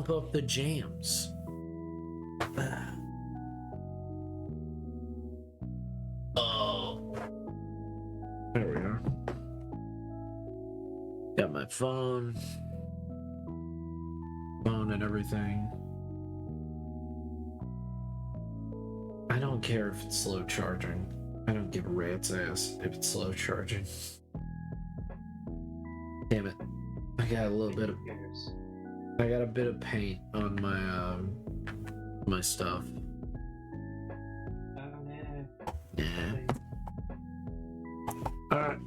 pump up the jams. Oh. There we are. Got my phone and everything. I don't care if it's slow charging. I don't give a rat's ass if it's slow charging. Damn it. I got a bit of paint on my my stuff. Oh man. Yeah. Alright.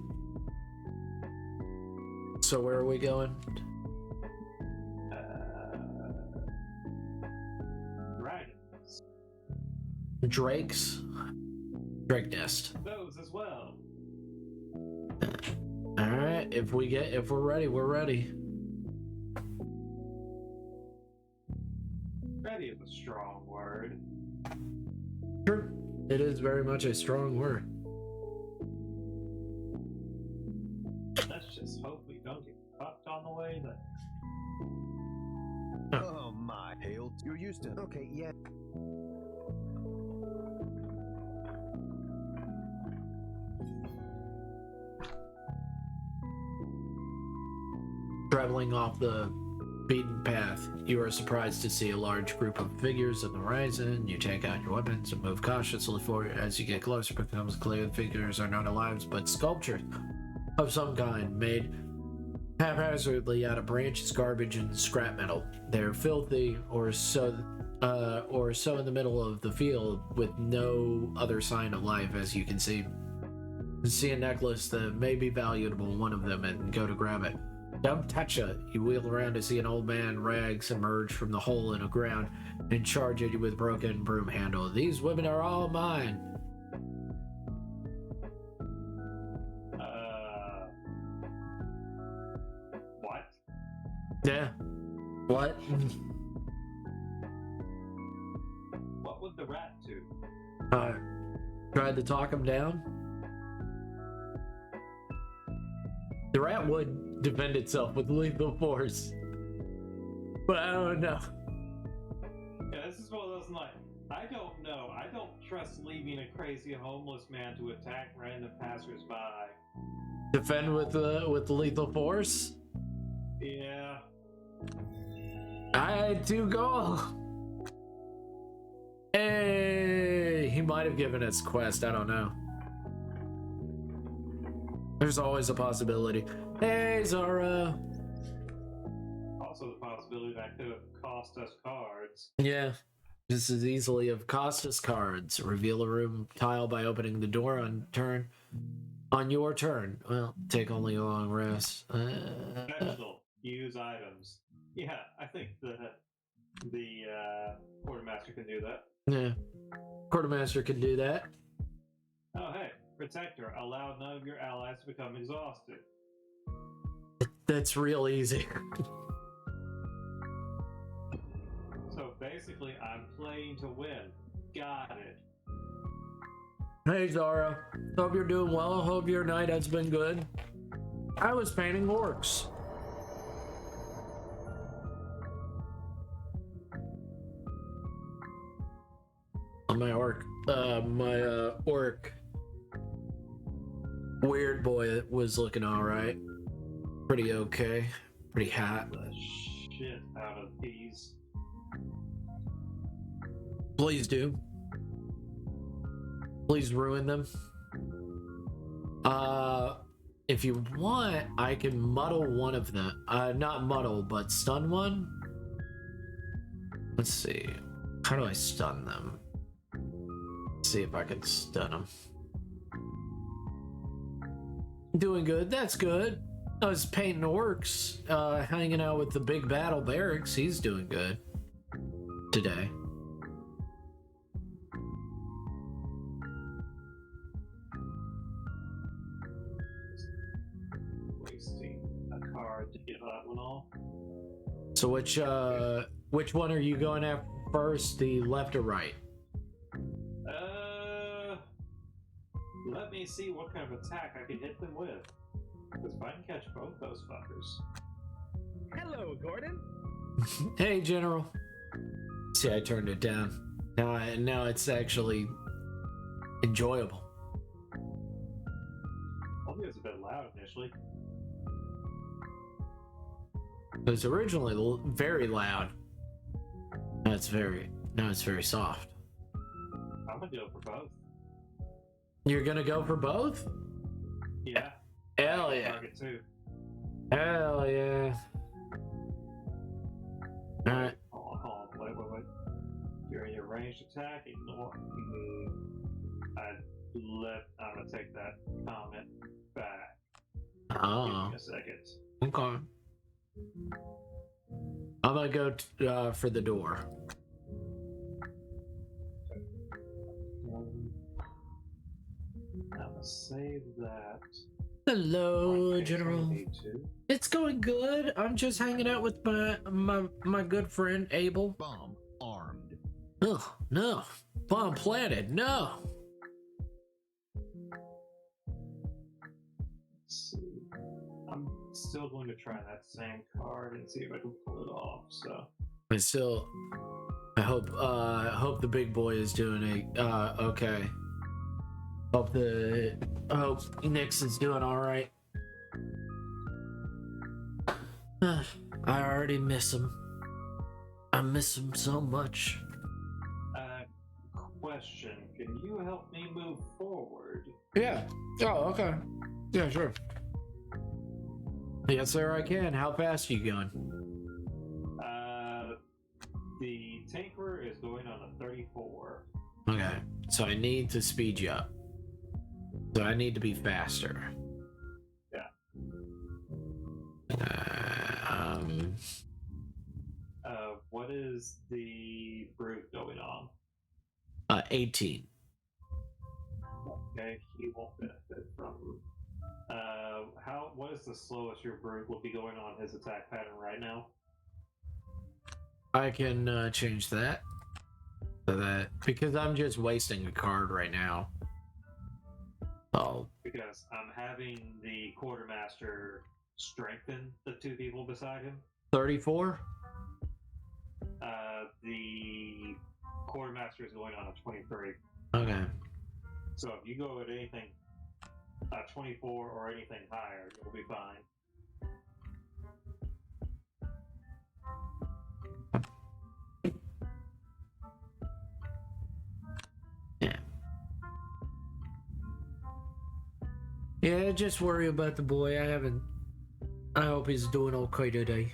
So where are we going? Dragons. Drake nest. Those as well. Alright, if we're ready, we're ready. Ready is a strong word. Sure. It is very much a strong word. Let's just hope we don't get fucked on the way then. Oh my, Hale, you're used to. Okay, yeah. Traveling off the beaten path, you are surprised to see a large group of figures on the horizon. You take out your weapons and move cautiously forward. As you get closer, it becomes clear the figures are not alive, but sculptures of some kind, made haphazardly out of branches, garbage, and scrap metal. They're filthy, or so in the middle of the field, with no other sign of life, as you can see. You see a necklace that may be valuable, one of them, and go to grab it. Don't touch it. You wheel around to see an old man in rags emerge from the hole in the ground and charge at you with a broken broom handle. These women are all mine. What? Yeah. What? What would the rat do? Tried to talk him down. The rat would defend itself with lethal force. But I don't know. Yeah, this is one of those like, I don't know. I don't trust leaving a crazy homeless man to attack random passersby. Defend with lethal force? Yeah. I had to go. Hey, he might have given us quest. I don't know. There's always a possibility. Hey, Zara. Also the possibility that could have cost us cards. Yeah. This is easily of cost us cards. Reveal a room tile by opening the door on your turn. Well, take only a long rest. Special. Use items. Yeah, I think the quartermaster can do that. Yeah. Quartermaster can do that. Oh hey, protector. Allow none of your allies to become exhausted. That's real easy. So basically, I'm playing to win. Got it. Hey Zara, hope you're doing well. Hope your night has been good. I was painting orcs. My orc weird boy was looking all right. Pretty okay. Pretty hot. The shit out of these. Please do. Please ruin them. If you want, I can muddle one of them. Not muddle, but stun one. Let's see. How do I stun them? See if I can stun him. Doing good. That's good. I was painting orcs, hanging out with the big battle barracks. He's doing good today. Wasting a card to get that one off. So which one are you going at first? The left or right? Let me see what kind of attack I can hit them with. Because if I can catch both those fuckers. Hello, Gordon. Hey, General. See, I turned it down. Now it's actually enjoyable. Probably was a bit loud initially. It was originally very loud. Now it's very soft. I'm gonna go for both. You're gonna go for both? Yeah. Hell yeah. Target two. Hell yeah. Alright. Hold on, wait. You're in your ranged attack, ignore. I'm gonna take that comment back. Give Oh. me a second. Okay. I'm gonna go for the door. I'm gonna save that. Hello, In case I General. need to. It's going good. I'm just hanging out with my good friend Abel. Bomb armed. Oh no. Bomb planted. No. Let's see. I'm still going to try that same card and see if I can pull it off. So I hope the big boy is doing okay. Hope Nix is doing all right. I already miss him. I miss him so much. Question: can you help me move forward? Yeah. Oh, okay. Yeah, sure. Yes, sir, I can. How fast are you going? The Tinkerer is going on a 34. Okay. So I need to speed you up. So I need to be faster. Yeah. What is the Brute going on? 18. Okay, he won't benefit from. What is the slowest your Brute will be going on his attack pattern right now? I can change that. So that because I'm just wasting a card right now. Oh. Because I'm having the Quartermaster strengthen the two people beside him. 34? The Quartermaster is going on a 23. Okay. So if you go at anything 24 or anything higher, you'll be fine. Yeah. Yeah, just worry about the boy. I hope he's doing okay today.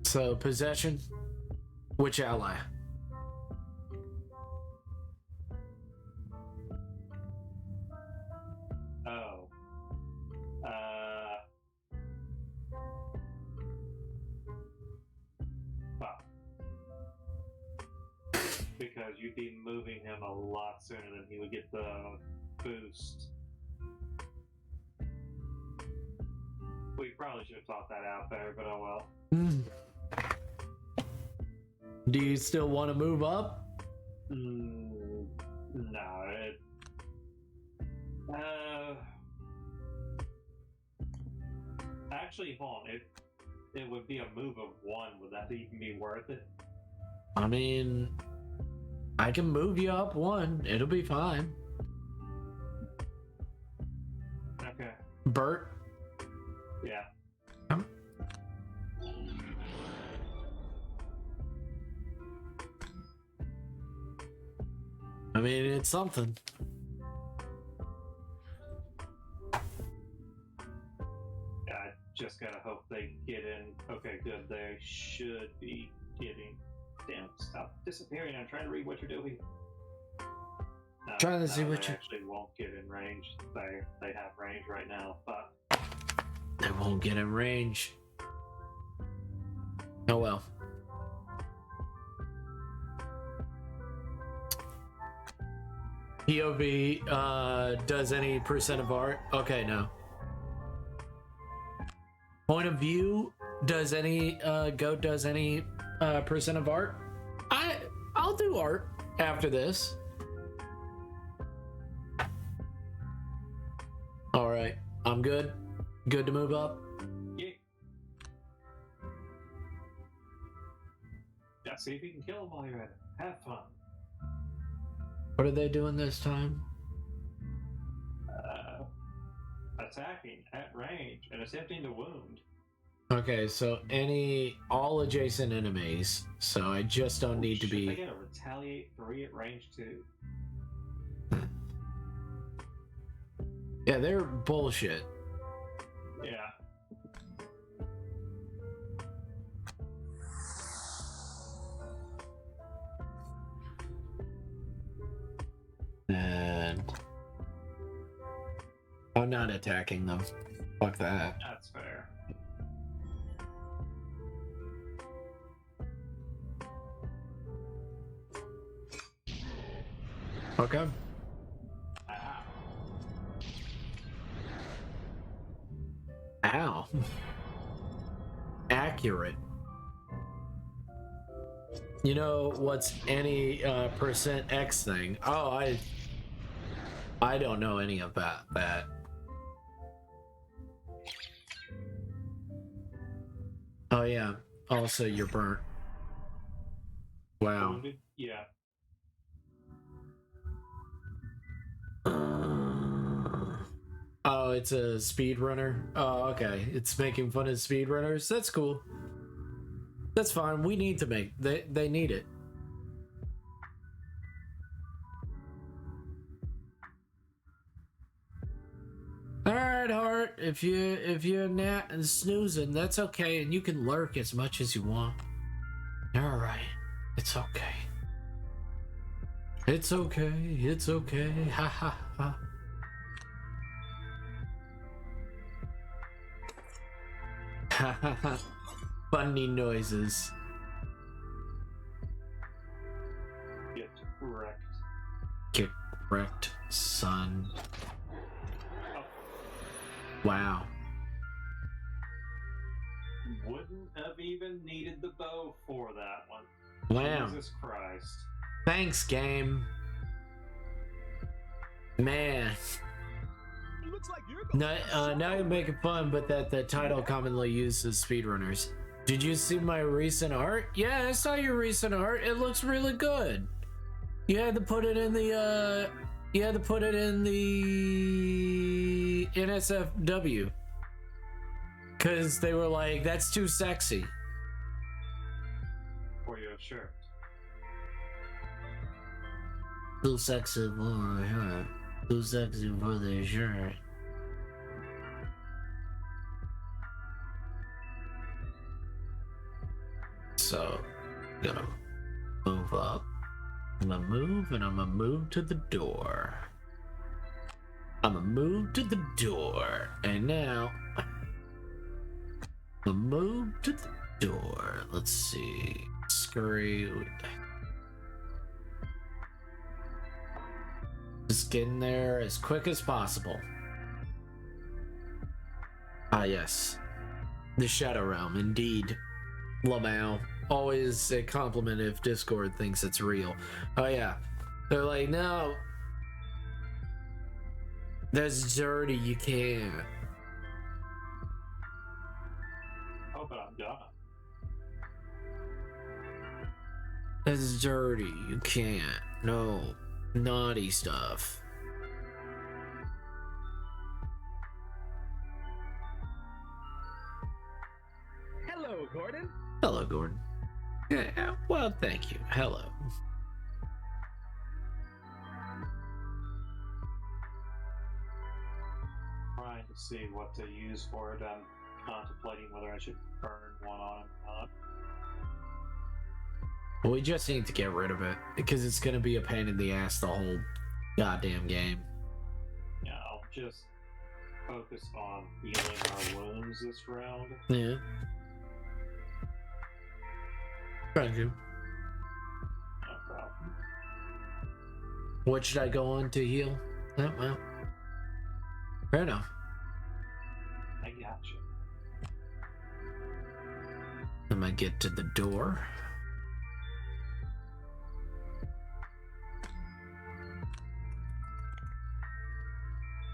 So, possession? Which ally? Oh. Well. Because you'd be moving him a lot sooner than he would get the boost. We probably should have thought that out better, but oh well. Do you still want to move up? No, actually, hold on. It would be a move of 1. Would that even be worth it? I mean, I can move you up 1. It'll be fine. Okay. Bert? Yeah. I mean, it's something. I just gotta hope they get in. Okay, good. They should be getting. Damn! Stop disappearing. I'm trying to read what you're doing. No, Trying to see what they you actually won't get in range. They have range right now, but They won't get in range. Oh well. POV does any percent of art? Okay, no. Point of view does any goat does any percent of art? I'll do art after this. All right, I'm good. Good to move up. Yeah. Yeah, see if you can kill them while you're at it. Have fun. What are they doing this time? Attacking at range and attempting to wound. Okay, so all adjacent enemies. So I just don't need to Shit, they be. gotta retaliate 3 at range 2. Yeah, they're bullshit. Yeah. And I'm not attacking them. Fuck that. That's fair. Okay. Ah. Ow. Accurate. You know what's any percent X thing? Oh, I don't know any of that. Oh yeah. Also, you're burnt. Wow. Wounded? Yeah. Oh, it's a speedrunner. Oh, okay. It's making fun of speedrunners. That's cool. That's fine. We need to make. They need it. All right, Heart. If you're nat and snoozing, that's okay, and you can lurk as much as you want. All right, it's okay. It's okay. It's okay. Ha ha ha. Ha ha ha. Funny noises. Get wrecked. Get wrecked, son. Oh, Wow. wouldn't have even needed the bow for that one. Wow. Jesus Christ. Thanks, game. Man. Looks like you're Now you're making fun, but that the title commonly used as speedrunners. Did you see my recent art? Yeah, I saw your recent art. It looks really good. You had to put it in the NSFW. Cause they were like, that's too sexy. For your shirt. Too sexy for my shirt. Too sexy for the shirt. So, gonna move up. I'm gonna move and I'm gonna move to the door. I'm gonna move to the door. And now, I'm gonna move to the door. Let's see. Scurry. Just getting there as quick as possible. Ah, yes. The Shadow Realm, indeed. Lamau. Always a compliment if Discord thinks it's real. Oh, yeah. They're like, no. That's dirty, you can't. Oh, but I'm done. That's dirty, you can't. No. Naughty stuff. Hello, Gordon. Hello, Gordon. Yeah, well, thank you. Hello. Trying to see what to use for it. I'm contemplating whether I should burn one on him or not. Well, we just need to get rid of it because it's going to be a pain in the ass the whole goddamn game. Yeah, I'll just focus on healing our wounds this round. Yeah. Thank you. No problem. What should I go on to heal? Oh, well. Fair enough. I got you. I'm gonna get to the door.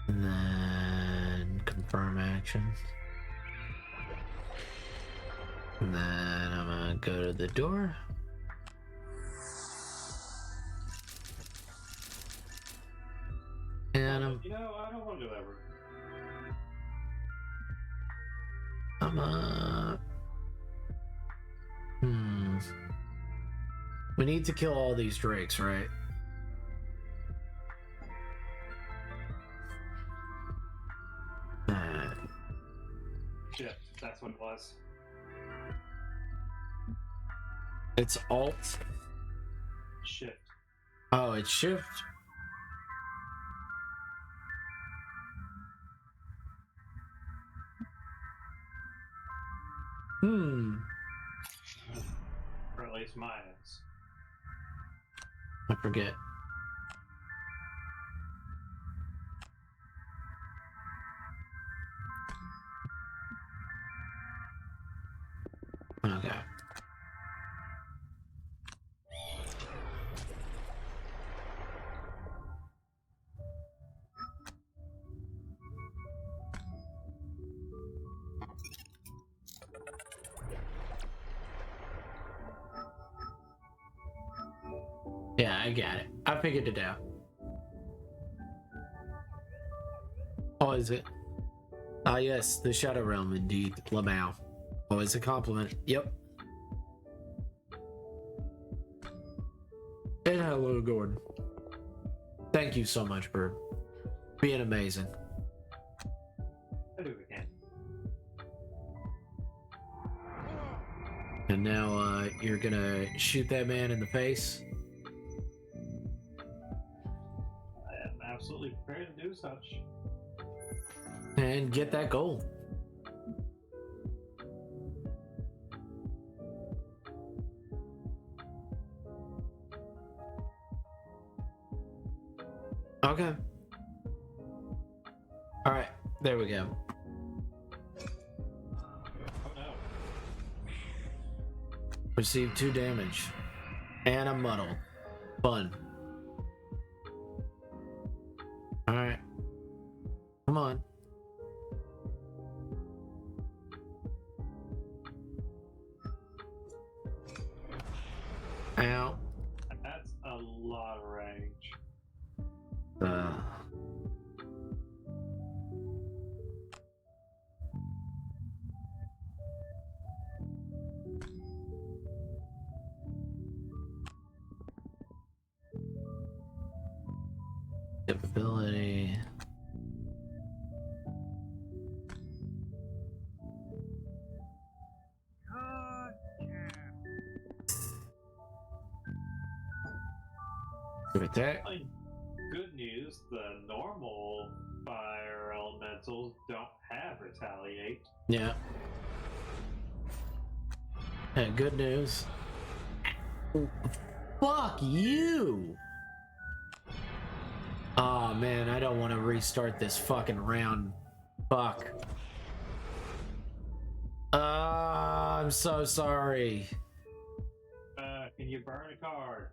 And then confirm action. And then I'm gonna go to the door. And I don't want to do that room. We need to kill all these drakes, right? Yeah, that's what it was. It's alt. Shift. Oh, it's shift. Or at least mine is. I forget. Okay. Yeah, I got it. I figured it out. Oh, is it? Ah, yes, the Shadow Realm, indeed. Lamau. Always a compliment. Yep. And hello, Gordon. Thank you so much for being amazing. I do it again. And now, you're gonna shoot that man in the face. I am absolutely prepared to do such. And get that goal. Okay. Alright, there we go. Oh no. Receive 2 damage. And a muddle. Fun. Alright. Come on. Ow. That's a lot of range. Capability. Give it that. Good news, the normal fire elementals don't have retaliate. Yeah. And good news. Fuck you! Oh man, I don't want to restart this fucking round. Fuck. I'm so sorry. Can you burn a card?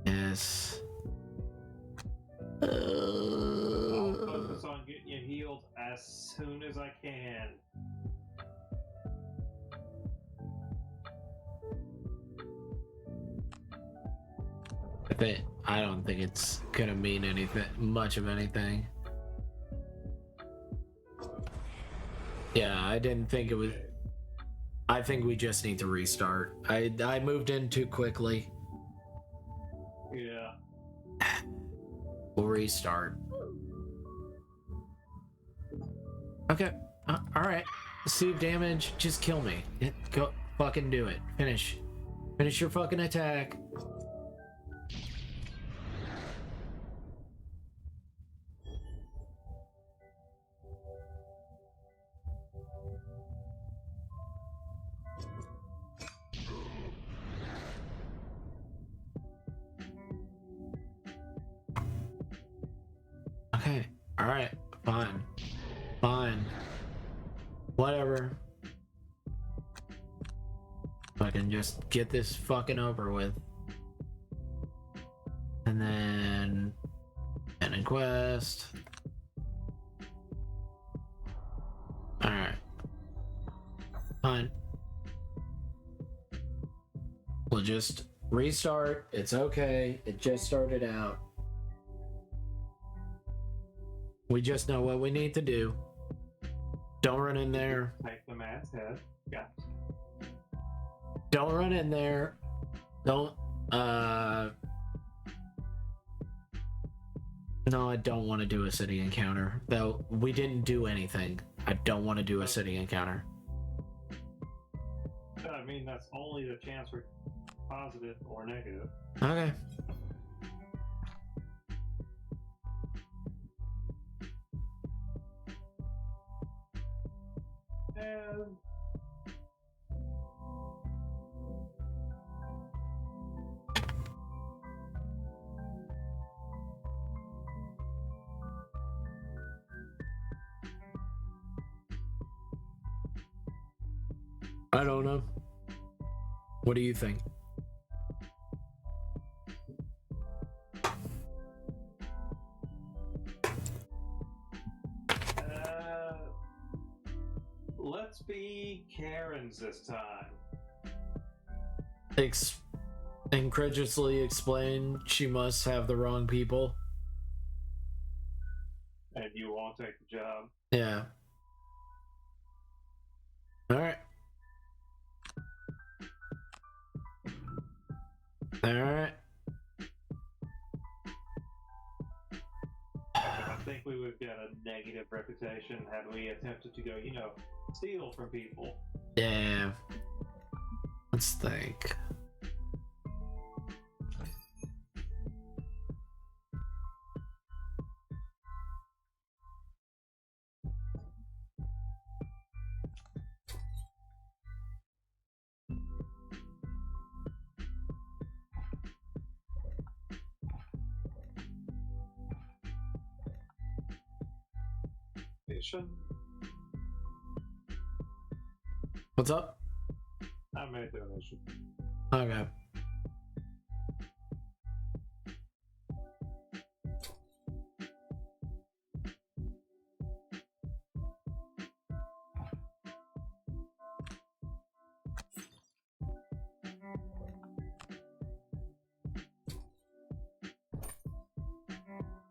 Yes. I'll focus on getting you healed as soon as I can. I don't think it's gonna mean anything, much of anything. Yeah, I didn't think it was. I think we just need to restart. I moved in too quickly. Yeah. We'll restart. Okay. Alright. Receive damage. Just kill me. Go fucking do it. Finish your fucking attack. Okay. Alright. Fine. Fine. Whatever. Fucking just get this fucking over with. And then end quest. Fine. We'll just restart. It's okay. It just started out. We just know what we need to do. Don't run in there. Take the man's head. Yeah. Don't run in there. Don't, No, I don't want to do a city encounter. Though, we didn't do anything. I don't want to do a city encounter. I mean, that's only the chance for positive or negative. Okay. And I don't know. What do you think? let's be Karens this time. Incredulously explain she must have the wrong people. And you won't take the job. Yeah. Alright. Alright. I think we would get a negative reputation had we attempted to go, steal from people. Yeah. Let's think. What's up? I made the donation. Okay.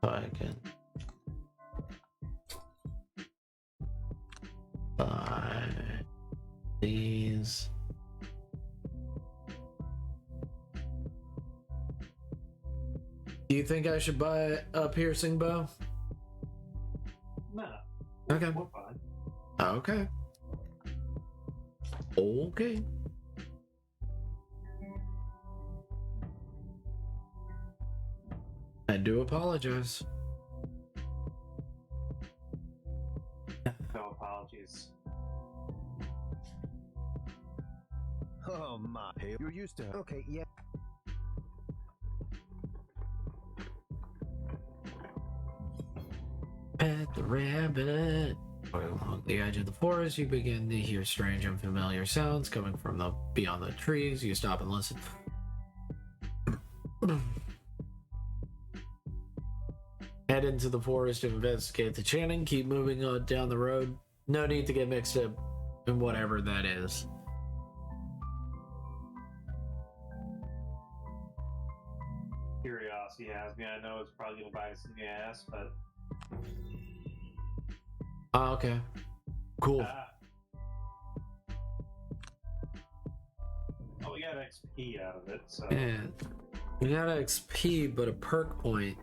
So I can buy these. Do you think I should buy a piercing bow? No. Okay. We're fine. Okay. Okay. I do apologize. No apologies. Oh my, hey, you're used to her. Okay, yeah. Pet the rabbit. Along the edge of the forest, you begin to hear strange, unfamiliar sounds coming from beyond the trees. You stop and listen. Head into the forest to investigate the chanting. Keep moving on down the road. No need to get mixed up in whatever that is. Curiosity has me. I know it's probably gonna bite us in the ass, but Oh, okay. Cool. well, we got XP out of it, so Yeah. We got an XP, but a perk point.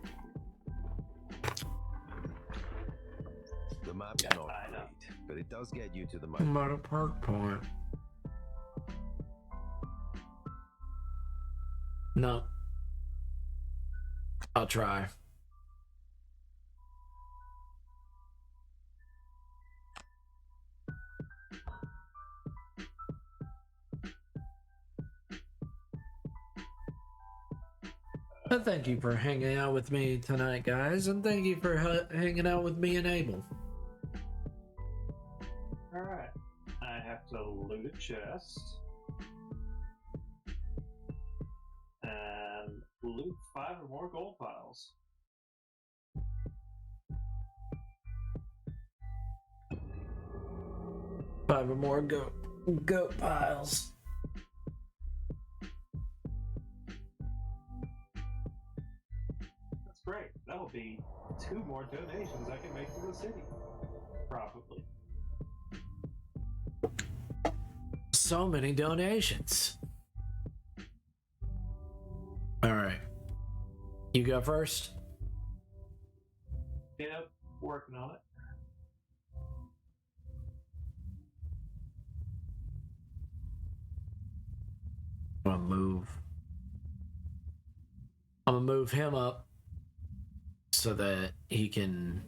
The map's Yeah, not I know. great, but it does get you to the map. But a perk point. No. I'll try. But thank you for hanging out with me tonight, guys, and thank you for hanging out with me and Abel. alright. I have to loot a chest. And loot 5 or more gold piles. Five or more go. Goat piles. That's great. That'll be 2 more donations I can make to the city. Probably. So many donations. All right. You go first. Yep, working on it. I'm gonna move him up so that he can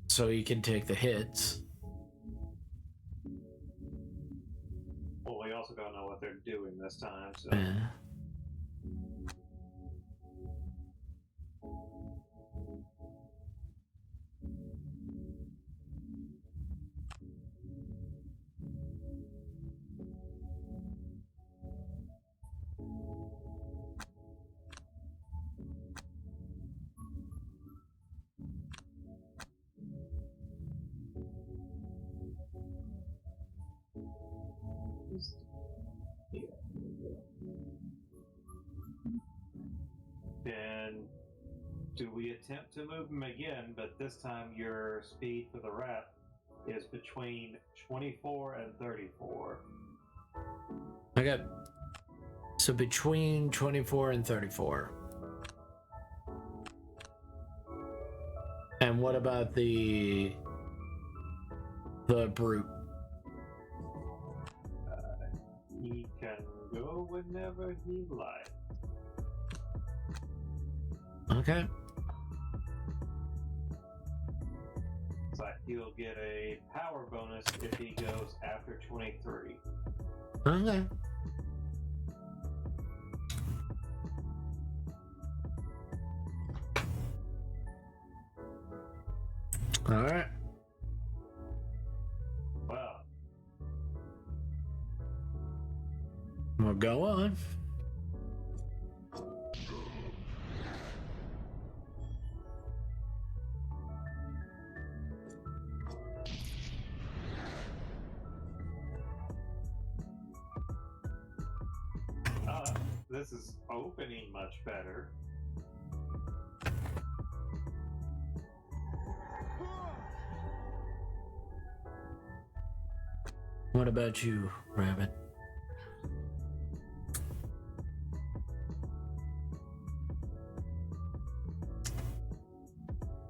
take the hits. Well, we also don't know what they're doing this time, so. Yeah. Then do we attempt to move him again, but this time your speed for the rat is between 24 and 34. I got so between 24 and 34. And what about the brute? He can go whenever he likes. Okay. So he'll get a power bonus if he goes after 23. Okay. All right. Well, Well, go on. this is opening much better. What about you, Rabbit?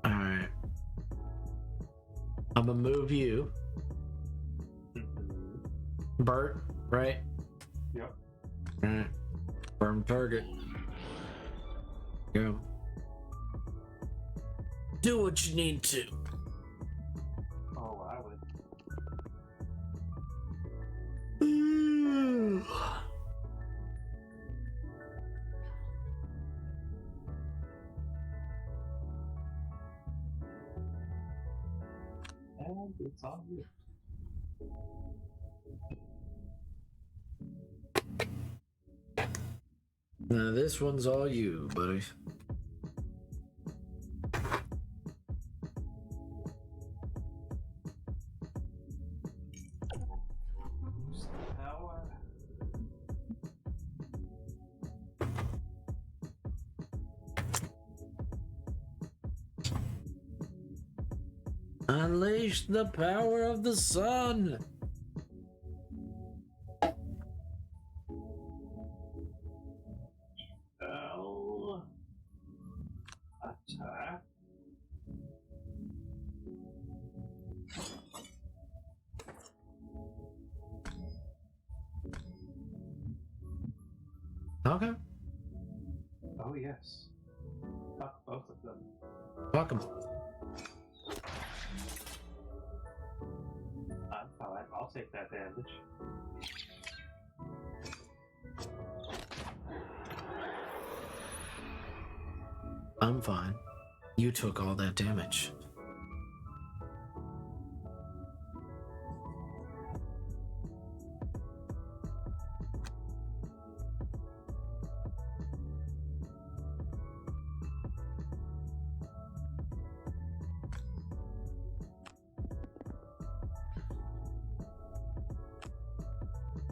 Alright. I'm gonna move you. Bert, right? Yep. Alright. Firm target. Go. Do what you need to. Oh, I would. And it's on you. Now this one's all you, buddy. Power. Unleash the power of the sun. L. Attack. Okay. Oh, yes. Fuck both of them. Welcome. I'm fine. I'll take that damage. I'm fine. You took all that damage.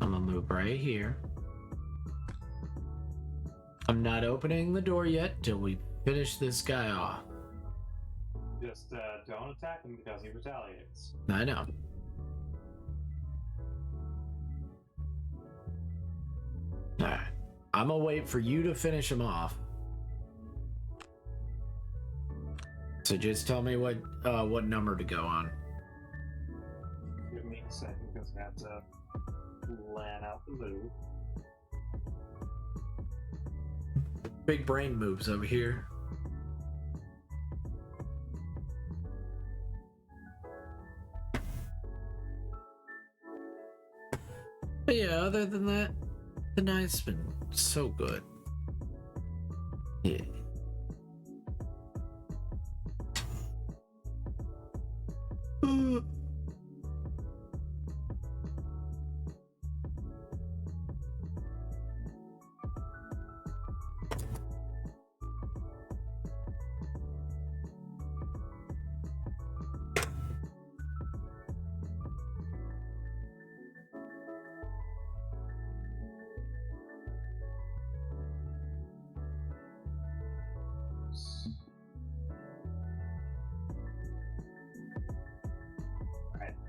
I'm gonna move right here. I'm not opening the door yet till we finish this guy off. Just don't attack him because he retaliates. I know. Alright. I'm gonna wait for you to finish him off. So just tell me what number to go on. Give me a second because I have to plan out the move. Big brain moves over here. But yeah, other than that, the night's been so good. Yeah.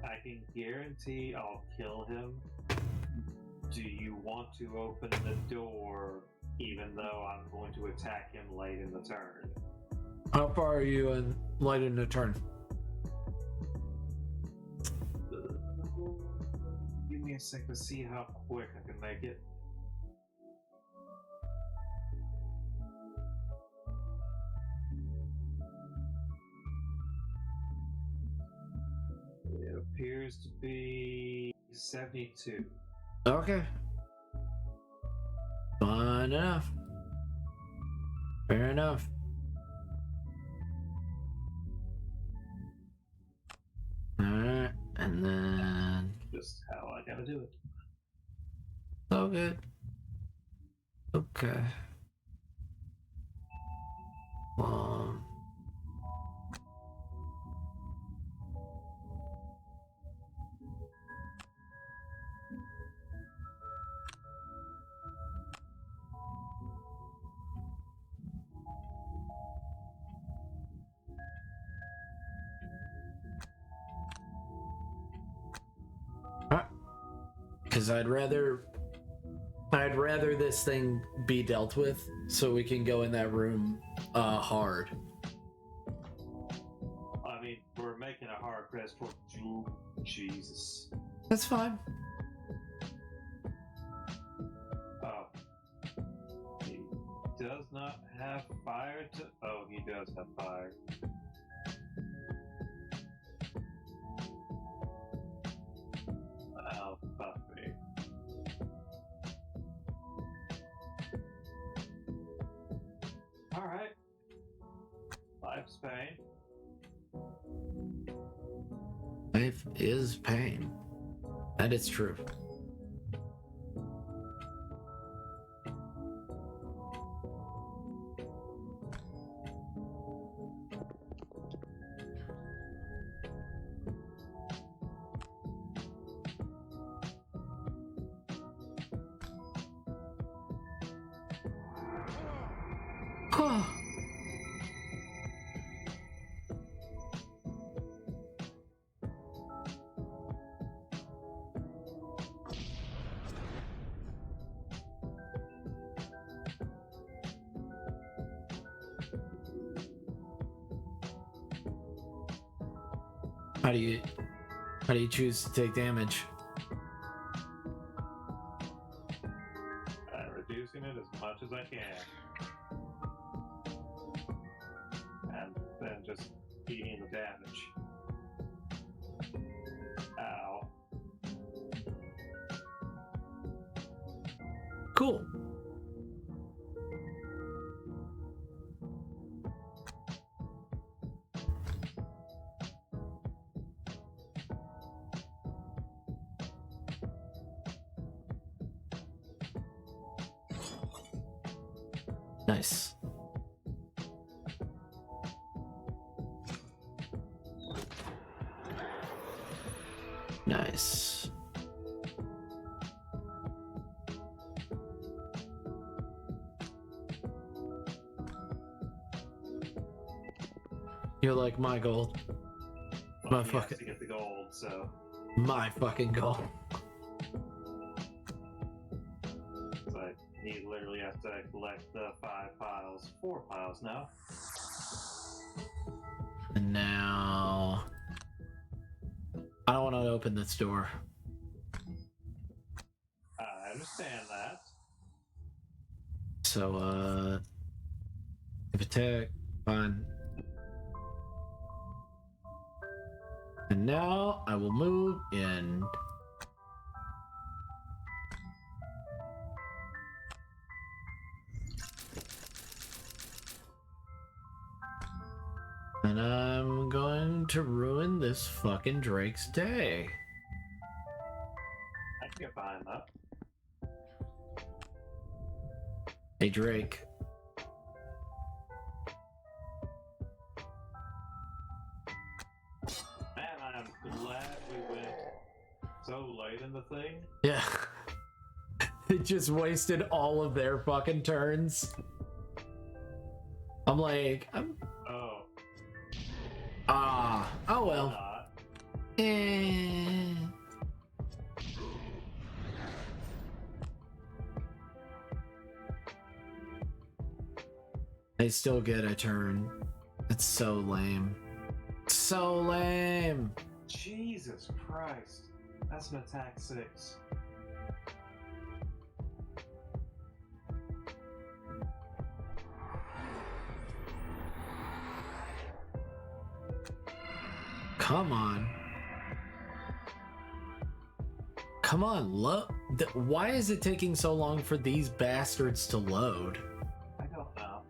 I can guarantee I'll kill him. Do you want to open the door even though I'm going to attack him late in the turn? How far are you in late in the turn? Give me a sec to see how quick I can make it. It appears to be 72. Okay. Fine enough. Fair enough. Alright, and then... Just how I gotta do it. So good. Okay. Um... Because I'd rather this thing be dealt with so we can go in that room hard. I mean, we're making a hard press for Jewel. Jesus. That's fine. Oh. He does not have fire to... Oh, he does have fire. Oh, fuck me. Alright. Life's pain. Life is pain. That is true. How do you choose to take damage? Reducing it as much as I can. And then just eating the damage. Ow. Cool. Nice. Nice. You're like my gold. Well, My he fucking- has to get the gold, so My fucking gold. but he literally has to collect the 4 piles now. And now... I don't want to open this door. I understand that. So, attack, fine. And now I will move in. And I'm going to ruin this fucking Drake's day. I can get behind that. Hey, Drake. Man, I'm glad we went so late in the thing. Yeah. It just wasted all of their fucking turns. I'm like, Oh, oh well. not. Eh. They still get a turn. It's so lame. So lame. Jesus Christ. That's an attack 6. Come on. Come on, why is it taking so long for these bastards to load? I don't know.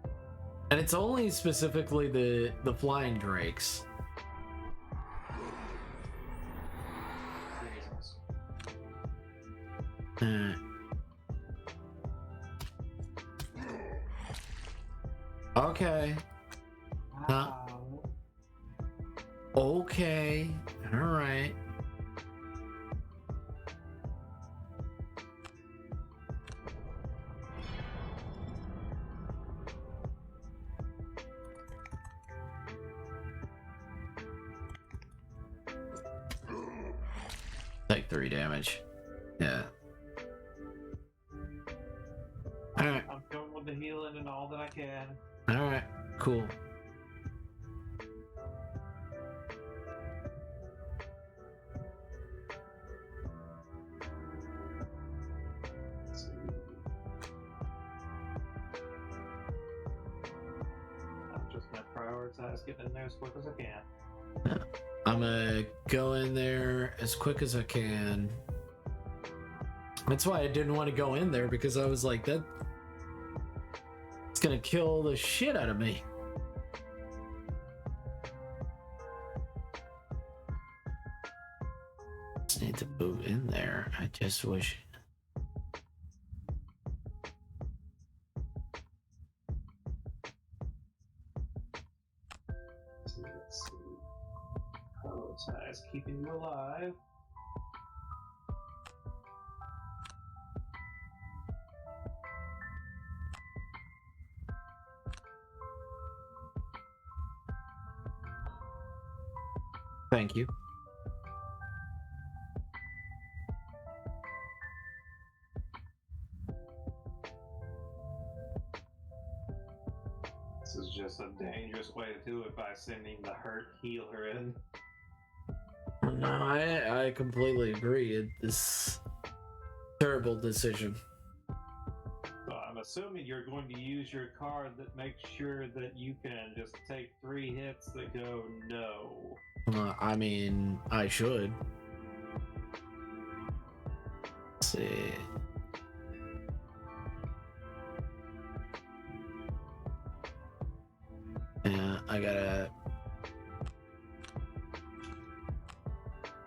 And it's only specifically the flying drakes. Jesus. Uh. Okay. Huh? Wow. Okay. All right. Take 3 damage. Yeah. Alright. I'm going with the healing and all that I can. Alright. Cool. Let's see. I'm just gonna prioritize getting in there as quick as I can. I'm gonna go in there as quick as I can. That's why I didn't want to go in there, because I was like, that it's gonna kill the shit out of me. Just need to move in there. I just wish. Let's see. Prioritize keeping you alive. Thank you. This is just a dangerous way to do it by sending the hurt healer in. No, I completely agree. It's terrible decision. So I'm assuming you're going to use your card that makes sure that you can just take 3 hits that go no. I mean, I should. Let's see. Yeah, I gotta.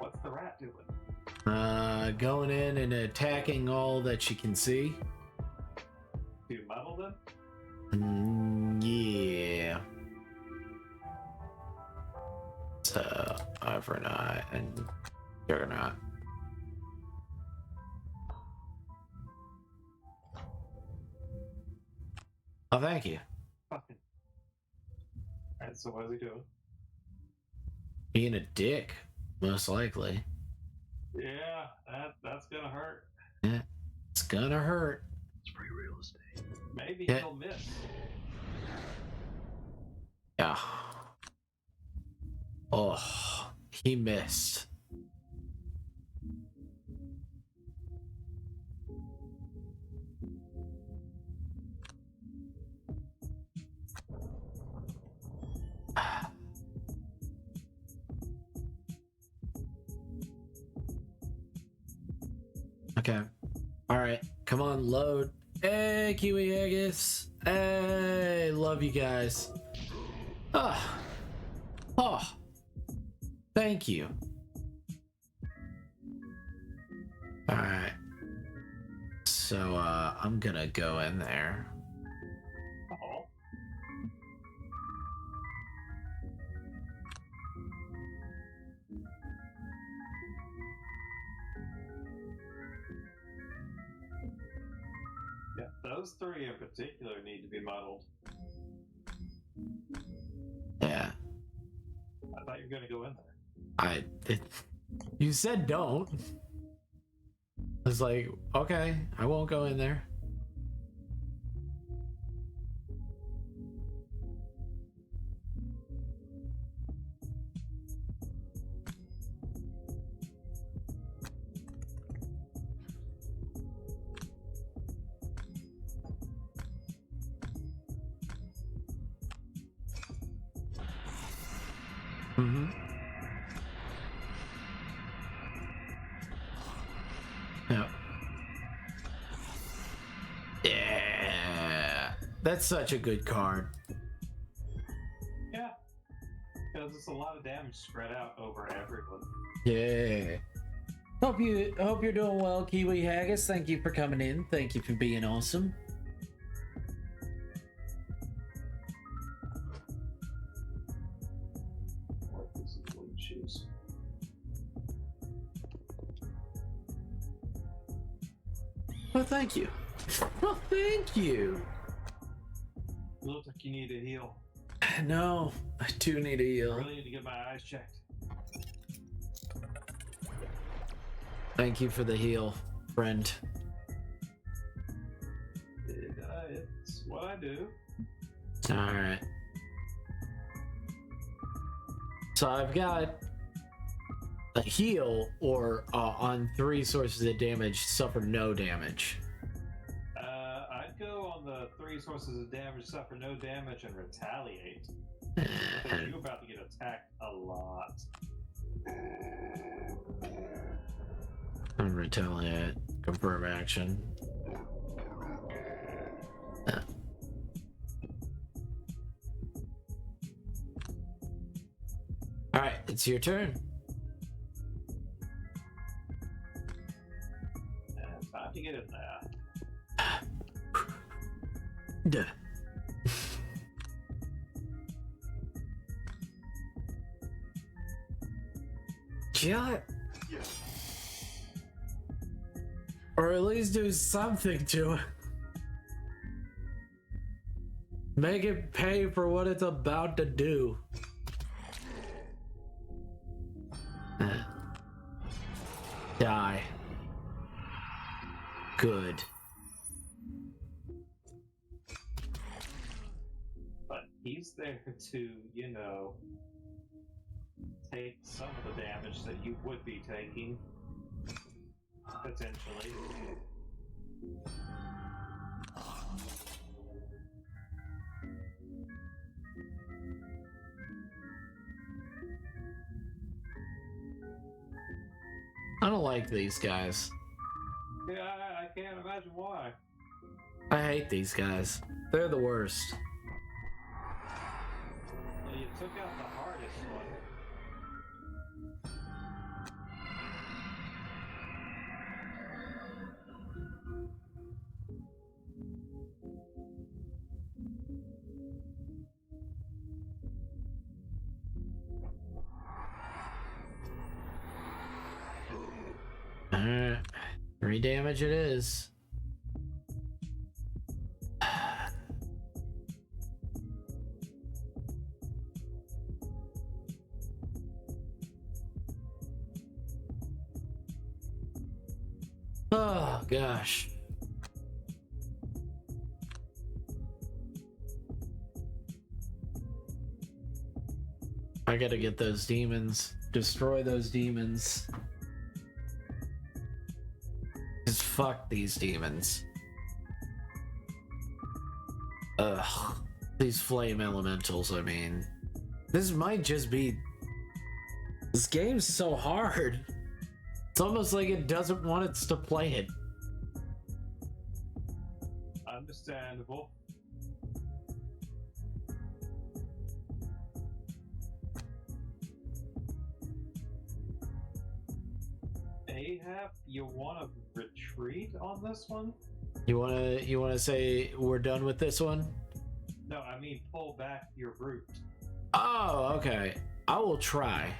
What's the rat doing? Going in and attacking all that she can see. Do you muddle them? Yeah. So, Overnight and Juggernaut. Oh, thank you. Fucking. Alright, so what is he doing? Being a dick, most likely. Yeah, that's gonna hurt. Yeah, it's gonna hurt. It's free real estate. Maybe Yeah. he'll miss. Yeah. Oh, he missed. Okay. All right. Come on, load. Hey, Kiwi Haggis. Hey, love you guys. Ah. Oh. Thank you. All right. So, I'm gonna go in there. Oh. Yeah, those three in particular need to be muddled. Yeah. I thought you were gonna go in there. You said don't. I was like, okay, I won't go in there. Mm-hmm. Yep. Yeah. That's such a good card. Yeah, because it's a lot of damage spread out over everyone. Yeah. Hope you're doing well, Kiwi Haggis. Thank you for coming in. Thank you for being awesome. What is it, blue shoes? Well, thank you. Well, thank you. You look like you need a heal. No, I do need a I heal. really need to get my eyes checked. Thank you for the heal, friend. It's what I do. Alright. So I've got a heal or on 3 sources of damage, suffer no damage. I'd go on the 3 sources of damage, suffer no damage, and retaliate. Eh, Because you're about to get attacked a lot. And retaliate. Confirm action. Alright, it's your turn. And time to get in there. Duh. Kill it. Or at least do something to it. Make it pay for what it's about to do. Die. Good. But he's there to, take some of the damage that you would be taking. Potentially. I don't like these guys. Yeah, I can't imagine why. I hate these guys. They're the worst. Well, you took out the hardest one. Alright. 3 damage it is. Oh gosh. I gotta get those demons. Destroy those demons. Just fuck these demons. Ugh. These flame elementals, I mean. This might just be... This game's so hard. It's almost like it doesn't want us to play it. Understandable. Ahab, you want to retreat on this one? You wanna say we're done with this one? No, I mean pull back your brute. Oh, okay. I will try.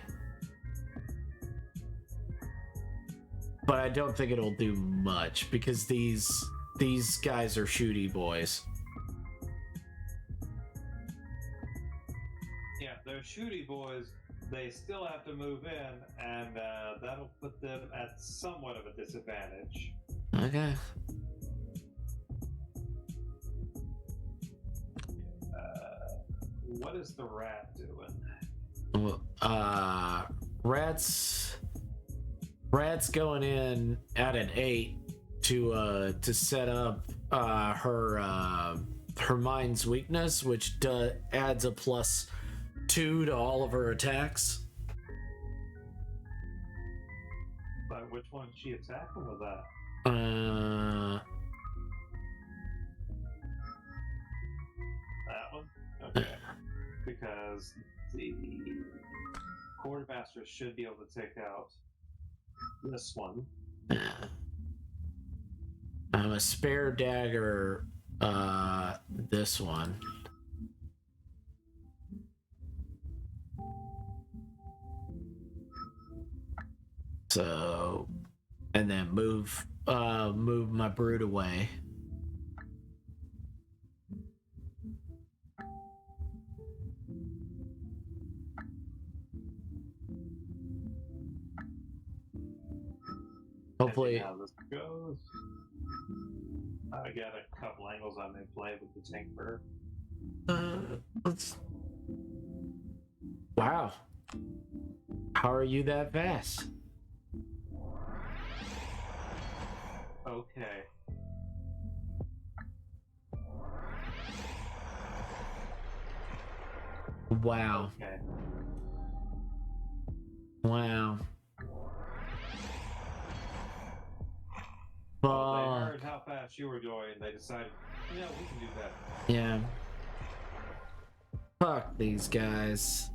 But I don't think it'll do much because these guys are shooty boys. Yeah, they're shooty boys. They still have to move in, and that'll put them at somewhat of a disadvantage. Okay. What is the rat doing? Well, Rat's going in at an 8 to set up her mind's weakness, which adds a +2 to all of her attacks. But which one is she attacking with that? That one? Okay. Because the quartermaster should be able to take out this one. I'm a spare dagger. This one. So, and then move my brute away. Hopefully, How this goes. I got a couple angles I may play with the tank bird. let's. Wow, how are you that fast? Okay. Wow. Okay. Wow. Well, they Fuck. heard how fast you were going, and they decided, yeah, we can do that. Yeah. Fuck these guys.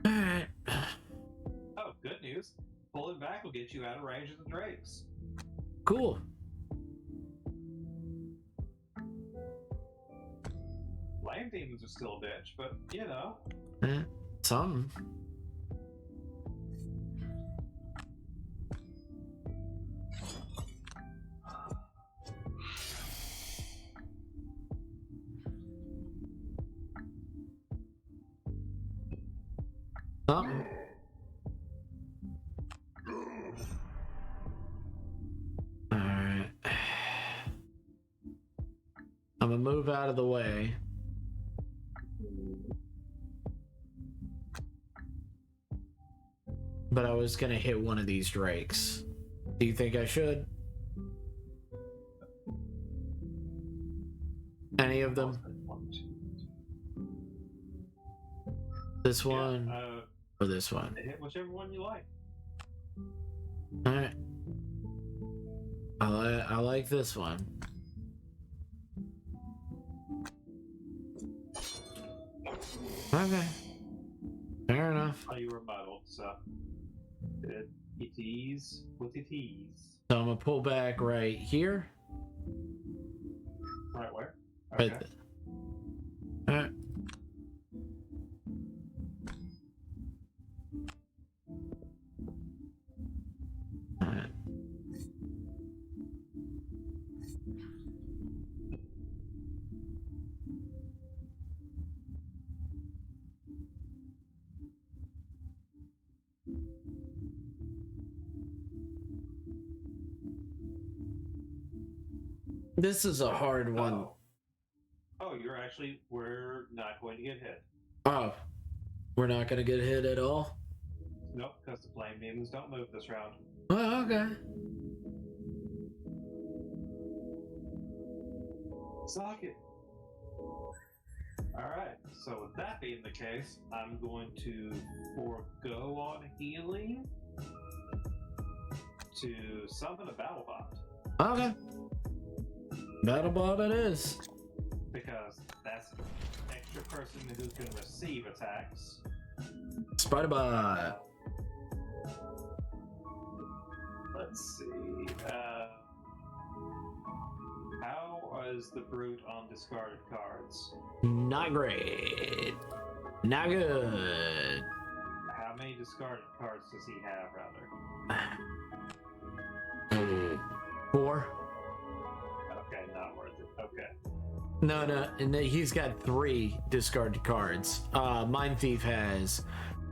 Alright. Oh, good news. Pulling back will get you out of range of the drakes. Cool. Flame demons are still a bitch, but you know. Something. Something. Alright. I'm gonna move out of the way. But I was gonna hit one of these drakes. Do you think I should? Any of them? This one or this one? Hit whichever one you like. Alright. I like this one. Okay. Fair enough. Oh, you were muddled, so. It is what it is. So I'm gonna pull back right here. Right where? Right Okay. there. Alright. Alright. This is a hard one. Oh, we're not going to get hit. Oh, we're not gonna get hit at all? Nope, because the flame demons don't move this round. Oh, okay. Suck it. Alright, so with that being the case, I'm going to forego on healing to summon a battle bot. Okay. Battlebot it is. Because that's an extra person who can receive attacks. Spiderbot. Let's see. How is the brute on discarded cards? Not great. Not good. How many discarded cards does he have, rather? 4. Okay, not worth it. Okay. No, and he's got 3 discarded cards. Mind Thief has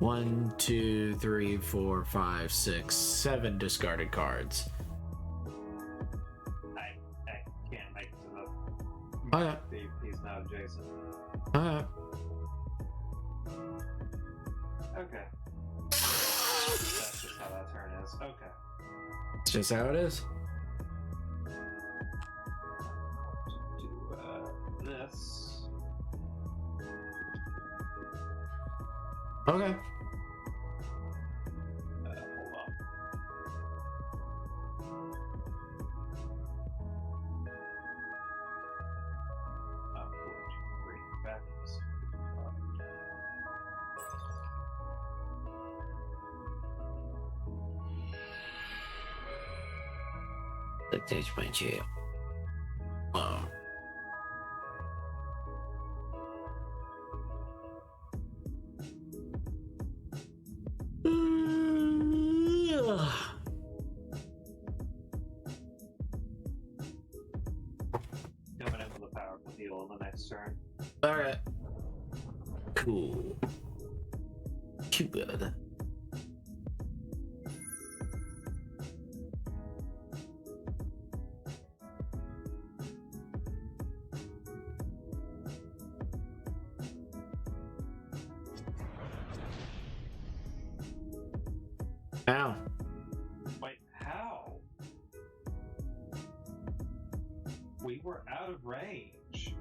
1, 2, 3, 4, 5, 6, 7 discarded cards. I can't make it to the Oh, yeah. Thief. He's not adjacent. Okay. That's just how that turn is. Okay. It's just how it is. Do this. Okay. Hold on. I'm going to bring back this. Look, there's my jail. Oh. Coming in with a powerful heal on the next turn. Alright. Cool. Too good. Ow. Wait, how? We were out of range.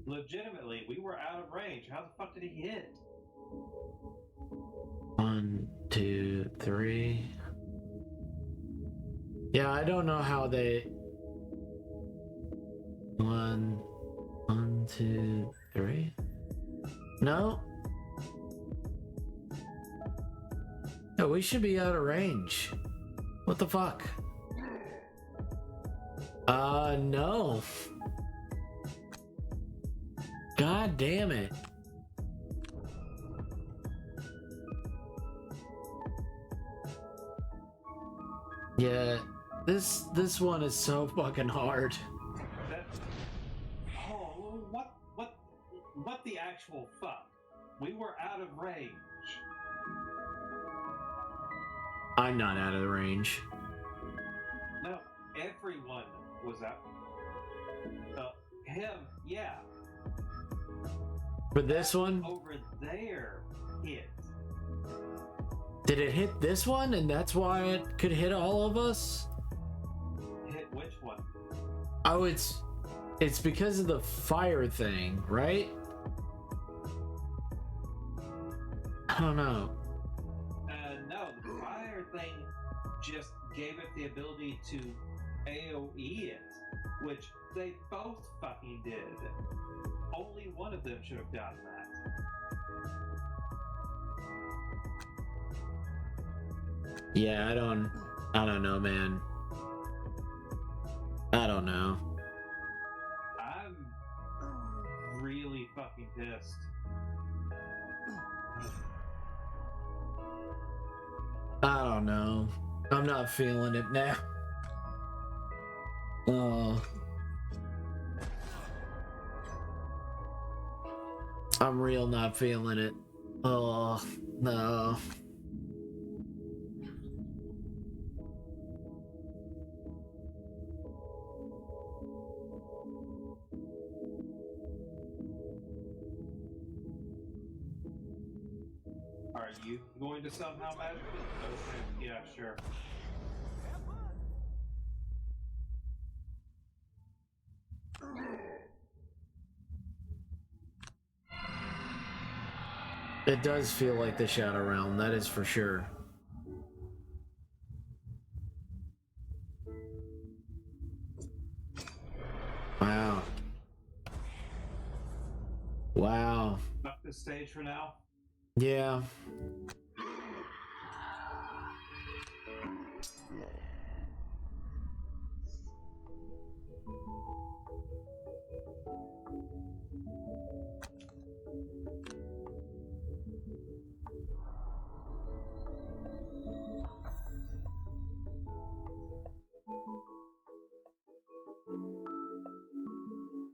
Legitimately, we were out of range. How the fuck did he hit? 1, 2, 3. Yeah, I don't know how they. 1, 2, 3. No. No, we should be out of range. What the fuck? No. God damn it. Yeah, this one is so fucking hard. That. Oh, what the actual fuck? We were out of range. I'm not out of the range. No, everyone was out. Him, yeah. For this one, Over there hit. did it hit this one and that's why it could hit all of us? Hit which one? Oh, it's because of the fire thing, right? I don't know. No, the fire thing just gave it the ability to AoE it, which they both fucking did. Only one of them should have gotten that. Yeah, I don't know, man. I don't know. I'm really fucking pissed. I don't know. I'm not feeling it now. Oh. I'm real not feeling it. Oh, no. Are you going to somehow magic it? Okay, yeah, sure. It does feel like the Shadow Realm, that is for sure. Wow. Wow. Up this stage for now. Yeah.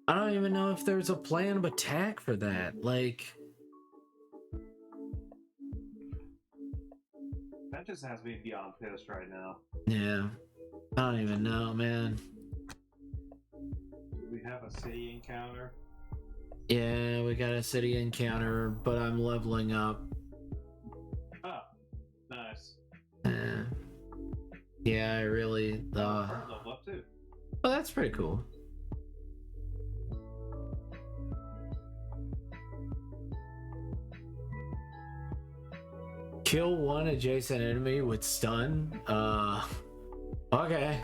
I don't even know if there's a plan of attack for that. Like, That just has me beyond pissed right now. yeah. I don't even know, man. Do we have a city encounter? Yeah, we got a city encounter, but I'm leveling up. Oh, nice. Yeah, I really. Level up too. Well, that's pretty cool. Kill one adjacent enemy with stun. Okay.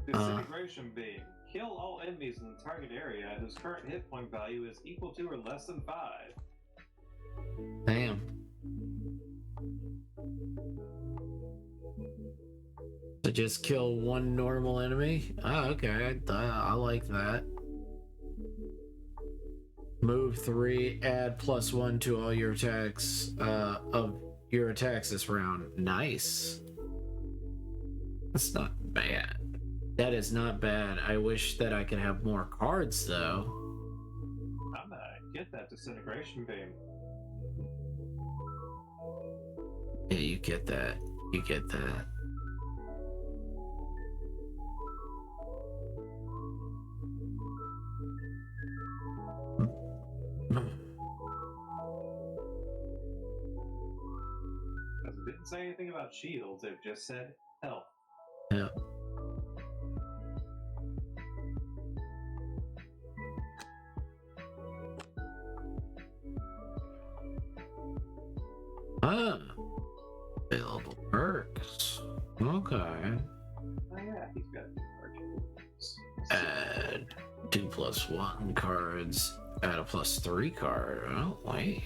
Disintegration beam. Kill all enemies in the target area whose current hit point value is equal to or less than 5. Damn. So just kill one normal enemy? Oh, okay. I like that. Move 3, add +1 to all your attacks of your attacks this round. Nice. That's not bad. That is not bad. I wish that I could have more cards though. I'm gonna get that disintegration beam. Yeah, you get that. You get that. Because it didn't say anything about shields, it just said health. Yeah. Ah. Available perks. Okay. Oh yeah, he's got perks. Add 2+1 cards. Add a +3 card. Oh, wait.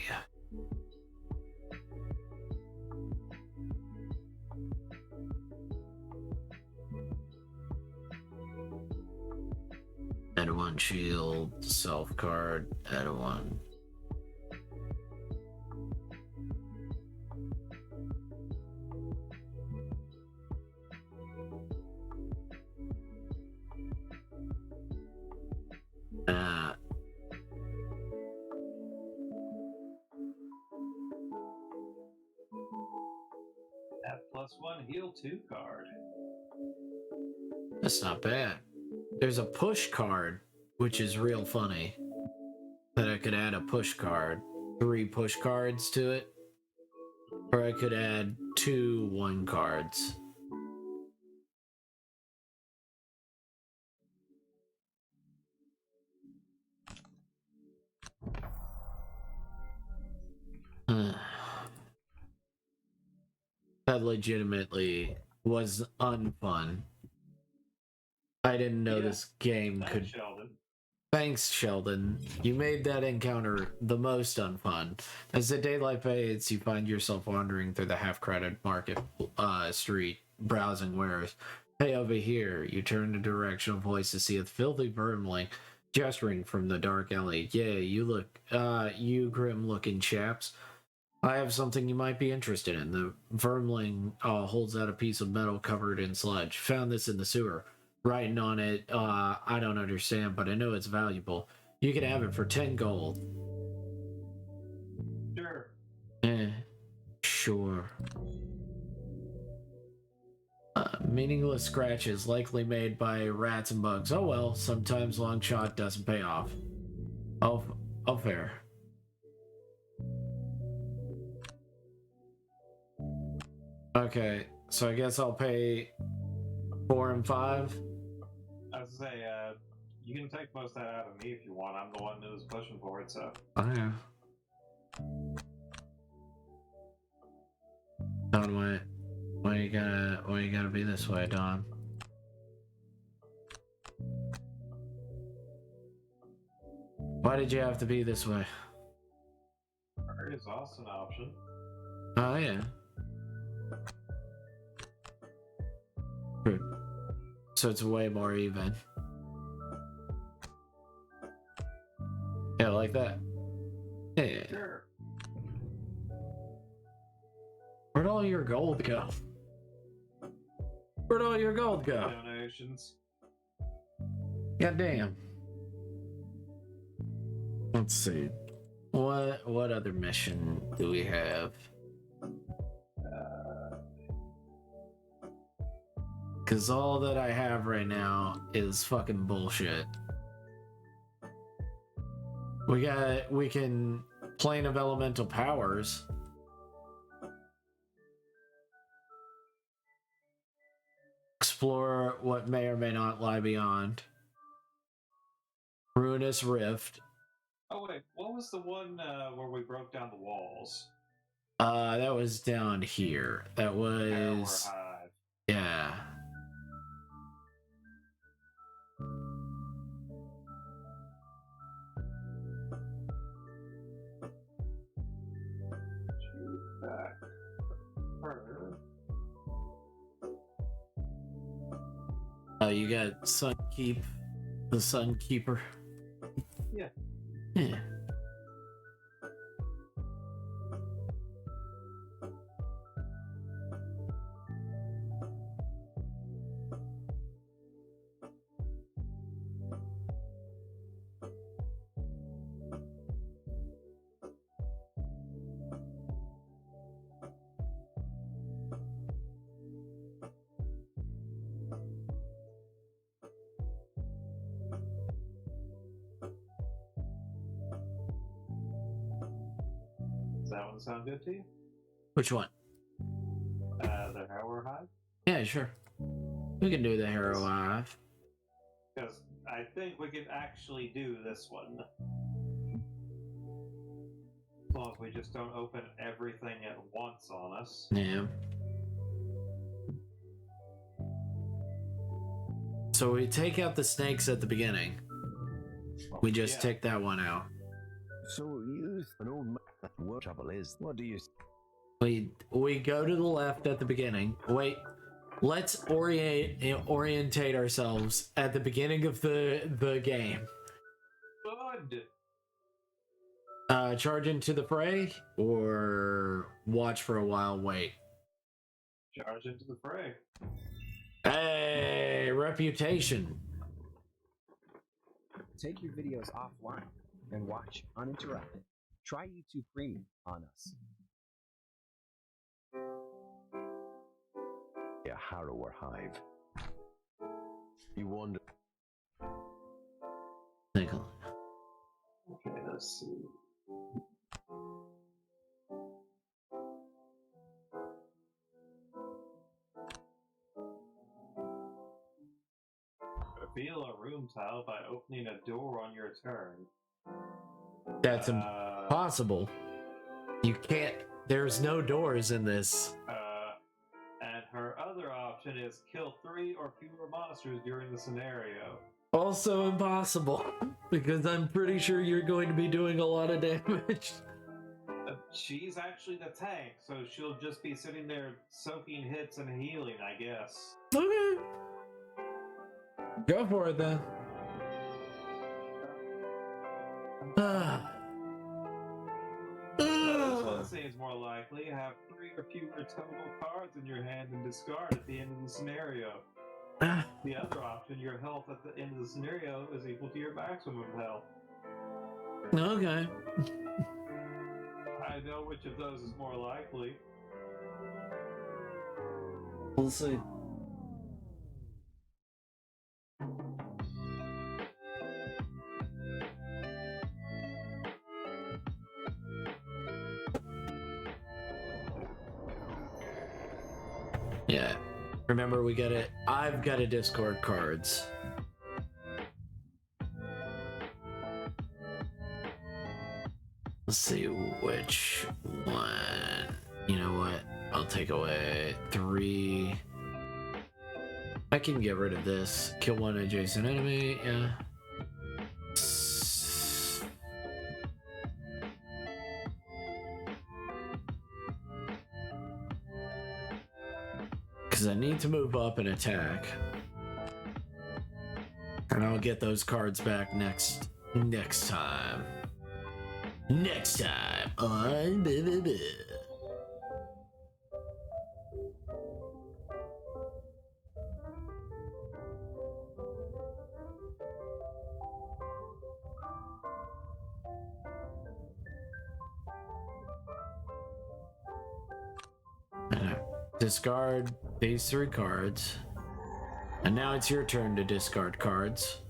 Add 1 shield, self card, add 1. Add +1 heal 2 card. That's not bad. There's a push card, which is real funny. That I could add a push card. 3 push cards to it. Or I could add 2 1 cards. That legitimately was unfun. I didn't know this game could. Sheldon. Thanks, Sheldon. You made that encounter the most unfun. As the daylight fades, you find yourself wandering through the half-crowded market street, browsing wares. Hey, over here. You turn the direction of voice to see a filthy vermling gesturing from the dark alley. Yeah, you look, you grim-looking chaps. I have something you might be interested in. The vermling holds out a piece of metal covered in sludge. Found this in the sewer. Writing on it, I don't understand, but I know it's valuable. You can have it for 10 gold. Sure. Sure. meaningless scratches likely made by rats and bugs. Oh well, sometimes long shot doesn't pay off. Oh, fair. Okay, so I guess I'll pay 4 and 5. I was gonna say, you can take most of that out of me if you want. I'm the one who's pushing for it, so. Oh yeah. Don, why you gotta be this way, Don? Why did you have to be this way? Art is also an option. Oh yeah. True. So it's way more even. Yeah, like that. Yeah. Sure. Where'd all your gold go? Where'd all your gold go? Donations. Goddamn. Let's see. What other mission do we have? Cause all that I have right now is fucking bullshit. We can plane of elemental powers. Explore what may or may not lie beyond. Ruinous Rift. Oh wait, what was the one where we broke down the walls? That was down here. That was Hive. yeah. Back. You got Sunkeep, the Sunkeeper. Yeah. Yeah. Does that one sound good to you? Which one? The Harrower Hive? Yeah, sure. We can do the Harrow Hive. Because I think we could actually do this one. As long as we just don't open everything at once on us. Yeah. So we take out the snakes at the beginning. We just take that one out. So you, an old man, what trouble is? What do you? We go to the left at the beginning. Wait, let's orientate ourselves at the beginning of the game. Good. Charge into the fray or watch for a while. Wait. Charge into the fray. Hey, reputation. Take your videos offline and watch uninterrupted. Try YouTube Premium on us. A Harrower Hive. You wonder. Take a look. Okay, let's see. Reveal a room tile by opening a door on your turn. That's impossible. You can't. There's no doors in this. And her other option is kill 3 or fewer monsters during the scenario. Also impossible, because I'm pretty sure you're going to be doing a lot of damage. She's actually the tank, so she'll just be sitting there soaking hits and healing, I guess. Okay. Go for it then. This one seems more likely. Have 3 or fewer total cards in your hand and discard at the end of the scenario. The other option, your health at the end of the scenario is equal to your maximum health. Okay. I know which of those is more likely. We'll see. Remember, I've got to discard cards. Let's see which one. You know what? I'll take away 3. I can get rid of this. Kill one adjacent enemy. Yeah. Because I need to move up and attack. And I'll get those cards back next time. Next time on discard these 3 cards. And now it's your turn to discard cards.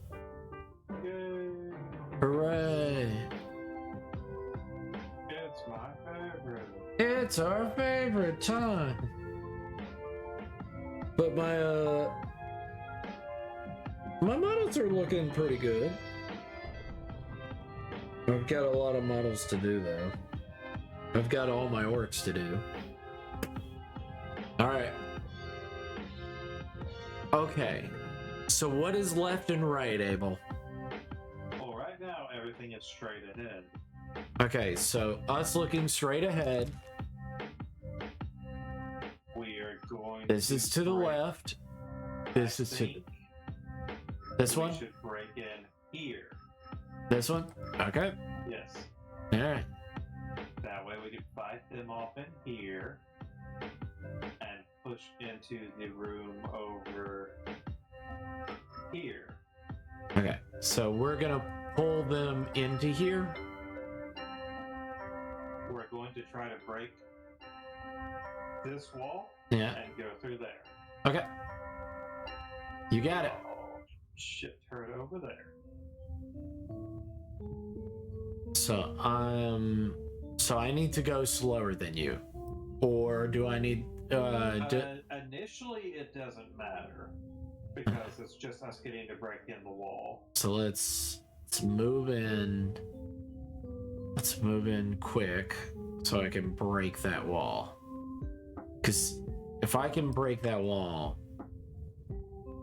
Yay. Hooray! It's my favorite. It's our favorite time. But my models are looking pretty good. I've got a lot of models to do though. I've got all my orcs to do. Alright. Okay. So what is left and right, Abel? Well, right now everything is straight ahead. Okay, so us looking straight ahead. We are going. This is to the break. left. This is to think this we one. should break in here. This one. Okay. Yes. All right. That way we can fight them off in here and push into the room over here. Okay. So we're gonna pull them into here. We're going to try to break this wall Yeah. and go through there. Okay. You got it. Oh, shit turret over there. So I need to go slower than you, or do I need? Initially, it doesn't matter because it's just us getting to break in the wall. So let's move in. Let's move in quick so I can break that wall. Because if I can break that wall,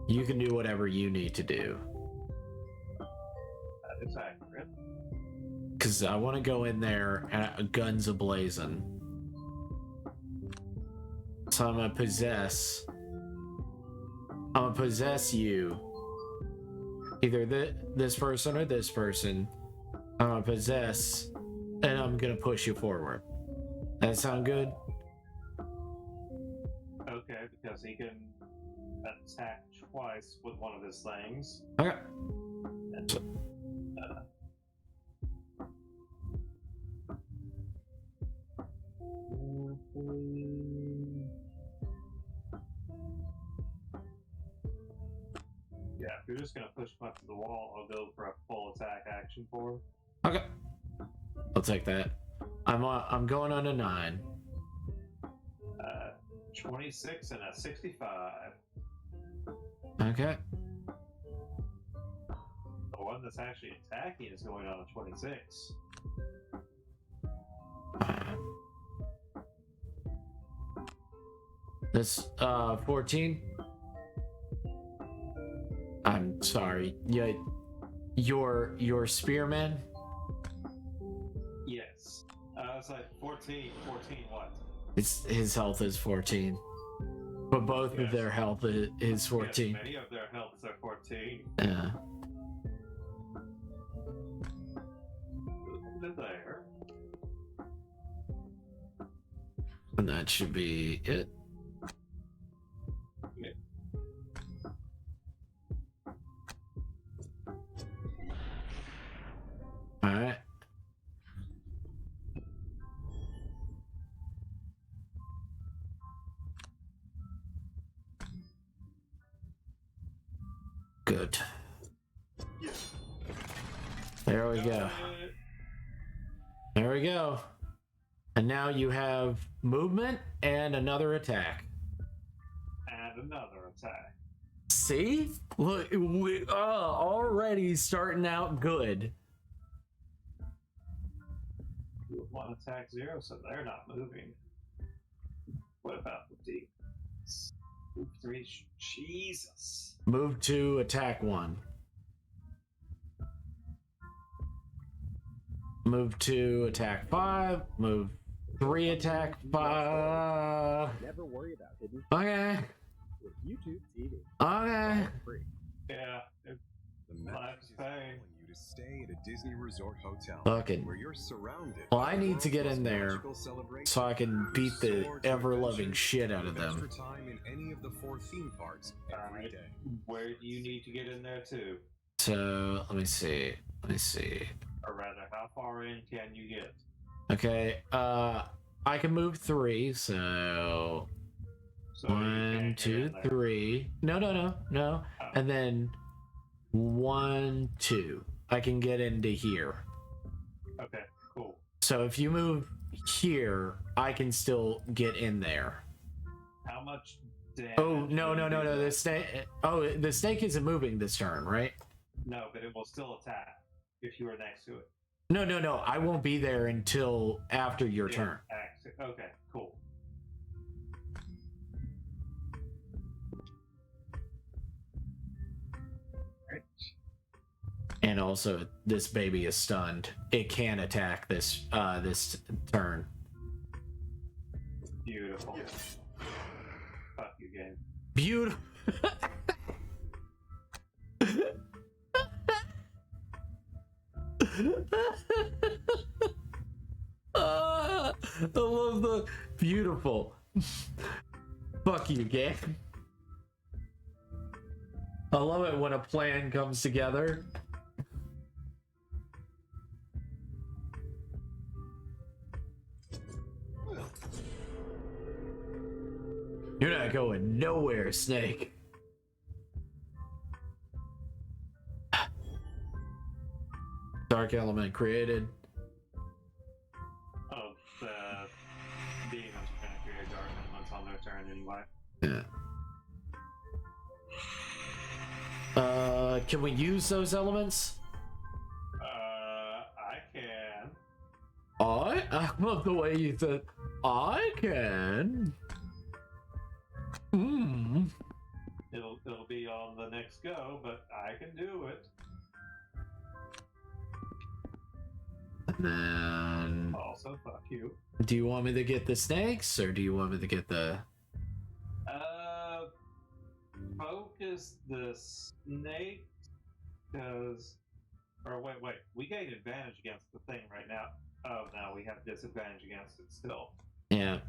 you can do whatever you need to do. That is accurate. Because I want to go in there and guns a-blazing. So I'm gonna possess you. Either this person or this person. I'm gonna possess, and I'm gonna push you forward. That sound good? Okay, because he can attack twice with one of his things. Okay. Yeah, if you're just gonna push him up to the wall, I'll go for a full attack action for him. Okay. I'll take that. I'm going on a 9. 26 and a 65. Okay. The one that's actually attacking is going on a 26. This 14. I'm sorry. Yeah, your spearman. Yes. I was like 14. 14 what? His health is 14, but both of their health is 14. Yes, many of their healths are 14. Yeah. There. And that should be it. Yeah. All right. Good. Yeah. There we go. There we go. And now you have movement and another attack. And another attack. See? Look, we already starting out good. One attack 0, so they're not moving. What about the D? Move 3. Jesus. Move 2, attack 1. Move 2, attack 5. Move 3, attack 5. Never worry about hidden Okay. with YouTube TV. Okay. All free. Yeah, it's The message Life's is pain. calling you to stay at a Disney resort hotel Fucking. where you're surrounded. Well, by I the need to world's get most in there magical celebration. so I can beat the Soar to ever-loving adventure shit out of with extra them. time in any of the 4 theme parks every Alright. day. where do you need to get in there to? So, let me see. Let me see. Or rather, how far in can you get? Okay, I can move 3, so... So you 1, can't get 2, in there. 3. No. Oh. And then 1, 2. I can get into here. Okay, cool. So if you move here, I can still get in there. How much damage? Oh, no. will you do The that? snake. Oh, the snake isn't moving this turn, right? No, but it will still attack if you are next to it. No. I won't be there until after your It turn. acts- Okay, cool. And also, this baby is stunned. It can attack this this turn. Beautiful. Fuck you, game. Beautiful. I love the beautiful. Fuck you, game. I love it when a plan comes together. You're not going nowhere, Snake. Dark element created. Oh, the demons are gonna create dark elements on their turn anyway. Yeah. Can we use those elements? I can. I love the way you said I can. Hmm. It'll be on the next go, but I can do it. And then, Also, fuck you. do you want me to get the snakes, or do you want me to get the? Focus the snake, because. Or wait. We gain advantage against the thing right now. Oh, no, we have disadvantage against it still. Yeah.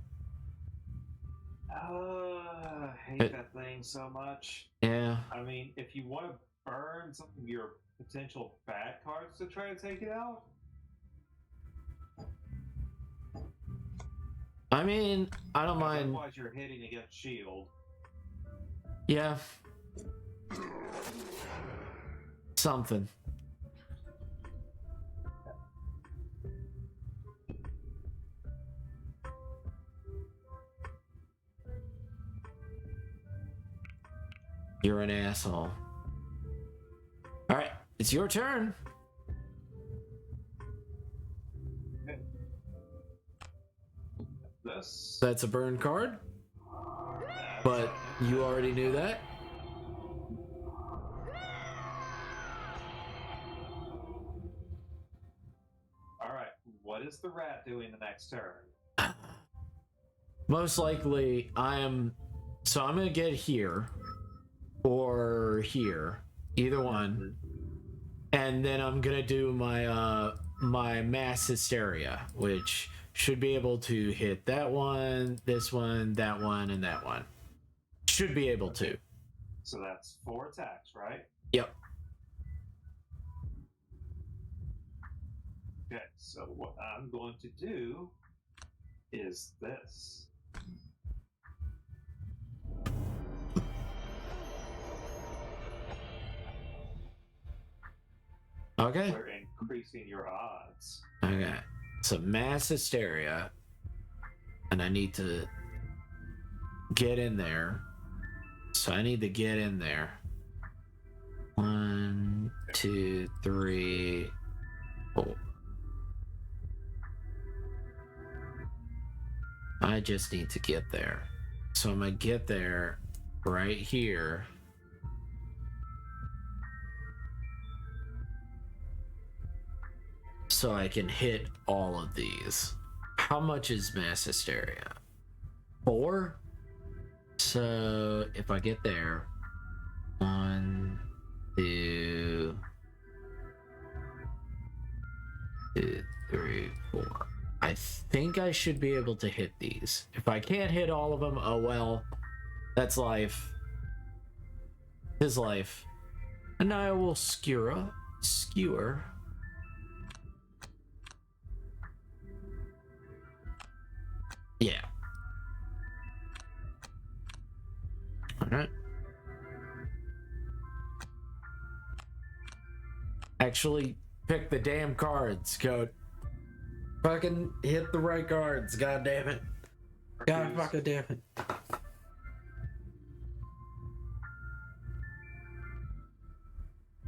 I hate that thing so much. Yeah. I mean, if you want to burn some of your potential bad cards to try to take it out, I mean, I don't mind. otherwise you're hitting against shield. Yeah. Something. You're an asshole. All right, it's your turn. This. That's a burn card, but you already knew that. Alright, what is the rat doing the next turn? Most likely, I'm gonna get here or here, either one, and then I'm gonna do my my mass hysteria, which should be able to hit that one, this one, that one, and that one. Should be able to. So that's 4 attacks, right? Yep. Okay, so what I'm going to do is this. Okay. We're increasing your odds. Okay. So mass hysteria, and I need to get in there. So I need to get in there. 1, 2, 3, 4. I just need to get there. So I'm gonna get there right here. So I can hit all of these. How much is mass hysteria? 4? So if I get there, 1, 2, 3, 4. I think I should be able to hit these. If I can't hit all of them, oh well. That's life. His life. And I will skewer. Yeah. Alright. Actually, pick the damn cards, Code. Fucking hit the right cards, god damn it. God fucking damn it.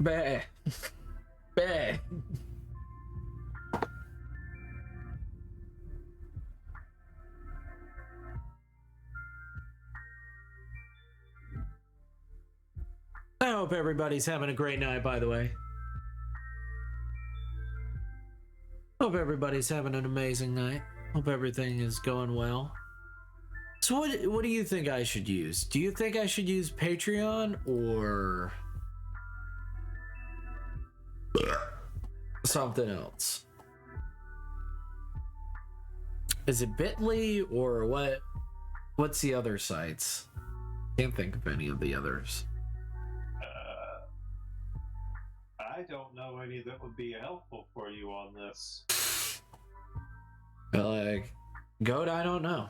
Bah. Bah. I hope everybody's having a great night, by the way. Hope everybody's having an amazing night. Hope everything is going well. So what do you think I should use? Do you think I should use Patreon or something else? Is it Bitly or what? What's the other sites? Can't think of any of the others. I don't know any that would be helpful for you on this. Like, Goat, I don't know.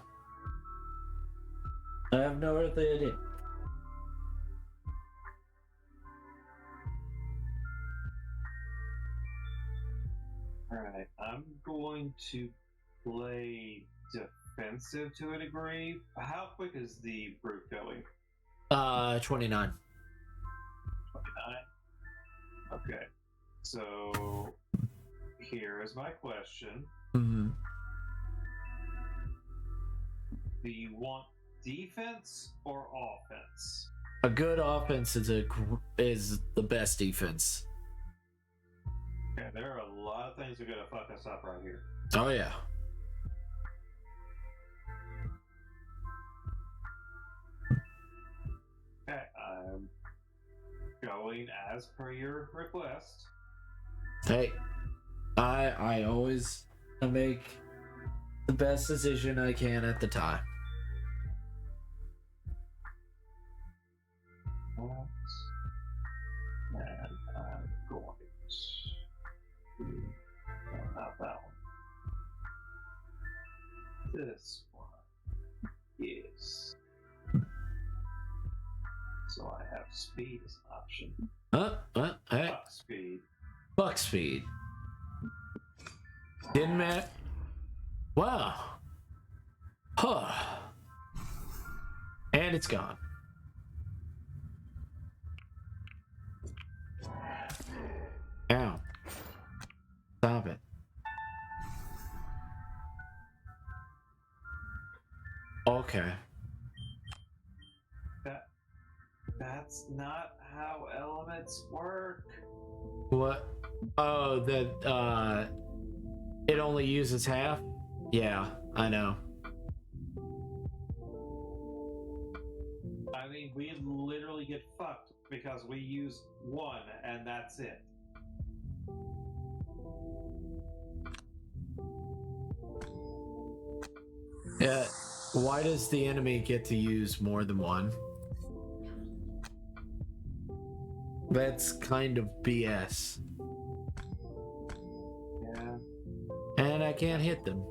I have no earthly idea. Alright, I'm going to play defensive to a degree. How quick is the brute going? 29. 29? Okay. So, here is my question. Mm-hmm. Do you want defense or offense? A good offense is the best defense. Okay, there are a lot of things that are going to fuck us up right here. Oh yeah. Okay, I'm going as per your request. Hey, I always make the best decision I can at the time. And I'm going to not that one. This one is. So I have speed as an option. Hey, Fuck speed. buck speed. Didn't matter. Wow. Huh. And it's gone. Ow. Stop it. Okay. That's not how elements work. What? Oh, that, it only uses half? Yeah, I know. I mean, we literally get fucked because we use one and that's it. Yeah. Why does the enemy get to use more than one? That's kind of BS. Yeah. And I can't hit them.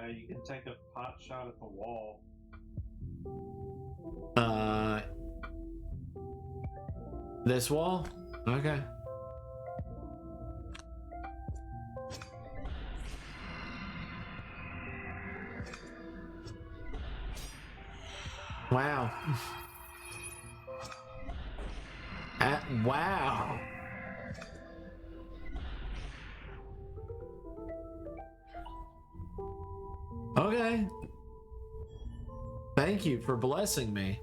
You can take a pot shot at the wall. This wall? Okay. Wow. Wow. Okay. Thank you for blessing me.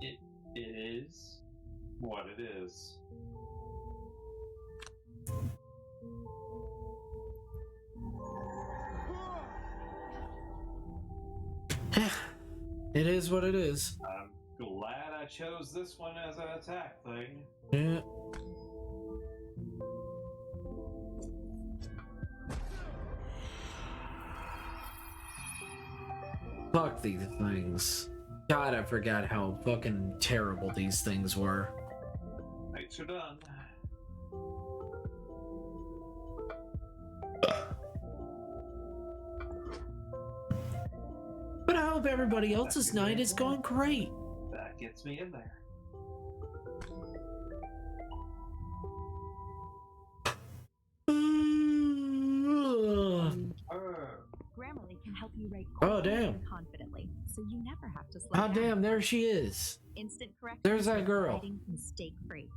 It is what it is. It is what it is. I'm glad I chose this one as an attack thing. Yeah. Fuck these things. God, I forgot how fucking terrible these things were. Nights are done. But I hope everybody else's night is going great. That gets me in there. Grammarly can help you write Oh, quickly damn. and confidently, so you never have to slow Oh, down. damn, there she is. Instant correction. There's that girl. Mistake-free,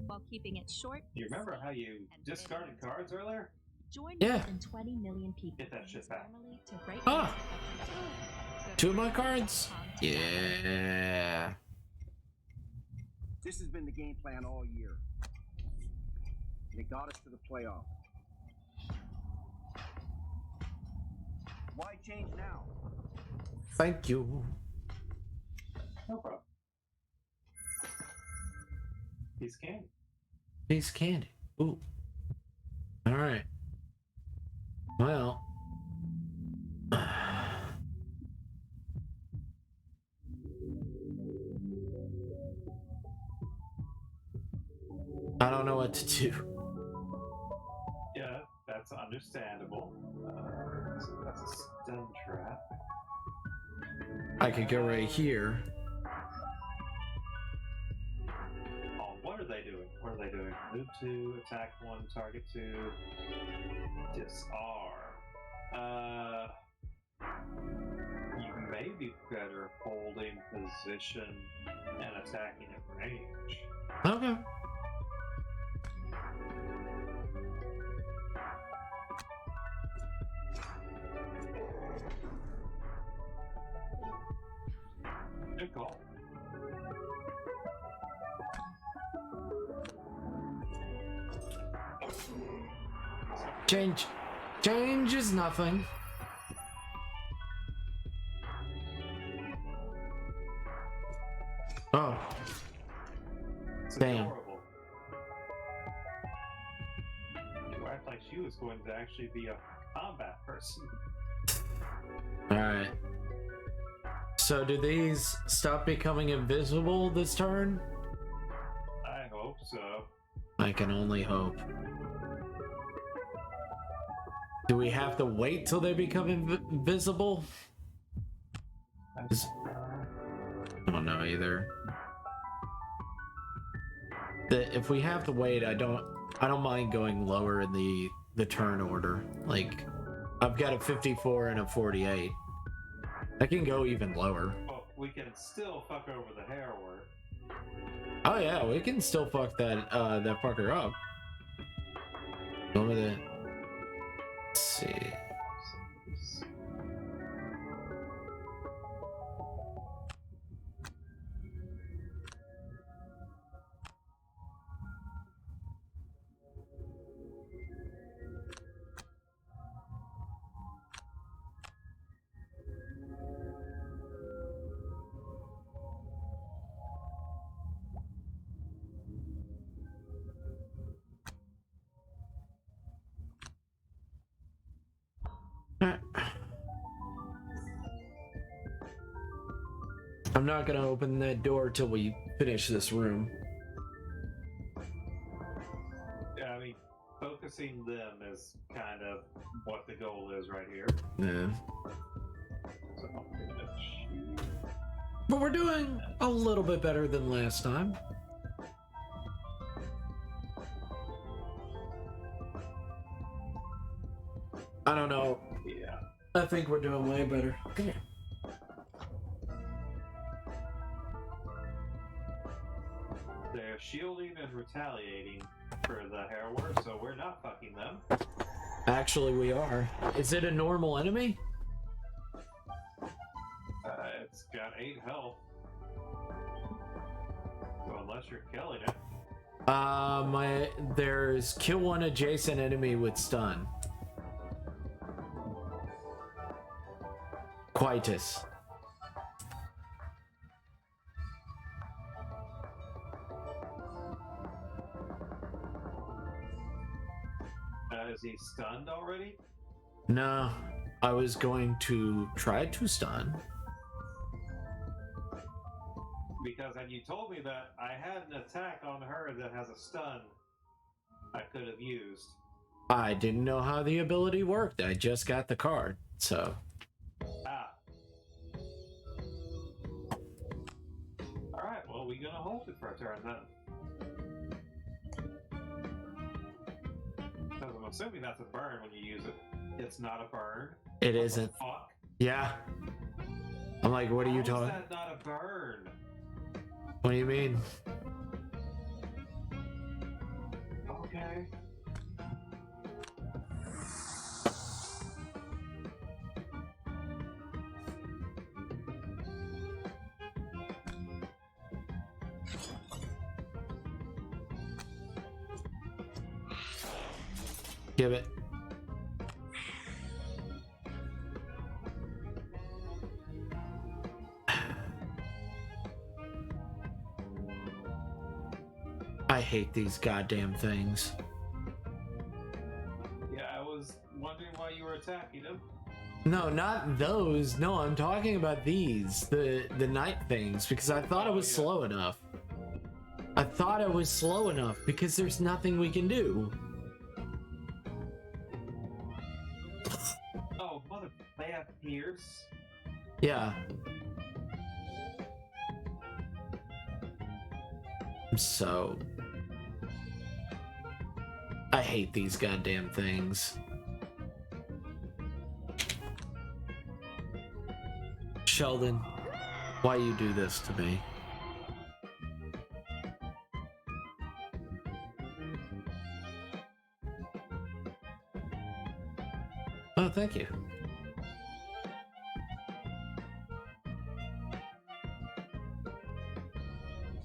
while keeping it short. You remember how you discarded cards earlier? Join Yeah. more than 20 million people. Get that shit back. Grammarly to write Ah. Go to 2 of my cards. Grammarly.com to Yeah. This has been the game plan all year. And it got us to the playoffs. Why change now? Thank you. No problem. Piece of candy. Piece of candy. Ooh. Alright. Well. I don't know what to do. Yeah, that's understandable. So that's a stun trap. I could go right here. Oh, what are they doing? What are they doing? Move 2, attack 1, target 2, disarm. You may be better holding position and attacking at range. Okay. Good call. Change. Change is nothing. Oh. It's Damn. adorable. You act like she was going to actually be a combat person. Alright. So do these stop becoming invisible this turn? I hope so. I can only hope. Do we have to wait till they become invisible? Is- I don't know either. If we have to wait, I don't mind going lower in the turn order. Like, I've got a 54 and a 48. I can go even lower. Well, we can still fuck over the hair work. Oh yeah, we can still fuck that fucker up. Go with it. Let's see. I'm not gonna open that door till we finish this room. Yeah, I mean, focusing them is kind of what the goal is right here. Yeah. So I'll finish. But we're doing a little bit better than last time. I don't know. Yeah. I think we're doing way better. Come here. shielding and retaliating for the hair work, so we're not fucking them. Actually, we are. Is it a normal enemy? It's got 8 health. So unless you're killing it. There's kill one adjacent enemy with stun. Quietus. Is he stunned already? No, I was going to try to stun. Because had you told me that I had an attack on her that has a stun I could have used. I didn't know how the ability worked. I just got the card, so. Ah. Alright, well, we're gonna hold it for a turn then. Because I'm assuming that's a burn when you use it. It's not a burn. It What isn't. the fuck? Yeah. I'm like, what are you How is talking? that not a burn? What do you mean? Okay. Give it. I hate these goddamn things. Yeah, I was wondering why you were attacking him. No, not those. No, I'm talking about these, the night things, because I thought it was yeah. slow enough. I thought it was slow enough because there's nothing we can do. Oh, mother, they have Pierce. Yeah. So I hate these goddamn things. Sheldon, why you do this to me? Oh, thank you.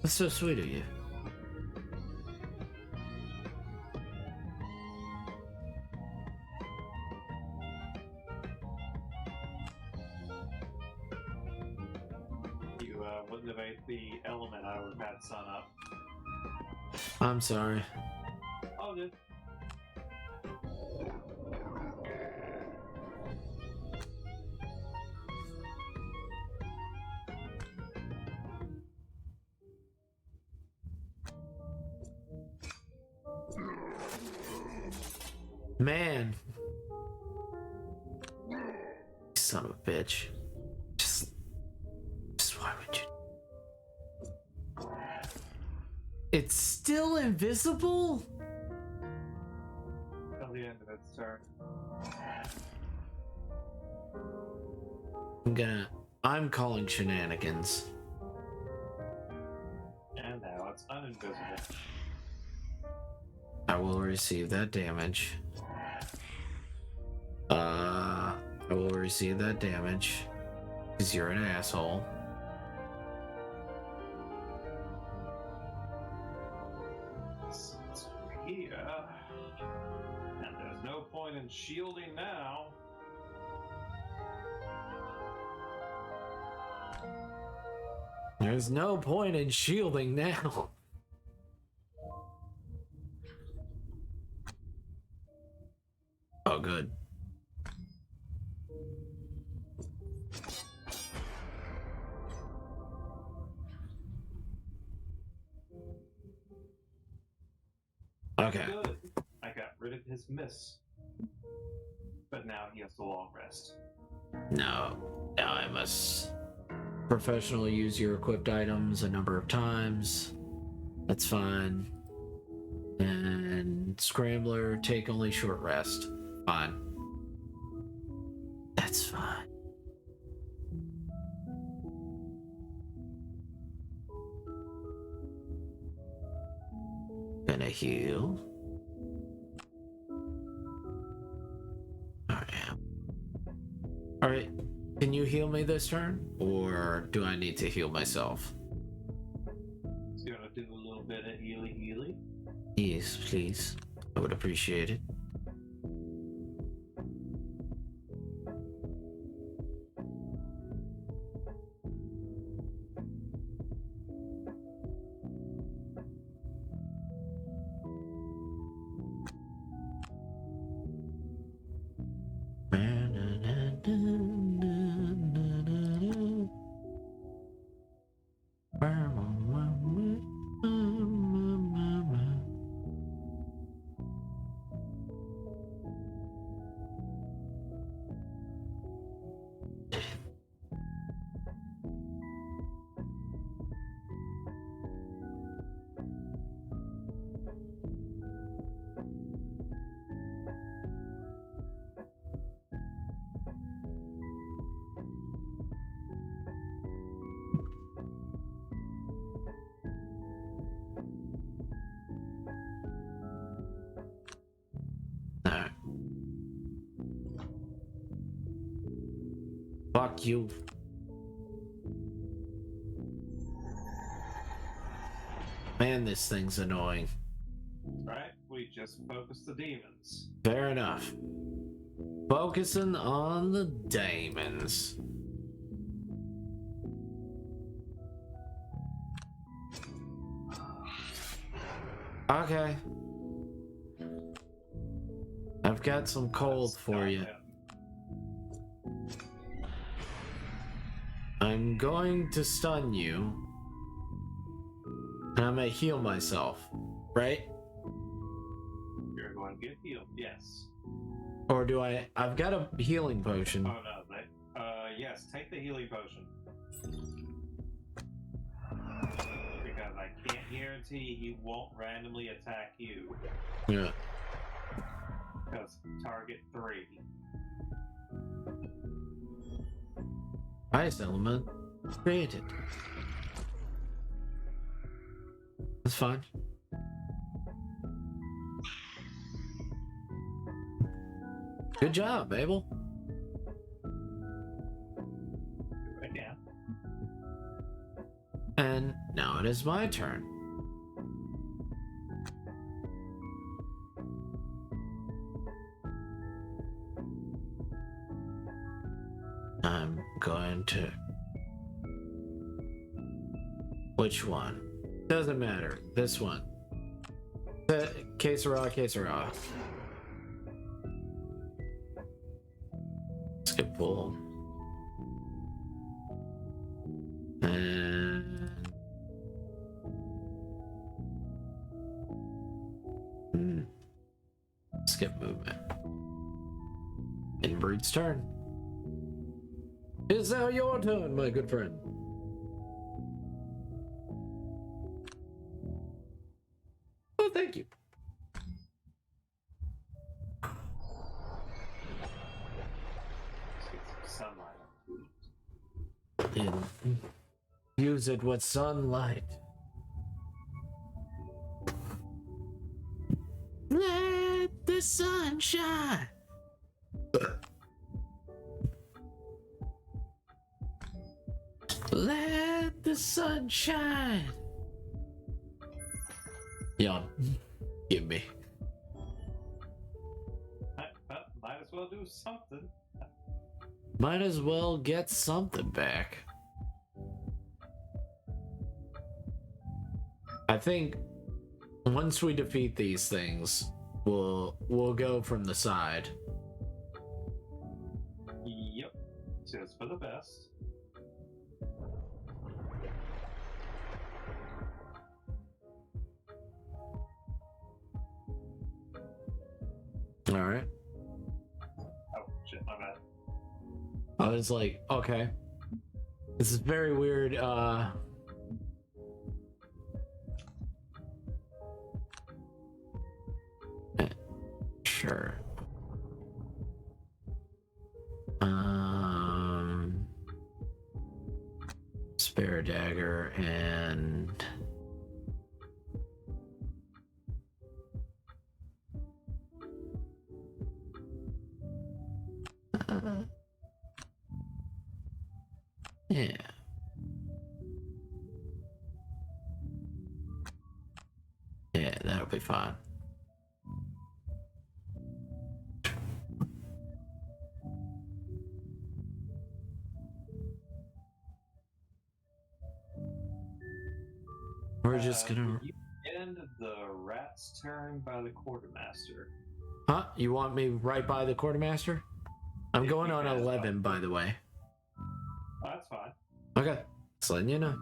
That's so sweet of you. You wouldn't have ate the element I would have had sun up. I'm sorry. Oh, good. Man. Son of a bitch. Just why would you? It's still invisible? Till the end of its turn. I'm calling shenanigans. And now it's uninvisible. I will receive that damage. I will receive that damage. Because you're an asshole. It's here. And there's no point in shielding now. There's no point in shielding now. Oh, good. Okay. Good. I got rid of his miss. But now he has the long rest. No. Now I must professionally use your equipped items a number of times. That's fine. And Scrambler, take only short rest. Fine. That's fine. And a heal. Alright. Can you heal me this turn? Or do I need to heal myself? So you want to do a little bit of healy? Yes, please. I would appreciate it. Alright. Fuck you. Man, this thing's annoying. Right? We just focus the demons. Fair enough. Focusing on the demons. Okay. I've got some cold for you. I'm going to stun you. And I'm gonna heal myself, right? You're going to get healed, yes. Or do I've got a healing potion. Oh no, yes, take the healing potion. Because I can't guarantee he won't randomly attack you. Yeah. Because target 3. Ice element created. That's fine. Good job, Abel. Again. And now it is my turn. I'm going to... Which one? Doesn't matter. This one. Que sera, que sera. Skip pull. And... Skip movement. Inbreed's turn. It's now your turn, my good friend. Oh, thank you. Let's get some sunlight. And use it with sunlight. Let the sun shine. Let the sun shine. Yawn. Give me. Might as well do something. Might as well get something back. I think once we defeat these things, we'll go from the side. Yep. So it's for the best. All right. Oh shit, my bad. I was like, okay. This is very weird, sure. Spare dagger and It'll be fine. We're just gonna... You end the rat's turn by the quartermaster. Huh? You want me right by the quartermaster? I'm If going you on can, 11, by the way. Oh, that's fine. Okay. Just letting you know.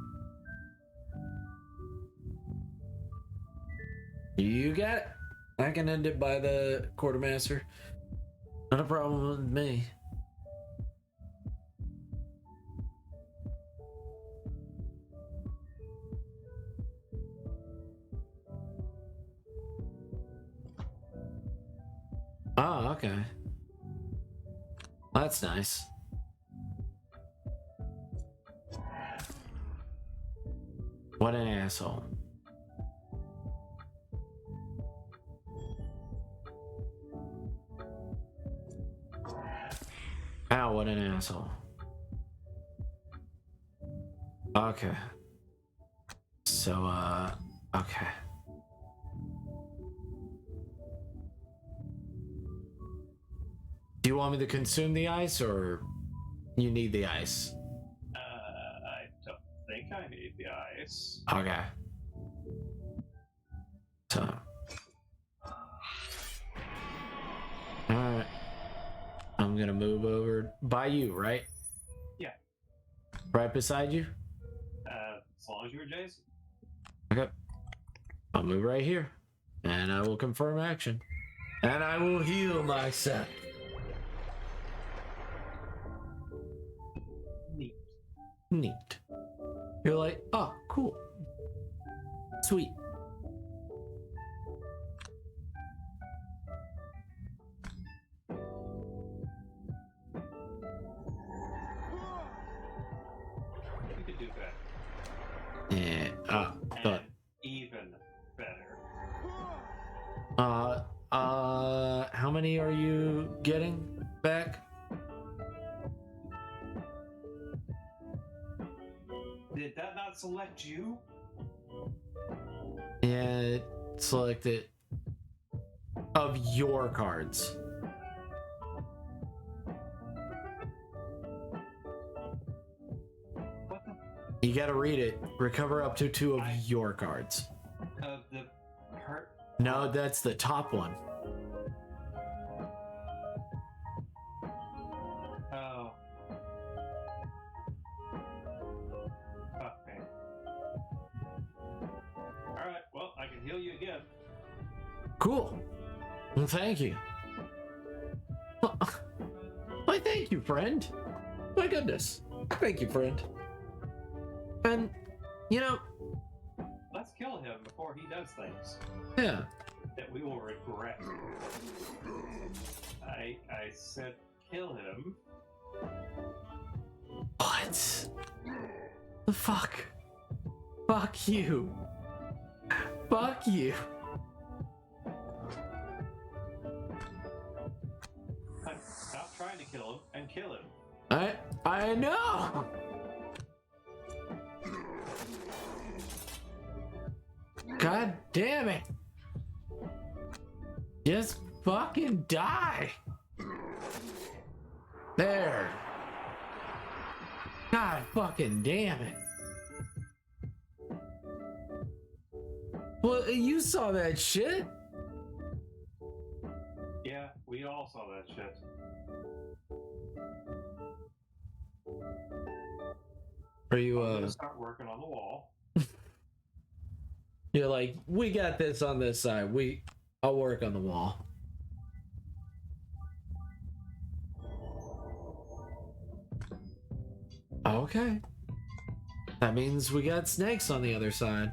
You got it. I can end it by the quartermaster. Not a problem with me. Oh, okay. That's nice. What an asshole. Ow, what an asshole. Okay. So, okay. Do you want me to consume the ice, or you need the ice? I don't think I need the ice. Okay. So. Alright. I'm gonna move over by you, right? Yeah. Right beside you? As long as you're Jason. Okay. I'll move right here. And I will confirm action. And I will heal myself. Neat. Neat. You're like, oh, cool. Sweet. You could do better. Yeah. And even better. How many are you getting back? Did that not select you? Yeah, select it. Of your cards. What the? You gotta read it. Recover up to 2 of your cards. Of the hurt? No, that's the top one. Oh. Fuck me. Alright, well, I can heal you again. Cool. Well, thank you. Why, thank you, friend. My goodness. Thank you, friend. And, you know, Let's kill him before he does things yeah. that we will regret. I said kill him. What? The fuck? Fuck you. Fuck you. Stop trying to kill him and kill him. I know. God damn it. Just fucking die. There. God fucking damn it. Well, you saw that shit. Yeah, we all saw that shit. Are you, I'm gonna start working on the wall. You're like, we got this on this side. I'll work on the wall. Okay. That means we got snakes on the other side.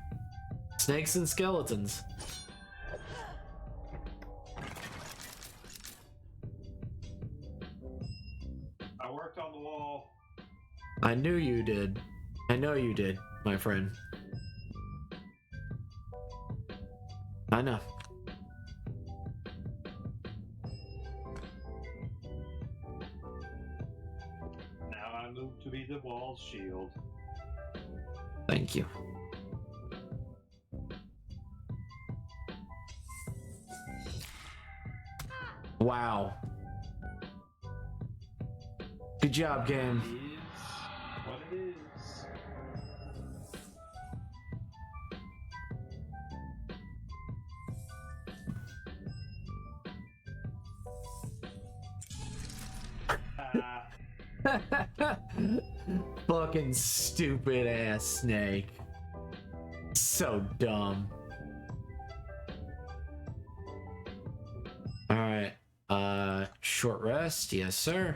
Snakes and skeletons. I worked on the wall. I knew you did. I know you did, my friend. I know. Now I move to be the wall's shield. Thank you. Wow. Good job, game. Is what it is. Fucking stupid ass snake. So dumb. Alright. Short rest, yes sir.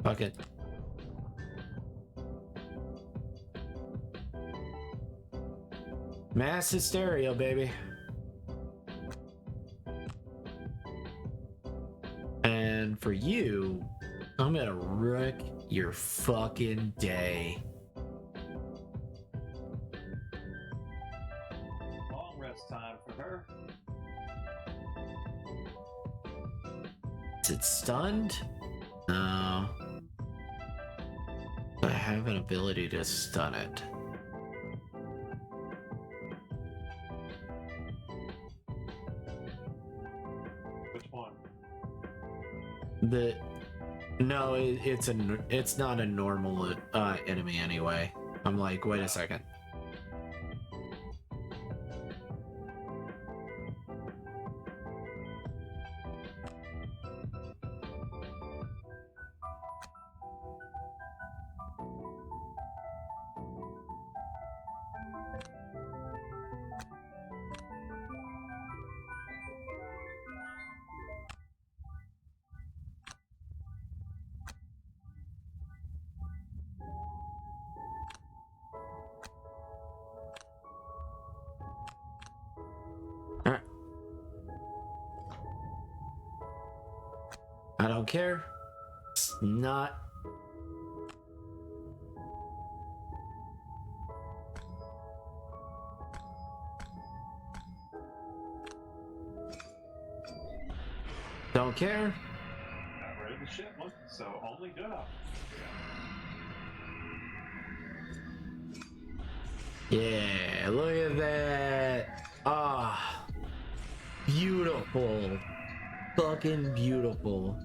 Fuck it. Mass hysteria, baby. And for you, I'm gonna wreck your fucking day. Long rest time for her. Is it stunned? No. I have an ability to stun it. Which one? No, it's not a normal enemy anyway. I'm like, wait a second. I don't care. It's not. Don't care. Got rid of the shit one, so only good up. Yeah, look at that. Ah, beautiful. Fucking beautiful.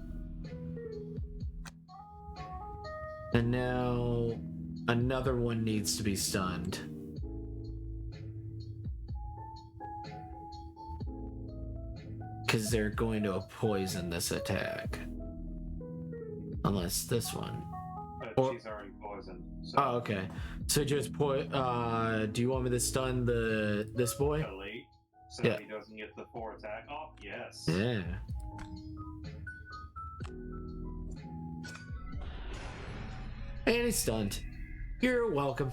And now another one needs to be stunned. Because they're going to poison this attack. Unless this one. But she's already poisoned. So Oh, okay. So just do you want me to stun this boy? elite. So Yeah. he doesn't get the 4 attack off? Yes. Yeah. And he's stunned. You're welcome.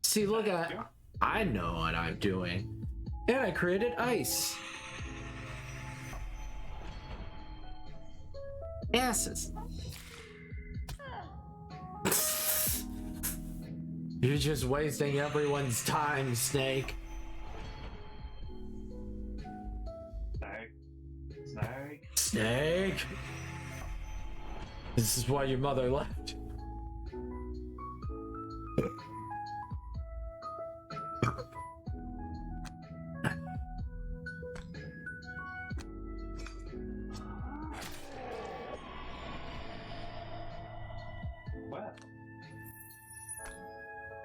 See, look at I know what I'm doing. And I created ice. Asses. You're just wasting everyone's time, Snake. Snake. Snake. Snake. This is why your mother left. Well,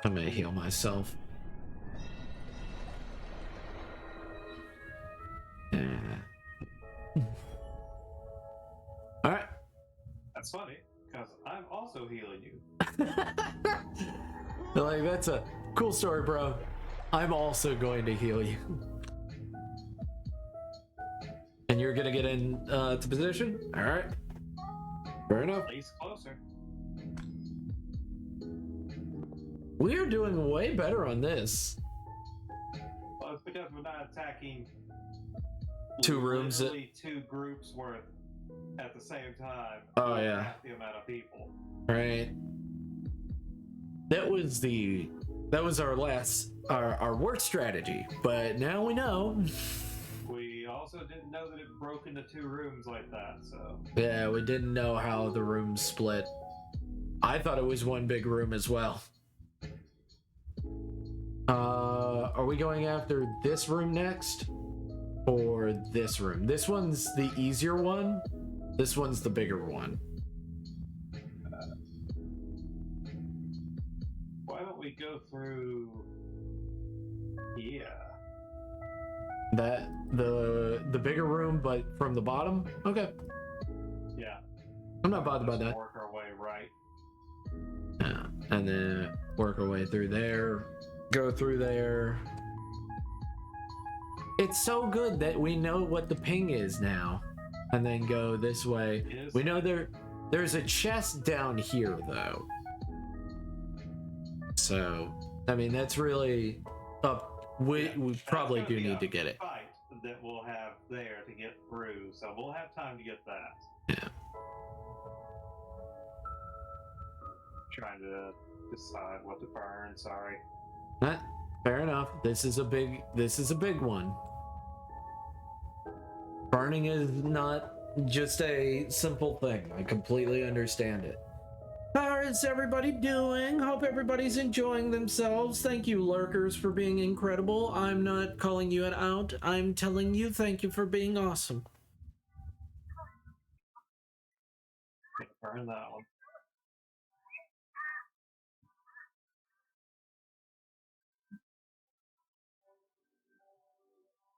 I'm gonna heal myself. Alright. that's funny, because I'm also healing you. Like, that's a cool story, bro. I'm also going to heal you. And you're gonna get in to position? Alright. Fair enough. At least closer. We are doing way better on this. Well, it's because we're not attacking 2 rooms that- literally 2 groups worth at the same time. Oh, with yeah. half the amount of people. Right. That was our our worst strategy, but now we know. We also didn't know that it broke into 2 rooms like that, so. Yeah, we didn't know how the rooms split. I thought it was one big room as well. Are we going after this room next? Or this room? This one's the easier one. This one's the bigger one. Why don't we go through here? That the bigger room, but from the bottom? Okay. Yeah. I'm not bothered by Just that. Work our way right. Yeah. And then work our way through there. Go through there. It's so good that we know what the ping is now. And then go this way. We know there's a chest down here though. So, I mean, that's really up. We probably do need to get it. Fight that we'll have there to get through, so we'll have time to get that. Yeah. Trying to decide what to burn. Sorry. Fair enough. This is a big one. Burning is not just a simple thing. I completely understand it. How is everybody doing? Hope everybody's enjoying themselves. Thank you, lurkers, for being incredible. I'm not calling you out. I'm telling you thank you for being awesome. Burn that one.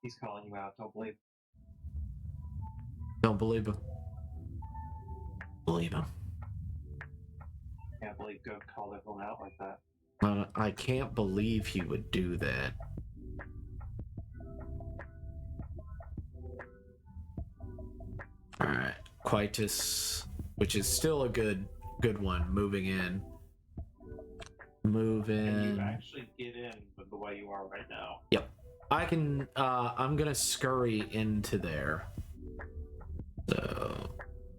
He's calling you out. Don't believe. Don't believe him. Believe him. Can't believe Goat called everyone out like that. I can't believe he would do that. Alright. Quietus, which is still a good one, moving in. Move in. Can you actually get in with the way you are right now? Yep. I can, I'm gonna scurry into there. So,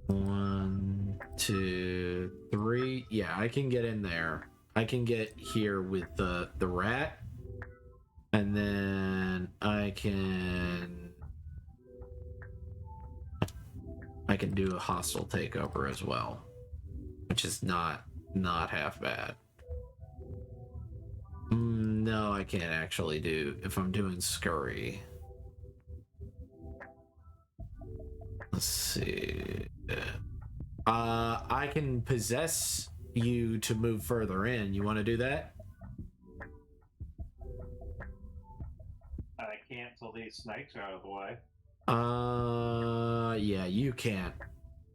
1, 2, 3. Yeah, I can get in there. I can get here with the rat. And then I can do a hostile takeover as well. Which is not half bad. No, I can't actually do if I'm doing scurry. Let's see. I can possess you to move further in. You want to do that? I can't till these snakes are out of the way. Yeah, you can.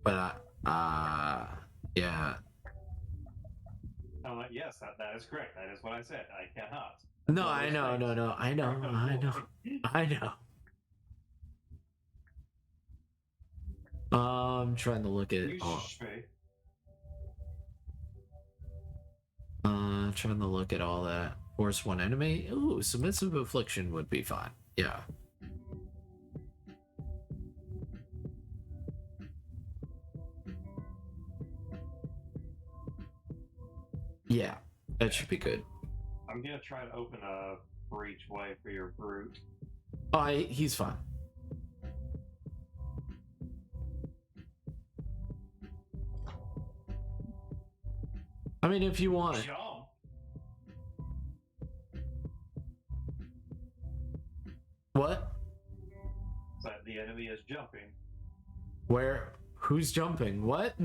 But yeah. I'm like, yes, that is correct. That is what I said. I cannot. No, I know, no, I know. I'm trying to look at. Trying to look at all that. Force one enemy. Ooh, submissive affliction would be fine. Yeah. Yeah, that should be good. I'm gonna try to open a breach way for your brute. Oh, he's fine. I mean, if you want. Jump. What? But the enemy is jumping. Where? Who's jumping? What?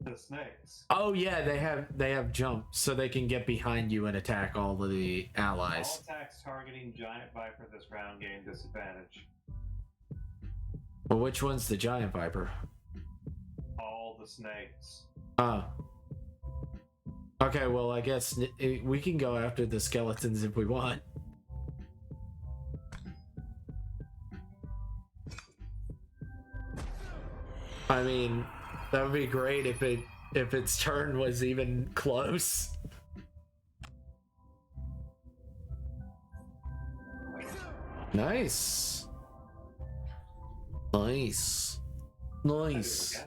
The snakes. Oh yeah, they have jump, so they can get behind you and attack all of the allies. All attacks targeting Giant Viper this round gain disadvantage. Well, which one's the giant viper? All the snakes. Oh. Okay, well, I guess we can go after the skeletons if we want. I mean, that would be great if its turn was even close. Nice. Nice. Nice.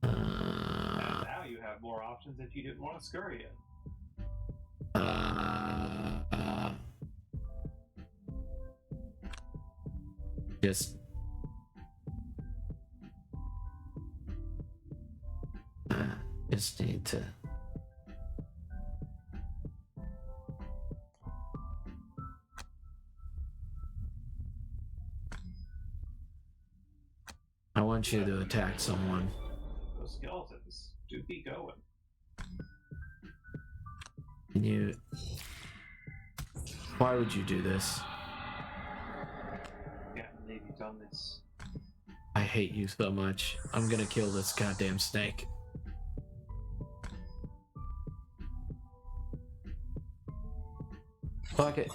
Now you have more options if you didn't want to scurry it. Just need to. I want you to attack someone. Those skeletons do be going. Can you... Why would you do this? Can't believe you've done this. I hate you so much. I'm gonna kill this goddamn snake. Fuck it.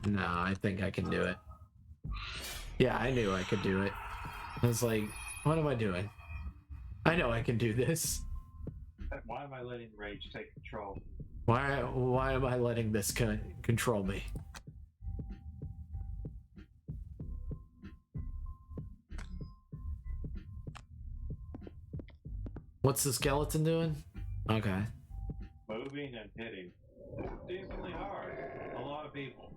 No, I think I can do it. Yeah, I knew I could do it. I was like, what am I doing? I know I can do this. Why am I letting rage take control? Why am I letting this control me? What's the skeleton doing? Okay. Moving and hitting. Decently hard. A lot of people.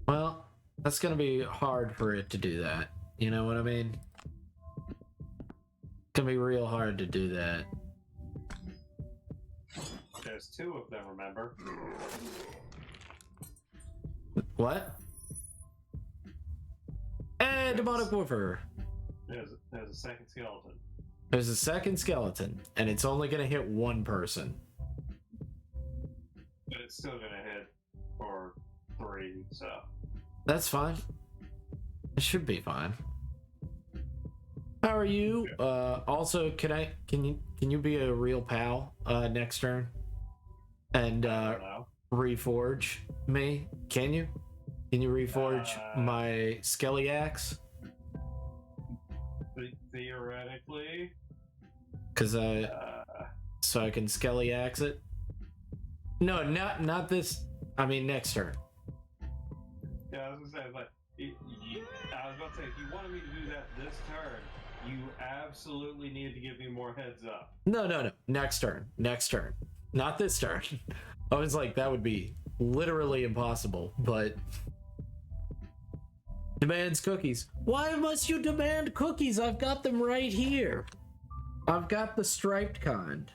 Well, that's gonna be hard for it to do that. You know what I mean? It's gonna be real hard to do that. There's 2 of them, remember? What? And demonic warfare. There's a second skeleton. There's a second skeleton, and it's only gonna hit one person. But it's still gonna hit for 3, so. That's fine. It should be fine. How are you? Also, can you be a real pal next turn? And reforge me? Can you? Can you reforge my skelly axe? Theoretically. Cause so I can skelly axe it. No, not this. I mean next turn. Yeah, I was gonna say, like, I was about to say, if you wanted me to do that this turn, you absolutely need to give me more heads up. No. Next turn. Not this turn. I was like, that would be literally impossible, but... Demands cookies. Why must you demand cookies? I've got them right here. I've got the striped kind.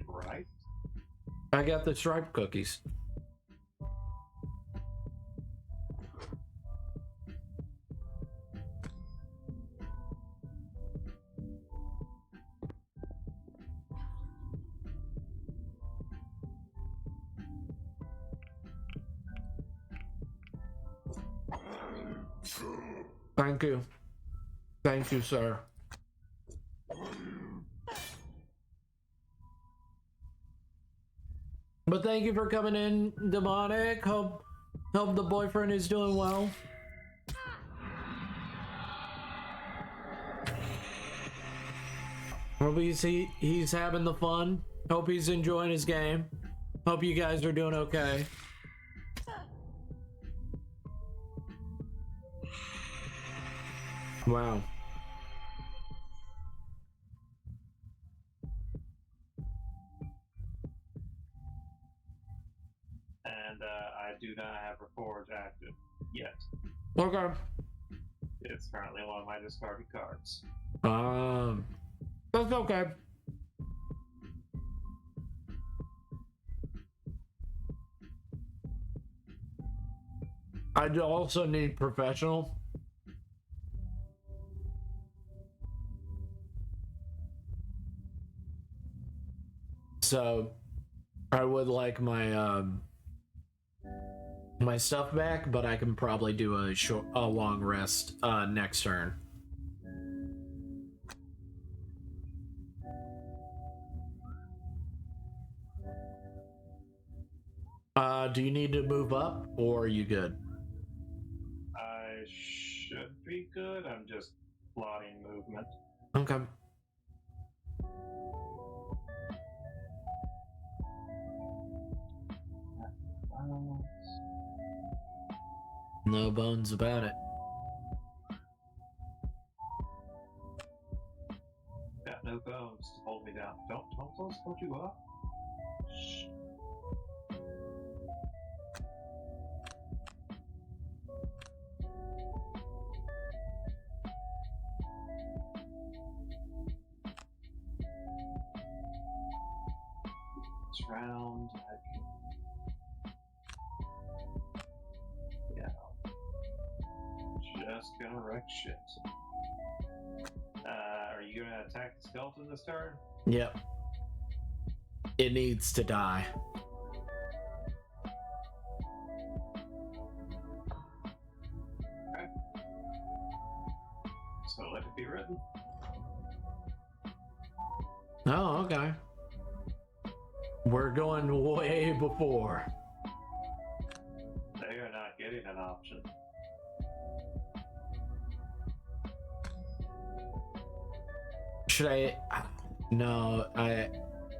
Right? I got the striped cookies. Thank you. Thank you, sir. But thank you for coming in, Demonic. Hope the boyfriend is doing well. Hope he's having the fun. Hope he's enjoying his game. Hope you guys are doing okay. Wow. And I do not have Reforge active yet. Okay. It's currently one of my discarded cards. That's okay. I also need professional. So I would like my my stuff back, but I can probably do a long rest next turn. Do you need to move up, or are you good? I should be good. I'm just plotting movement. Okay. No bones about it. Got no bones to hold me down. Don't those hold you up? Shh. This round, yeah, just gonna wreck shit. Are you gonna attack the skeleton this turn? Yep. It needs to die. Okay. So let it be written. Oh, okay. We're going way before. They are not getting an option. Should I? No,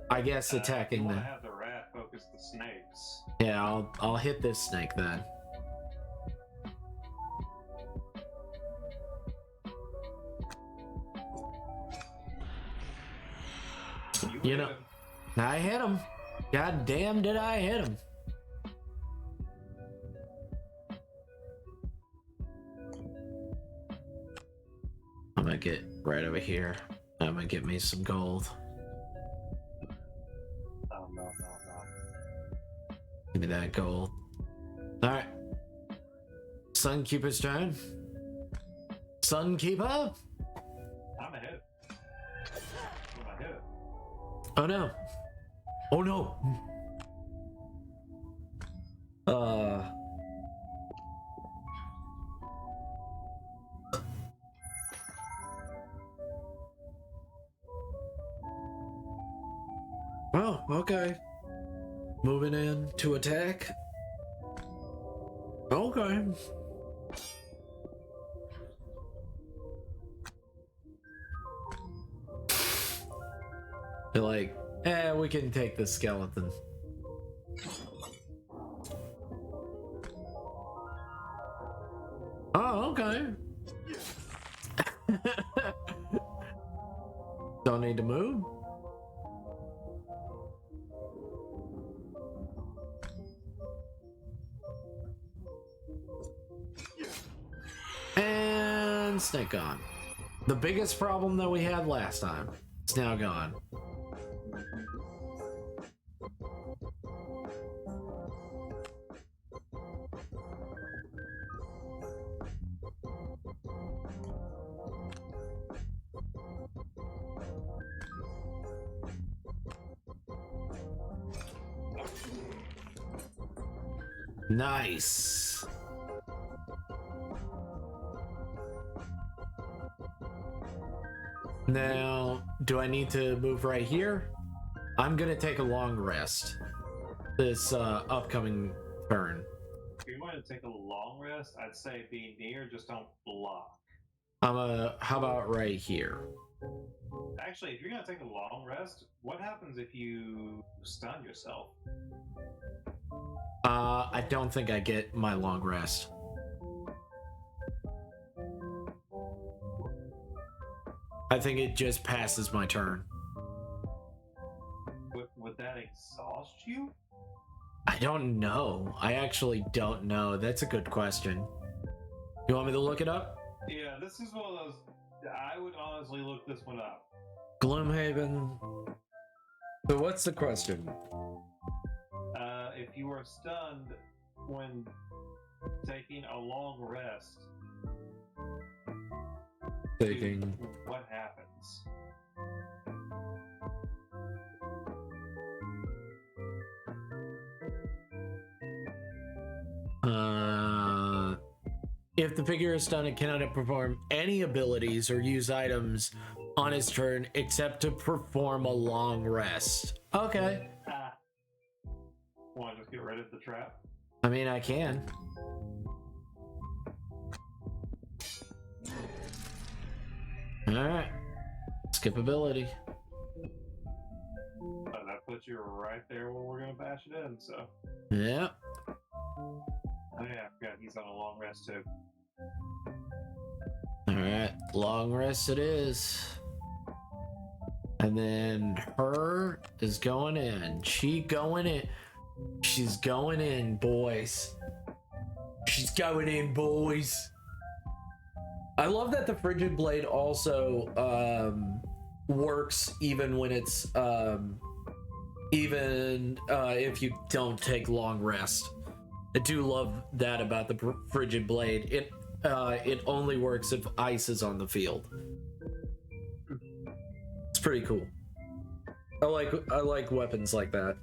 I guess attacking you the. want to have the rat focus the snakes. Yeah, I'll hit this snake then. You know, I hit him. God damn, did I hit him? I'm gonna get right over here. I'm gonna get me some gold. Oh, no. Give me that gold. Alright. Sunkeeper's turn. Sunkeeper? I'm a hit. I'm a hit. Oh no. Oh no. Oh, okay. Moving in to attack. Okay. They're like, we can take the skeleton. Oh, okay. Don't need to move. And snake gone. The biggest problem that we had last time. It's now gone. Nice. Now, do I need to move right here? I'm gonna take a long rest this upcoming turn. If you want to take a long rest, I'd say be near, just don't block. How about right here? Actually, if you're gonna take a long rest, what happens if you stun yourself? I don't think I get my long rest. I think it just passes my turn. Would that exhaust you? I don't know. I actually don't know. That's a good question. You want me to look it up? Yeah, this is one of those. I would honestly look this one up. Gloomhaven. So what's the question? If you are stunned when taking a long rest, Taking. what happens? If the figure is stunned, it cannot perform any abilities or use items on its turn except to perform a long rest. Okay. Want to just get rid of the trap? I mean, I can. Alright. Skip ability. But that puts you right there where we're gonna bash it in, so. Yep. Oh yeah, I forgot he's on a long rest too. Alright. Long rest it is. And then her is going in. She going in. She's going in, boys. She's going in, boys. I love that the Frigid Blade also works even when it's even if you don't take long rest. I do love that about the frigid blade. It only works if ice is on the field. It's pretty cool. I like weapons like that.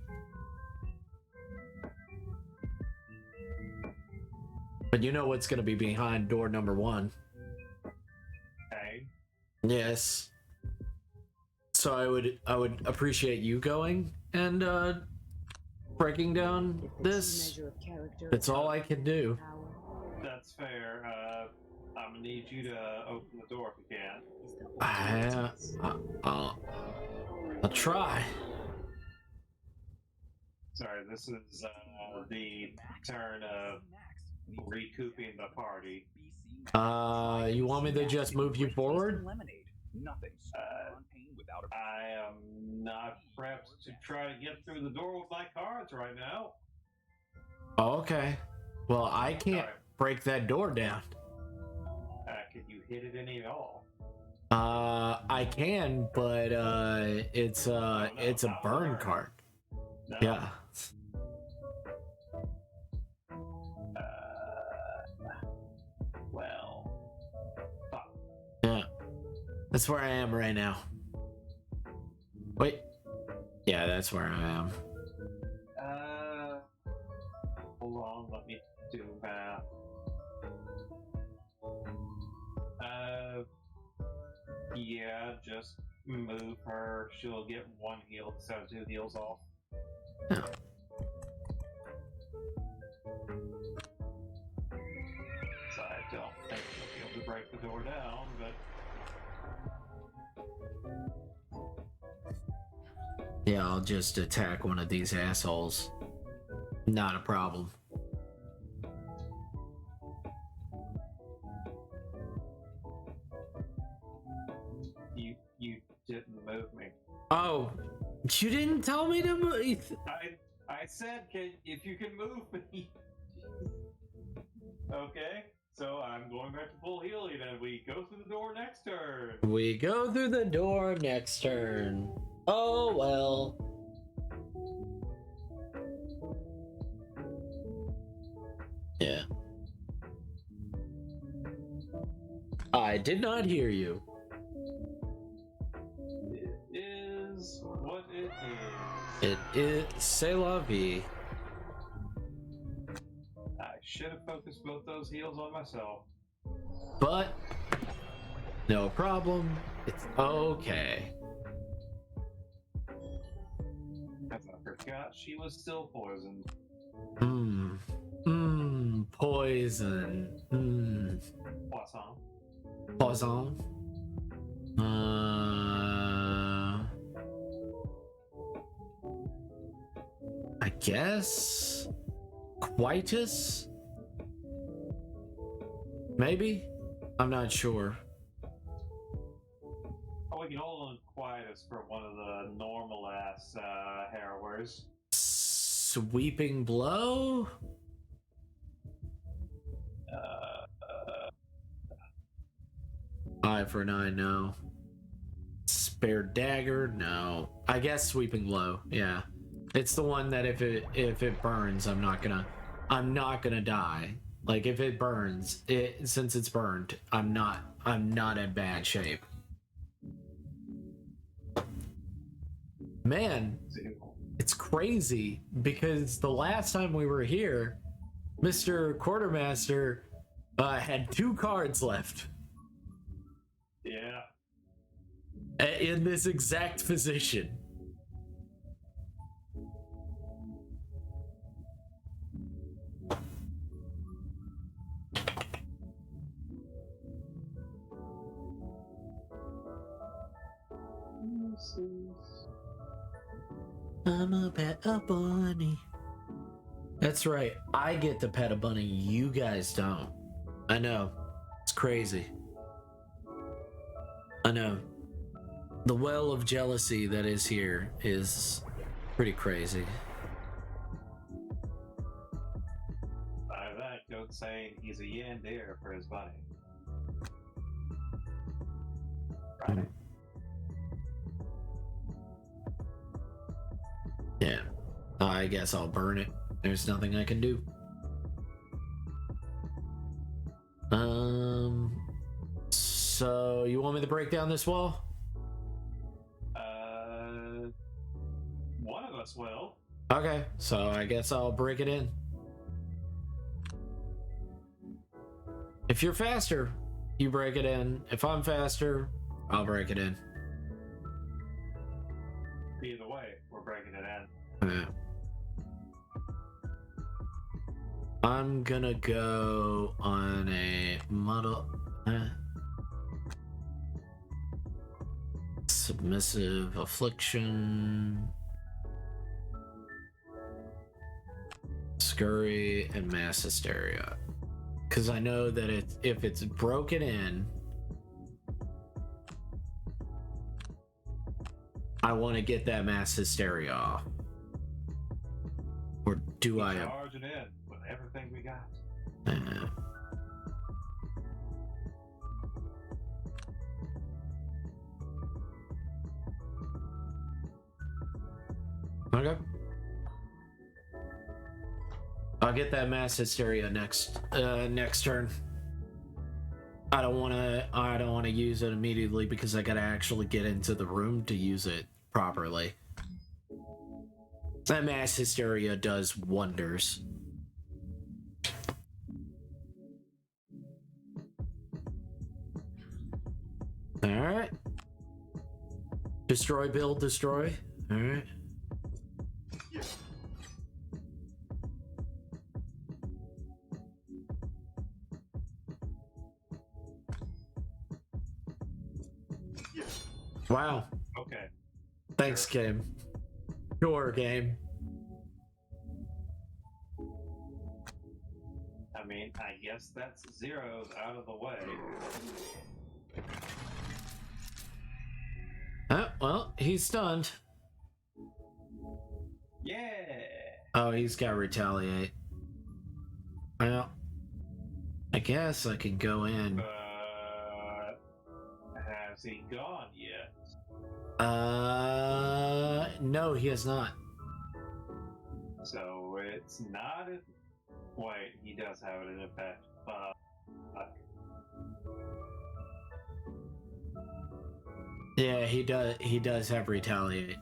But you know what's gonna be behind door number 1. Okay. Yes. So I would appreciate you going and breaking down this. That's all I can do. That's fair. I'm gonna need you to open the door if you can. I'll try. Sorry, this is the turn of recouping the party. You want me to just move you forward? I am not prepped to try to get through the door with my cards right now. Oh, okay. Well, I can't break that door down. Can you hit it any at all? I can, but it's a burn card. No. Yeah. Well. Fuck. Yeah. That's where I am right now. Wait. Yeah, that's where I am. Hold on, let me do math. Yeah, just move her. She'll get 1 heal instead of 2 heals off. Yeah. So I don't think she'll be able to break the door down, but Yeah, I'll just attack one of these assholes. Not a problem. you didn't move me. Oh, you didn't tell me to move. I said, if you can move me. Okay, so I'm going back to full healing, and we go through the door next turn. We go through the door next turn. Oh well. Yeah. I did not hear you. It is what it is. It is c'est la vie. I should have focused both those heals on myself. But no problem. It's okay. Because I forgot she was still poisoned. Poison. Poisson. Poison. I guess Quitus? Maybe? I'm not sure. Oh, we can hold on Quietus for one of the normal ass harrowers. Sweeping blow? Eye for an eye, no. Spare dagger, no. I guess sweeping blow, yeah. It's the one that if it burns, I'm not gonna die. Like if it burns, since it's burned, I'm not in bad shape. Man, it's crazy because the last time we were here, Mr. Quartermaster had 2 cards left. Yeah. In this exact position. I'm a pet a bunny. That's right. I get to pet a bunny. You guys don't. I know. It's crazy. I know. The well of jealousy that is here is pretty crazy. By that, Goat saying he's a yandere for his bunny. Right. I guess I'll burn it. There's nothing I can do. So you want me to break down this wall? One of us will. Okay, so I guess I'll break it in. If you're faster, you break it in. If I'm faster, I'll break it in. Either way, we're breaking it in. Yeah. I'm gonna go on a model. Submissive affliction. Scurry and mass hysteria. Because I know that if it's broken in, I want to get that mass hysteria off. Or do I? Charge it in with everything we got. Okay. I'll get that mass hysteria next turn. I don't want to use it immediately because I got to actually get into the room to use it properly. That mass hysteria does wonders. All right. Destroy, build, destroy. All right. Wow. Okay. Thanks, game. Sure, game. I mean, I guess that's zeros out of the way. Well, he's stunned. Yeah. Oh, he's got retaliate. Well, I guess I can go in. Has he gone yet? No, he has not. So it's not. Wait, he does have it in effect. Yeah, he does. He does have retaliate.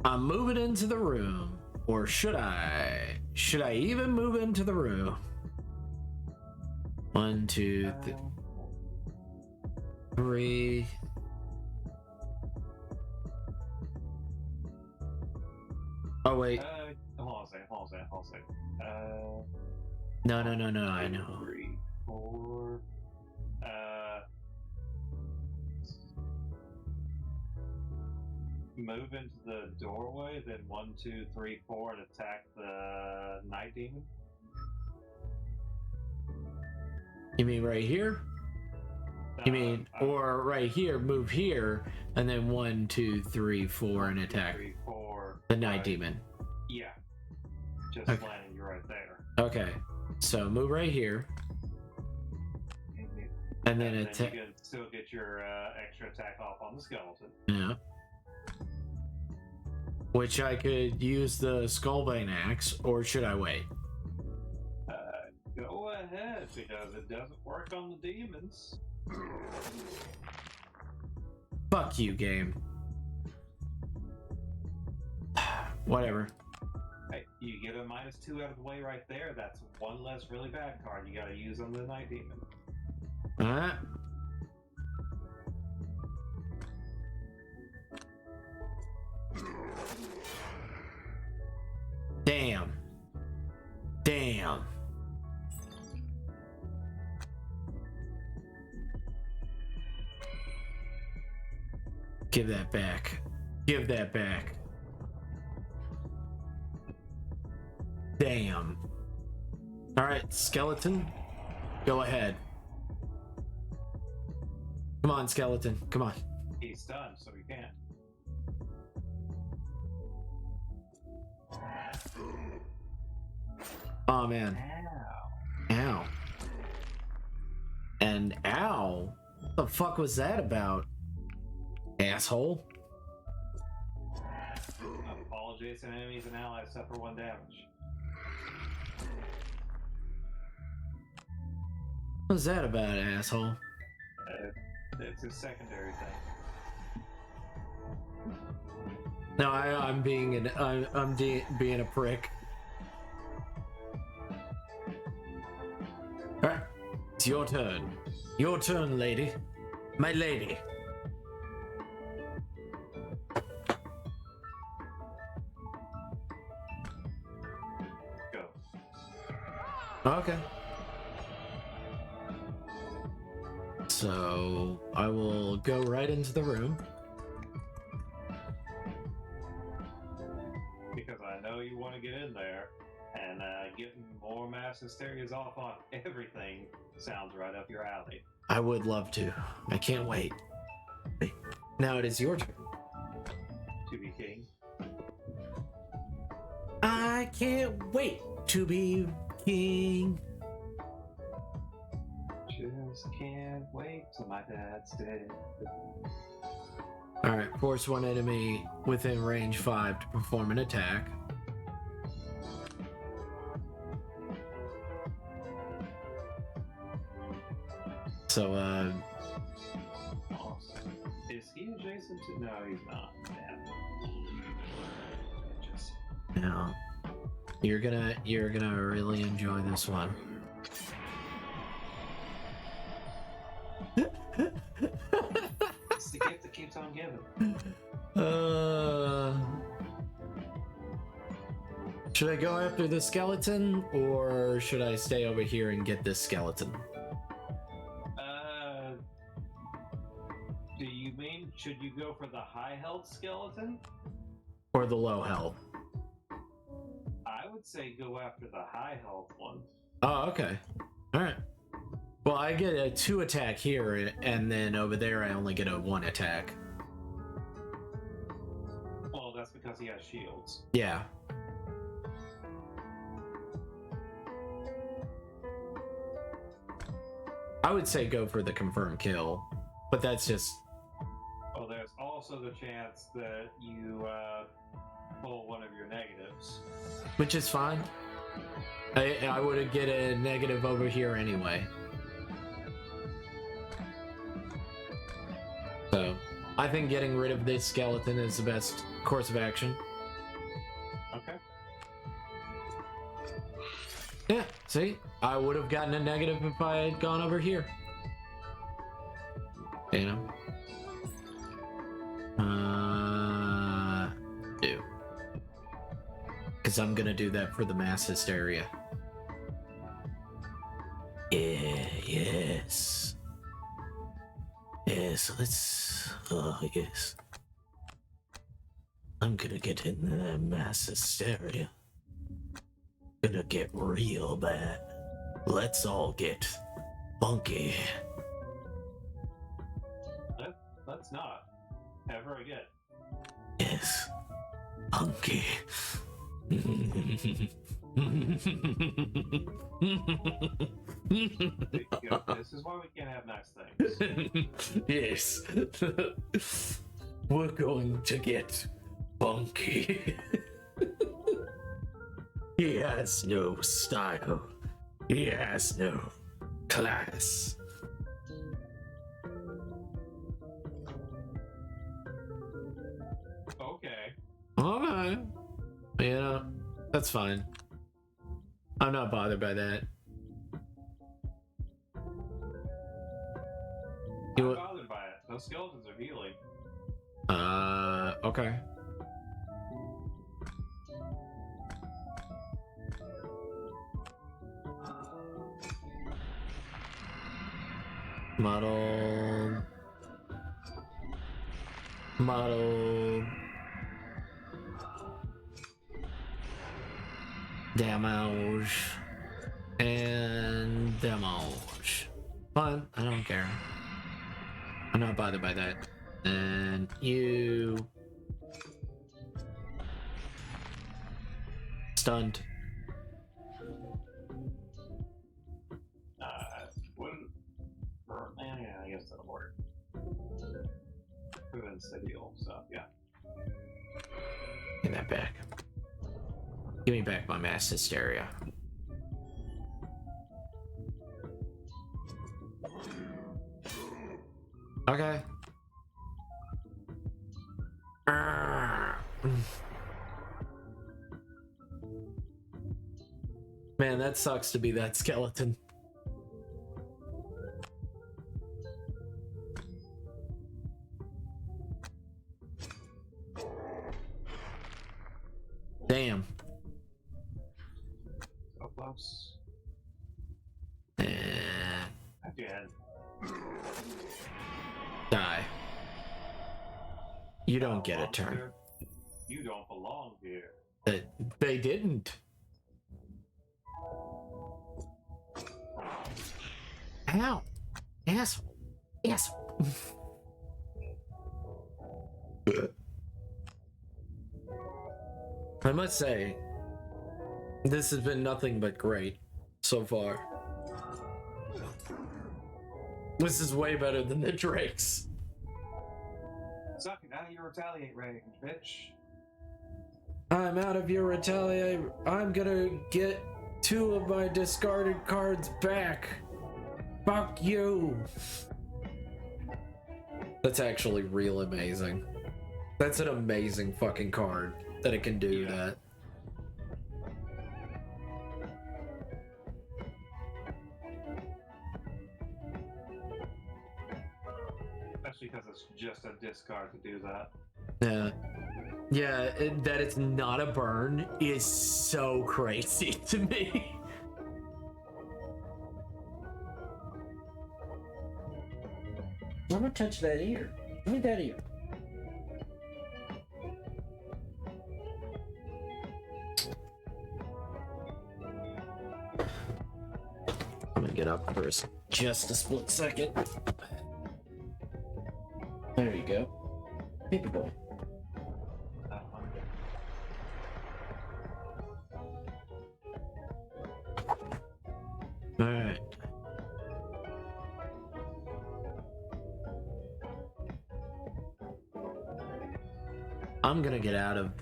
I'm moving into the room, or should I? Should I even move into the room? 1, 2, 3. Oh wait. Hold on a second. No. I know. 3, 4. Move into the doorway, then 1, 2, 3, 4, and attack the night demon. You mean right here? You mean, or right here, move here, and then 1, 2, 3, 4, and attack 3, 4, the night demon. Yeah. Just Okay. landing you right there. Okay, so move right here, and then you attack. can still get your extra attack off on the skeleton. Yeah. Which I could use the Skullbane axe, or should I wait? Go ahead, because it doesn't work on the demons. Fuck you, game. Whatever. Hey, you get a -2 out of the way right there. That's one less really bad card you gotta use on the night demon. Alright. Damn. Give that back. Damn. Alright, skeleton. Go ahead. Come on, skeleton. Come on. He's stunned, so he can't. Oh man. Ow. And ow. What the fuck was that about? Asshole. All adjacent enemies and allies suffer 1 damage. What's that about, asshole? It's a secondary thing. No, I'm being being a prick. Alright, it's your turn. Your turn, lady. My lady. Go. Okay. So I will go right into the room. Because I know you want to get in there, and getting more mass hysterias off on everything sounds right up your alley. I would love to. I can't wait. Now it is your turn. To be king. I can't wait to be king. Just can't wait till my dad's dead. Alright, force one enemy within range 5 to perform an attack. So, Awesome. Is he adjacent to? No, he's not. Damn. Just now, you're gonna really enjoy this one. it's the gift that keeps on giving. Should I go after the skeleton, or should I stay over here and get this skeleton? Do you mean should you go for the high health skeleton? Or the low health? I would say go after the high health one. Oh, okay. Alright. Well, I get a 2 attack here, and then over there I only get a 1 attack. Well, that's because he has shields. Yeah. I would say go for the confirmed kill, but that's just... Well, there's also the chance that you pull one of your negatives. Which is fine. I would get a negative over here anyway. So, I think getting rid of this skeleton is the best course of action. Okay. Yeah, see? I would have gotten a negative if I had gone over here. You know? Do. Because I'm gonna do that for the mass hysteria. Yeah, yes. Yes, let's... Oh, yes. I'm gonna get in that mass hysteria. Gonna get real bad. Let's all get funky. Let's not. Ever again. Yes. Funky. This is why we can't have nice things. Yes. We're going to get funky. He has no style. He has no class. Okay. Alright. You know, that's fine. I'm not bothered by that. I'm not bothered by it. Those skeletons are healing. Okay. Model damage and damage. Fine, I don't care. I'm not bothered by that. And you stunned. Wouldn't. Yeah, I guess that'll work. Prevents the heal, so yeah. me that back. Give me back my mass hysteria. Okay. Man, that sucks to be that skeleton. Damn. So close. Eh, Again. die. You don't get a turn. Here. You don't belong here. They didn't. Ow. Asshole. Asshole. I must say, this has been nothing but great so far. This is way better than the Drakes. Suck it out of your retaliate range, bitch. I'm out of your retaliate. I'm gonna get 2 of my discarded cards back. Fuck you. That's actually real amazing. That's an amazing fucking card that it can do that. Especially because it's just a discard to do that. Yeah. Yeah, that it's not a burn is so crazy to me. I'm gonna touch that ear. Give me that ear. I'm gonna get up for just a split second. There you go. Paper boy. Alright. I'm gonna get out of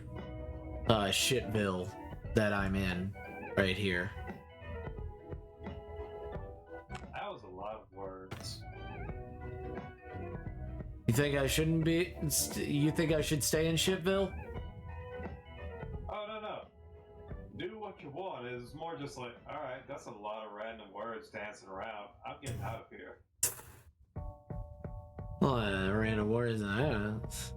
shitville that I'm in right here. That was a lot of words. You think I shouldn't be? You think I should stay in shitville? Oh, no. Do what you want. It's more just like, alright, that's a lot of random words dancing around. I'm getting out of here. Well, random words and that.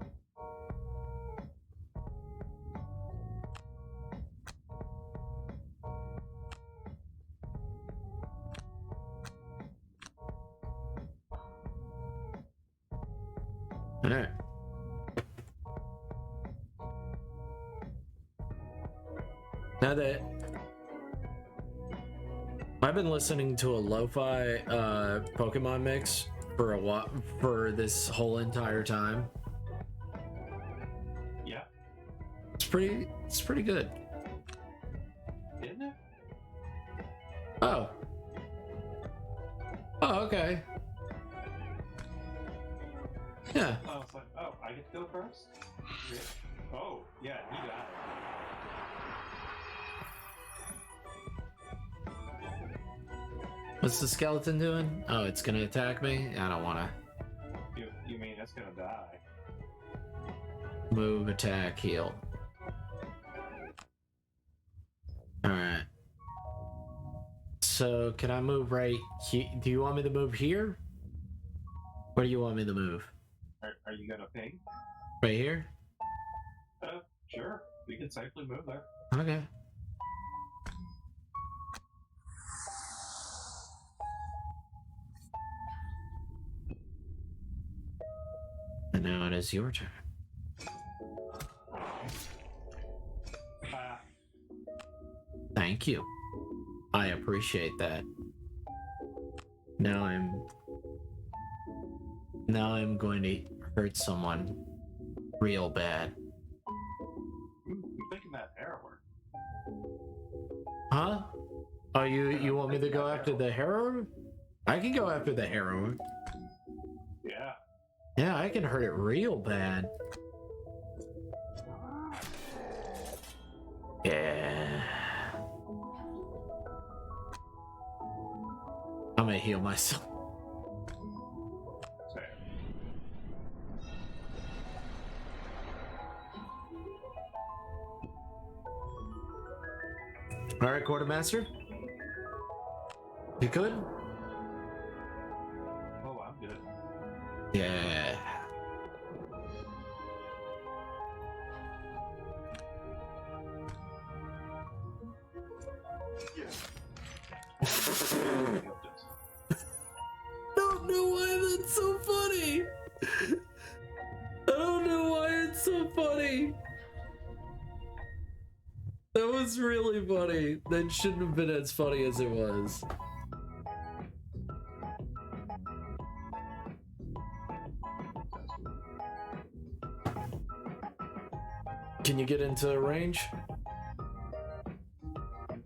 Alright. Now that I've been listening to a lo-fi Pokemon mix for a while, for this whole entire time. Yeah, It's pretty good. isn't it? Oh. Oh, okay. Yeah. I was like, oh, I get to go first? Yeah. Oh, yeah, you got it. What's the skeleton doing? Oh, it's gonna attack me? I don't wanna. You mean it's gonna die? Move, attack, heal. Alright. So, can I move right here? Do you want me to move here? Where do you want me to move? Are you gonna ping? Right here? Sure. We can safely move there. Okay. And now it is your turn. Thank you. I appreciate that. Now I'm going to hurt someone real bad. I'm thinking that heroin. Huh? Oh, you want me to go after the heroine? I can go after the heroine. Yeah. Yeah, I can hurt it real bad. gonna heal myself. Fair. All right, quartermaster. You good? Oh, I'm good. Yeah. I don't know why that's so funny. I don't know why it's so funny. That was really funny. That shouldn't have been as funny as it was. Can you get into range?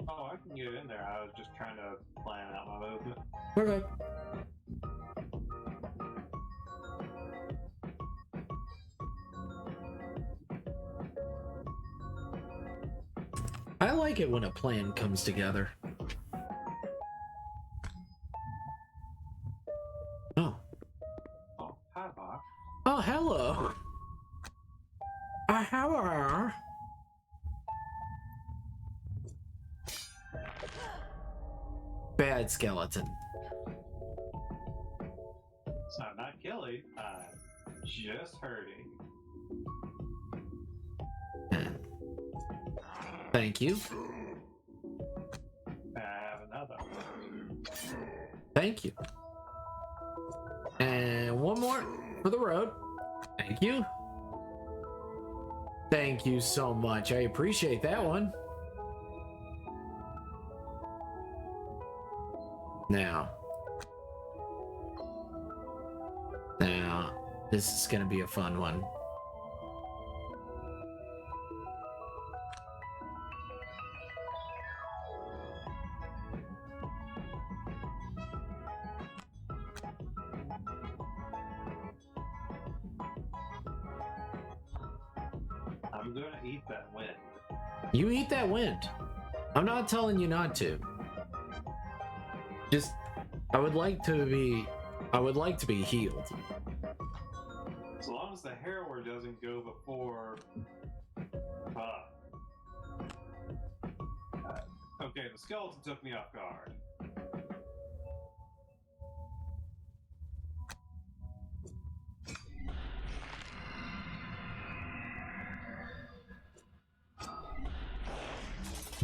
Oh, I can get in there. I was just trying to plan out my movement. Okay. I like it when a plan comes together. Oh. Oh, hi, Bob. Oh, hello. Hello. Bad skeleton. So I'm not killing. I'm just hurting. Thank you. I have another. Thank you. And one more for the road. Thank you. Thank you so much. I appreciate that one. Now, this is gonna be a fun one. I'm gonna eat that wind. You eat that wind. I'm not telling you not to. Just, I would like to be healed. As long as the harrower doesn't go before. Okay, the skeleton took me off guard.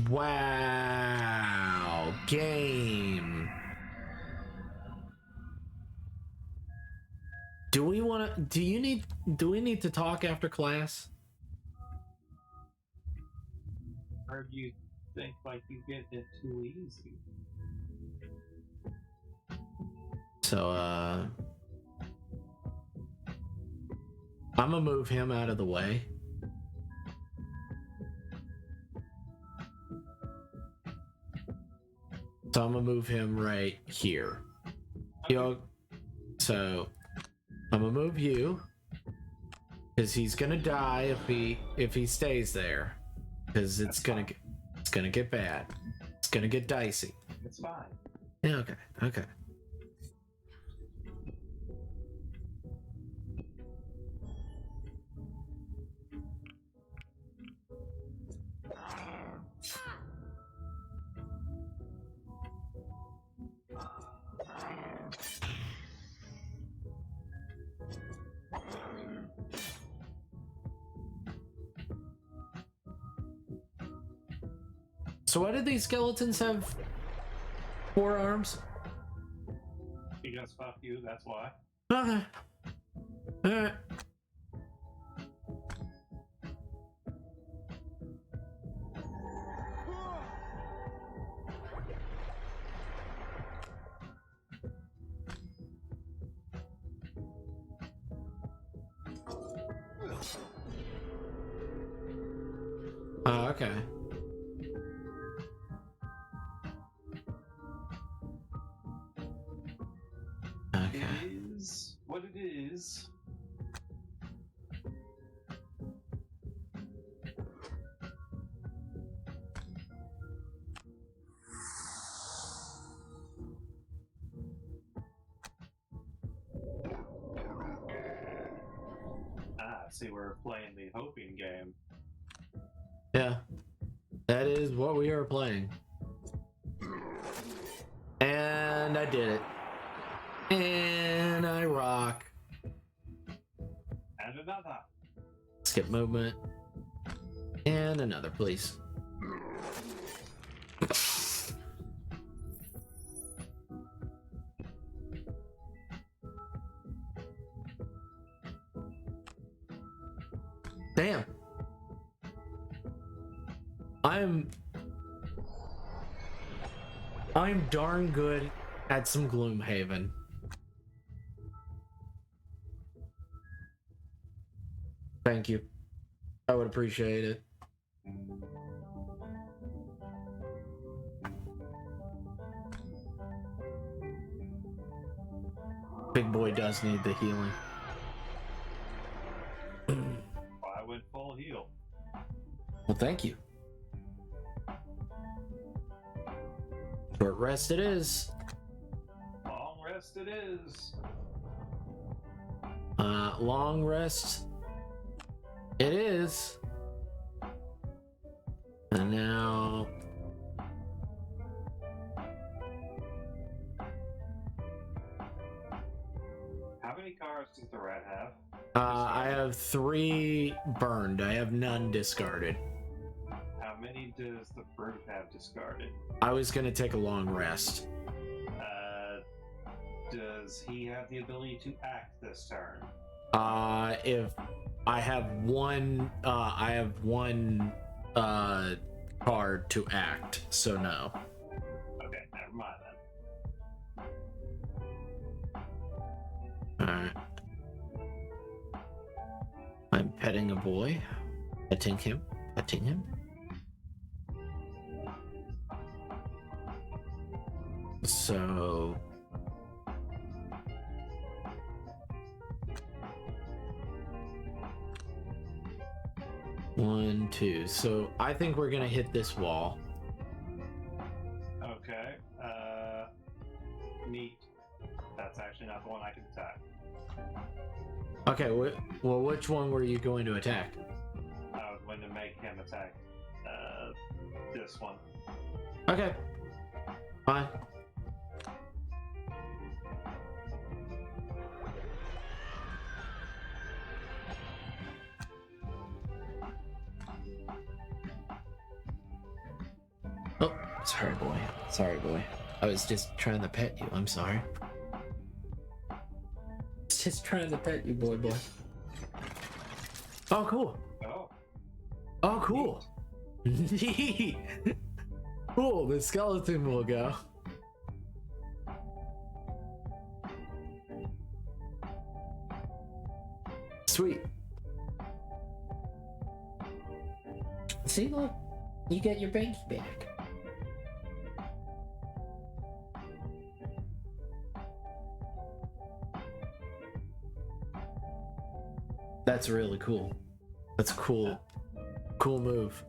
Wow, game. Do we need to talk after class? Or do you think like you get it too easy? So, I'm gonna move him out of the way. So I'm gonna move him right here. Okay. You know, so I'm gonna move you because he's gonna die if he stays there, because it's gonna get bad. It's gonna get dicey. It's fine. Yeah. Okay. Okay. So why did these skeletons have 4 arms? Because fuck you, that's why. Okay. Alright. Oh, okay. Okay. It is what it is. see we're playing the hoping game. Yeah, that is what we are playing. And I did it. And I rock. And another. Skip movement. And another, please. Damn. I'm darn good at some Gloomhaven. Thank you. I would appreciate it. Big boy does need the healing. I went full heal. Well, thank you. Short rest it is. Long rest it is. Long rest it is. And now How many cars does the rat have? I have 3 burned. I have none discarded. How many does the brute have discarded? I was gonna take a long rest. Does he have the ability to act this turn? If I have one card to act, so no. Okay, never mind then. Alright. I'm petting a boy. Petting him. Petting him. So 1, 2. So I think we're gonna hit this wall. Okay, neat. That's actually not the one I can attack. Okay, well, which one were you going to attack? I was going to make him attack, this one. Okay, fine. Oh, sorry, boy. Sorry, boy. I was just trying to pet you. I'm sorry. Just trying to pet you, boy. Oh, cool. Oh, Oh, cool. Neat. Cool. The skeleton will go. Sweet. See, look. You get your banky back. That's really cool. That's a cool move.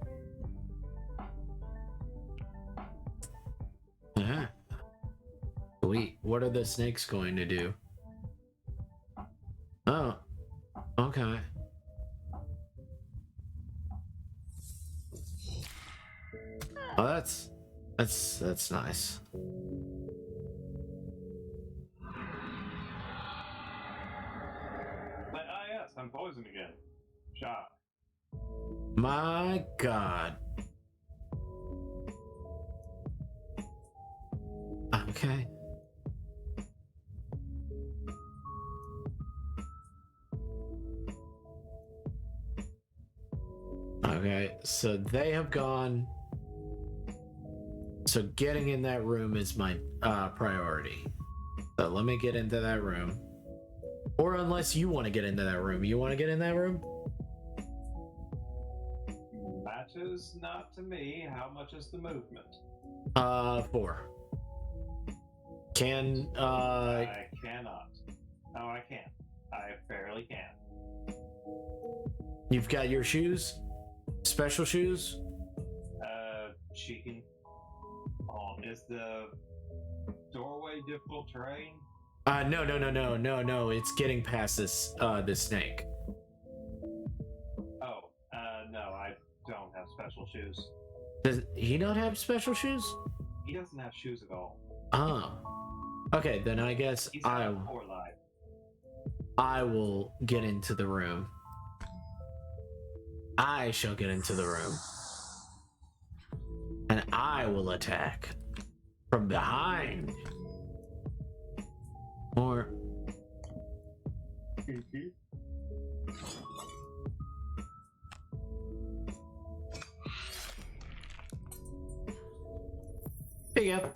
Yeah. Wait, what are the snakes going to do? Oh, okay. Oh, that's nice. but yes, I'm poisoned again. Shock. My God. Okay. Okay, so they have gone. So getting in that room is my priority. So let me get into that room. Or unless you want to get into that room. You want to get in that room? Matches not to me. How much is the movement? 4. Can I cannot. No, I can't. I fairly can. You've got your shoes? Special shoes? She can. Is the doorway difficult terrain? No. It's getting past this snake. special shoes. Does he not have special shoes? He doesn't have shoes at all. Oh. Okay, then I guess He's got 4 lives. I will get into the room. I shall get into the room. And I will attack from behind. Or there you go.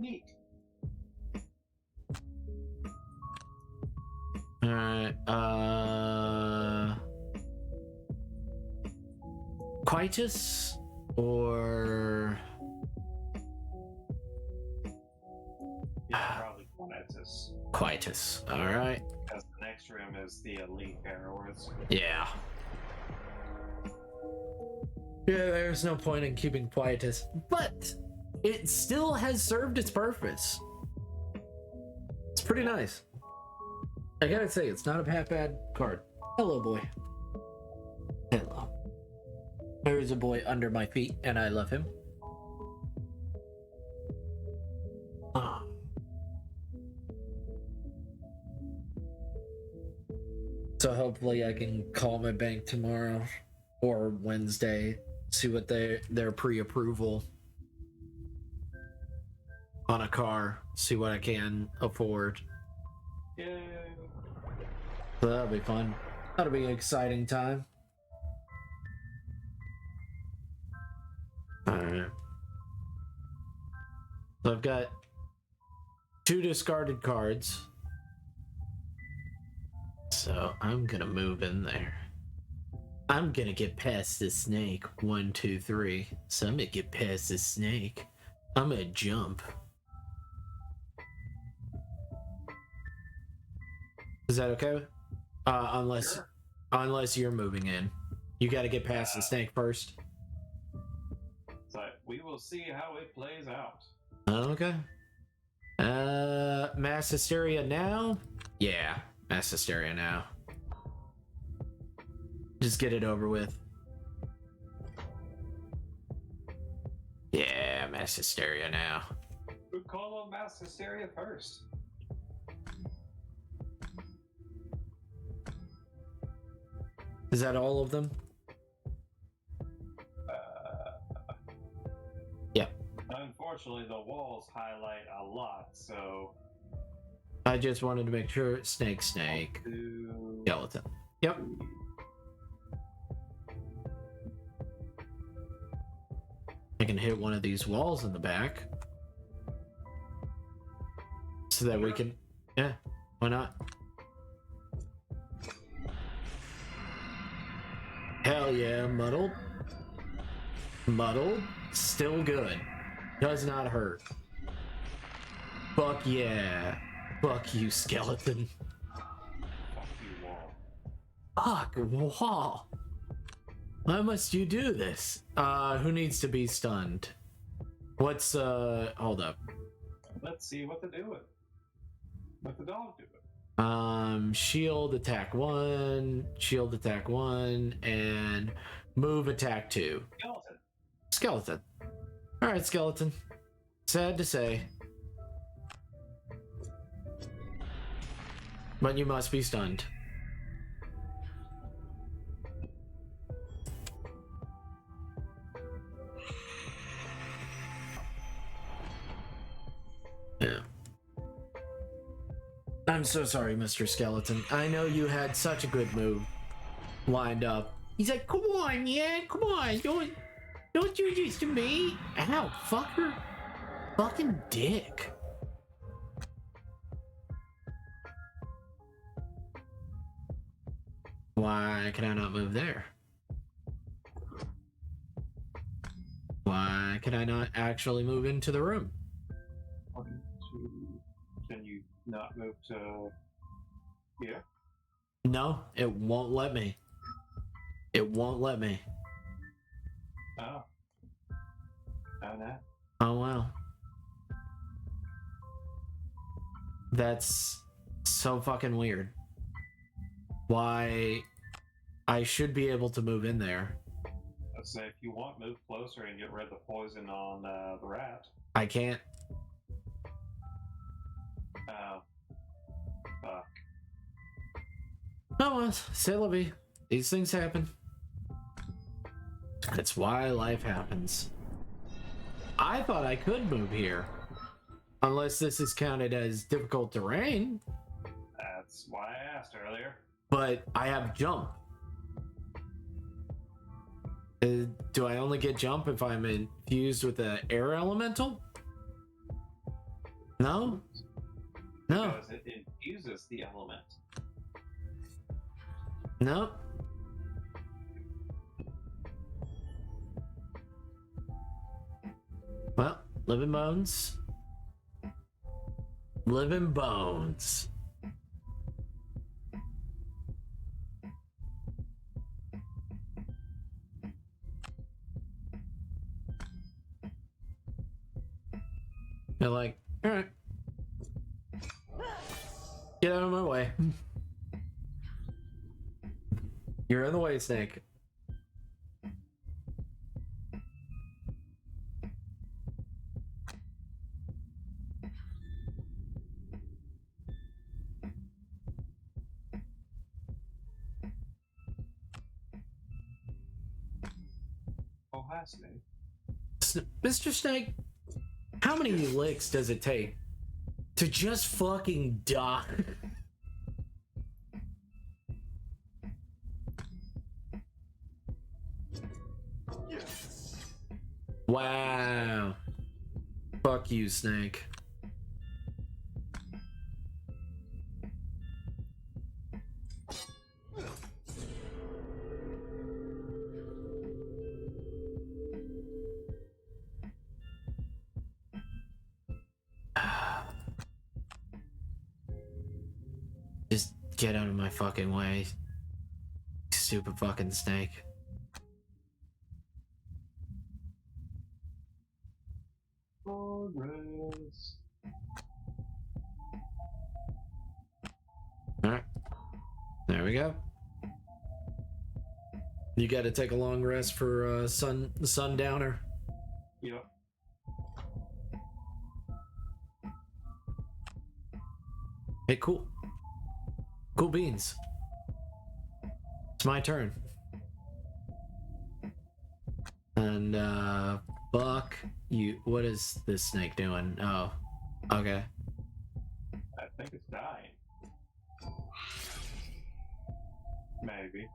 Neat. Alright, Quietus or Yeah, probably Quietus. Quietus, alright. Because the next room is the Elite Barrows. Yeah. Yeah, there's no point in keeping Quietus, but it still has served its purpose. It's pretty nice. I gotta say, it's not a half bad card. Hello, boy. Hello. There is a boy under my feet, and I love him. Ah. So hopefully I can call my bank tomorrow or Wednesday, see what their pre-approval on a car, see what I can afford. Yay. So that'll be fun. That'll be an exciting time. Alright. So I've got 2 discarded cards. So I'm gonna move in there. I'm gonna get past this snake. 1, 2, 3. So I'm gonna get past this snake. I'm gonna jump. Is that okay? Unless you're moving in. You gotta get past the snake first. So we will see how it plays out. Okay. Mass hysteria now? Yeah, mass hysteria now. Just get it over with. Yeah, mass hysteria now. Who call on Mass Hysteria first? Is that all of them? Yep. Unfortunately, the walls highlight a lot, so. I just wanted to make sure. Snake. Skeleton. Yep. I can hit one of these walls in the back. So that we can. Yeah, why not? Hell yeah, muddled. Muddled. Still good. Does not hurt. Fuck yeah. Fuck you, skeleton. Fuck you, wall. Fuck, wall. Why must you do this? Who needs to be stunned? What's, hold up. Let's see what to do with. What the dog do? Shield attack 1, shield attack 1, and move attack 2. Skeleton. Skeleton. Alright, skeleton. Sad to say. But you must be stunned. Yeah. I'm so sorry, Mr. Skeleton. I know you had such a good move lined up. He's like, come on, yeah, come on. Don't do this to me. Ow, fucker. Fucking dick. Why can I not move there? Why can I not actually move into the room? 1, 2. Can you not move to here? No, it won't let me. It won't let me. Oh. Oh, no. Oh, wow. That's so fucking weird. Why? I should be able to move in there. say, if you want, move closer and get rid of the poison on the rat. I can't. Oh. Fuck. No, well, c'est la vie. These things happen. That's why life happens. I thought I could move here. Unless this is counted as difficult terrain. That's why I asked earlier. But I have jump. Do I only get jump if I'm infused with an air elemental? No? No. Because it infuses the element. No. Well, living bones. Living bones. They're like, all right. Get out of my way. You're in the way, Snake. Oh, hi, Snake. Mr. Snake, how many licks does it take to just fucking die? Wow. Fuck you, Snake. Just get out of my fucking way. Stupid fucking snake. Alright. There we go. You gotta take a long rest for sundowner. Yep. Hey, cool. Cool beans. It's my turn. And, fuck you. What is this snake doing? Oh, okay. I think it's dying. Maybe.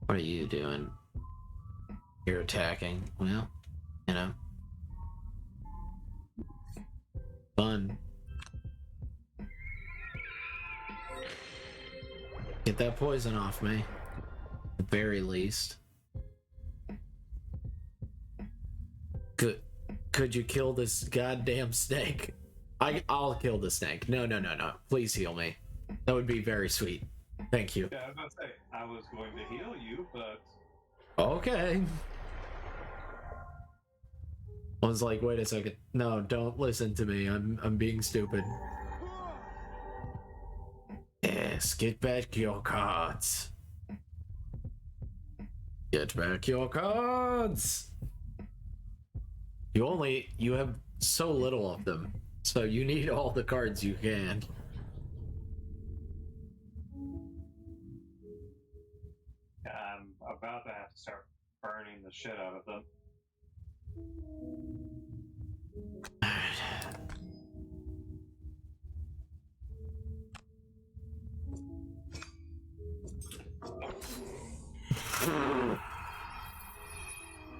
What are you doing? You're attacking. Well, you know. Fun. Get that poison off me. At the very least. Could you kill this goddamn snake? I'll kill the snake. No. Please heal me. That would be very sweet. Thank you. Yeah, I was about to say, I was going to heal you, but... Okay. I was like, wait a second. No, don't listen to me. I'm being stupid. Yes, get back your cards. Get back your cards. You have so little of them, so you need all the cards you can. I'm about to have to start burning the shit out of them.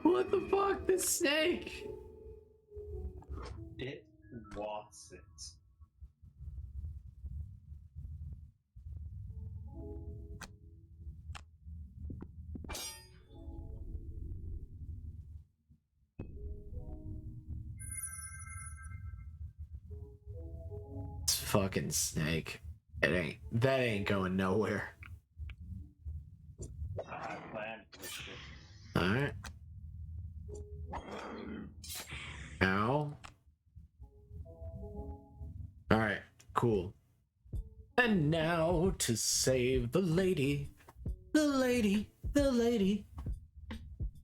What the fuck? This snake? It wants it. It's fucking snake. That ain't going nowhere. I planned this shit. Alright. Ow. Alright, cool. And now to save the lady. The lady, the lady,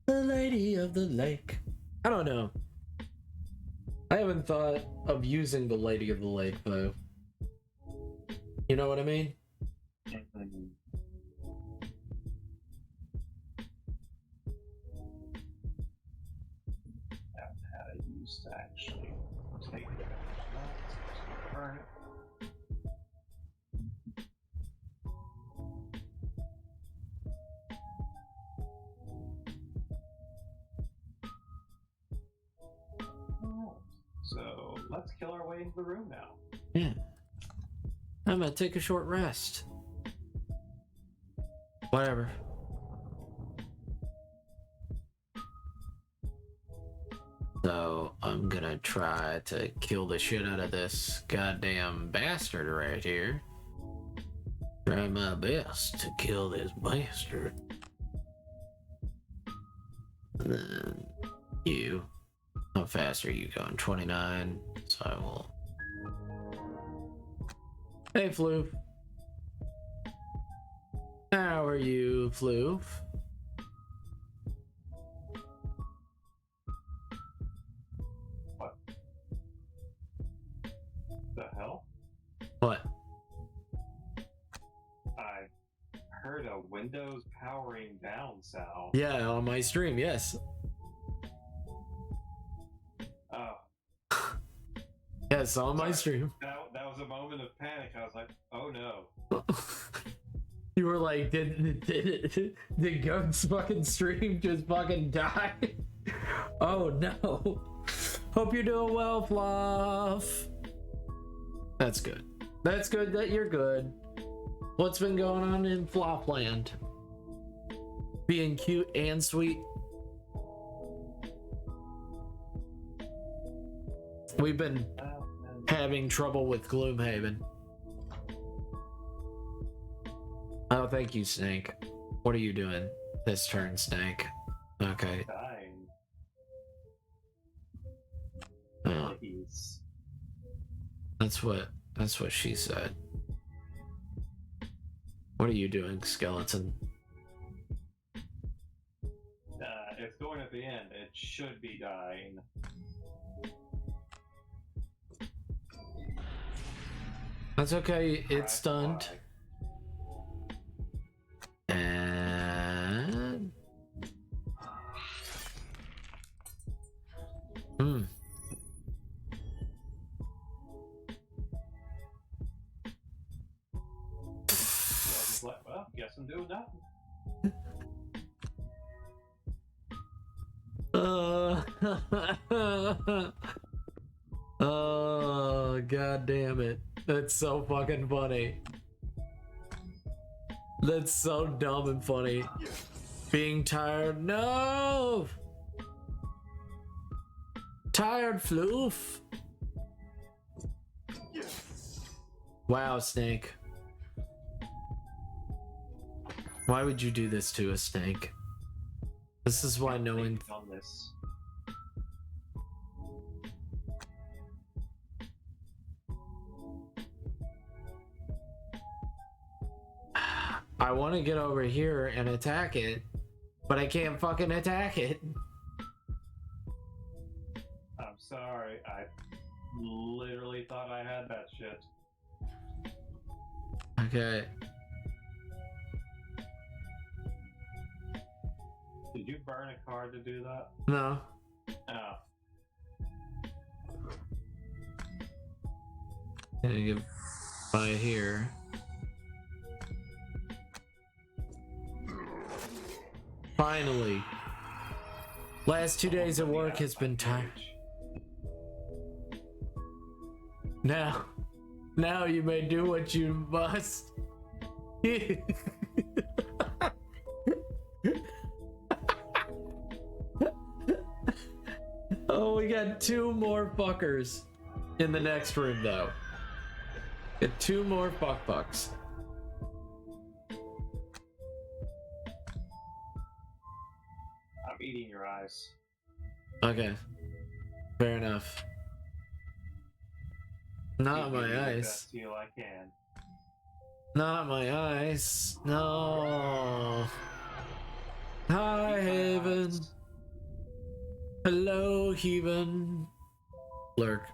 the lady of the lake. I don't know. I haven't thought of using the lady of the lake though. You know what I mean? How I used to actually take it. Burn it. So let's kill our way into the room now. Yeah. I'm gonna take a short rest. Whatever. So I'm gonna try to kill the shit out of this goddamn bastard right here. Try my best to kill this bastard. And then you. How fast are you going? 29. So I will. Hey, Floof. How are you, Floof? What the hell? What? I heard a Windows powering down sound. Yeah, on my stream, yes. Oh, Yes, on my stream. that was a moment of panic. I was like, oh no. You were like, did Goat's fucking stream just fucking die? Oh no. Hope you're doing well, Fluff. That's good. That's good that you're good. What's been going on in Fluffland? Being cute and sweet. We've been having trouble with Gloomhaven. Oh, thank you, Snake. What are you doing this turn, Snake? Okay. Dying. Oh, Please. that's what she said. What are you doing, Skeleton? It's going at the end. It should be dying. That's okay. It's stunned. Flag. And Well, guess I'm doing nothing. Oh, god damn it. That's so fucking funny. That's so dumb and funny. Being tired. No! Tired, Floof. Wow, Snake. Why would you do this to us, Snake? This is why no one... on this. I want to get over here and attack it, but I can't fucking attack it. I'm sorry. I literally thought I had that shit. Okay. Did you burn a card to do that? No. Oh. Gonna get by here. Finally. Last 2 days of work has been tired. Now you may do what you must. Oh, we got 2 more fuckers in the next room though. Got 2 more fucks. I'm eating your eyes. Okay. Fair enough. Not Give you my the eyes. best heal I can. Not my eyes. No. Hi, Haven. Hello, Haven. Lurk.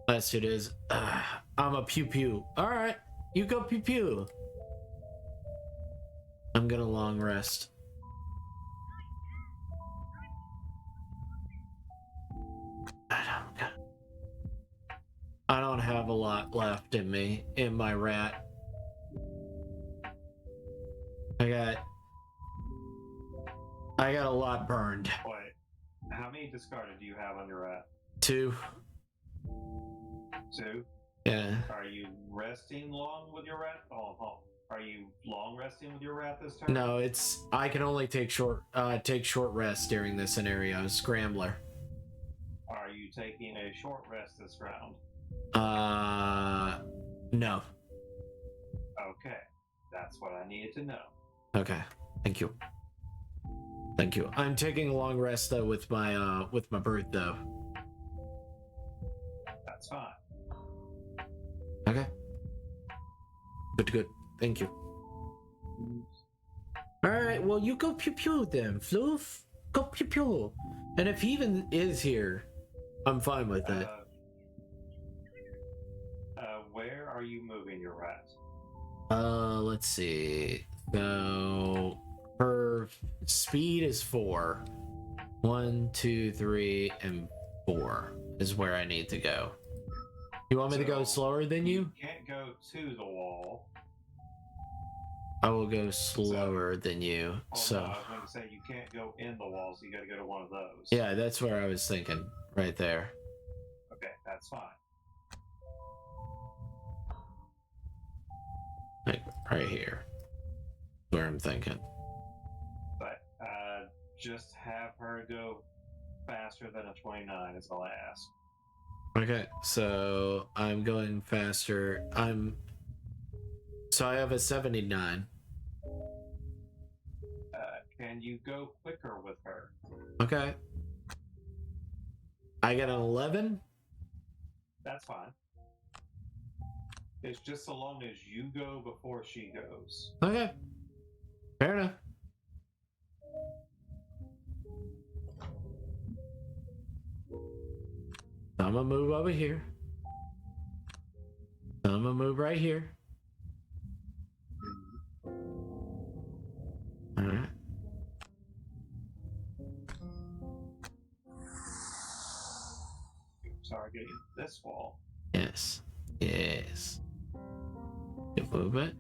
That's who it is. I'm a pew pew. Alright, you go pew pew. I'm gonna long rest. I don't have a lot left in me, in my rat. I got a lot burned. Wait, how many discarded do you have on your rat? 2. 2? Yeah. Are you resting long with your rat? Oh. Are you long resting with your rat this turn? No, it's I can only take short rests during this scenario. Scrambler. Are you taking a short rest this round? No. Okay, that's what I needed to know. Okay. Thank you. Thank you. I'm taking a long rest though with my bird though. That's fine. Okay. Good. Thank you. Alright, well you go pew pew then, Floof. Go pew pew. And if he even is here, I'm fine with that. Where are you moving your rat? Let's see. So her speed is 4. 1, 2, 3, and 4 is where I need to go. You want me to go slower than you? You can't go to the wall. I will go slower than you. Oh, So no, I was going to say you can't go in the wall, so you got to go to one of those. yeah, that's where I was thinking. Right there. Okay, that's fine. Like right here. Where I'm thinking. But just have her go faster than a 29 is all I ask. Okay, so I'm going faster. So I have a 79. Can you go quicker with her? Okay. I get an 11? That's fine. It's just so long as you go before she goes. Okay. Fair enough. I'm gonna move over here. I'm gonna move right here. Alright. Targeting this wall. Yes. Yes. You move it.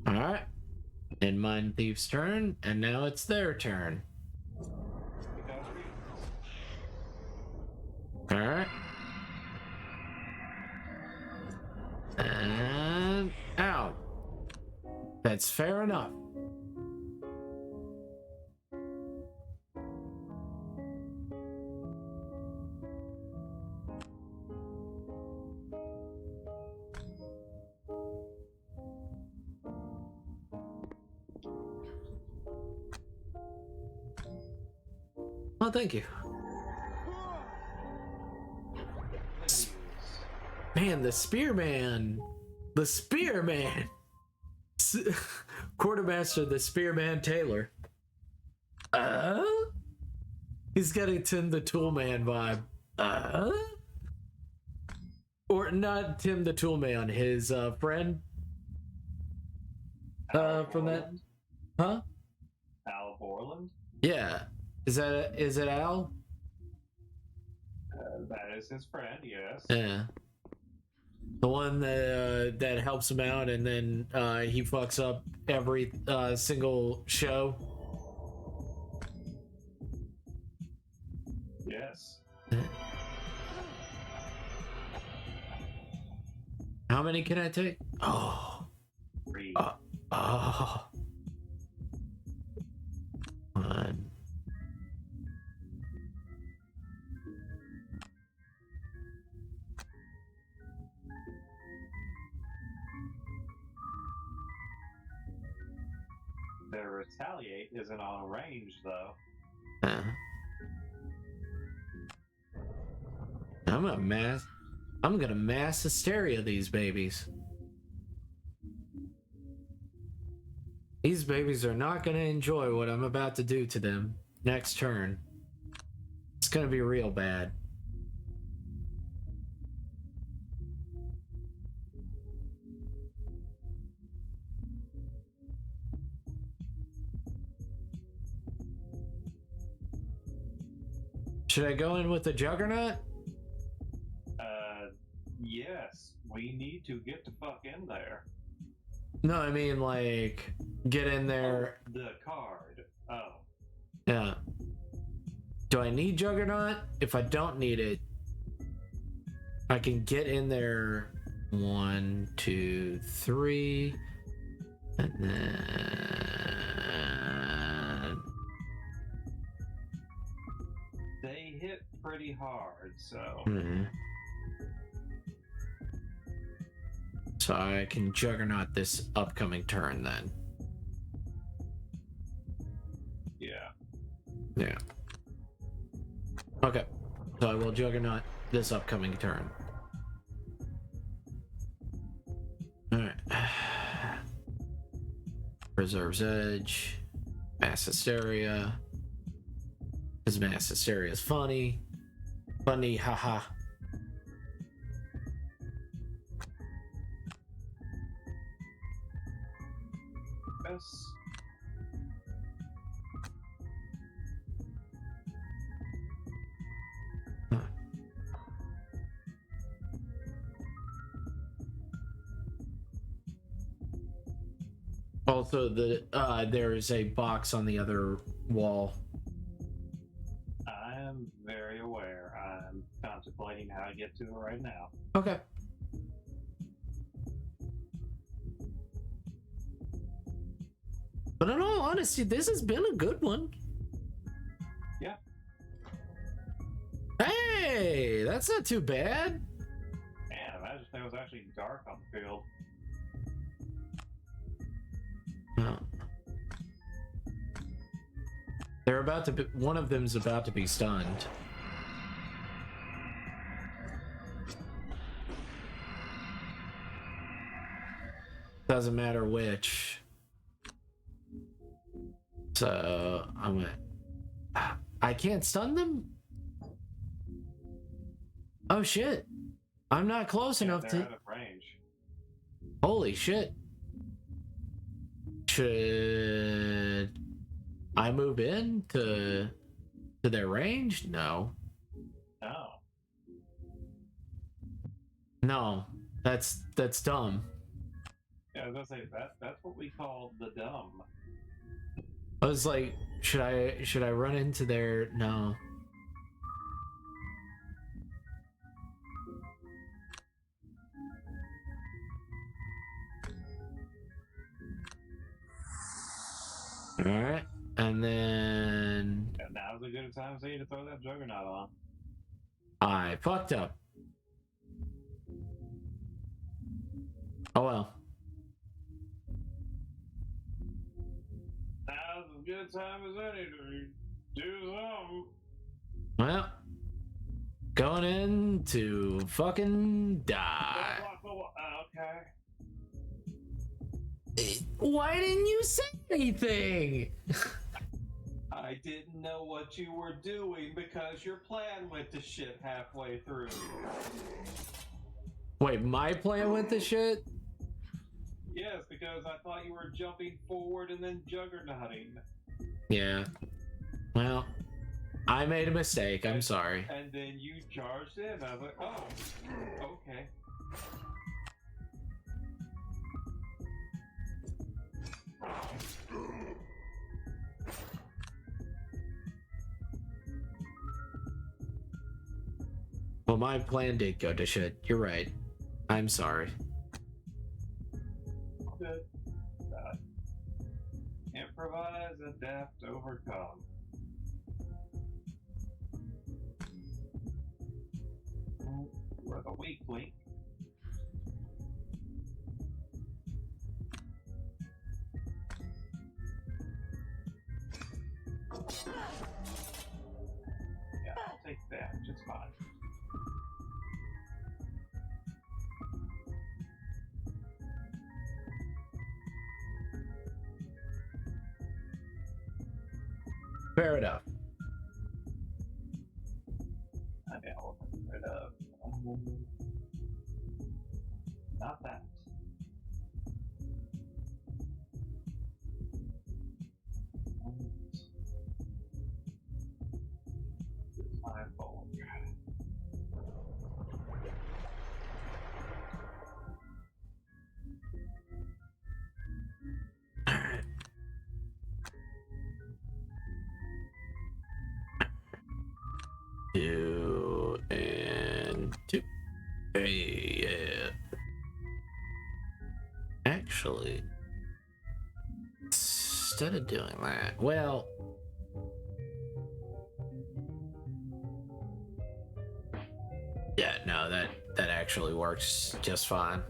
Alright. And Mind Thief's turn, and now it's their turn. Alright. And out. That's fair enough. Well, thank you. Man, the Spearman! The Spearman! Quartermaster, the Spearman Taylor. He's getting Tim the Toolman vibe. Or not Tim the Toolman, his friend. From that. Huh? Al Borland? Yeah. Is it Al? That is his friend, yes. Yeah. The one that helps him out, and then he fucks up every single show. Yes. How many can I take? Oh. 3. Oh. 1. Their retaliate isn't on range, though. I'm gonna mass hysteria these babies. These babies are not gonna enjoy what I'm about to do to them next turn. It's gonna be real bad. Should I go in with the Juggernaut? Yes. We need to get the fuck in there. No, I mean, like, get in there. Oh, the card. Oh. Yeah. Do I need Juggernaut? If I don't need it, I can get in there 1, 2, 3, and then They hit pretty hard, so. So I can Juggernaut this upcoming turn then. Yeah. Yeah. Okay. So I will Juggernaut this upcoming turn. Alright. Preserves Edge. Mass Hysteria. Because Mass Hysteria is funny. Funny, haha. Yes. Also, there is a box on the other wall. I am very aware. I'm contemplating how to get to it right now. Okay. But in all honesty, this has been a good one. Yeah. Hey, that's not too bad. Man, imagine if it was actually dark on the field. Oh. They're about to be, one of them's about to be stunned. Doesn't matter which. So I'm gonna. I can't stun them? Oh shit. I'm not close enough they're to. out of range. Holy shit. Should I move in to their range? No. No. No. That's dumb. Yeah, I was gonna say that's what we call the dumb. I was like, should I run into their no. Alright. And then And now's a good time for you to throw that Juggernaut on. I fucked up. Oh well. Now's as good a time as any to do something. Well, going in to fucking die. Okay. Why didn't you say anything? I didn't know what you were doing because your plan went to shit halfway through. Wait, my plan went to shit? Yes, because I thought you were jumping forward and then juggernauting. Yeah. Well, I made a mistake. I'm sorry. And then you charged in. I was like, oh, okay. Well, my plan did go to shit. You're right. I'm sorry. Good. Improvise, adapt, overcome. We're the weak link. Yeah, I'll take that just fine. Fair enough. Okay, I'll look it up. Not that. This is my fault. Alright. Two and two. Hey, yeah. Actually, instead of doing that, well, yeah, no, that actually works just fine.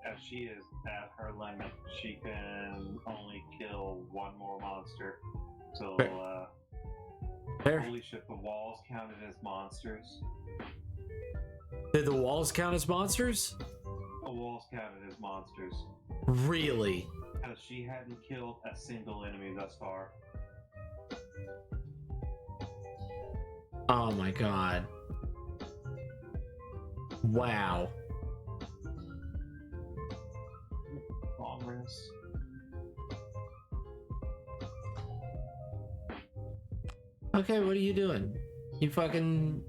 As she is at her limit, she can only kill one more monster. So, There. holy shit, the walls counted as monsters. Did the walls count as monsters? The walls counted as monsters. Really? Because she hadn't killed a single enemy thus far. Oh my god. Wow. Long rest. Okay, what are you doing? You fucking...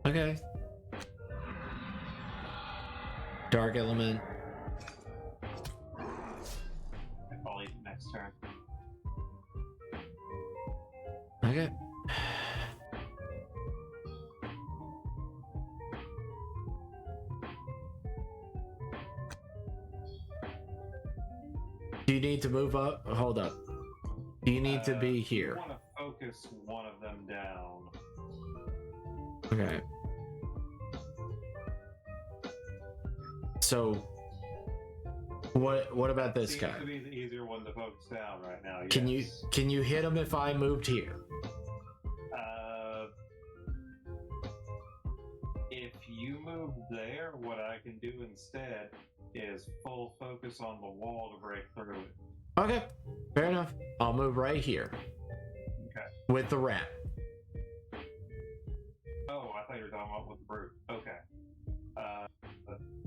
Okay. Dark element. I'll eat next turn. Okay. Do you need to move up? Hold up. Do you need to be here? I want to focus one of them down. Okay. So, what about this Seems guy? to be the easier one to focus down right now. Can yes. you hit him if I moved here? If you move there, what I can do instead is full focus on the wall to break through it. Okay, fair enough. I'll move right here Okay. with the rat. Oh, I thought you were talking about with the brute. Okay.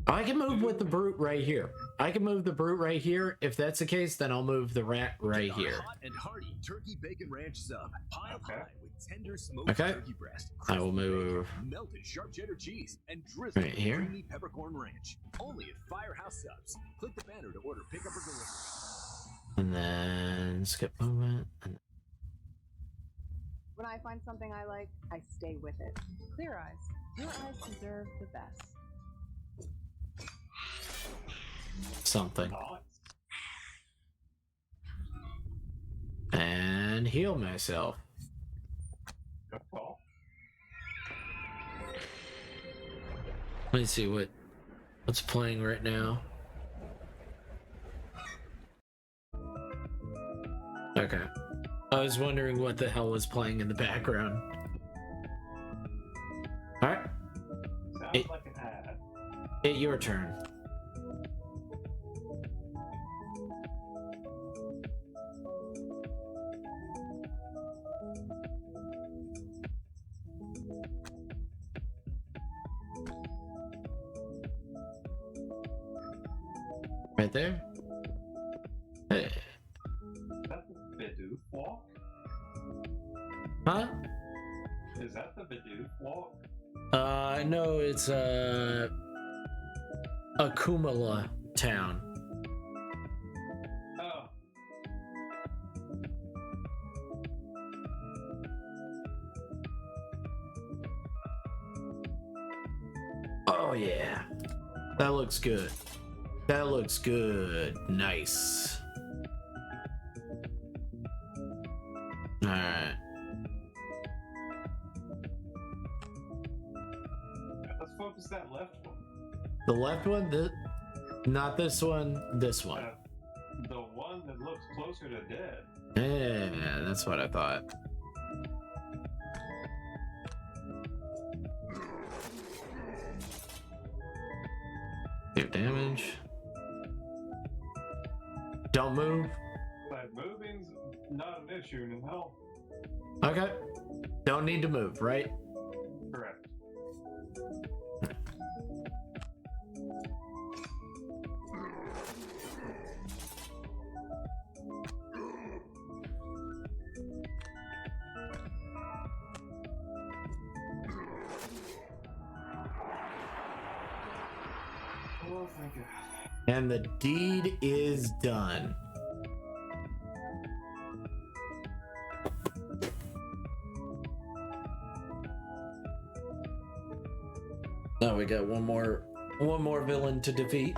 I can move with the brute right here. I can move the brute right here. If that's the case, then I'll move the rat right Get our here. Hot and hearty turkey bacon ranch sub, piled Okay. high with tender smoked Okay. turkey breast, I will crispy move bacon, melted sharp cheddar cheese, and drizzled right with here. creamy peppercorn ranch. Only at Firehouse Subs. Click the banner to order pickup or delivery. And then skip movement. And When I find something I like, I stay with it. Clear Eyes. Your eyes deserve the best. something. Nice. And heal myself. Good call. Let me see what's playing right now. Okay. I was wondering what the hell was playing in the background. Alright, Sounds like an ad. it's your turn. Right there. Hey. Is that the Bidoof walk? Huh? Is that the Bidoof walk? No, it's Akumala town. Oh. Oh yeah. That looks good. That looks good. Nice. Alright. Let's focus that left one. The left one? Not this one, this one. The one that looks closer to dead. Yeah, that's what I thought. Give damage. Don't move. But moving's not an issue, no. Okay. Don't need to move, right? Correct. Oh, thank God. And the deed is done. Oh, we got one more villain to defeat.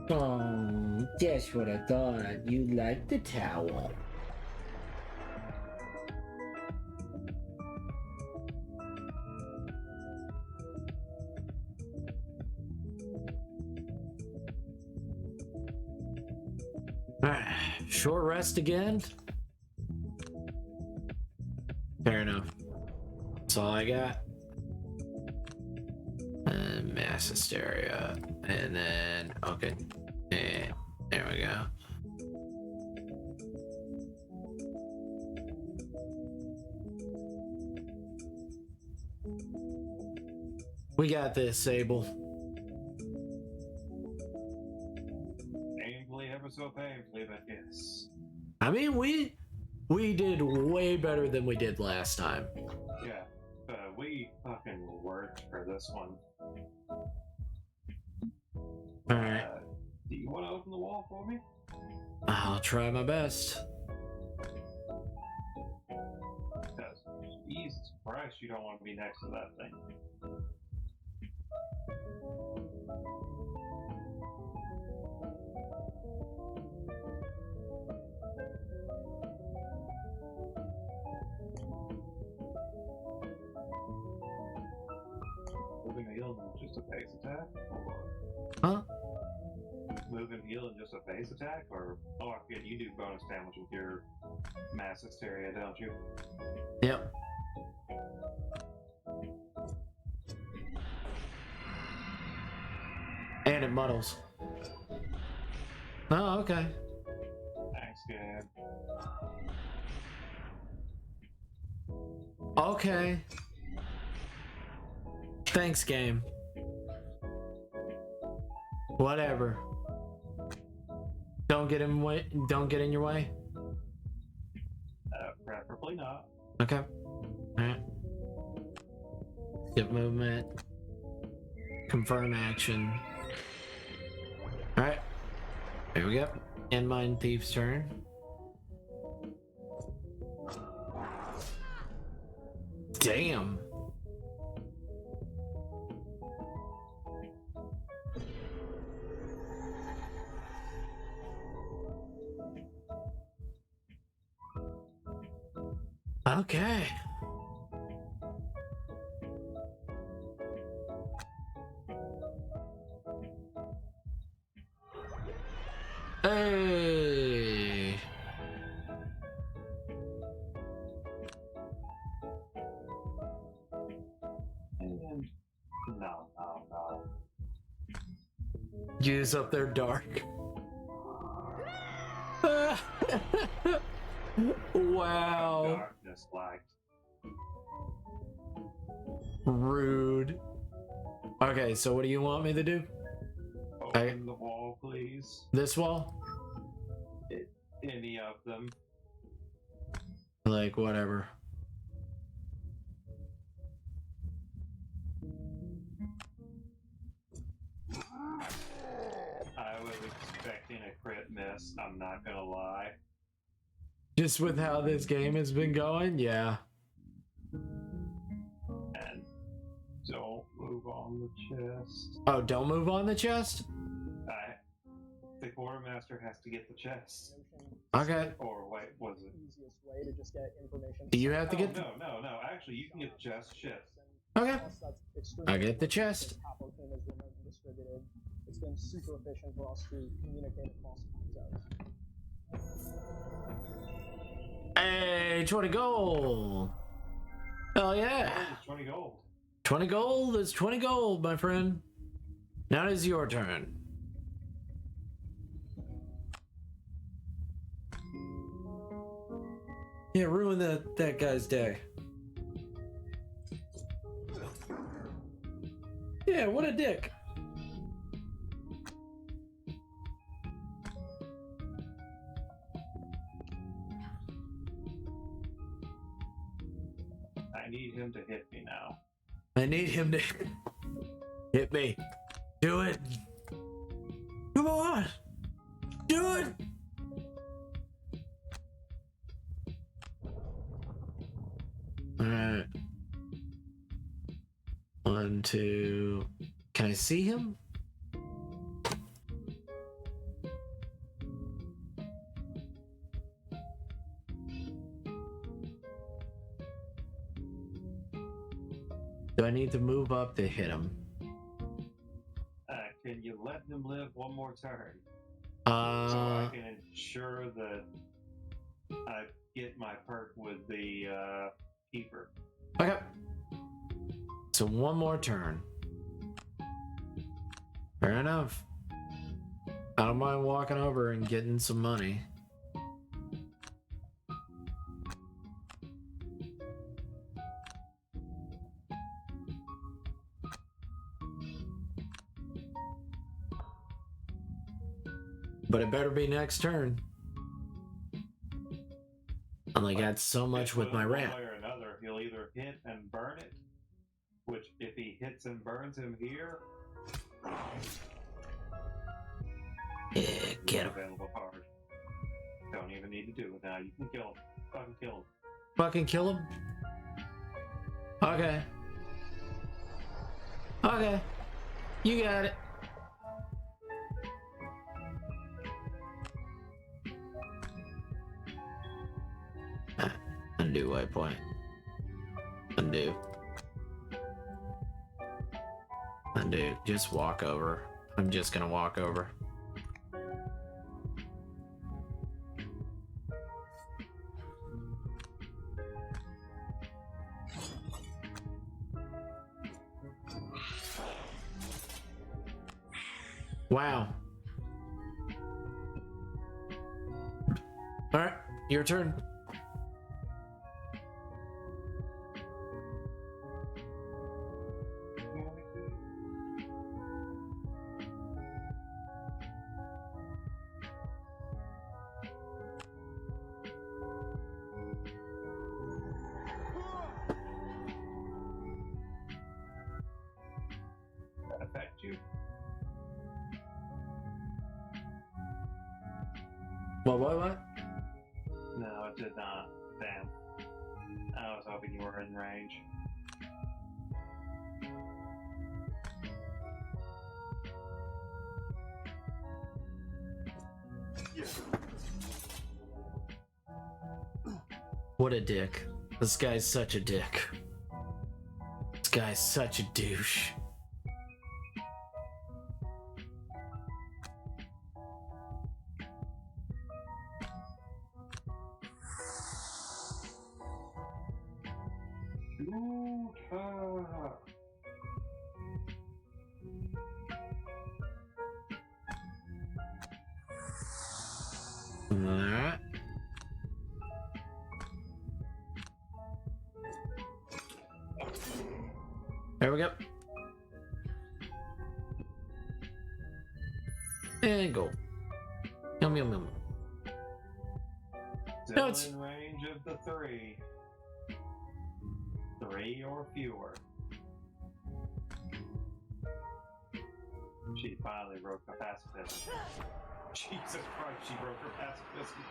Oh, that's what I thought. You like the towel. Short rest again? Fair enough. That's all I got. And mass hysteria. And then, okay. And there we go. We got this, Sable. Painfully, ever so painfully, but yes. I mean, we did way better than we did last time. Yeah, we fucking worked for this one. Alright. Do you want to open the wall for me? I'll try my best. Because, Jesus Christ, you don't want to be next to that thing. Moving a heal and just a base attack? Or Huh? move and heal and just a base attack? Or, oh, I forget, you do bonus damage with your mass hysteria, don't you? Yep. And it muddles. Oh, okay. Thanks, Gab. Okay. Thanks, game. Whatever. Don't get in way. Don't get in your way. Preferably not. Okay. Alright. Skip movement. Confirm action. Alright. There we go. End Mine Thief's turn. Damn. Okay. Hey. And no. Use up their dark. Wow. Darkness light. Rude. Okay, so what do you want me to do? Open the wall, please. This wall? Any of them. Like, whatever. I was expecting a crit miss, I'm not gonna lie. Just with how this game has been going, yeah. And don't move on the chest. Oh, don't move on the chest? The quartermaster has to get the chest. Okay. Or wait, was it? Easiest way to just get information. Do you have to get the... No. Actually, you can get the chest. Shit. Okay. I get the chest. Haplocane is remote and distributed. It's been super efficient for us to communicate across time zones. Hey, 20 gold. Hell yeah. Oh, 20 gold. 20 gold is 20 gold, my friend. Now it is your turn. Yeah, ruin that guy's day. Yeah, what a dick. I need him to hit me now. I need him to hit me. Do it. Come on. Do it. Alright. 1, 2. Can I see him? Do I need to move up to hit him? Can you let him live one more turn? So Uh, I can ensure that I get my perk with the keeper. okay. So one more turn. Fair enough. I don't mind walking over and getting some money. But it better be next turn. I'm like, that's so much with my ramp. One way or another, he'll either hit and burn it, which if he hits and burns him here, Yeah, get him. available card. Don't even need to do it now. You can kill him. Fucking kill him. Fucking kill him? Okay. Okay. You got it. Undo waypoint. Undo. Undo. Just walk over. I'm just gonna walk over. Wow. All right, your turn. That affect you? What? No, it did not. Damn. I was hoping you were in range. What a dick. This guy's such a dick. This guy's such a douche. Alright. There we go. And go. Yum yum yum. Still No, it's- in range of the three. 3 or fewer. She finally broke her pacifism. Jesus Christ, she broke her pacifism.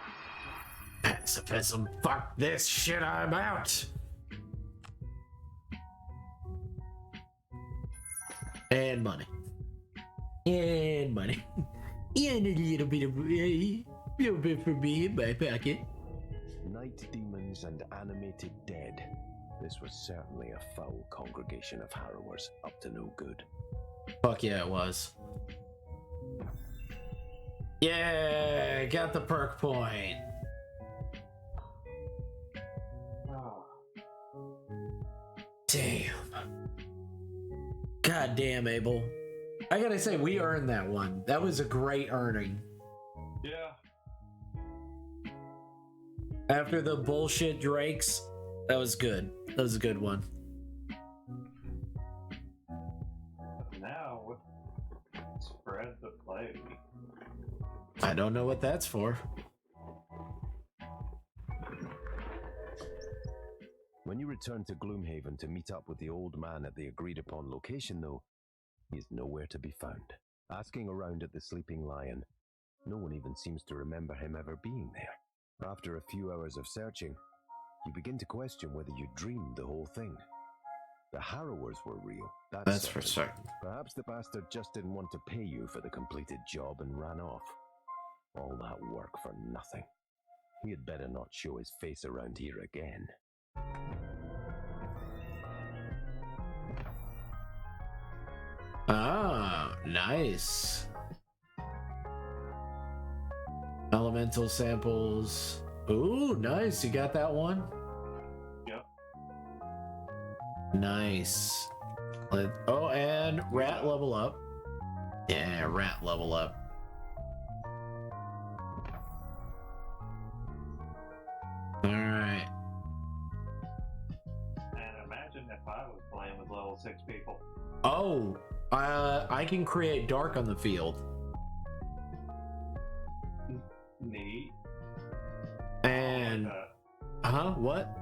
Pacifism. Fuck this shit, I'm out. And money. And money. And a little bit for me in my pocket. Night demons and animated dead. This was certainly a foul congregation of harrowers, up to no good. Fuck yeah, it was. Yeah, got the perk point. Oh, Damn. God damn, Abel. I gotta say, we earned that one. That was a great earning. Yeah. After the bullshit Drakes, that was good. That was a good one. Now, spread the plague. I don't know what that's for. When you return to Gloomhaven to meet up with the old man at the agreed upon location, though, he is nowhere to be found. Asking around at the Sleeping Lion, no one even seems to remember him ever being there. After a few hours of searching, you begin to question whether you dreamed the whole thing. The Harrowers were real. That's for certain. Perhaps the bastard just didn't want to pay you for the completed job and ran off. All that work for nothing. He had better not show his face around here again. Ah, nice. Elemental samples. Ooh, nice. You got that one? Yep. Nice. Oh, and rat level up. Yeah, rat level up. Alright. And imagine if I was playing with level 6 people. Oh, I can create dark on the field. Neat. And huh? What?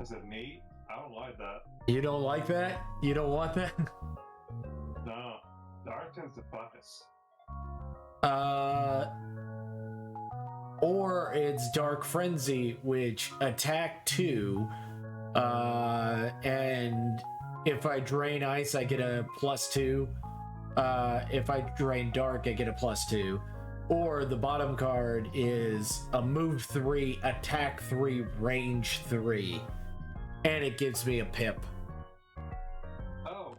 Is it neat? I don't like that. You don't like that? You don't want that? No. Dark tends to fuck us. Or it's Dark Frenzy, which attack 2, and if I drain ice, I get a +2. If I drain dark, I get a +2. Or the bottom card is a move 3, attack 3, range 3, and it gives me a pip. Oh,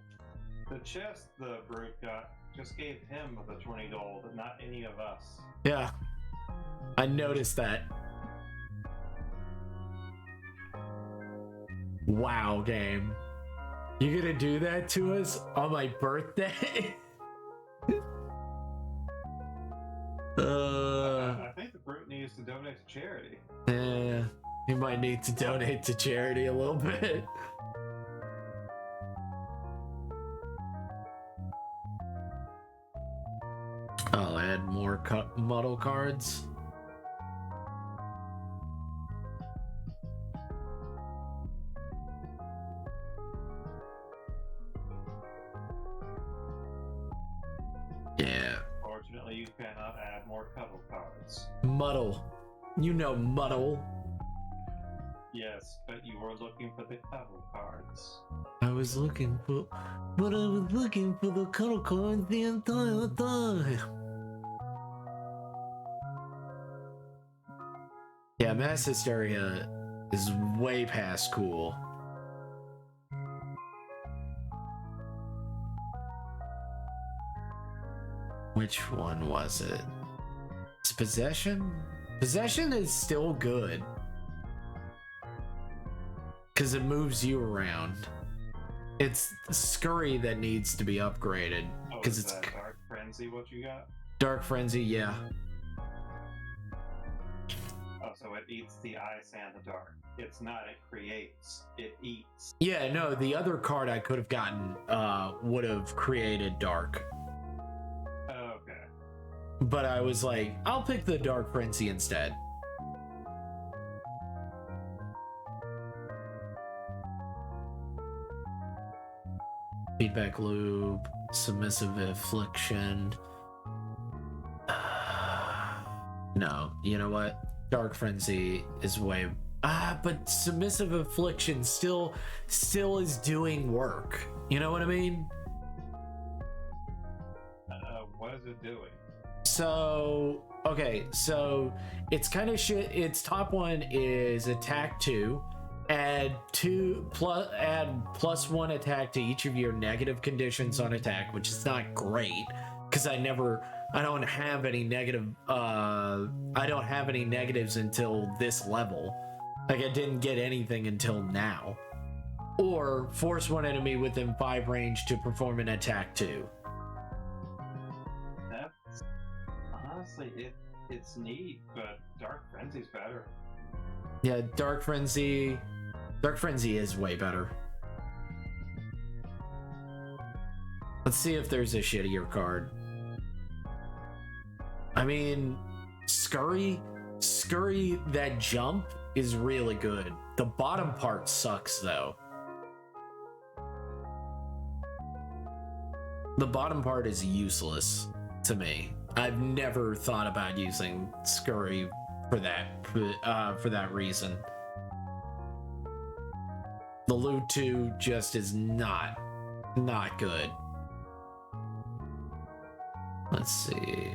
the chest the brute got just gave him the 20 gold, and not any of us. Yeah, I noticed that. Wow, game. You gonna do that to us on my birthday? I think the brute needs to donate to charity. Yeah, he might need to donate to charity a little bit. I'll add more muddle cards. Yeah. Fortunately, you cannot add more cuddle cards. Muddle. You know muddle. Yes, but you were looking for the cuddle cards. I was looking for, but I was looking for the cuddle cards the entire time. Yeah, Mass Hysteria is way past cool. Which one was it? It's Possession? Possession is still good. Because it moves you around. It's Scurry that needs to be upgraded. Oh, Because is it's that Dark Frenzy what you got? Dark Frenzy, yeah. Oh, so it eats the ice and the dark. It's not it creates, it eats. Yeah, no, the other card I could have gotten would have created Dark. Okay. But I was like, I'll pick the Dark Frenzy instead. Feedback loop, submissive affliction. No, you know what? Dark Frenzy is way but submissive affliction still is doing work. You know what I mean? What is it doing? So, okay, so it's kind of shit. Its top one is attack 2. Add +1 attack to each of your negative conditions on attack, which is not great because I don't have any negative I don't have any negatives until this level. Like I didn't get anything until now. or force one enemy within 5 range to perform an attack too. That's honestly it's neat, but Dark Frenzy's better. Yeah, Dark Frenzy is way better. Let's see if there's a shittier card. I mean, Scurry, that jump is really good. The bottom part sucks though. The bottom part is useless to me. I've never thought about using Scurry for that reason. The loot 2 just is not good. Let's see.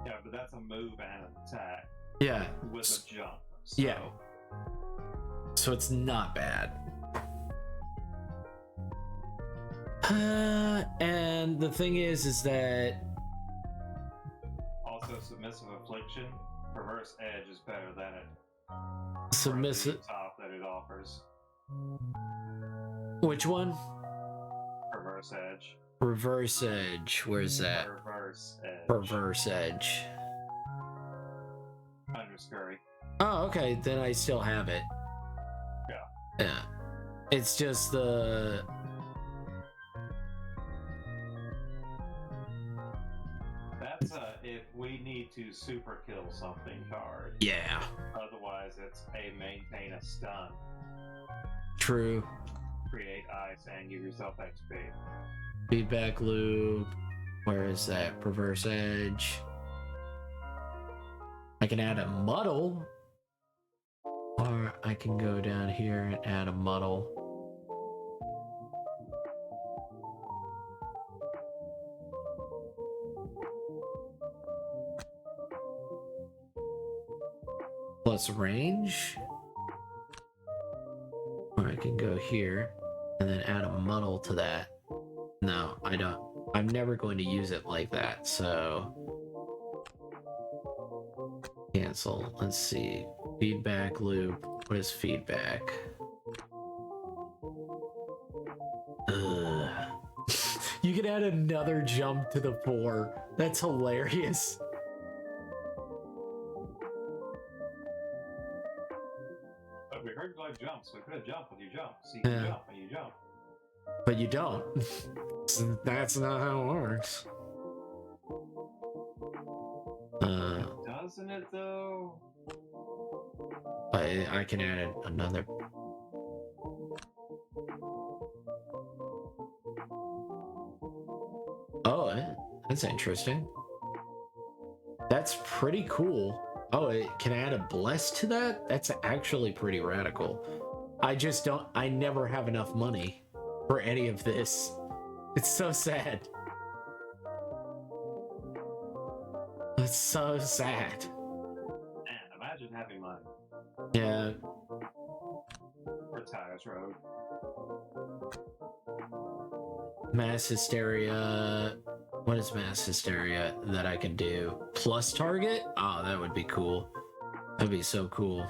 Yeah, but that's a move and an attack. Yeah. With a jump. So. Yeah. So it's not bad. And the thing is that also Submissive Affliction, Reverse Edge is better than it. Submissive top that it offers. Which one? Reverse Edge. Reverse Edge. Where's that? Reverse Edge. Reverse Edge. Under Scurry. Oh, okay. Then I still have it. Yeah. Yeah. It's just the... That's a if we need to super kill something card. Yeah. Otherwise, it's a maintain a stun. True. Create ice and give yourself XP. Feedback loop. Where is that? Reverse Edge. I can add a muddle. Or I can go down here and add a muddle. Plus range. Or I can go here and then add a muddle to that. No, I don't. I'm never going to use it like that, so... Cancel. Let's see. Feedback loop. What is feedback? Ugh. You can add another jump to the 4. That's hilarious. But we heard you like jumps, so we could have jumped when you jump. So you can jump when you jump. But you don't. That's not how it works. Doesn't it though? I can add another. Oh, that's interesting. That's pretty cool. Oh, it can add a bless to that? That's actually pretty radical. I never have enough money for any of this. It's so sad. It's so sad. Man, imagine having money. Yeah. Retires Road. Mass hysteria. What is mass hysteria that I can do? Plus target? Oh, that would be cool. That'd be so cool.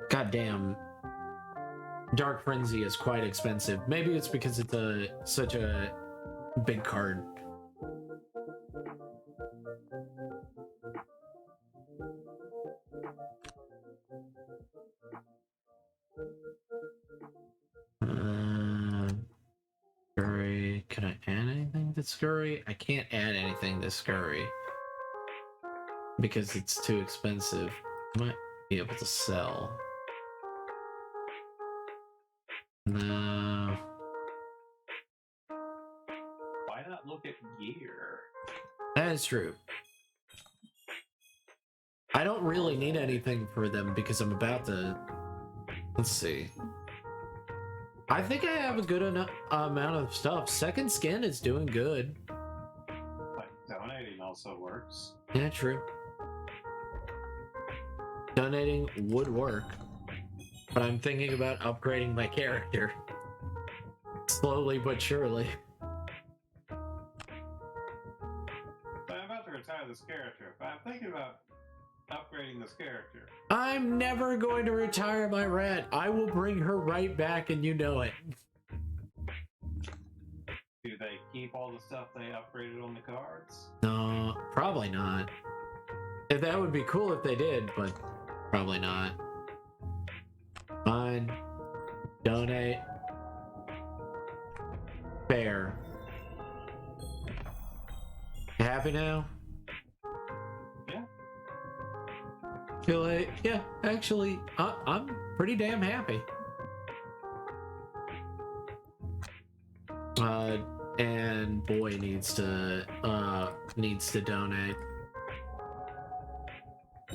God damn. Dark Frenzy is quite expensive. Maybe it's because it's such a big card. Scurry. Can I add anything to Scurry? I can't add anything to Scurry because it's too expensive. I might be able to sell. No. Why not look at gear? That is true. I don't really need anything for them because I'm about to... Let's see. I think I have a good enough amount of stuff. Second Skin is doing good. Like donating also works. Yeah, true. Donating would work. But I'm thinking about upgrading my character. Slowly but surely. about upgrading this character. I'm never going to retire my rat. I will bring her right back, and you know it. Do they keep all the stuff they upgraded on the cards? No, probably not. If that would be cool if they did, but probably not. Fine. Donate. Fair. You happy now? Yeah. Feel like, yeah, actually, I'm pretty damn happy. And boy needs to donate.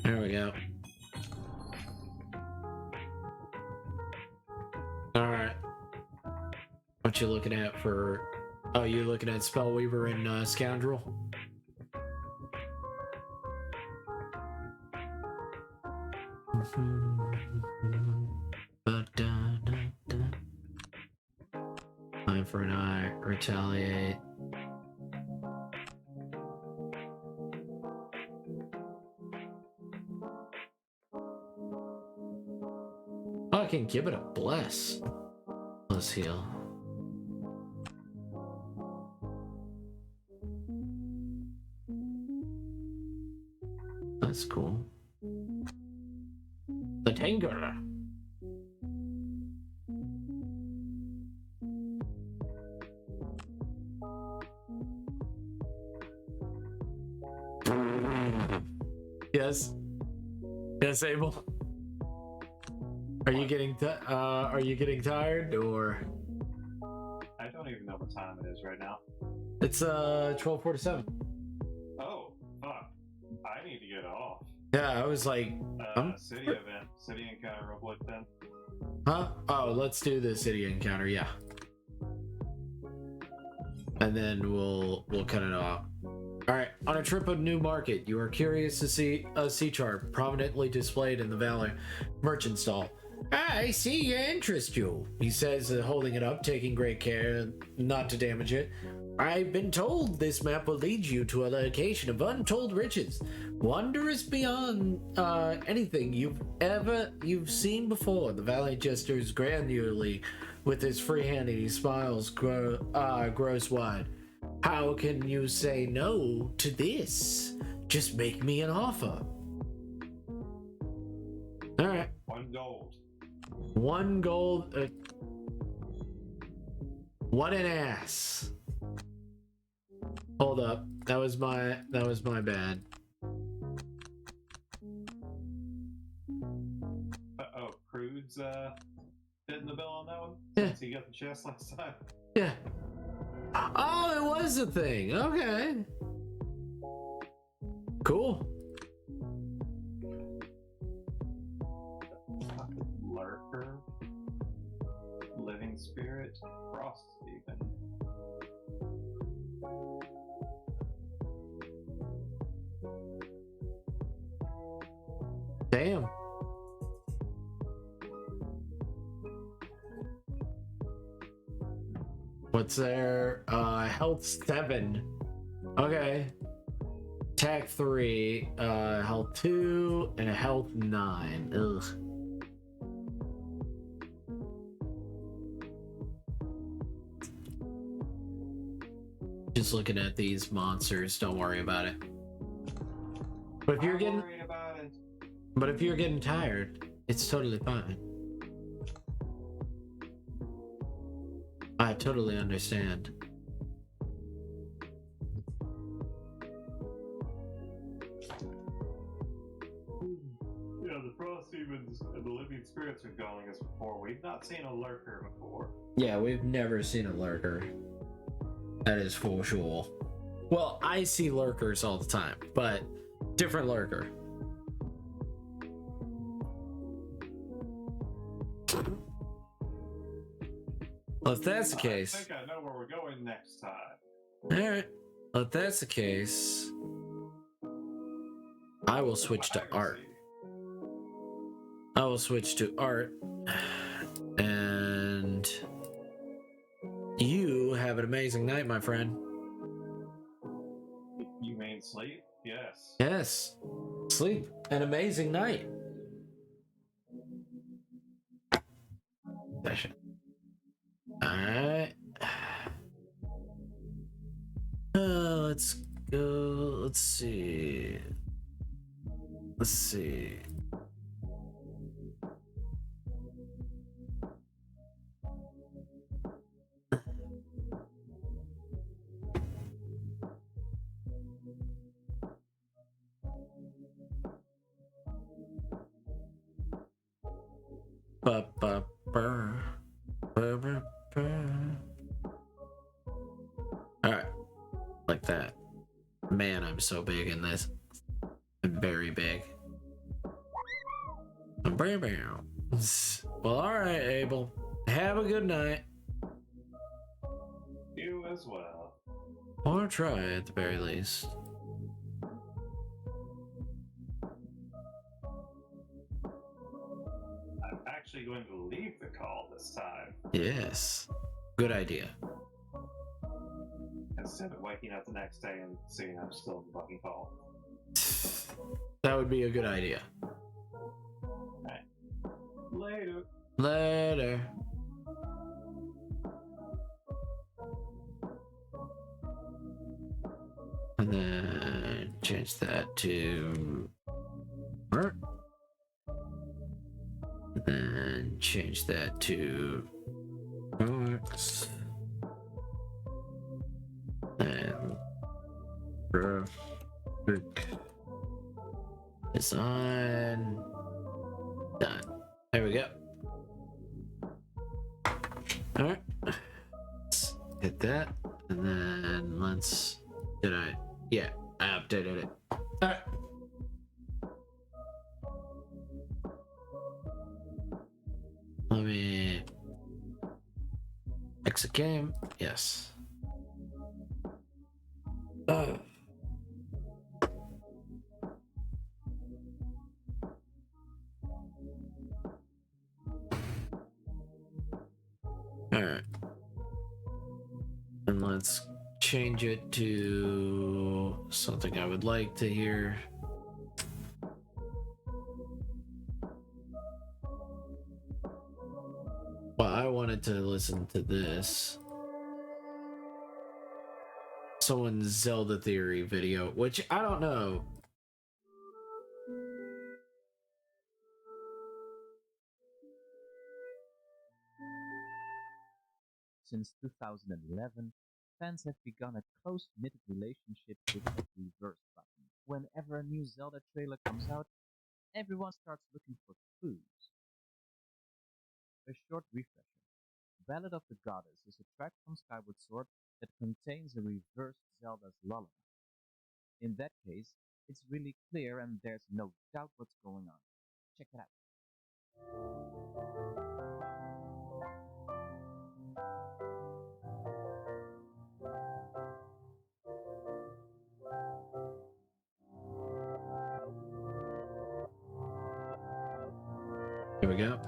There we go. All right. What you looking at for? Oh, you looking at Spellweaver and Scoundrel? Eye for an eye, retaliate. Oh, I can give it a bless. Let's heal. That's cool. The Tanger. Yes. Yes, Abel. Are you getting tired or? I don't even know what time it is right now. It's 12:47. Oh, fuck. I need to get off. Yeah, I was like, City event. City encounter real quick then. huh? Oh, let's do the city encounter, yeah. And then we'll cut it off. Alright, on a trip of New Market, you are curious to see a sea chart prominently displayed in the Valley merchant stall. I see your interest, you, he says, holding it up, taking great care not to damage it. I've been told this map will lead you to a location of untold riches, wondrous beyond anything you've seen before. The Valley gestures granularly with his free hand, and he smiles grows wide. How can you say no to this? Just make me an offer. All right. 1 gold. 1 gold. 1 an ass. Hold up. That was my bad. Uh-oh, Crude's fitting the bill on that one? Yeah. Since he got the chest last time. Yeah. Oh, it was a thing. Okay. Cool. Lurker. Living Spirit. Frost even. Damn. What's there? Health 7. Okay. Attack 3. Health 2 and a health 9. Ugh. Just looking at these monsters. Don't worry about it. But if you're I'm getting, worried about it. but if you're getting tired, it's totally fine. I totally understand. Yeah, the Frost Demons and the Living Spirits are going as before. We've not seen a Lurker before. Yeah, we've never seen a lurker. That is for sure. Well, I see lurkers all the time, but different lurker. Well, if that's the case, I think I know where we're going next time. alright. Well, if that's the case, I will switch to art. I will switch to art. And you have an amazing night, my friend. You mean sleep? Yes. Yes. sleep. An amazing night. Alright. Let's go. Let's see. Let's see. Alright. Like that. Man, I'm so big in this. I'm very big. Well, alright, Abel. Have a good night. You as well. Or try at the very least. I'm actually going to leave the call this time Yes. Good idea. instead of waking up the next day and seeing I'm still in the fucking call. That would be a good idea. Later. Later. And then change that to work. And then change that to box. And graphic design. Done. There we go. Alright. Let's hit that. And then let's. Did I? Yeah, I updated it. Alright. Let me. Exit game. Yes. Alright. And let's change it to something I would like to hear. Well, I wanted to listen to this. Someone's Zelda Theory video, which I don't know. Since 2011, fans have begun a close-knit relationship with the reverse button. Whenever a new Zelda trailer comes out, everyone starts looking for clues. A short refresher. Ballad of the Goddess is a track from Skyward Sword that contains a reversed Zelda's lullaby. In that case, it's really clear and there's no doubt what's going on. Check it out. Here we go.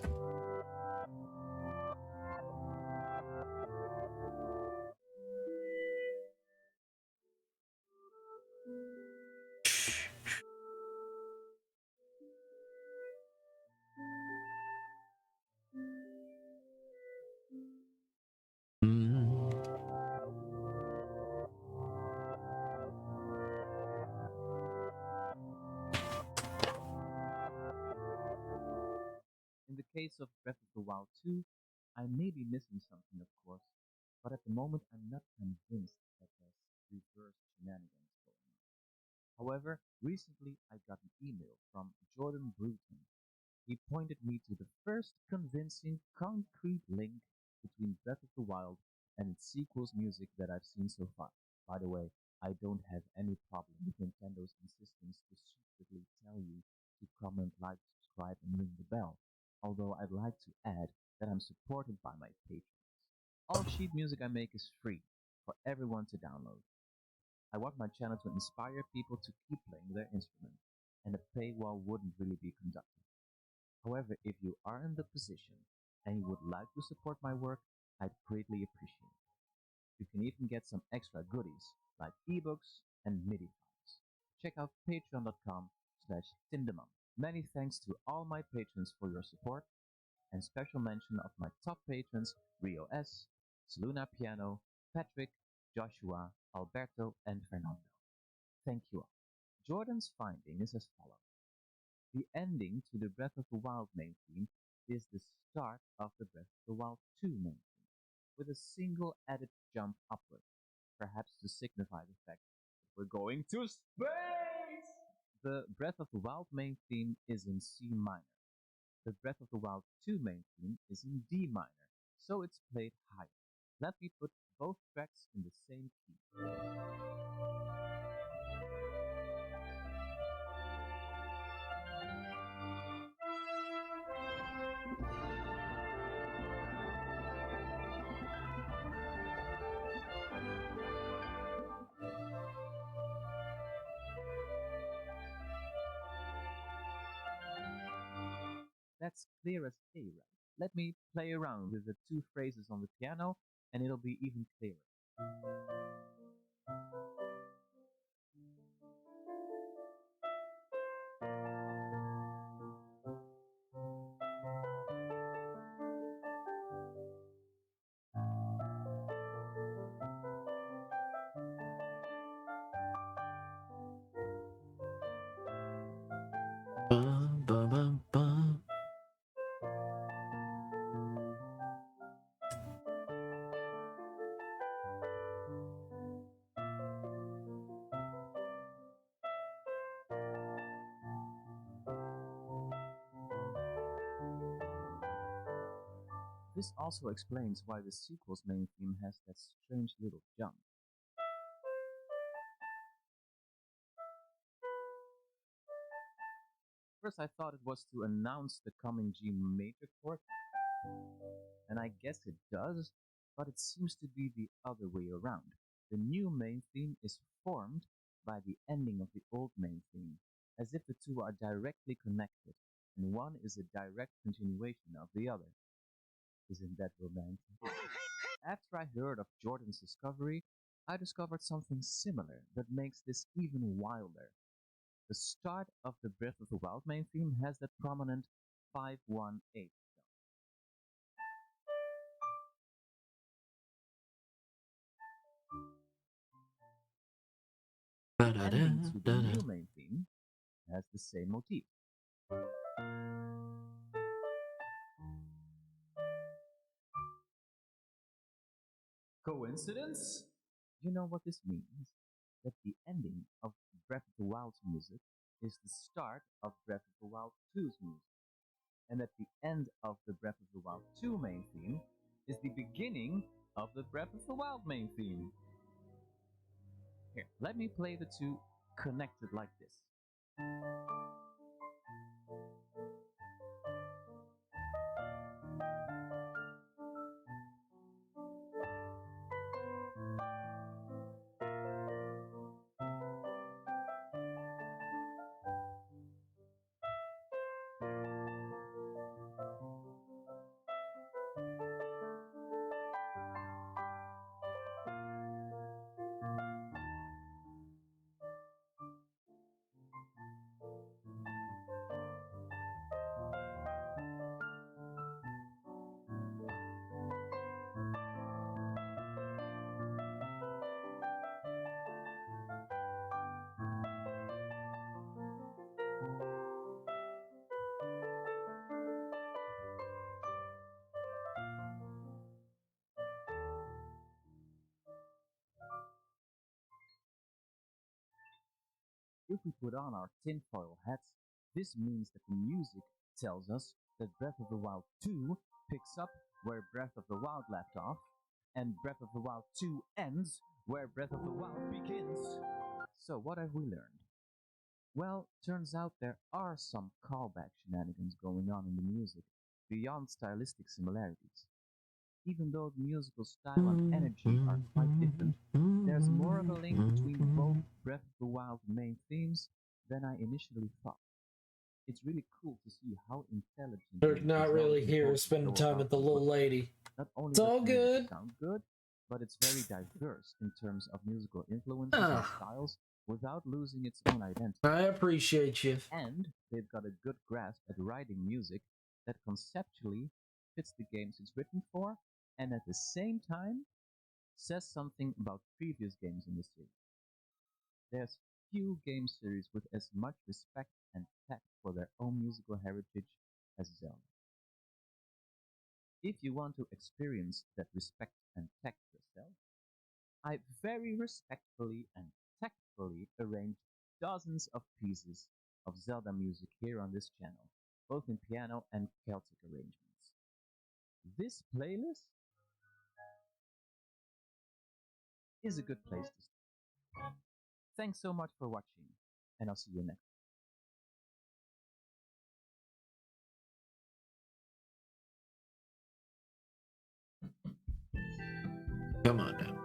In the case of Breath of the Wild 2, I may be missing something, of course, but at the moment I'm not convinced that there's reverse shenanigans going on. However, recently I got an email from Jordan Bruton. He pointed me to the first convincing concrete link between Breath of the Wild and its sequel's music that I've seen so far. By the way, I don't have any problem with Nintendo's insistence to secretly tell you to comment, like, subscribe, and ring the bell. Although I'd like to add that I'm supported by my patrons. All sheet music I make is free for everyone to download. I want my channel to inspire people to keep playing their instrument, and a paywall wouldn't really be conductive. However, if you are in the position and you would like to support my work, I'd greatly appreciate it. You can even get some extra goodies like ebooks and MIDI files. Check out patreon.com patreon.com/tindemum. Many thanks to all my patrons for your support, and special mention of my top patrons Rio S, Saluna Piano, Patrick, Joshua, Alberto, and Fernando. Thank you all. Jordan's finding is as follows. The ending to the Breath of the Wild main theme is the start of the Breath of the Wild 2 main theme, with a single added jump upward, perhaps to signify the fact that we're going to space! The Breath of the Wild main theme is in C minor. The Breath of the Wild 2 main theme is in D minor, so it's played higher. Let me put both tracks in the same key. That's clear as day, right? Let me play around with the two phrases on the piano and it'll be even clearer. Bum, bum, bum, bum. This also explains why the sequel's main theme has that strange little jump. First I thought it was to announce the coming G major chord, and I guess it does, but it seems to be the other way around. The new main theme is formed by the ending of the old main theme, as if the two are directly connected, and one is a direct continuation of the other. Isn't that romantic? After I heard of Jordan's discovery, I discovered something similar that makes this even wilder. The start of the Breath of the Wild main theme has that prominent 5-1-8 jump. The ending to the new main theme has the same motif. Coincidence? You know what this means? That the ending of Breath of the Wild's music is the start of Breath of the Wild 2's music, and that the end of the Breath of the Wild 2 main theme is the beginning of the Breath of the Wild main theme. Here, let me play the two connected like this. If we put on our tinfoil hats, this means that the music tells us that Breath of the Wild 2 picks up where Breath of the Wild left off, and Breath of the Wild 2 ends where Breath of the Wild begins. So what have we learned? Well, turns out there are some callback shenanigans going on in the music, beyond stylistic similarities. Even though the musical style and energy are quite different, there's more of a link between both Breath of the Wild main themes than I initially thought. It's really cool to see how intelligent. They're not really here spending time with the little lady. Not only It's all does the music good. sound good, but it's very diverse in terms of musical influences and styles, without losing its own identity. I appreciate you. And they've got a good grasp at writing music that conceptually fits the games it's written for, and at the same time says something about previous games in the series. There's few game series with as much respect and tact for their own musical heritage as Zelda. If you want to experience that respect and tact yourself, I very respectfully and tactfully arranged dozens of pieces of Zelda music here on this channel, both in piano and Celtic arrangements. This playlist is a good place to start. Thanks so much for watching, and I'll see you next. Come on now.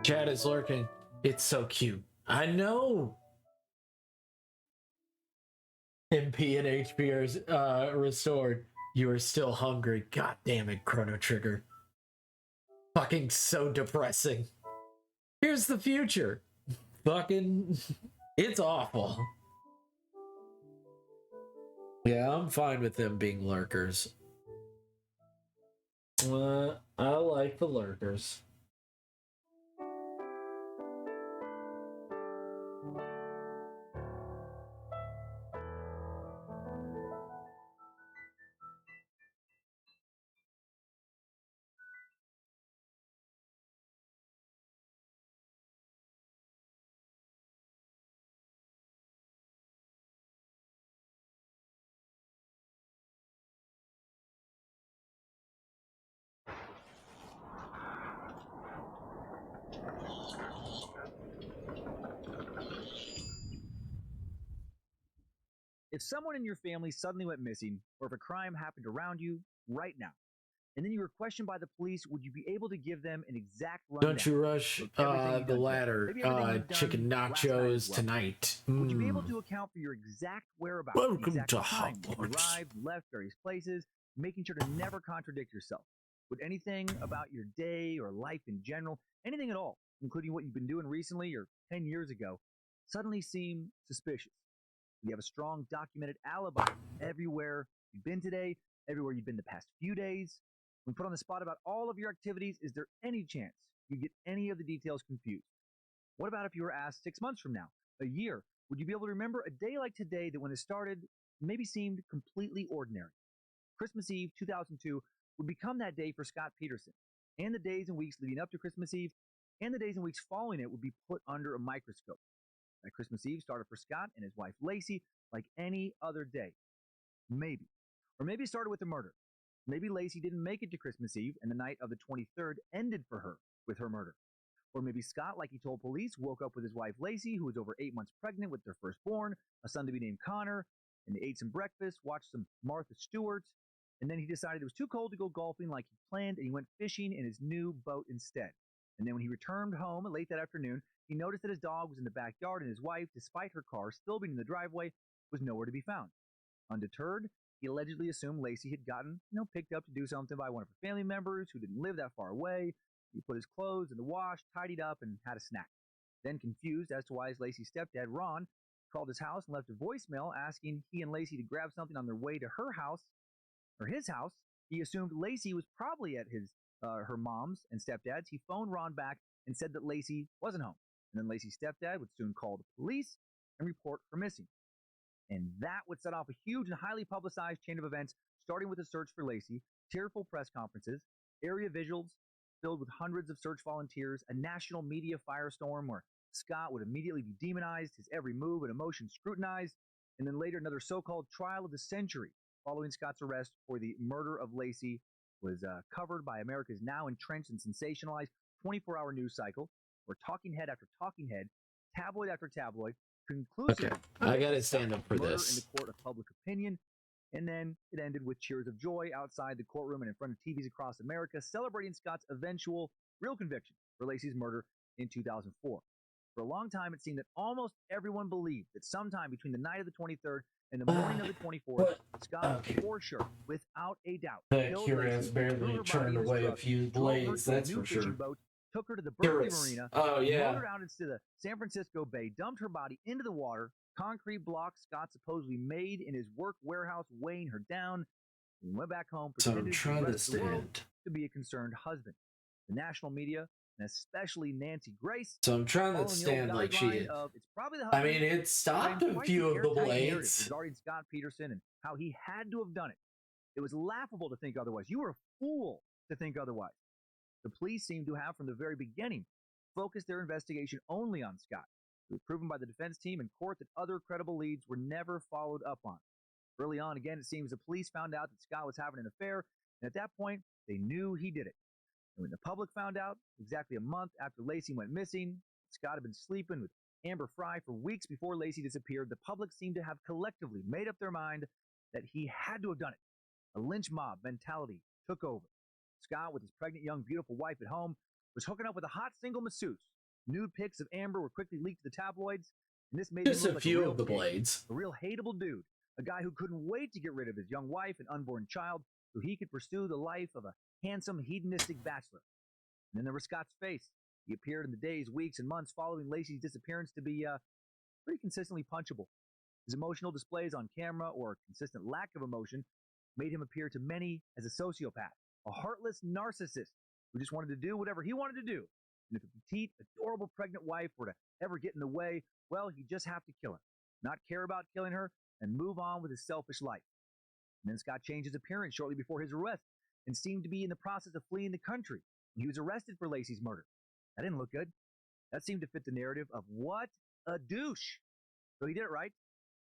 Chad is lurking. It's so cute. I know. MP and HP are restored. You are still hungry. God damn it, Chrono Trigger. Fucking so depressing. Here's the future. Fucking, it's awful. Yeah, I'm fine with them being lurkers. I like the lurkers. If someone in your family suddenly went missing, or if a crime happened around you right now, and then you were questioned by the police, would you be able to give them an exact rundown? Don't you rush the ladder. Chicken nachos tonight. Would you be able to account for your exact whereabouts? Welcome exact to time you Hogwarts. arrived, left various places, making sure to never contradict yourself? Would anything about your day or life in general, anything at all, including what you've been doing recently or 10 years ago, suddenly seem suspicious? You have a strong documented alibi everywhere you've been today, everywhere you've been the past few days. When put on the spot about all of your activities, is there any chance you get any of the details confused? What about if you were asked 6 months from now, a year? Would you be able to remember a day like today that when it started maybe seemed completely ordinary? Christmas Eve 2002 would become that day for Scott Peterson, and the days and weeks leading up to Christmas Eve and the days and weeks following it would be put under a microscope. That Christmas Eve started for Scott and his wife Lacey like any other day. Maybe. Or maybe it started with a murder. Maybe Lacey didn't make it to Christmas Eve and the night of the 23rd ended for her with her murder. Or maybe Scott, like he told police, woke up with his wife Lacey, who was over 8 months pregnant with their firstborn, a son to be named Connor, and they ate some breakfast, watched some Martha Stewart, and then he decided it was too cold to go golfing like he planned, and he went fishing in his new boat instead. And then when he returned home late that afternoon, he noticed that his dog was in the backyard and his wife, despite her car still being in the driveway, was nowhere to be found. Undeterred, he allegedly assumed Lacey had gotten, picked up to do something by one of her family members who didn't live that far away. He put his clothes in the wash, tidied up, and had a snack. Then, confused as to why his Lacey's stepdad, Ron, called his house and left a voicemail asking he and Lacey to grab something on their way to her house, or his house, he assumed Lacey was probably at her mom's and stepdad's. He phoned Ron back and said that Lacey wasn't home. And then Lacey's stepdad would soon call the police and report her missing. And that would set off a huge and highly publicized chain of events, starting with a search for Lacey, tearful press conferences, area visuals filled with hundreds of search volunteers, a national media firestorm where Scott would immediately be demonized, his every move and emotion scrutinized, and then later another so-called trial of the century following Scott's arrest for the murder of Lacey was covered by America's now entrenched and sensationalized 24-hour news cycle, where talking head after talking head, tabloid after tabloid, conclusively. Okay, I gotta stand up for this. In the court of public opinion, and then it ended with cheers of joy outside the courtroom and in front of TVs across America, celebrating Scott's eventual real conviction for Lacey's murder in 2004. For a long time, it seemed that almost everyone believed that sometime between the night of the 23rd and the morning of the 24th, Scott, for sure, without a doubt, that Curious barely turned away a few blades, that's for sure. Boat, took her to the Berkeley Marina, motored out into the San Francisco Bay, dumped her body into the water, concrete blocks Scott supposedly made in his work warehouse weighing her down, and went back home pretending to be a concerned husband. The national media, and especially Nancy Grace. So I'm trying to stand like she is. I mean, it stopped a few of the blades. Regarding Scott Peterson and how he had to have done it. It was laughable to think otherwise. You were a fool to think otherwise. The police seem to have, from the very beginning, focused their investigation only on Scott. It was proven by the defense team in court that other credible leads were never followed up on. Early on, again, it seems the police found out that Scott was having an affair, and at that point, they knew he did it. And when the public found out, exactly a month after Lacey went missing, Scott had been sleeping with Amber Fry for weeks before Lacey disappeared, the public seemed to have collectively made up their mind that he had to have done it. A lynch mob mentality took over. Scott, with his pregnant, young, beautiful wife at home, was hooking up with a hot single masseuse. Nude pics of Amber were quickly leaked to the tabloids, and this made him look like a few of the blades. A real hateable dude, a guy who couldn't wait to get rid of his young wife and unborn child so he could pursue the life of a handsome, hedonistic bachelor. And then there was Scott's face. He appeared in the days, weeks, and months following Lacey's disappearance to be pretty consistently punchable. His emotional displays on camera or consistent lack of emotion made him appear to many as a sociopath, a heartless narcissist who just wanted to do whatever he wanted to do. And if a petite, adorable pregnant wife were to ever get in the way, well, he'd just have to kill her, not care about killing her, and move on with his selfish life. And then Scott changed his appearance shortly before his arrest and seemed to be in the process of fleeing the country. He was arrested for Lacey's murder. That didn't look good. That seemed to fit the narrative of what a douche. So he did it right.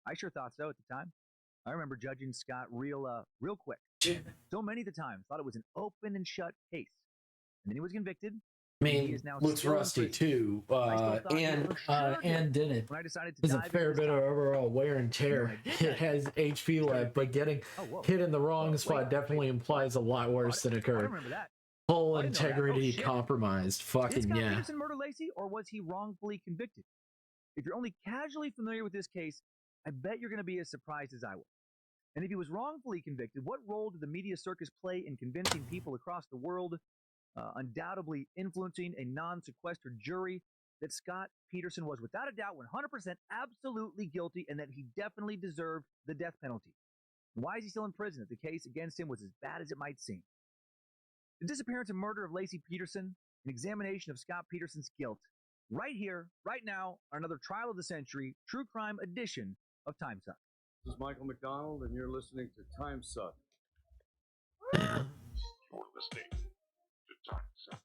I sure thought so at the time. I remember judging Scott real quick. So many of the times thought it was an open and shut case. And then he was convicted. I mean, looks rusty too, and didn't. When I decided to There's a dive fair into this bit of topic, overall wear and tear. It has HP left, but getting hit in the wrong spot definitely implies a lot worse than I occurred. remember that. Whole I didn't know that. integrity Oh, shit. compromised. Did Fucking Scott yeah. Peterson murder Lacey, or was he wrongfully convicted? If you're only casually familiar with this case, I bet you're going to be as surprised as I was. And if he was wrongfully convicted, what role did the media circus play in convincing people across the world, undoubtedly influencing a non-sequestered jury, that Scott Peterson was without a doubt 100% absolutely guilty and that he definitely deserved the death penalty? And why is he still in prison if the case against him was as bad as it might seem? The disappearance and murder of Lacey Peterson, an examination of Scott Peterson's guilt, right here, right now, on another Trial of the Century, True Crime edition of Time Suck. This is Michael McDonald, and you're listening to Time Suck. You're listening to Time Suck.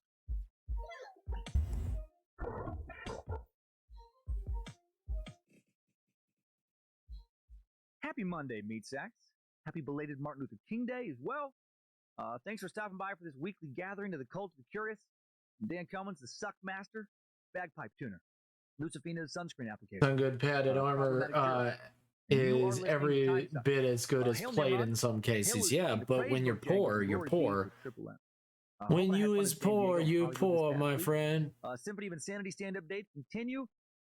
Happy Monday, Meat Sacks. Happy belated Martin Luther King Day as well. Thanks for stopping by for this weekly gathering of the Cult of the Curious. Dan Cummins, the Suck Master, Bagpipe Tuner, Lucifina's sunscreen applicator. Some good padded armor is every bit as good as plate in some cases. Yeah, but when you're poor, you're poor. When you is poor, you poor, my friend. Symphony of Insanity stand-up dates continue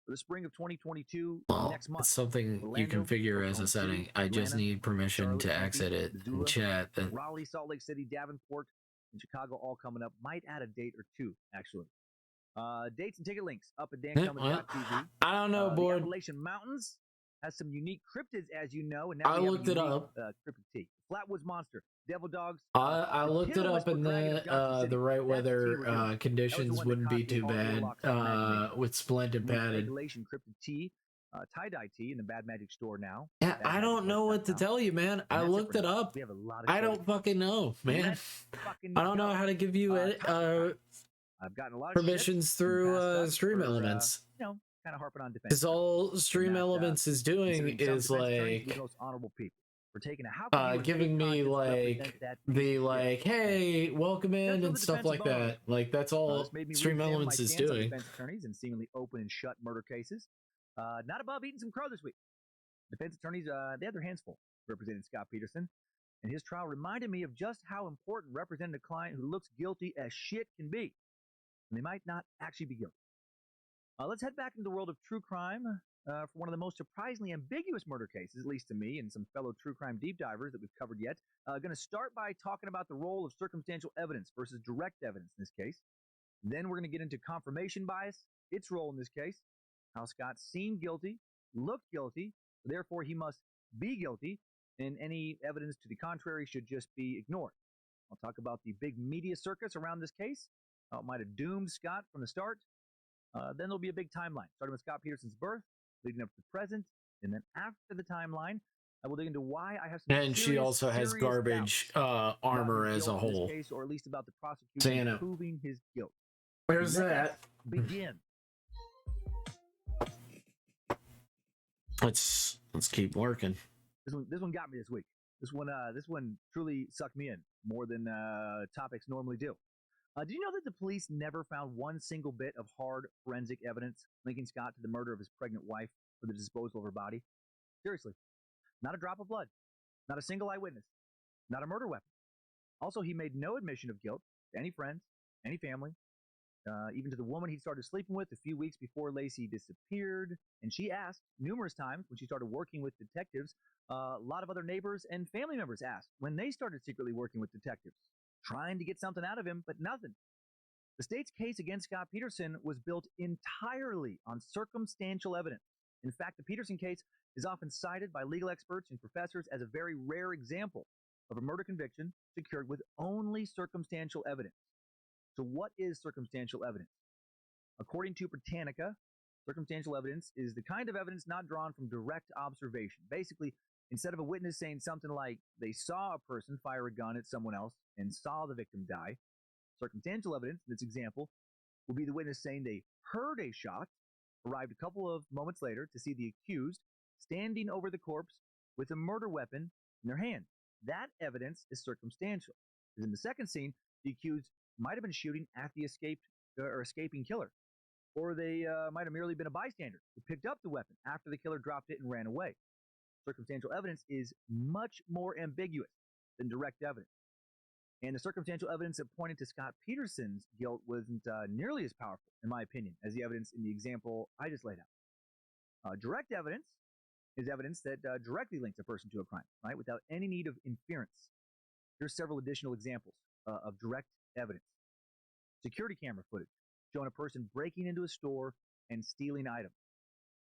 for the spring of 2022 next month. It's something you configure as a setting. I just need permission to exit it and chat. Raleigh, Salt Lake City, Davenport, and Chicago all coming up. Might add a date or two, actually. Dates and ticket links up at dancummins.tv. I don't know, boy. The Appalachian Mountains has some unique cryptids, as you know. And I looked it up. Cryptid tea. Flatwoods Monster, Devil Dogs. I looked it up, and the right weather conditions wouldn't be too bad with splendid padded. Regulation Cryptid tea, tie-dye tea in the Bad Magic store now. Yeah, I don't know what to tell you, man. I looked it up. I don't fucking know, man. I don't know how to give you I've gotten a lot of permissions through Stream Elements. Kind of harping on defense. Because all Stream Elements is doing is like giving me like hey, welcome in and stuff like that. Like that's all Stream Elements is doing. Defense attorneys in seemingly open and shut murder cases. Not above eating some crow this week. Defense attorneys they had their hands full representing Scott Peterson, and his trial reminded me of just how important representing a client who looks guilty as shit can be. And they might not actually be guilty. Let's head back into the world of true crime for one of the most surprisingly ambiguous murder cases, at least to me and some fellow true crime deep divers that we've covered yet. Going to start by talking about the role of circumstantial evidence versus direct evidence in this case. Then we're going to get into confirmation bias, its role in this case, how Scott seemed guilty, looked guilty, therefore he must be guilty, and any evidence to the contrary should just be ignored. I'll talk about the big media circus around this case, how it might have doomed Scott from the start. Then there'll be a big timeline, starting with Scott Peterson's birth, leading up to the present, and then after the timeline, I will dig into why I have some and she also has garbage armor as a whole. Case, or at least about the prosecution proving his guilt. Where's that? Begin. Let's keep working. This one got me this week. This one truly sucked me in more than topics normally do. Do you know that the police never found one single bit of hard forensic evidence linking Scott to the murder of his pregnant wife or the disposal of her body? Seriously. Not a drop of blood. Not a single eyewitness. Not a murder weapon. Also, he made no admission of guilt to any friends, any family, even to the woman he'd started sleeping with a few weeks before Lacey disappeared. And she asked numerous times when she started working with detectives. A lot of other neighbors and family members asked when they started secretly working with detectives, trying to get something out of him, but nothing. The state's case against Scott Peterson was built entirely on circumstantial evidence. In fact, the Peterson case is often cited by legal experts and professors as a very rare example of a murder conviction secured with only circumstantial evidence. So what is circumstantial evidence? According to Britannica, circumstantial evidence is the kind of evidence not drawn from direct observation. Basically, instead of a witness saying something like they saw a person fire a gun at someone else and saw the victim die, circumstantial evidence in this example will be the witness saying they heard a shot, arrived a couple of moments later to see the accused standing over the corpse with a murder weapon in their hand. That evidence is circumstantial. Because in the second scene, the accused might have been shooting at the escaping killer, or they might have merely been a bystander who picked up the weapon after the killer dropped it and ran away. Circumstantial evidence is much more ambiguous than direct evidence. And the circumstantial evidence that pointed to Scott Peterson's guilt wasn't nearly as powerful, in my opinion, as the evidence in the example I just laid out. Direct evidence is evidence that directly links a person to a crime, right, without any need of inference. Here's several additional examples of direct evidence. Security camera footage showing a person breaking into a store and stealing items.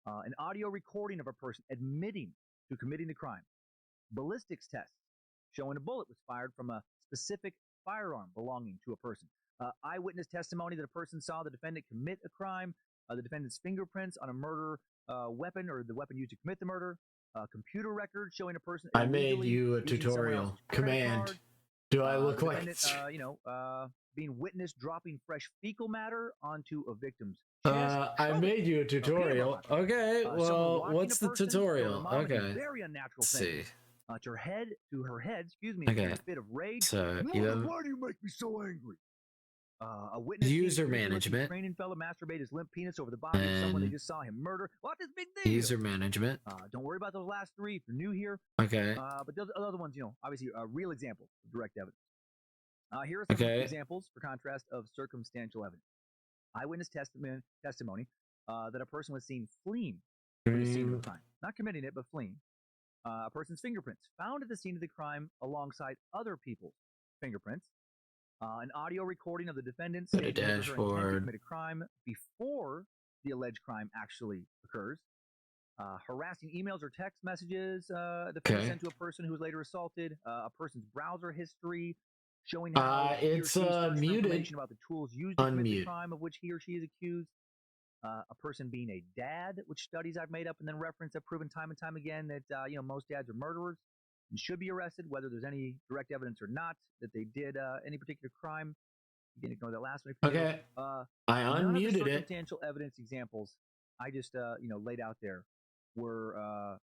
An audio recording of a person admitting to committing the crime. Ballistics tests showing a bullet was fired from a specific firearm belonging to a person. Eyewitness testimony that a person saw the defendant commit a crime. The defendant's fingerprints on a murder weapon or the weapon used to commit the murder. Computer records showing a person. I made you a tutorial. Command. Do I look like being witnessed dropping fresh fecal matter onto a victim's chest? I made you a tutorial. Okay, well, what's the tutorial? Okay. Very unnatural Let's thing. see. To her head, excuse me, Okay. in a fit of rage. So, Why do you make me so angry? A witness user management. training fellow masturbate his limp penis over the body of someone they just saw him murder. What is big deal? User management. Don't worry about those last three if you're new here. Okay. But those other ones, obviously real examples of direct evidence. Here are some examples, for contrast, of circumstantial evidence. Eyewitness testimony that a person was seen fleeing from the scene of the crime. Not committing it, but fleeing. A person's fingerprints found at the scene of the crime alongside other people's fingerprints. An audio recording of the defendant saying his or her intent to commit a crime before the alleged crime actually occurs. Harassing emails or text messages the defendant sent to a person who was later assaulted. A person's browser history showing how it's muted. Information about the tools used to commit the crime of which he or she is accused. A person being a dad, which studies I've made up and then referenced have proven time and time again that most dads are murderers and should be arrested, whether there's any direct evidence or not that they did any particular crime. You can ignore that last one. Okay. I unmuted it. Circumstantial evidence examples I just laid out there were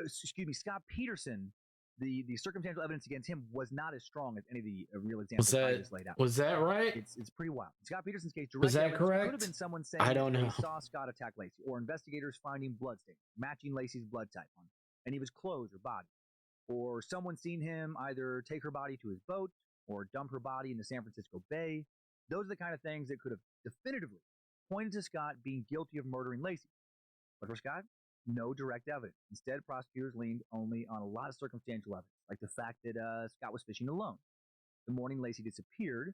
Scott Peterson. The circumstantial evidence against him was not as strong as any of the real examples I just laid out. Was that right? It's pretty wild. In Scott Peterson's case, was that correct? Could have been someone saying I don't know. they saw Scott attack Lacey, or investigators finding bloodstains matching Lacey's blood type on any of his clothes or body, or someone seen him either take her body to his boat or dump her body in the San Francisco Bay. Those are the kind of things that could have definitively pointed to Scott being guilty of murdering Lacey. But for Scott, no direct evidence. Instead, prosecutors leaned only on a lot of circumstantial evidence, like the fact that Scott was fishing alone the morning Lacey disappeared,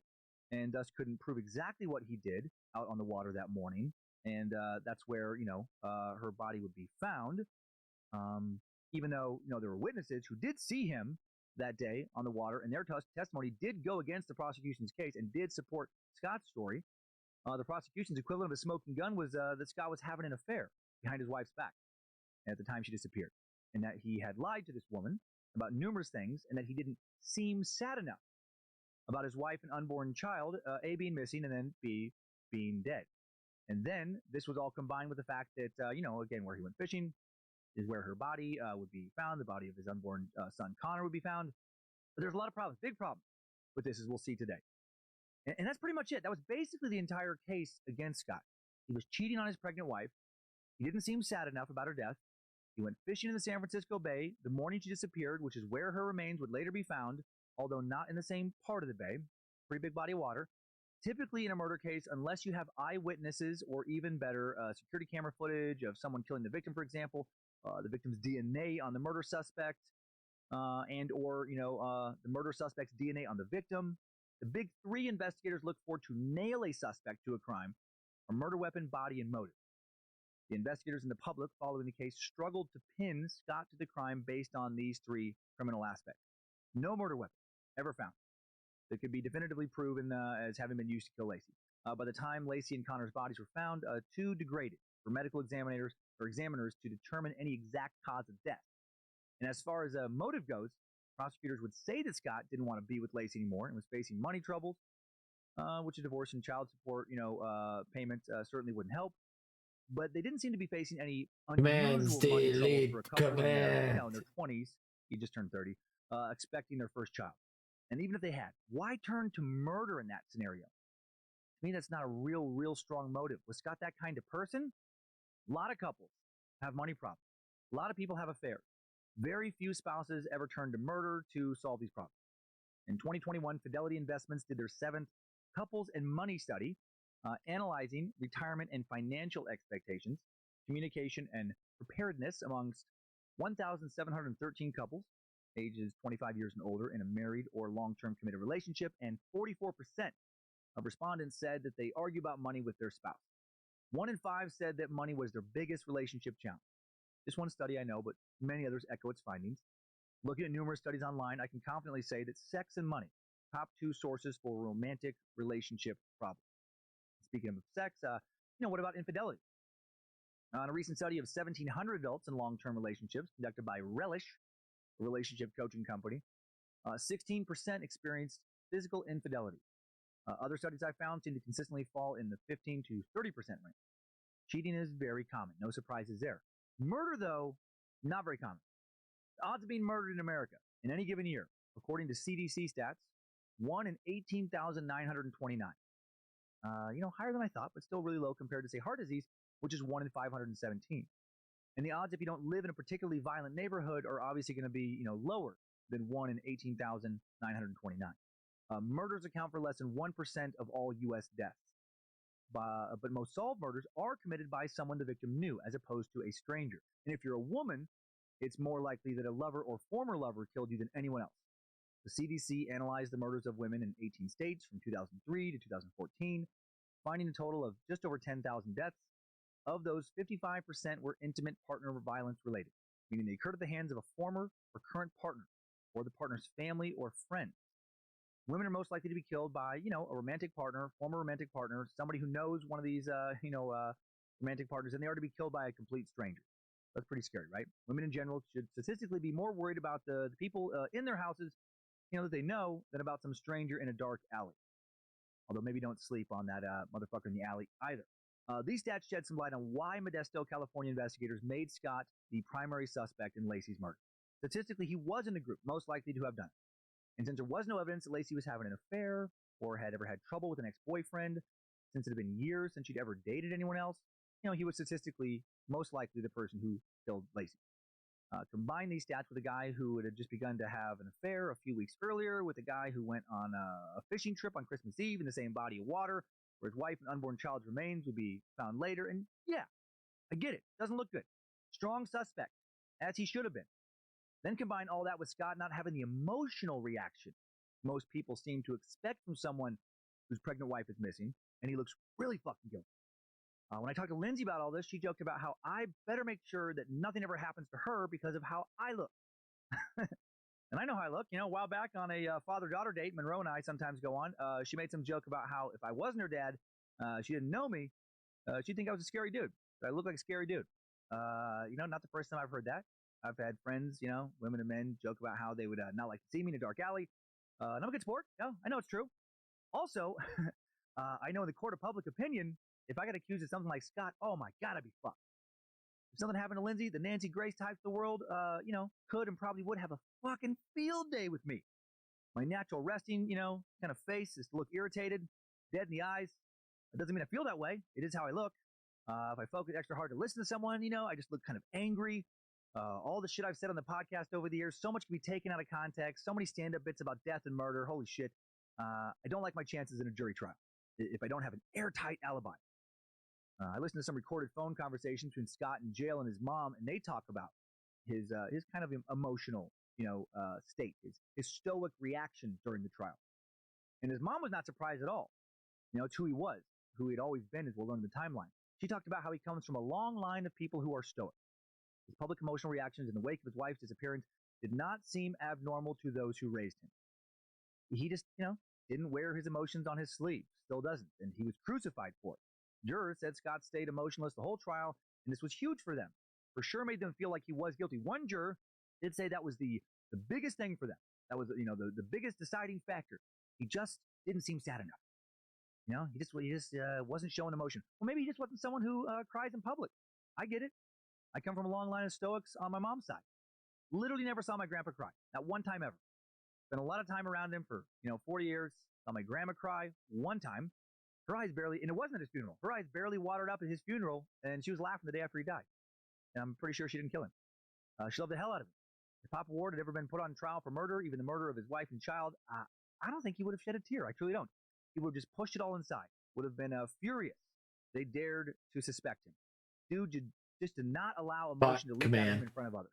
and thus couldn't prove exactly what he did out on the water that morning. And that's where her body would be found. Even though there were witnesses who did see him that day on the water, and their testimony did go against the prosecution's case and did support Scott's story. The prosecution's equivalent of a smoking gun was that Scott was having an affair behind his wife's back at the time she disappeared, and that he had lied to this woman about numerous things, and that he didn't seem sad enough about his wife and unborn child, A, being missing, and then B, being dead. And then this was all combined with the fact that, again, where he went fishing is where her body would be found. The body of his unborn son, Connor, would be found. But there's a lot of problems, big problems with this, as we'll see today. And that's pretty much it. That was basically the entire case against Scott. He was cheating on his pregnant wife. He didn't seem sad enough about her death. He went fishing in the San Francisco Bay the morning she disappeared, which is where her remains would later be found, although not in the same part of the bay. Pretty big body of water. Typically, in a murder case, unless you have eyewitnesses or even better, security camera footage of someone killing the victim, for example, the victim's DNA on the murder suspect, and or the murder suspect's DNA on the victim. The big three investigators look for to nail a suspect to a crime are murder weapon, body, and motive. The investigators and the public following the case struggled to pin Scott to the crime based on these three criminal aspects. No murder weapon ever found that could be definitively proven as having been used to kill Lacey. By the time Lacey and Connor's bodies were found, too degraded for medical examiners to determine any exact cause of death. And as far as motive goes, prosecutors would say that Scott didn't want to be with Lacey anymore and was facing money troubles, which a divorce and child support, payments certainly wouldn't help. But they didn't seem to be facing any unusual money trouble for a couple in their 20s. He just turned 30, expecting their first child. And even if they had, why turn to murder in that scenario? To me, that's not a real strong motive. Was Scott that kind of person? A lot of couples have money problems. A lot of people have affairs. Very few spouses ever turn to murder to solve these problems. In 2021, Fidelity Investments did their 7th couples and money study, analyzing retirement and financial expectations, communication, and preparedness amongst 1,713 couples, ages 25 years and older, in a married or long-term committed relationship, and 44% of respondents said that they argue about money with their spouse. 1 in 5 said that money was their biggest relationship challenge. Just one study I know, but many others echo its findings. Looking at numerous studies online, I can confidently say that sex and money, top 2 sources for romantic relationship problems. Speaking of sex, what about infidelity? On a recent study of 1,700 adults in long-term relationships conducted by Relish, a relationship coaching company, 16% experienced physical infidelity. Other studies I found seem to consistently fall in the 15 to 30% range. Cheating is very common. No surprises there. Murder, though, not very common. The odds of being murdered in America in any given year, according to CDC stats, 1 in 18,929. Higher than I thought, but still really low compared to, say, heart disease, which is 1 in 517. And the odds, if you don't live in a particularly violent neighborhood, are obviously going to be, lower than 1 in 18,929. Murders account for less than 1% of all U.S. deaths. But most solved murders are committed by someone the victim knew, as opposed to a stranger. And if you're a woman, it's more likely that a lover or former lover killed you than anyone else. The CDC analyzed the murders of women in 18 states from 2003 to 2014, finding a total of just over 10,000 deaths. Of those, 55% were intimate partner violence related, meaning they occurred at the hands of a former or current partner, or the partner's family or friends. Women are most likely to be killed by, a romantic partner, former romantic partner, somebody who knows one of these, romantic partners, and they are to be killed by a complete stranger. That's pretty scary, right? Women in general should statistically be more worried about the people in their houses, that they know, than about some stranger in a dark alley. Although maybe don't sleep on that motherfucker in the alley either. These stats shed some light on why Modesto, California investigators made Scott the primary suspect in Lacey's murder. Statistically, he was in the group most likely to have done it. And since there was no evidence that Lacey was having an affair or had ever had trouble with an ex-boyfriend, since it had been years since she'd ever dated anyone else, he was statistically most likely the person who killed Lacey. Combine these stats with a guy who had just begun to have an affair a few weeks earlier with a guy who went on a fishing trip on Christmas Eve in the same body of water where his wife and unborn child's remains would be found later. And yeah, I get it. Doesn't look good. Strong suspect, as he should have been. Then combine all that with Scott not having the emotional reaction most people seem to expect from someone whose pregnant wife is missing, and he looks really fucking guilty. When I talked to Lindsay about all this, she joked about how I better make sure that nothing ever happens to her because of how I look. And I know how I look. A while back on a father-daughter date, Monroe and I sometimes go on, she made some joke about how if I wasn't her dad, she didn't know me, she'd think I was a scary dude. I look like a scary dude. Not the first time I've heard that. I've had friends, women and men, joke about how they would not like to see me in a dark alley. And I'm a good sport. I know it's true. Also, I know in the court of public opinion, if I got accused of something like Scott, oh my God, I'd be fucked. If something happened to Lindsay, the Nancy Grace types of the world, could and probably would have a fucking field day with me. My natural resting, kind of face is to look irritated, dead in the eyes. It doesn't mean I feel that way. It is how I look. If I focus extra hard to listen to someone, I just look kind of angry. All the shit I've said on the podcast over the years, so much can be taken out of context. So many stand-up bits about death and murder. Holy shit. I don't like my chances in a jury trial. if I don't have an airtight alibi. I listened to some recorded phone conversations between Scott in jail and his mom, and they talk about his kind of emotional, state, his stoic reaction during the trial. And his mom was not surprised at all. It's who he was, who he'd always been, as we'll learn in the timeline. She talked about how he comes from a long line of people who are stoic. His public emotional reactions in the wake of his wife's disappearance did not seem abnormal to those who raised him. He just, didn't wear his emotions on his sleeve, still doesn't, and he was crucified for it. Jurors said Scott stayed emotionless the whole trial, and this was huge for them. For sure made them feel like he was guilty. One juror did say that was the biggest thing for them. That was, the biggest deciding factor. He just didn't seem sad enough. He just wasn't showing emotion. Well, maybe he just wasn't someone who cries in public. I get it. I come from a long line of Stoics on my mom's side. Literally never saw my grandpa cry. Not one time ever. Spent a lot of time around him for, 40 years. Saw my grandma cry one time. Her eyes barely, and it wasn't at his funeral. Her eyes barely watered up at his funeral, and she was laughing the day after he died. And I'm pretty sure she didn't kill him. She loved the hell out of him. If Papa Ward had ever been put on trial for murder, even the murder of his wife and child, I don't think he would have shed a tear. I truly don't. He would have just pushed it all inside. Would have been furious. They dared to suspect him. Dude, just to not allow emotion to leak out of him in front of others.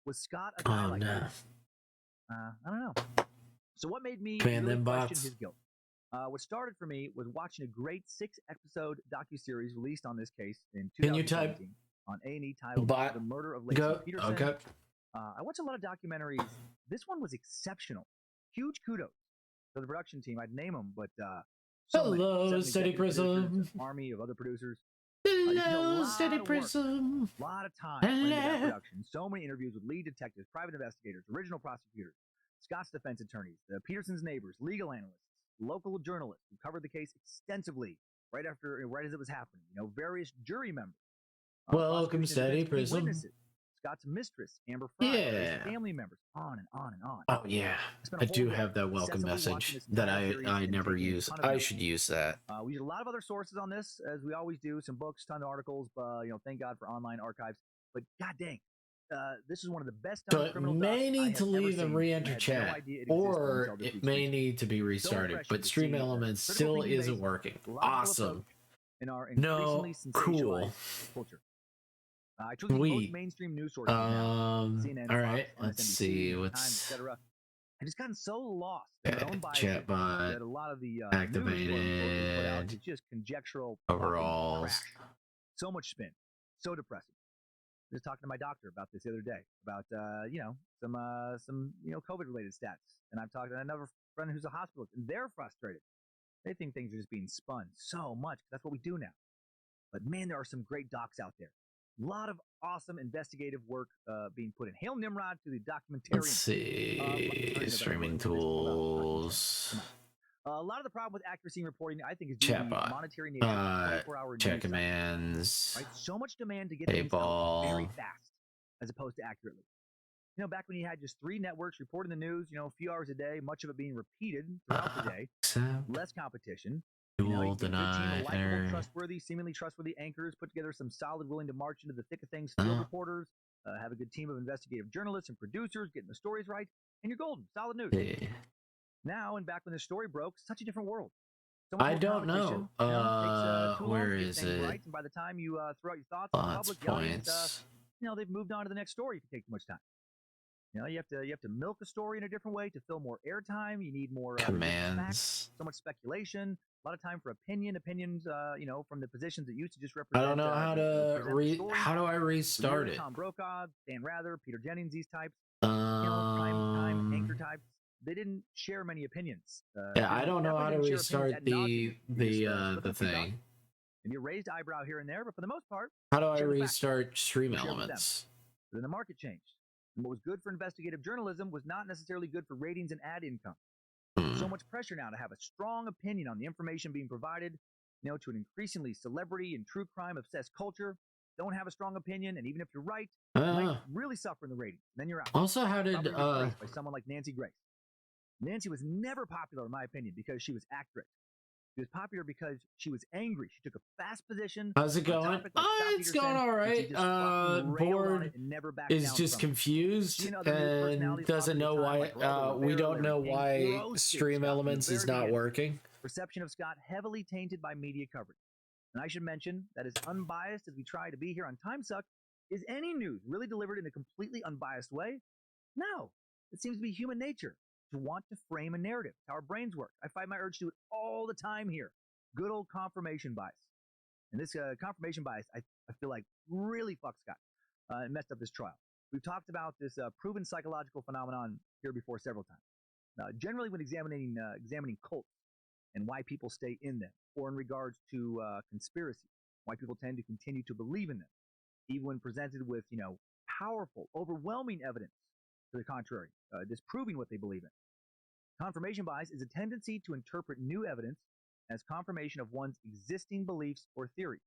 Was Scott a guy like that? I don't know. So what made me really question his guilt? What started for me was watching a great 6-episode docuseries released on this case in 2017 on A&E titled The Murder of Lacey Peterson. Okay. I watched a lot of documentaries. This one was exceptional. Huge kudos to the production team. I'd name them, but hello, Steady Prism. Army of other producers. Hello, Steady Prism. A lot of time went into that production. So many interviews with lead detectives, private investigators, original prosecutors, Scott's defense attorneys, the Peterson's neighbors, legal analysts, local journalists who covered the case extensively right as it was happening. Various jury members. Welcome, Steady Prism. Witnesses, Scott's mistress, Amber Fry, his family members, on and on and on. Oh yeah, I do have that welcome message that I never use. I should use that. We use a lot of other sources on this, as we always do. Some books, ton of articles. Thank God for online archives. But god dang, this is one of the best done criminal docs may need to leave and re-enter no chat, or it may need to be restarted. But Stream Elements still isn't working. Awesome. In our No, cool. Culture. I truly think most mainstream news sources now, CNN, all right, Fox, let's MSNBC, see Times, what's etc. I just gotten so lost in their own biases chatbot that a lot of the activated put out is just conjectural overalls. Crash. So much spin, so depressing. I was talking to my doctor about this the other day about some COVID related stats, and I've talked to another friend who's a hospitalist, and they're frustrated. They think things are just being spun so much. That's what we do now. But man, there are some great docs out there. A lot of awesome investigative work being put in. Hail Nimrod to the documentarian. Let's see. Streaming tools. A lot of the problem with accuracy and reporting, I think, is due to the monetary nature of 24-hour chat commands. Right? So much demand to get things out very fast, as opposed to accurately. Back when you had just 3 networks reporting the news, a few hours a day, much of it being repeated throughout the day, less competition. Seemingly trustworthy anchors, put together some solid, willing to march into the thick of things field reporters, have a good team of investigative journalists and producers getting the stories right, and you're golden. Solid news. Yeah. Now, and back when the story broke, such a different world. I don't know. Where is it? Right? And by the time you throw out your thoughts, Lots of points. They've moved on to the next story if you take too much time. You have to milk a story in a different way to fill more airtime. You need more commands. Facts, so much speculation. A lot of time for opinions. From the positions that used to just represent. I don't know how to how do I restart it? Tom Brokaw, Dan Rather, Peter Jennings, these types. Prime time anchor types. They didn't share many opinions. I don't know how to restart the thing. Maybe a raised eyebrow here and there, but for the most part, how do I restart Stream Elements? But then the market changed. And what was good for investigative journalism was not necessarily good for ratings and ad income. So much pressure now to have a strong opinion on the information being provided, to an increasingly celebrity and true crime obsessed culture. Don't have a strong opinion, and even if you're right, you might really suffer in the ratings. Then you're out. Also, how did by someone like Nancy Grace? Nancy was never popular, in my opinion, because she was accurate. She was popular because she was angry. She took a fast position. How's it going? It's going all right. Board is just confused and doesn't know why. We don't know why Stream Elements is not working. Perception of Scott heavily tainted by media coverage. And I should mention that as unbiased as we try to be here on TimeSuck, is any news really delivered in a completely unbiased way? No. It seems to be human nature to want to frame a narrative. It's how our brains work. I find my urge to do it all the time here. Good old confirmation bias. And this confirmation bias, I feel like, really fucked Scott and messed up this trial. We've talked about this proven psychological phenomenon here before several times. Generally, when examining cults and why people stay in them, or in regards to conspiracy, why people tend to continue to believe in them, even when presented with, powerful, overwhelming evidence to the contrary, disproving what they believe in. Confirmation bias is a tendency to interpret new evidence as confirmation of one's existing beliefs or theories.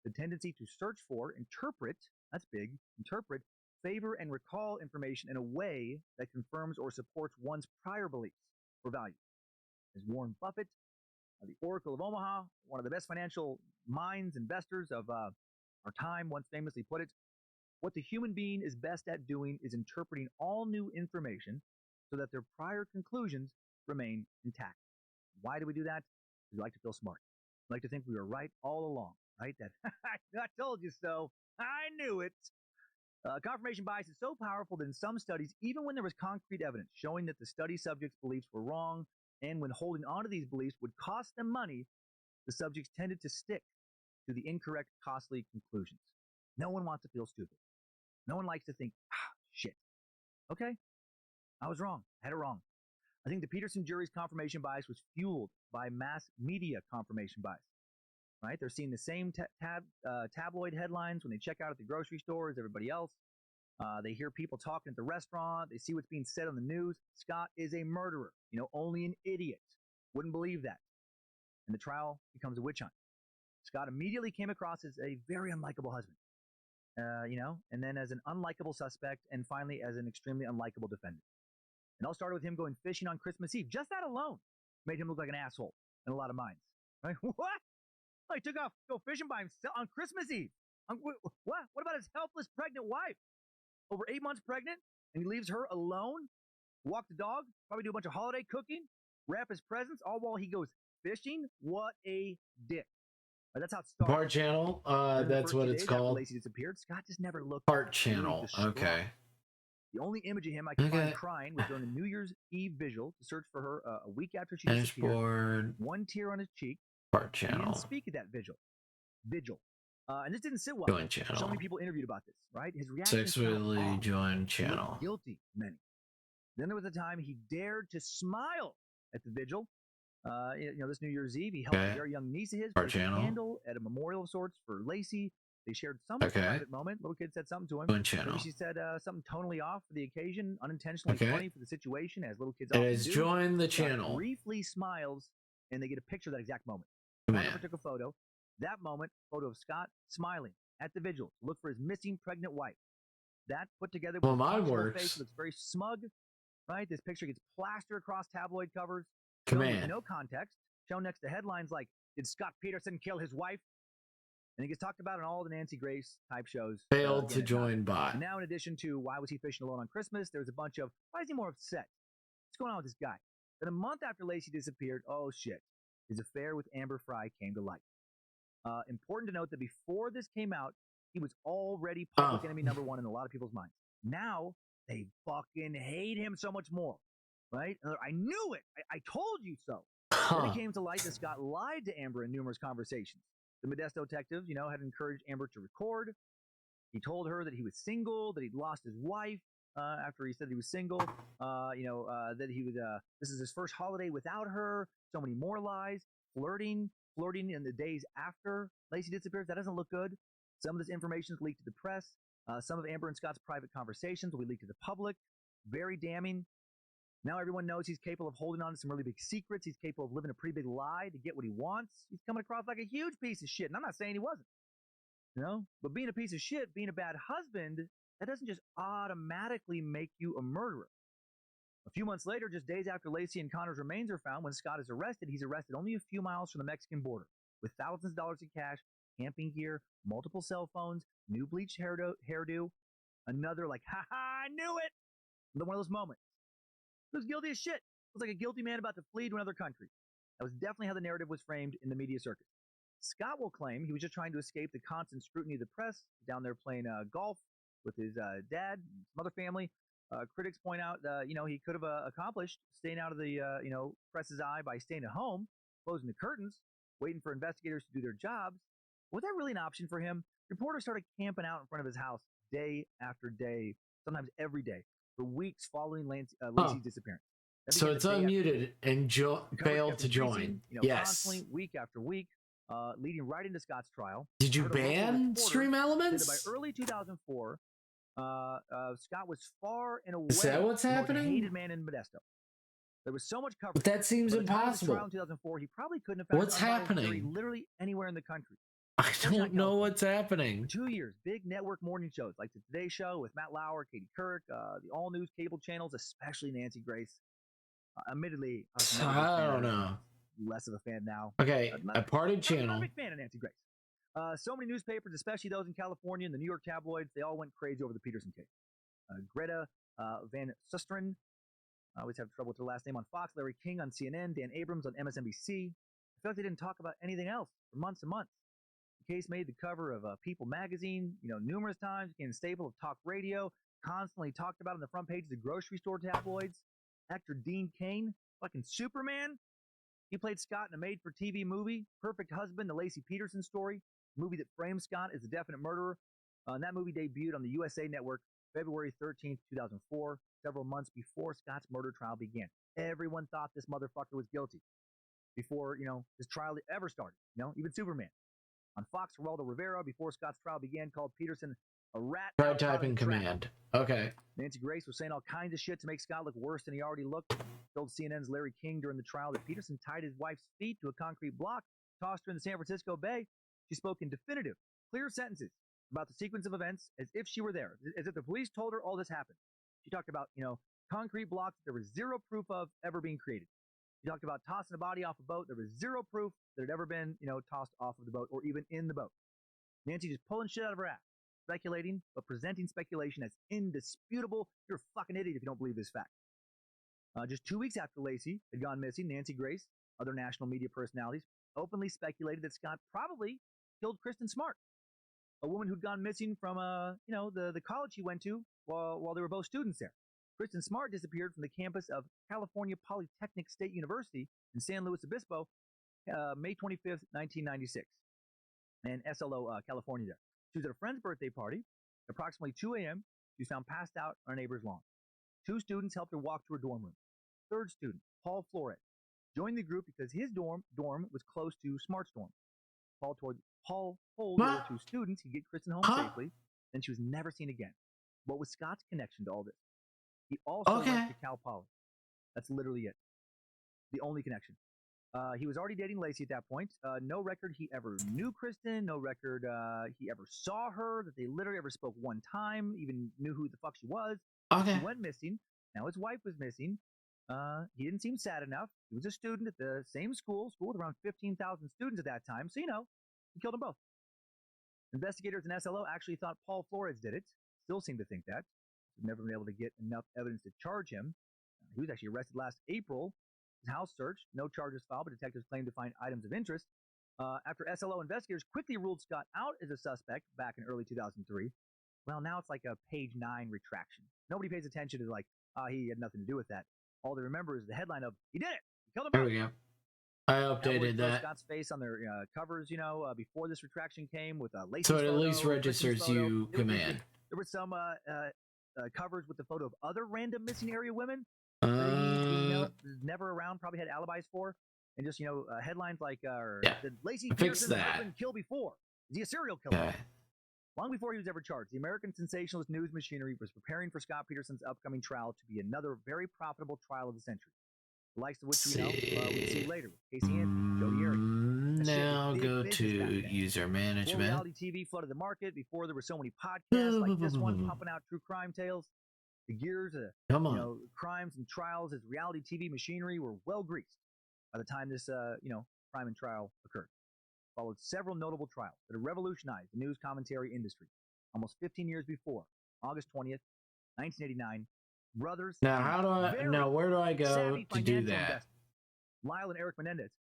The tendency to search for, interpret, that's big, interpret, favor, and recall information in a way that confirms or supports one's prior beliefs or values. As Warren Buffett, the Oracle of Omaha, one of the best financial minds, investors of our time, once famously put it, what the human being is best at doing is interpreting all new information so that their prior conclusions remain intact. Why do we do that? We like to feel smart. We like to think we were right all along, right? That I told you so. I knew it. Confirmation bias is so powerful that in some studies, even when there was concrete evidence showing that the study subjects' beliefs were wrong, and when holding onto these beliefs would cost them money, the subjects tended to stick to the incorrect, costly conclusions. No one wants to feel stupid. No one likes to think, shit. Okay, I was wrong. I had it wrong. I think the Peterson jury's confirmation bias was fueled by mass media confirmation bias. Right? They're seeing the same tabloid headlines when they check out at the grocery store as everybody else. They hear people talking at the restaurant. They see what's being said on the news. Scott is a murderer. Only an idiot wouldn't believe that. And the trial becomes a witch hunt. Scott immediately came across as a very unlikable husband. And then as an unlikable suspect, and finally as an extremely unlikable defendant. It all started with him going fishing on Christmas Eve. Just that alone made him look like an asshole in a lot of minds. Right? What? Oh, he took off to go fishing by himself on Christmas Eve. What? What about his helpless pregnant wife? Over 8 months pregnant, and he leaves her alone, walk the dog, probably do a bunch of holiday cooking, wrap his presents, all while he goes fishing? What a dick. That's how it started. Part channel? That's what it's called. Lacey disappeared. Scott just never looked Part channel. Really okay. The only image of him I could find crying was during a New Year's Eve vigil to search for her a week after she disappeared. One tear on his cheek. Part channel. He didn't speak at that vigil. And this didn't sit well. Join channel. So many people interviewed about this, right? His reaction. Sexually join channel. Guilty, many. Then there was a time he dared to smile at the vigil. This New Year's Eve, he helped a very young niece of his Part place a channel. candle at a memorial of sorts for Lacey. They shared some private moment. Little kid said something to him. Join channel. Maybe she said something tonally off for the occasion, unintentionally funny for the situation, as little kids It often is do. join the Scott channel. briefly smiles, and they get a picture of that exact moment. Man. Photographer took a photo. That moment, photo of Scott smiling at the vigil to look for his missing pregnant wife. That put together with mine his works. face looks very smug, right? This picture gets plastered across tabloid covers. Command. With no context. Shown next to headlines like, "Did Scott Peterson kill his wife?" And it gets talked about in all the Nancy Grace type shows. Failed to join bot. And now, in addition to why was he fishing alone on Christmas, there's a bunch of, why is he more upset? What's going on with this guy? Then a month after Lacey disappeared, oh shit, his affair with Amber Fry came to light. Important to note that before this came out, he was already public enemy number one in a lot of people's minds. Now, they fucking hate him so much more, right? I knew it. I told you so. Then it came to light that Scott lied to Amber in numerous conversations. The Modesto detective, had encouraged Amber to record. He told her that he was single, that he'd lost his wife after he said he was single. That he was. This is his first holiday without her. So many more lies. Flirting in the days after Lacey disappears. That doesn't look good. Some of this information is leaked to the press. Some of Amber and Scott's private conversations will be leaked to the public. Very damning. Now everyone knows he's capable of holding on to some really big secrets. He's capable of living a pretty big lie to get what he wants. He's coming across like a huge piece of shit. And I'm not saying he wasn't. But being a piece of shit, being a bad husband, that doesn't just automatically make you a murderer. A few months later, just days after Lacey and Connor's remains are found, when Scott is arrested, he's arrested only a few miles from the Mexican border with thousands of dollars in cash, camping gear, multiple cell phones, new bleached hairdo, another I knew it! One of those moments. He was guilty as shit. It was like a guilty man about to flee to another country. That was definitely how the narrative was framed in the media circuit. Scott will claim he was just trying to escape the constant scrutiny of the press, down there playing golf with his dad and some other family. Critics point out, he could have accomplished staying out of the, press's eye by staying at home, closing the curtains, waiting for investigators to do their jobs. Was that really an option for him? Reporters started camping out in front of his house day after day, sometimes every day, for weeks following Lacey's disappearance. So it's unmuted and failed to join. Yes. Constantly, week after week, leading right into Scott's trial. Did you ban stream elements? By early 2004, Scott was far and away Is that what's the most happening? hated man in Modesto. There was so much coverage. But that seems By the time of the impossible. trial in 2004, he probably couldn't have found What's an unbiased jury happening? literally anywhere in the country. I don't know what's happening. For 2 years, big network morning shows like the Today Show with Matt Lauer, Katie Couric, the all news cable channels, especially Nancy Grace. Admittedly, I don't know. Less of a fan now. Okay, a parted channel. I'm a big fan of Nancy Grace. So many newspapers, especially those in California and the New York tabloids, they all went crazy over the Peterson case. Greta Van Susteren, I always have trouble with her last name, on Fox, Larry King on CNN, Dan Abrams on MSNBC. I feel like they didn't talk about anything else for months and months. The case made the cover of People magazine, numerous times, became a staple of talk radio, constantly talked about on the front pages of grocery store tabloids. Actor Dean Cain, fucking Superman. He played Scott in a made-for-TV movie, Perfect Husband, the Lacey Peterson story, a movie that framed Scott as a definite murderer. And that movie debuted on the USA Network February 13th, 2004, several months before Scott's murder trial began. Everyone thought this motherfucker was guilty before, his trial ever started, even Superman. On Fox, Geraldo Rivera, before Scott's trial began, called Peterson a rat. Try typing command. Okay. Nancy Grace was saying all kinds of shit to make Scott look worse than he already looked. Told CNN's Larry King during the trial that Peterson tied his wife's feet to a concrete block, tossed her in the San Francisco Bay. She spoke in definitive, clear sentences about the sequence of events as if she were there, as if the police told her all this happened. She talked about, concrete blocks that there was zero proof of ever being created. She talked about tossing a body off a boat. There was zero proof that it had ever been, tossed off of the boat or even in the boat. Nancy just pulling shit out of her ass, speculating, but presenting speculation as indisputable. You're a fucking idiot if you don't believe this fact. Just 2 weeks after Lacey had gone missing, Nancy Grace, other national media personalities, openly speculated that Scott probably killed Kristen Smart, a woman who'd gone missing from, the college she went to while they were both students there. Kristen Smart disappeared from the campus of California Polytechnic State University in San Luis Obispo, May 25th, 1996, in SLO, California there. She was at a friend's birthday party. Approximately 2 a.m., she was found passed out on a neighbor's lawn. 2 students helped her walk to her dorm room. Third student, Paul Flores, joined the group because his dorm was close to Smart's dorm. Paul told the other 2 students he'd get Kristen home safely, and she was never seen again. What was Scott's connection to all this? He also went to Cal Poly. That's literally it. The only connection. He was already dating Lacey at that point. No record he ever knew Kristen. No record he ever saw her, that they literally ever spoke one time, even knew who the fuck she was. Okay. He went missing. Now his wife was missing. He didn't seem sad enough. He was a student at the same school with around 15,000 students at that time. So, he killed them both. Investigators in SLO actually thought Paul Flores did it. Still seem to think that. They've never been able to get enough evidence to charge him. He was actually arrested last April. His house searched, no charges filed, but detectives claimed to find items of interest. After SLO investigators quickly ruled Scott out as a suspect back in early 2003, well, now it's like a page 9 retraction. Nobody pays attention to he had nothing to do with that. All they remember is the headline of, he did it! He killed him There both! we go. I updated that. Scott's face on their covers, before this retraction came with Lacey's So it photo, at least registers Kristen's photo. you command. There were some covers with the photo of other random missing area women. Never around, probably had alibis for, and just headlines like did Lacey Peterson's husband kill before? Is he a serial killer? Okay. Long before he was ever charged, the American sensationalist news machinery was preparing for Scott Peterson's upcoming trial to be another very profitable trial of the century, the likes of which we'd see later with Casey Anthony, Jody Arias. Now go to user management. Reality TV flooded the market before there were so many podcasts like this one pumping out true crime tales. The gears of crimes and trials as reality TV machinery were well greased by the time this crime and trial occurred. Followed several notable trials that have revolutionized the news commentary industry. Almost 15 years before, August 20th, 1989, brothers. Now where do I go to do that? Lyle and Eric Menendez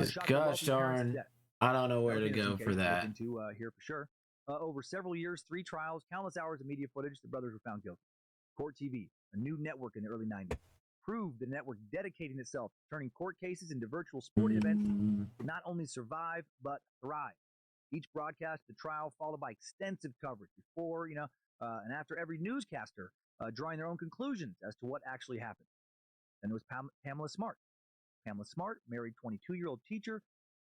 shot to Gosh wealthy parents' darn, death. I don't know where to Another go interesting for case to look that. into here for sure. Over several years, 3 trials, countless hours of media footage, the brothers were found guilty. Court TV, a new network in the early 90s, proved the network dedicating itself to turning court cases into virtual sporting events to not only survive, but thrive. Each broadcast of the trial followed by extensive coverage before, and after every newscaster drawing their own conclusions as to what actually happened. Then there was Pamela Smart. Pamela Smart, married 22-year-old teacher,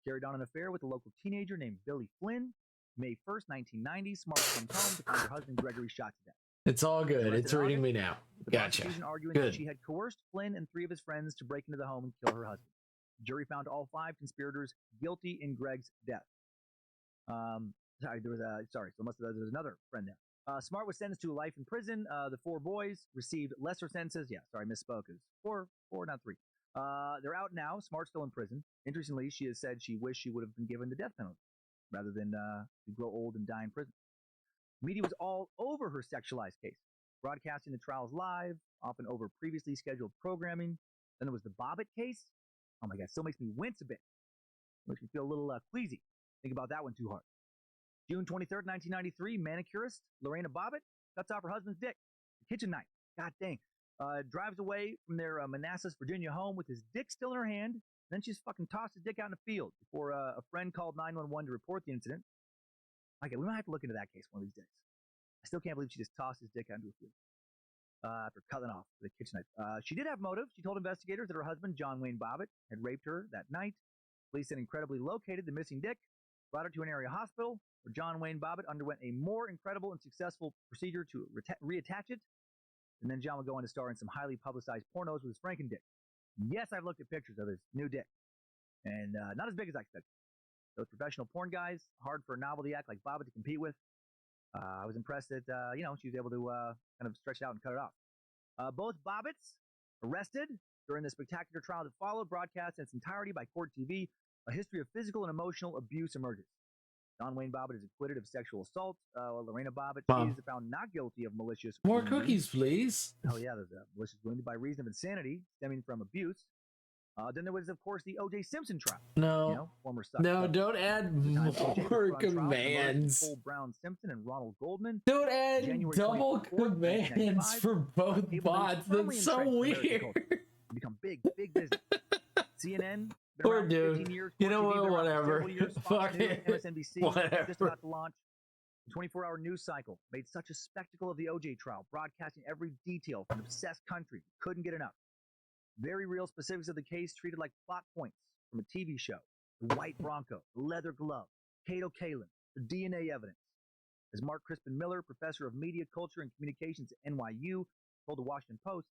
carried on an affair with a local teenager named Billy Flynn. May 1st, 1990, Smart comes home to find her husband Gregory shot to death. It's all good. It's reading me now. The Gotcha. prosecution arguing Good. that she had coerced Flynn and 3 of his friends to break into the home and kill her husband. The jury found all 5 conspirators guilty in Greg's death. There was another friend there. Smart was sentenced to life in prison. The 4 boys received lesser sentences. Yeah, sorry, misspoke. It's four, not 3. They're out now. Smart's still in prison. Interestingly, she has said she wished she would have been given the death penalty rather than to grow old and die in prison. Media was all over her sexualized case, broadcasting the trials live, often over previously scheduled programming. Then there was the Bobbitt case. Oh my God, still makes me wince a bit. Makes me feel a little queasy. Think about that one too hard. June 23rd, 1993, manicurist Lorena Bobbitt cuts off her husband's dick. A kitchen knife. God dang. Drives away from their Manassas, Virginia home with his dick still in her hand. Then she's fucking tossed his dick out in the field before a friend called 911 to report the incident. Okay, we might have to look into that case one of these days. I still can't believe she just tossed his dick out into a field after cutting off with a kitchen knife. She did have motive. She told investigators that her husband, John Wayne Bobbitt, had raped her that night. Police had incredibly located the missing dick, brought her to an area hospital where John Wayne Bobbitt underwent a more incredible and successful procedure to reattach it. And then John would go on to star in some highly publicized pornos with his Franken dick. Yes, I've looked at pictures of his new dick, and not as big as I expected. Those professional porn guys, hard for a novelty act like Bobbitt to compete with. I was impressed that, she was able to kind of stretch it out and cut it off. Both Bobbitts arrested during the spectacular trial that followed, broadcast in its entirety by Court TV. A history of physical and emotional abuse emerges. John Wayne Bobbitt is acquitted of sexual assault, while Lorena Bobbitt is found not guilty of malicious More wounding. cookies, please. Oh yeah, there's malicious wounding by reason of insanity stemming from abuse. Then there was, of course, the O.J. Simpson trial. No, former no, don't add more commands. Cole Brown Simpson and Ronald Goldman. Don't add double commands for both bots. That's so weird. Become big business. CNN. Poor dude. You know what? Whatever. Fuck it. MSNBC. Whatever. Just about to launch. The 24-hour news cycle made such a spectacle of the OJ trial, broadcasting every detail from an obsessed country. Couldn't get enough. Very real specifics of the case treated like plot points from a TV show. The white Bronco, the leather glove, Cato Kalin, the DNA evidence. As Mark Crispin Miller, professor of media culture and communications at NYU, told the Washington Post,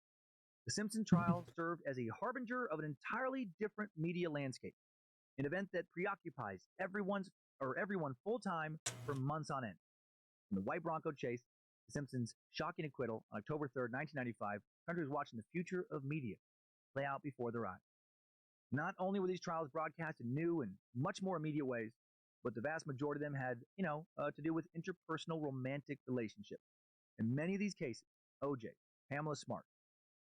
the Simpson trial served as a harbinger of an entirely different media landscape, an event that preoccupies everyone full-time for months on end. From the white Bronco chase, the Simpsons' shocking acquittal on October 3rd, 1995, the country was watching the future of media play out before their eyes. Not only were these trials broadcast in new and much more immediate ways, but the vast majority of them had, to do with interpersonal romantic relationships. In many of these cases, OJ, Pamela Smart,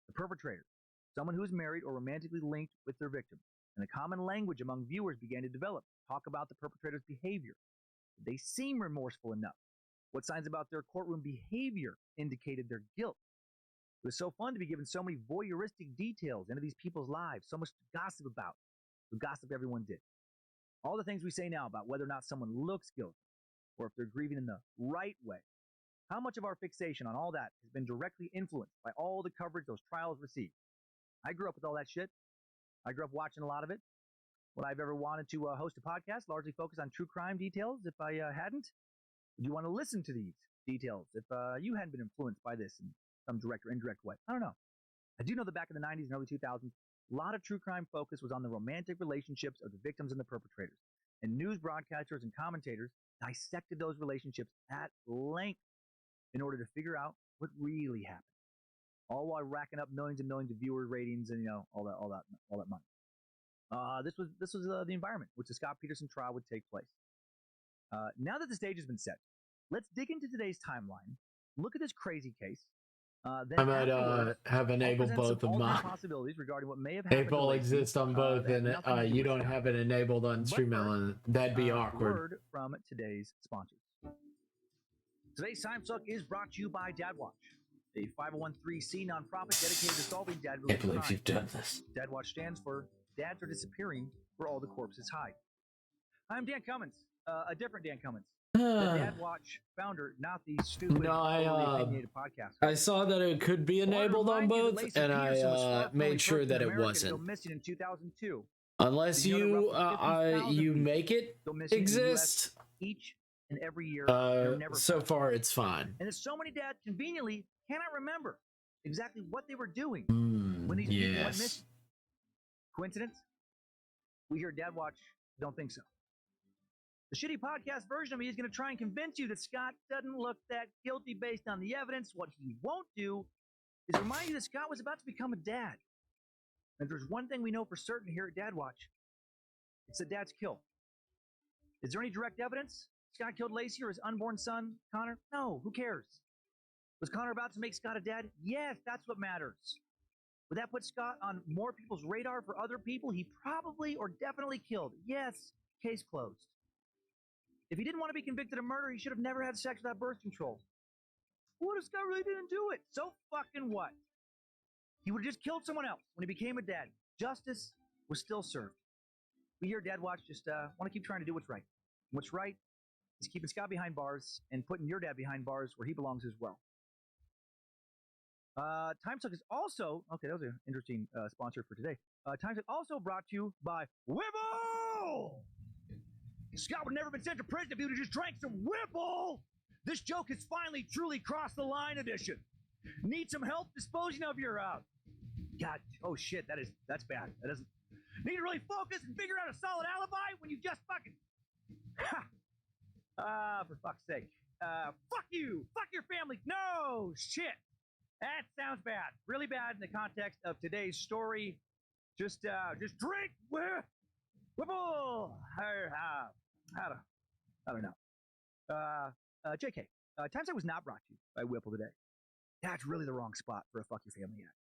the perpetrator, someone who is married or romantically linked with their victim, and a common language among viewers began to develop. Talk about the perpetrator's behavior. Did they seem remorseful enough? What signs about their courtroom behavior indicated their guilt? It was so fun to be given so many voyeuristic details into these people's lives, so much to gossip about. The gossip everyone did. All the things we say now about whether or not someone looks guilty, or if they're grieving in the right way. How much of our fixation on all that has been directly influenced by all the coverage those trials received? I grew up with all that shit. I grew up watching a lot of it. Would I have ever wanted to host a podcast largely focused on true crime details if I hadn't? Would you want to listen to these details if you hadn't been influenced by this in some direct or indirect way? I don't know. I do know that back in the 90s and early 2000s, a lot of true crime focus was on the romantic relationships of the victims and the perpetrators. And news broadcasters and commentators dissected those relationships at length in order to figure out what really happened. All while racking up millions and millions of viewer ratings and all that money. This was the environment which the Scott Peterson trial would take place. Now that the stage has been set, let's dig into today's timeline, look at this crazy case, Then I might afterwards, have I'll enabled present some both of alternate mine. possibilities regarding what may have happened They to both Lacey, exist on both, that and have nothing to do you with don't Scott. have it enabled on But Stream first, Element. That'd be a awkward. word from today's sponsors. Today's Time Suck is brought to you by Dad Watch, a 501(c) nonprofit dedicated to solving dad-related Can't believe crime. you've done this. Dad Watch stands for Dads Are Disappearing Where All the Corpses Hide. I'm Dan Cummins, a different Dan Cummins, the Dad Watch founder, not the stupid, overly opinionated podcast. I saw that it could be enabled on both, and I made sure that it wasn't. Missing in 2002. Unless you you make it exist. Each and every year. So far, it's fine. And so many dads conveniently cannot remember exactly what they were doing when these yes. people went missing. Coincidence? We here at Dad Watch don't think so. The shitty podcast version of me is going to try and convince you that Scott doesn't look that guilty based on the evidence. What he won't do is remind you that Scott was about to become a dad. And if there's one thing we know for certain here at Dad Watch, it's that dads kill. Is there any direct evidence Scott killed Lacey or his unborn son, Connor? No, who cares? Was Connor about to make Scott a dad? Yes, that's what matters. Would that put Scott on more people's radar for other people he probably or definitely killed? Yes, case closed. If he didn't want to be convicted of murder, he should have never had sex without birth control. What if Scott really didn't do it? So fucking what? He would have just killed someone else when he became a dad. Justice was still served. We here at Dad Watch just want to keep trying to do what's right. And what's right is keeping Scott behind bars and putting your dad behind bars where he belongs as well. Time Suck is also, okay, that was an interesting sponsor for today. Time Suck also brought to you by Whipple! Scott would never have been sent to prison if he would have just drank some Whipple! This joke has finally truly crossed the line edition. Need some help disposing of your, God, oh shit, that's bad. That doesn't, need to really focus and figure out a solid alibi when you just fucking, for fuck's sake. Fuck you! Fuck your family! No! Shit! That sounds bad. Really bad in the context of today's story. Just drink Whipple! I don't know. JK. Time Suck was not brought to you by Whipple today. That's really the wrong spot for a fuck your family at.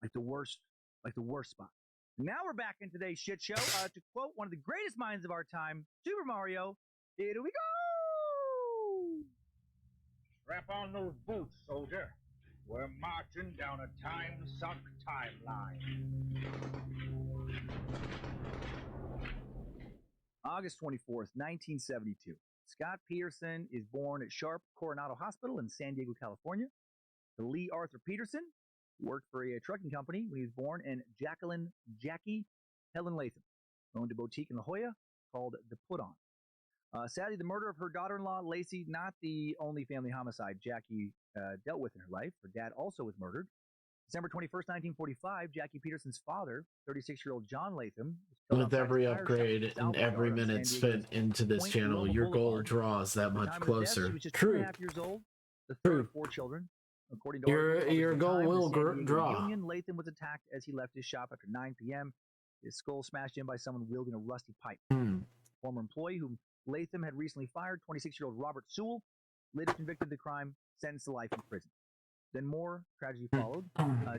Like the worst spot. Now we're back in today's shit show. To quote one of the greatest minds of our time, Super Mario, here we go! Strap on those boots, soldier. We're marching down a time-suck timeline. August 24th, 1972. Scott Peterson is born at Sharp Coronado Hospital in San Diego, California. To Lee Arthur Peterson, who worked for a trucking company when he was born, and Jackie Helen Latham owned a boutique in La Jolla called The Put On. Sadly, the murder of her daughter-in-law, Lacey, not the only family homicide Jackie dealt with in her life. Her dad also was murdered. December 21st, 1945, Jackie Peterson's father, 36-year-old John Latham, was killed With every upgrade and every minute spent into this channel, your goal draws that much closer. She was just True. 2.5 years old, the third of 4 children. According to Your goal will draw. Union, Latham was attacked as he left his shop after 9 p.m. His skull smashed in by someone wielding a rusty pipe. Former employee whom Latham had recently fired, 26-year-old Robert Sewell, later convicted of the crime, sentenced to life in prison. Then more tragedy followed.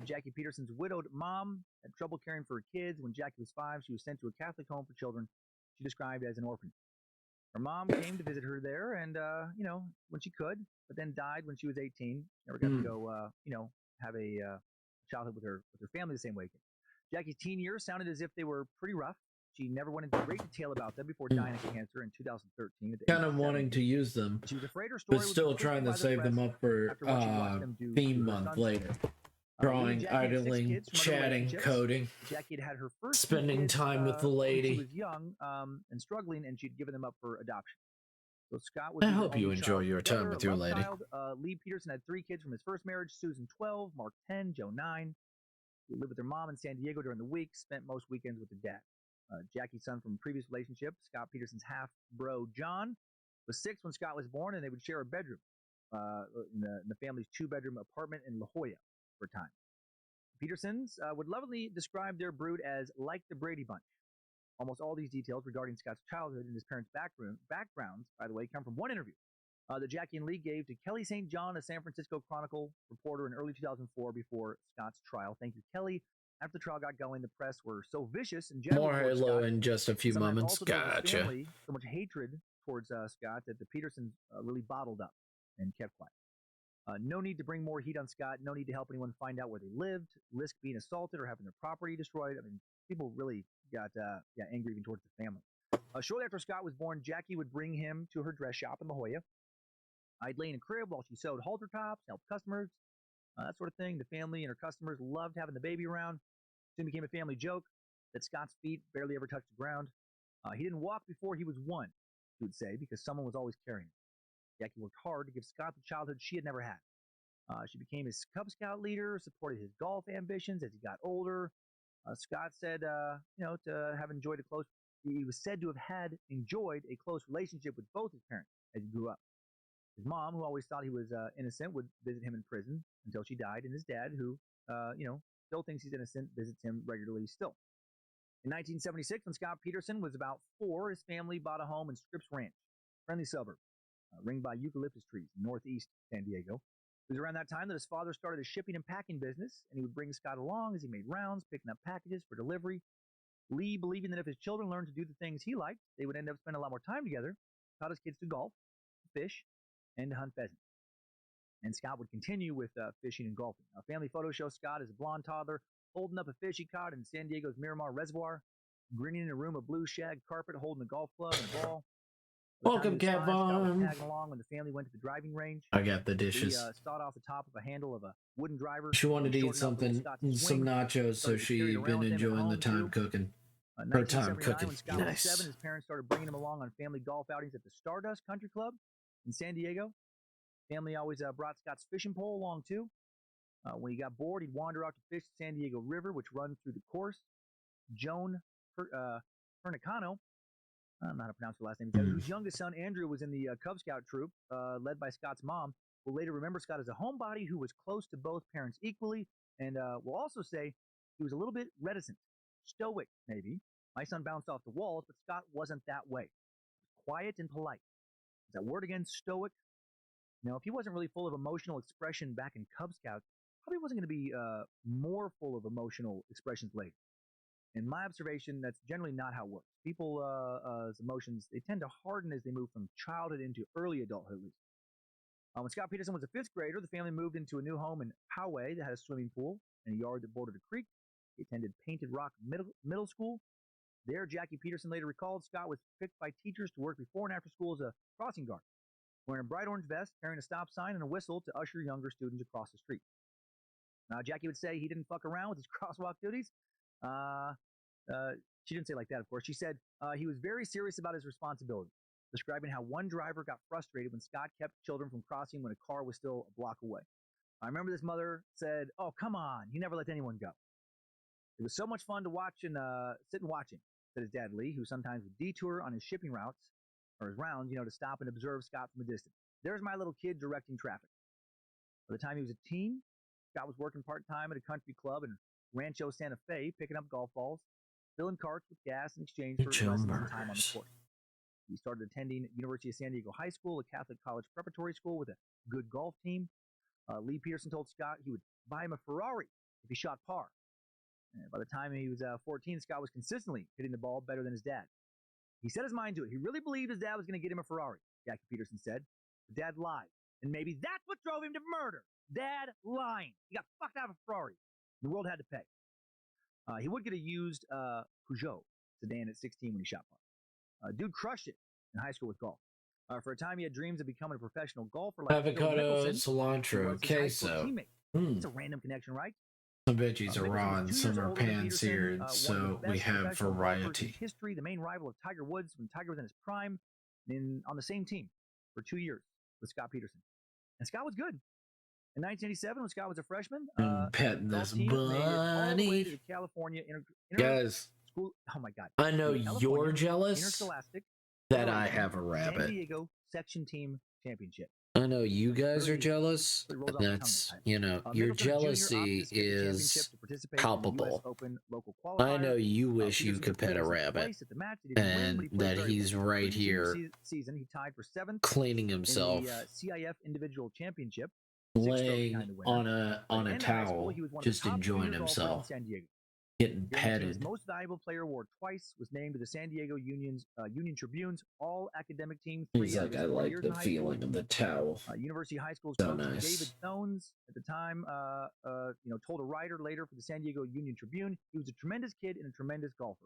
Jackie Peterson's widowed mom had trouble caring for her kids. When Jackie was 5, she was sent to a Catholic home for children she described as an orphanage. Her mom came to visit her there, and when she could, but then died when she was 18. Never got to go, have a childhood with her family the same way again. Jackie's teen years sounded as if they were pretty rough. She never went into great detail about them before dying of cancer in 2013. Kind of wanting to use them, she was afraid her story but still trying to save them up for theme month later. Drawing, idling, chatting, coding, Jackie had her first spending time with the lady. She was young and struggling, and she'd given them up for adoption. So Scott was I hope you enjoy your time with your lady. Lee Peterson had 3 kids from his first marriage: Susan 12, Mark 10, Joe 9. He lived with their mom in San Diego during the week, spent most weekends with their dad. Jackie's son from a previous relationship, Scott Peterson's half-bro John, was 6 when Scott was born, and they would share a bedroom in the family's 2-bedroom apartment in La Jolla for a time. Petersons would lovingly describe their brood as like the Brady Bunch. Almost all these details regarding Scott's childhood and his parents' backgrounds, by the way, come from one interview that Jackie and Lee gave to Kelly St. John, a San Francisco Chronicle reporter in early 2004 before Scott's trial. Thank you, Kelly. After the trial got going, the press were so vicious in general. More towards Halo Scott, in just a few sometimes moments. also towards his Gotcha. family, so much hatred towards Scott that the Petersons really bottled up and kept quiet. No need to bring more heat on Scott. No need to help anyone find out where they lived, risk being assaulted, or having their property destroyed. I mean, people really got angry even towards the family. Shortly after Scott was born, Jackie would bring him to her dress shop in La Jolla. I'd lay in a crib while she sewed halter tops, helped customers, that sort of thing. The family and her customers loved having the baby around. Soon became a family joke that Scott's feet barely ever touched the ground. He didn't walk before he was one, she would say, because someone was always carrying him. Jackie worked hard to give Scott the childhood she had never had. She became his Cub Scout leader, supported his golf ambitions as he got older. Scott said, to have enjoyed he was said to have had enjoyed a close relationship with both his parents as he grew up. His mom, who always thought he was innocent, would visit him in prison until she died, and his dad, who, still thinks he's innocent, visits him regularly still. In 1976, when Scott Peterson was about 4, his family bought a home in Scripps Ranch, a friendly suburb, ringed by eucalyptus trees in northeast San Diego. It was around that time that his father started a shipping and packing business, and he would bring Scott along as he made rounds, picking up packages for delivery. Lee, believing that if his children learned to do the things he liked, they would end up spending a lot more time together, taught his kids to golf, fish, and to hunt pheasants. And Scott would continue with fishing and golfing. A family photo shows Scott as a blonde toddler holding up a fish he caught in San Diego's Miramar Reservoir, grinning in a room of blue shag carpet, holding a golf club and a ball. Welcome, Scott was Kevin. tagging along when the family went to the driving range. I got the dishes. He sawed off the top of a handle of a wooden driver. She wanted to eat something, some nachos, so she been enjoying the time cooking. Her time cooking. When Scott was Nice. 7, his parents started bringing him along on family golf outings at the Stardust Country Club in San Diego. Family always brought Scott's fishing pole along too. When he got bored, he'd wander out to fish the San Diego River, which runs through the course. Joan Pernicano, I don't know how to pronounce her last name, whose youngest son, Andrew, was in the Cub Scout troop, led by Scott's mom, will later remember Scott as a homebody who was close to both parents equally, and will also say he was a little bit reticent, stoic maybe. My son bounced off the walls, but Scott wasn't that way. Quiet and polite. Is that word again, stoic? If he wasn't really full of emotional expression back in Cub Scouts, probably wasn't going to be more full of emotional expressions later. In my observation, that's generally not how it works. People's emotions, they tend to harden as they move from childhood into early adulthood, at least. When Scott Peterson was a 5th grader, the family moved into a new home in Poway that had a swimming pool and a yard that bordered a creek. He attended Painted Rock Middle School. There, Jackie Peterson later recalled Scott was picked by teachers to work before and after school as a crossing guard, wearing a bright orange vest, carrying a stop sign and a whistle to usher younger students across the street. Jackie would say he didn't fuck around with his crosswalk duties. She didn't say it like that, of course. She said he was very serious about his responsibility, describing how one driver got frustrated when Scott kept children from crossing when a car was still a block away. I remember this mother said, "Oh, come on, you never let anyone go." It was so much fun to watch and sit and watch him, said his dad, Lee, who sometimes would detour on his shipping routes, or his rounds, to stop and observe Scott from a distance. There's my little kid directing traffic. By the time he was a teen, Scott was working part-time at a country club in Rancho Santa Fe, picking up golf balls, filling carts with gas in exchange for lessons and time on the course. He started attending University of San Diego High School, a Catholic college preparatory school with a good golf team. Lee Peterson told Scott he would buy him a Ferrari if he shot par. And by the time he was 14, Scott was consistently hitting the ball better than his dad. He set his mind to it. He really believed his dad was going to get him a Ferrari, Jackie Peterson said. But Dad lied. And maybe that's what drove him to murder. Dad lying. He got fucked out of a Ferrari. The world had to pay. He would get a used Peugeot sedan at 16 when he shot par. Dude crushed it in high school with golf. For a time, he had dreams of becoming a professional golfer like avocado, cilantro, queso. It's a random connection, right? Some veggies are raw and some are pan-seared, so we have variety. History, the main rival of Tiger Woods when Tiger was in his prime, on the same team for 2 years with Scott Peterson. And Scott was good. In 1987, when Scott was a freshman, petting this bunny. All the way to the California Guys, school. Oh my God! I know you're jealous that I have a rabbit. San Diego Section Team Championship. I know you guys are Really jealous. rolls off the tongue That's, that time. your Mickelson, a junior, opted jealousy to skip the championship is to participate in the US palpable. Open local I qualifier. know you wish you Peterson could took pet a second rabbit, place at the match. He didn't win, but and he played that very he's well. right During the senior here season, he tied for 7th cleaning in himself, the CIF individual championship, 6 strokes laying behind the winner. on By the a end of high school, towel, he was one of just the top enjoying junior golfers in himself, San Diego. getting He earned the team's petted. most valuable player award twice, was named to the San Diego Union Tribune's all academic team 3 He's out like, of I his 4 like years the in high school. feeling of the towel. University High School's So coach nice. David Stones at the time, told a writer later for the San Diego Union Tribune, he was a tremendous kid and a tremendous golfer.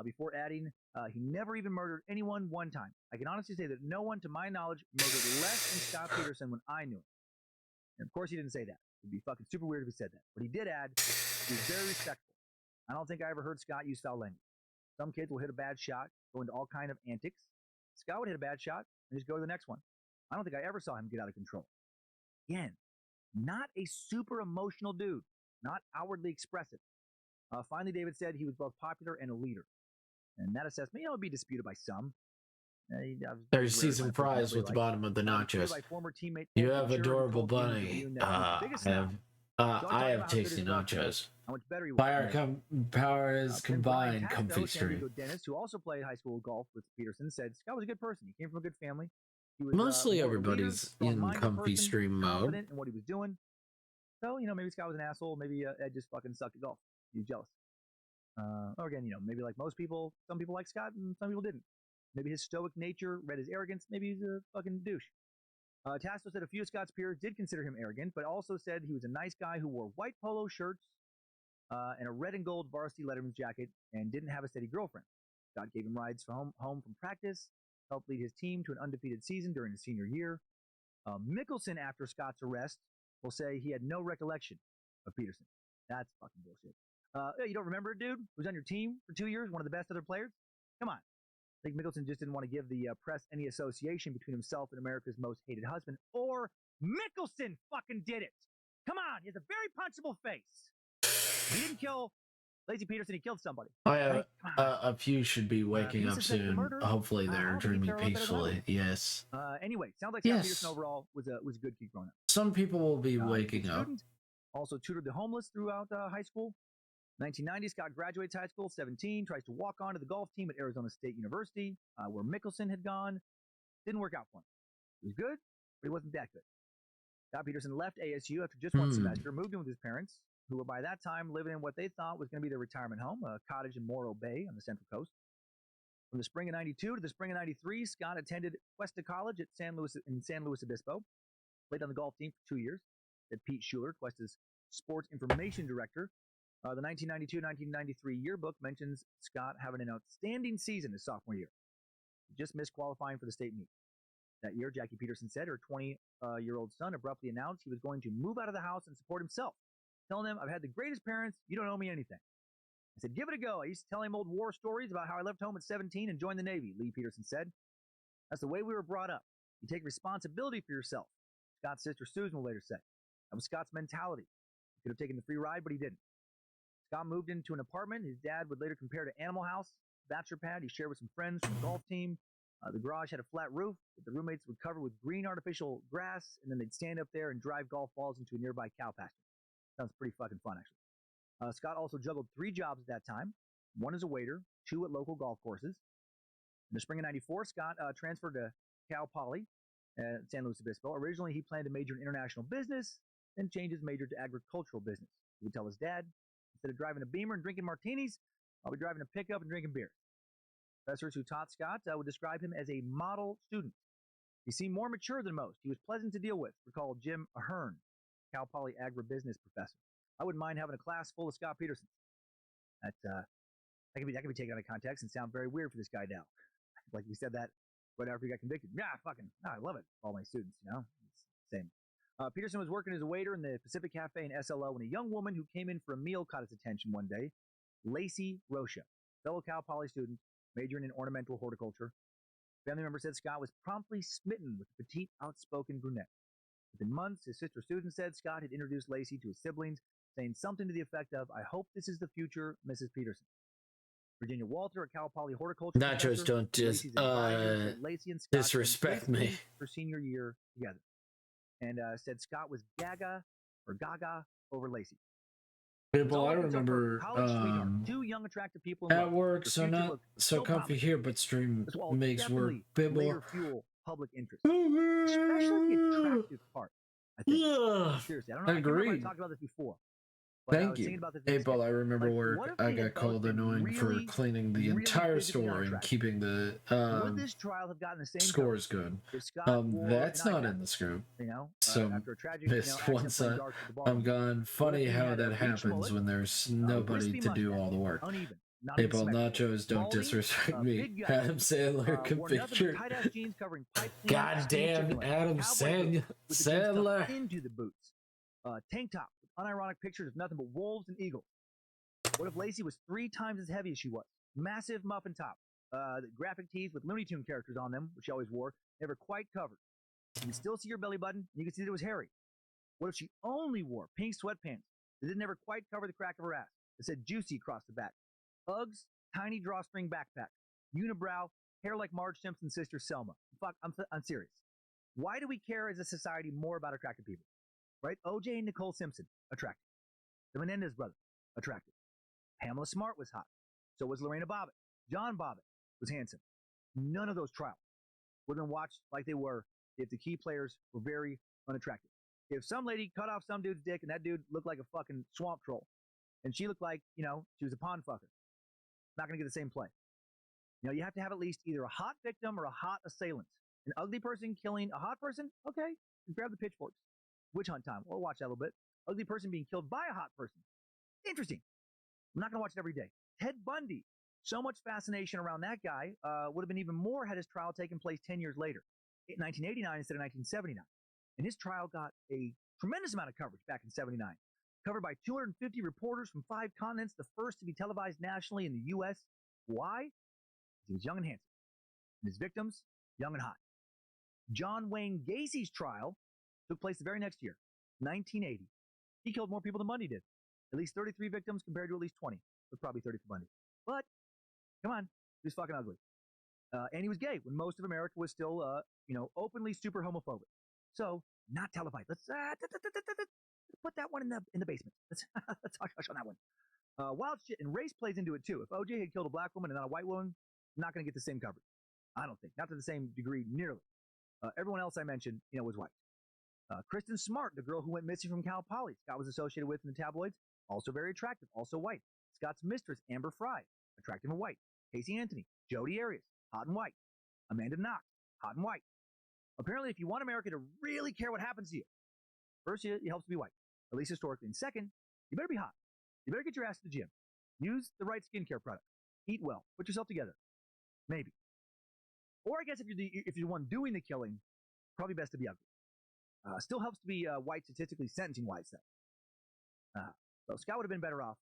Before adding, he never even murdered anyone one time. I can honestly say that no one, to my knowledge, murdered less than Scott Peterson when I knew him. And of course, he didn't say that. It'd be fucking super weird if he said that. But he did add, he was very respectful. I don't think I ever heard Scott use foul language. Some kids will hit a bad shot, go into all kind of antics. Scott would hit a bad shot and just go to the next one. I don't think I ever saw him get out of control. Again, not a super emotional dude, not outwardly expressive. Finally, David said he was both popular and a leader. And that assessment, would be disputed by some. There's seasoned fries with the bottom of the nachos. You have adorable bunny. I have tasty nachos. Power is combined, comfy stream. Dennis, who also played high school golf with Peterson, said Scott was a good person. He came from a good family. He was, Mostly everybody's in comfy stream mode. Confident in what he was doing. So, maybe Scott was an asshole. Maybe Ed just fucking sucked at golf. He was jealous. Or again, maybe like most people, some people like Scott and some people didn't. Maybe his stoic nature read his arrogance. Maybe he's a fucking douche. Tasso said a few of Scott's peers did consider him arrogant, but also said he was a nice guy who wore white polo shirts and a red and gold varsity Letterman's jacket and didn't have a steady girlfriend. Scott gave him rides home from practice, helped lead his team to an undefeated season during his senior year. Mickelson, after Scott's arrest, will say he had no recollection of Peterson. That's fucking bullshit. You don't remember a dude who's on your team for 2 years, one of the best other players? Come on. I think Mickelson just didn't want to give the press any association between himself and America's most hated husband, or Mickelson fucking did it. Come on, he has a very punchable face. He didn't kill Lazy Peterson, he killed somebody. A few should be waking up soon. Hopefully they're dreaming peacefully. Yes. Anyway, sounds like Scott Peterson overall was a good kid growing up. Some people will be waking up. Also tutored the homeless throughout high school. 1990, Scott graduates high school, 17, tries to walk onto the golf team at Arizona State University, where Mickelson had gone. Didn't work out for him. He was good, but he wasn't that good. Scott Peterson left ASU after just one semester, moved in with his parents, who were by that time living in what they thought was going to be their retirement home, a cottage in Morro Bay on the Central Coast. From the spring of 92 to the spring of 93, Scott attended Cuesta College at San Luis Obispo, played on the golf team for 2 years. At Pete Schuler, Cuesta's sports information director. The 1992-1993 yearbook mentions Scott having an outstanding season his sophomore year. He just missed qualifying for the state meet. That year, Jackie Peterson said her 20-year-old son abruptly announced he was going to move out of the house and support himself, telling them, "I've had the greatest parents, you don't owe me anything." I said, "Give it a go. I used to tell him old war stories about how I left home at 17 and joined the Navy," Lee Peterson said. "That's the way we were brought up. You take responsibility for yourself," Scott's sister Susan will later say. That was Scott's mentality. He could have taken the free ride, but he didn't. Scott moved into an apartment his dad would later compare to Animal House, bachelor pad he shared with some friends from the golf team. The garage had a flat roof that the roommates would cover with green artificial grass, and then they'd stand up there and drive golf balls into a nearby cow pasture. Sounds pretty fucking fun, actually. Scott also juggled 3 jobs at that time, 1 as a waiter, 2 at local golf courses. In the spring of 94, Scott transferred to Cal Poly at San Luis Obispo. Originally, he planned to major in international business, then changed his major to agricultural business. He would tell his dad, "Instead of driving a Beamer and drinking martinis, I'll be driving a pickup and drinking beer." Professors who taught Scott would describe him as a model student. He seemed more mature than most. He was pleasant to deal with, recalled Jim Ahern, Cal Poly agribusiness professor. "I wouldn't mind having a class full of Scott Petersons." That can be taken out of context and sound very weird for this guy now. Like we said that right after he got convicted. Yeah, I love it. All my students, it's the same. Peterson was working as a waiter in the Pacific Cafe in SLO when a young woman who came in for a meal caught his attention one day. Lacey Rocha, fellow Cal Poly student, majoring in ornamental horticulture. Family member said Scott was promptly smitten with the petite, outspoken brunette. Within months, his sister Susan said Scott had introduced Lacey to his siblings, saying something to the effect of, "I hope this is the future Mrs. Peterson." Virginia Walter, a Cal Poly horticulture Nachos professor, don't just Lacey's advisor, said Lacey and Scott spent disrespect me. basically her senior year together, and said Scott was gaga over Lacey. People, I remember two young attractive people in at love. work, Their so future not looked so comfy promising. here, but stream This will all makes work definitely People. later fuel public interest, especially the attractive part. I think. Seriously, I don't know. I can't remember if I talked about this before. But I was Thank thinking you. about this. Hey, Paul, I remember Like, work. what if I they had got both called been annoying for really, cleaning the really entire physically store and unattractive? keeping the Would this trial have gotten the same scores good. if Scott wore That's an eye not patch? in the script. You know, So after a tragic, missed accident one playing side. darts at the I'm bar. gone. Funny he how had a that bleach happens mullet, when there's nobody wispy to do all the mustache, work. uneven, not Hey, even Paul, symmetrical. nachos don't Baldy, disrespect me. big guy. Adam Sandler can Wore nothing but picture. tight-ass jeans covering pipe clean, skinny Goddamn chicken leg, Adam cowboy boots with the jeans Sandler. tucked into the boots, tank top with unironic pictures of nothing but wolves and eagles. What if Lacey was 3 times as heavy as she was? Massive muffin top, the graphic tees with Looney Tune characters on them, which she always wore, never quite covered. You can still see her belly button, and you can see that it was hairy. What if she only wore pink sweatpants that did never quite cover the crack of her ass? It said juicy across the back. Uggs, tiny drawstring backpack, unibrow, hair like Marge Simpson's sister Selma. Fuck, I'm serious. Why do we care as a society more about attractive people? Right? OJ and Nicole Simpson, attractive. The Menendez brothers, attractive. Pamela Smart was hot. So was Lorena Bobbitt. John Bobbitt was handsome. None of those trials would have been watched like they were if the key players were very unattractive. If some lady cut off some dude's dick and that dude looked like a fucking swamp troll, and she looked like, she was a pond fucker, not going to get the same play. You have to have at least either a hot victim or a hot assailant. An ugly person killing a hot person? Okay, grab the pitchforks. Witch hunt time. We'll watch that a little bit. Ugly person being killed by a hot person. Interesting. I'm not going to watch it every day. Ted Bundy. So much fascination around that guy would have been even more had his trial taken place 10 years later, in 1989 instead of 1979. And his trial got a tremendous amount of coverage back in 79. Covered by 250 reporters from 5 continents, the first to be televised nationally in the U.S. Why? He was young and handsome. And his victims, young and hot. John Wayne Gacy's trial took place the very next year, 1980. He killed more people than Bundy did. At least 33 victims compared to at least 20. But probably 30 for Bundy. But, come on, he was fucking ugly. And he was gay when most of America was still, openly super homophobic. So, not televised. Let's put that one in the basement. Let's hush on that one. Wild shit, and race plays into it too. If OJ had killed a black woman and not a white woman, not going to get the same coverage. I don't think. Not to the same degree, nearly. Everyone else I mentioned, was white. Kristen Smart, the girl who went missing from Cal Poly, Scott was associated with in the tabloids, also very attractive, also white. Scott's mistress, Amber Fry, attractive and white. Casey Anthony, Jodi Arias, hot and white. Amanda Knox, hot and white. Apparently, if you want America to really care what happens to you, first, it helps to be white, at least historically. And second, you better be hot. You better get your ass to the gym. Use the right skincare product. Eat well. Put yourself together. Maybe. Or I guess if you're the one doing the killing, probably best to be ugly. Still helps to be white statistically, sentencing-wise, though. So Scott would have been better off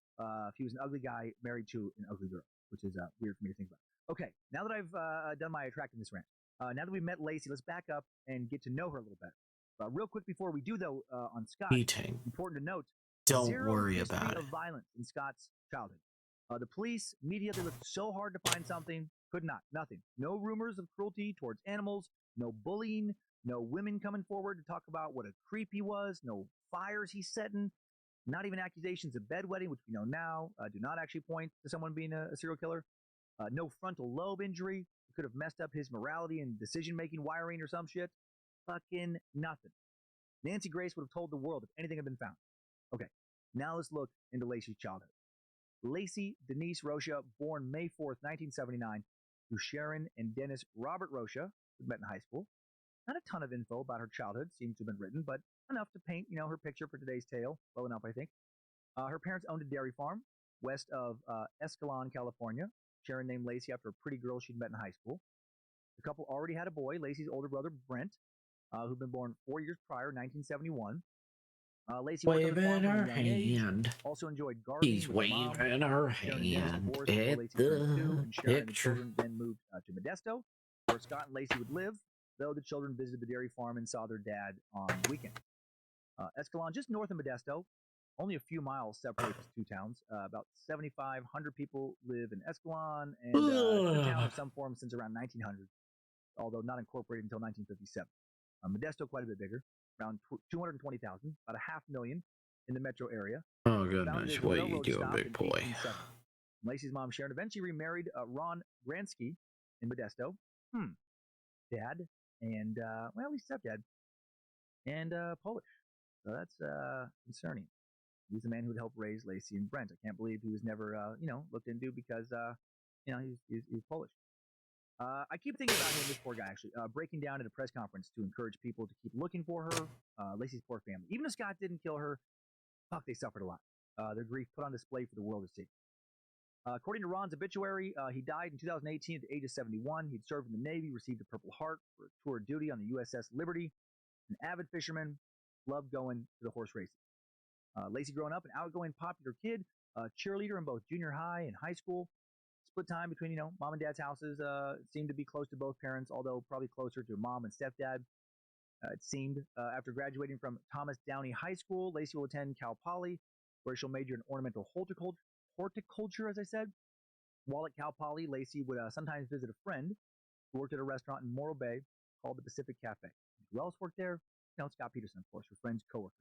if he was an ugly guy married to an ugly girl, which is weird for me to think about. Okay, now that I've done my attractiveness rant, now that we've met Lacey, let's back up and get to know her a little better. Real quick before we do, though, on Scott, important to note, Don't zero worry history about of it. violence in Scott's childhood. The police, media, they looked so hard to find something, could not, nothing. No rumors of cruelty towards animals, no bullying, no women coming forward to talk about what a creep he was, no fires he's setting, not even accusations of bedwetting, which we know now do not actually point to someone being a serial killer. No frontal lobe injury. It could have messed up his morality and decision-making wiring or some shit. Fucking nothing. Nancy Grace would have told the world if anything had been found. Okay, now let's look into Lacey's childhood. Lacey Denise Rocha, born May 4th, 1979, to Sharon and Dennis Robert Rocha, who met in high school. Not a ton of info about her childhood seems to have been written, but enough to paint, her picture for today's tale. Well enough, I think. Her parents owned a dairy farm west of Escalon, California. Sharon named Lacey after a pretty girl she'd met in high school. The couple already had a boy, Lacey's older brother, Brent, who'd been born 4 years prior, 1971. Lacey waving her hand. Also enjoyed gardening. He's waving her hand at and the Sharon and the picture. children then moved to Modesto, where Scott and Lacey would live, though the children visited the dairy farm and saw their dad on the weekend. Escalon, just north of Modesto, Only a few miles separate these two towns. About 7,500 people live in Escalon, and it's been a town of some form since around 1900, although not incorporated until 1957. Modesto, quite a bit bigger, around 220,000, about 500,000 in the metro area. Oh, goodness. What are you doing, big boy? Lacey's mom, Sharon, eventually remarried Ron Gransky in Modesto. Dad, and, well, he's stepdad, and Polish. So that's concerning. He's the man who would help raise Lacey and Brent. I can't believe he was never, looked into because, he's Polish. I keep thinking about him, this poor guy, actually, breaking down at a press conference to encourage people to keep looking for her. Lacey's poor family. Even if Scott didn't kill her, fuck, they suffered a lot. Their grief put on display for the world to see. According to Ron's obituary, he died in 2018 at the age of 71. He'd served in the Navy, received a Purple Heart for a tour of duty on the USS Liberty. An avid fisherman, loved going to the horse races. Lacey growing up, an outgoing, popular kid, cheerleader in both junior high and high school. Split time between, mom and dad's houses. Seemed to be close to both parents, although probably closer to mom and stepdad. It seemed after graduating from Thomas Downey High School, Lacey will attend Cal Poly, where she'll major in ornamental horticulture, as I said. While at Cal Poly, Lacey would sometimes visit a friend who worked at a restaurant in Morro Bay called the Pacific Cafe. Who else worked there? Scott Peterson, of course, her friend's coworker.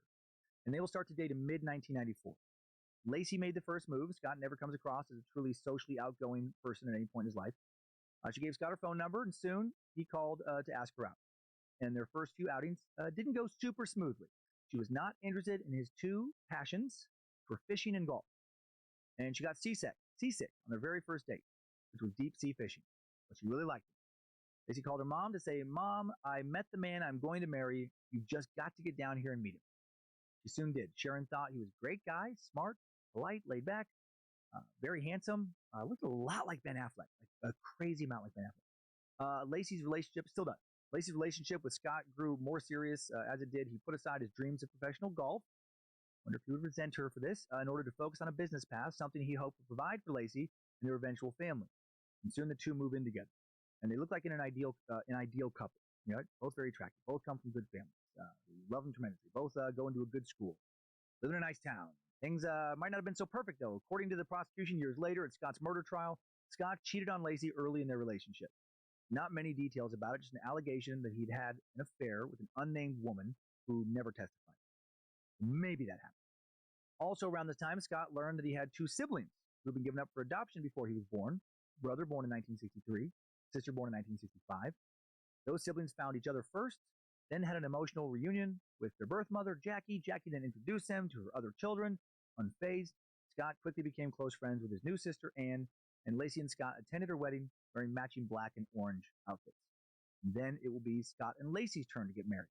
And they will start to date in mid-1994. Lacey made the first move. Scott never comes across as a truly socially outgoing person at any point in his life. She gave Scott her phone number, and soon he called to ask her out. And their first few outings didn't go super smoothly. She was not interested in his two passions for fishing and golf. And she got seasick on their very first date, which was deep sea fishing. But she really liked him. Lacey called her mom to say, "Mom, I met the man I'm going to marry. You just got to get down here and meet him." She soon did. Sharon thought he was a great guy, smart, polite, laid back, very handsome. Looked a lot like Ben Affleck, like a crazy amount like Ben Affleck. Lacey's relationship still does. Lacey's relationship with Scott grew more serious as it did. He put aside his dreams of professional golf. Wonder if he would resent her for this in order to focus on a business path, something he hoped would provide for Lacey and their eventual family. And soon the two move in together. And they look like an ideal couple. Both very attractive. Both come from good families. Love them tremendously. Both go into a good school. Live in a nice town. Things might not have been so perfect, though. According to the prosecution years later at Scott's murder trial, Scott cheated on Lacey early in their relationship. Not many details about it, just an allegation that he'd had an affair with an unnamed woman who never testified. Maybe that happened. Also around this time, Scott learned that he had two siblings who had been given up for adoption before he was born. Brother born in 1963, sister born in 1965. Those siblings found each other first, then had an emotional reunion with their birth mother, Jackie. Jackie then introduced them to her other children. Unfazed, Scott quickly became close friends with his new sister, Anne, and Lacey and Scott attended her wedding wearing matching black and orange outfits. And then it will be Scott and Lacey's turn to get married.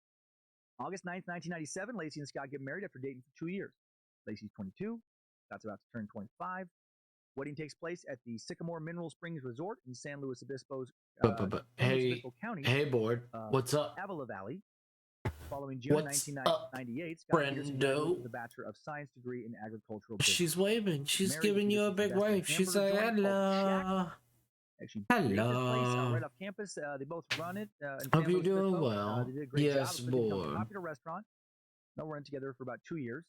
August 9th, 1997, Lacey and Scott get married after dating for 2 years. Lacey's 22, Scott's about to turn 25. Wedding takes place at the Sycamore Mineral Springs Resort in San Luis Obispo County. Hey, board. What's up? Avila Valley. Following June 1998, Scott Peterson graduated with a Bachelor of Science degree in agricultural business. She's waving. She's giving you a big wave. She's like, hello. Hello. Right off campus. They both run it. Hope you're doing well. They did a great yes, job. boy. A popular restaurant. They were in together for about 2 years.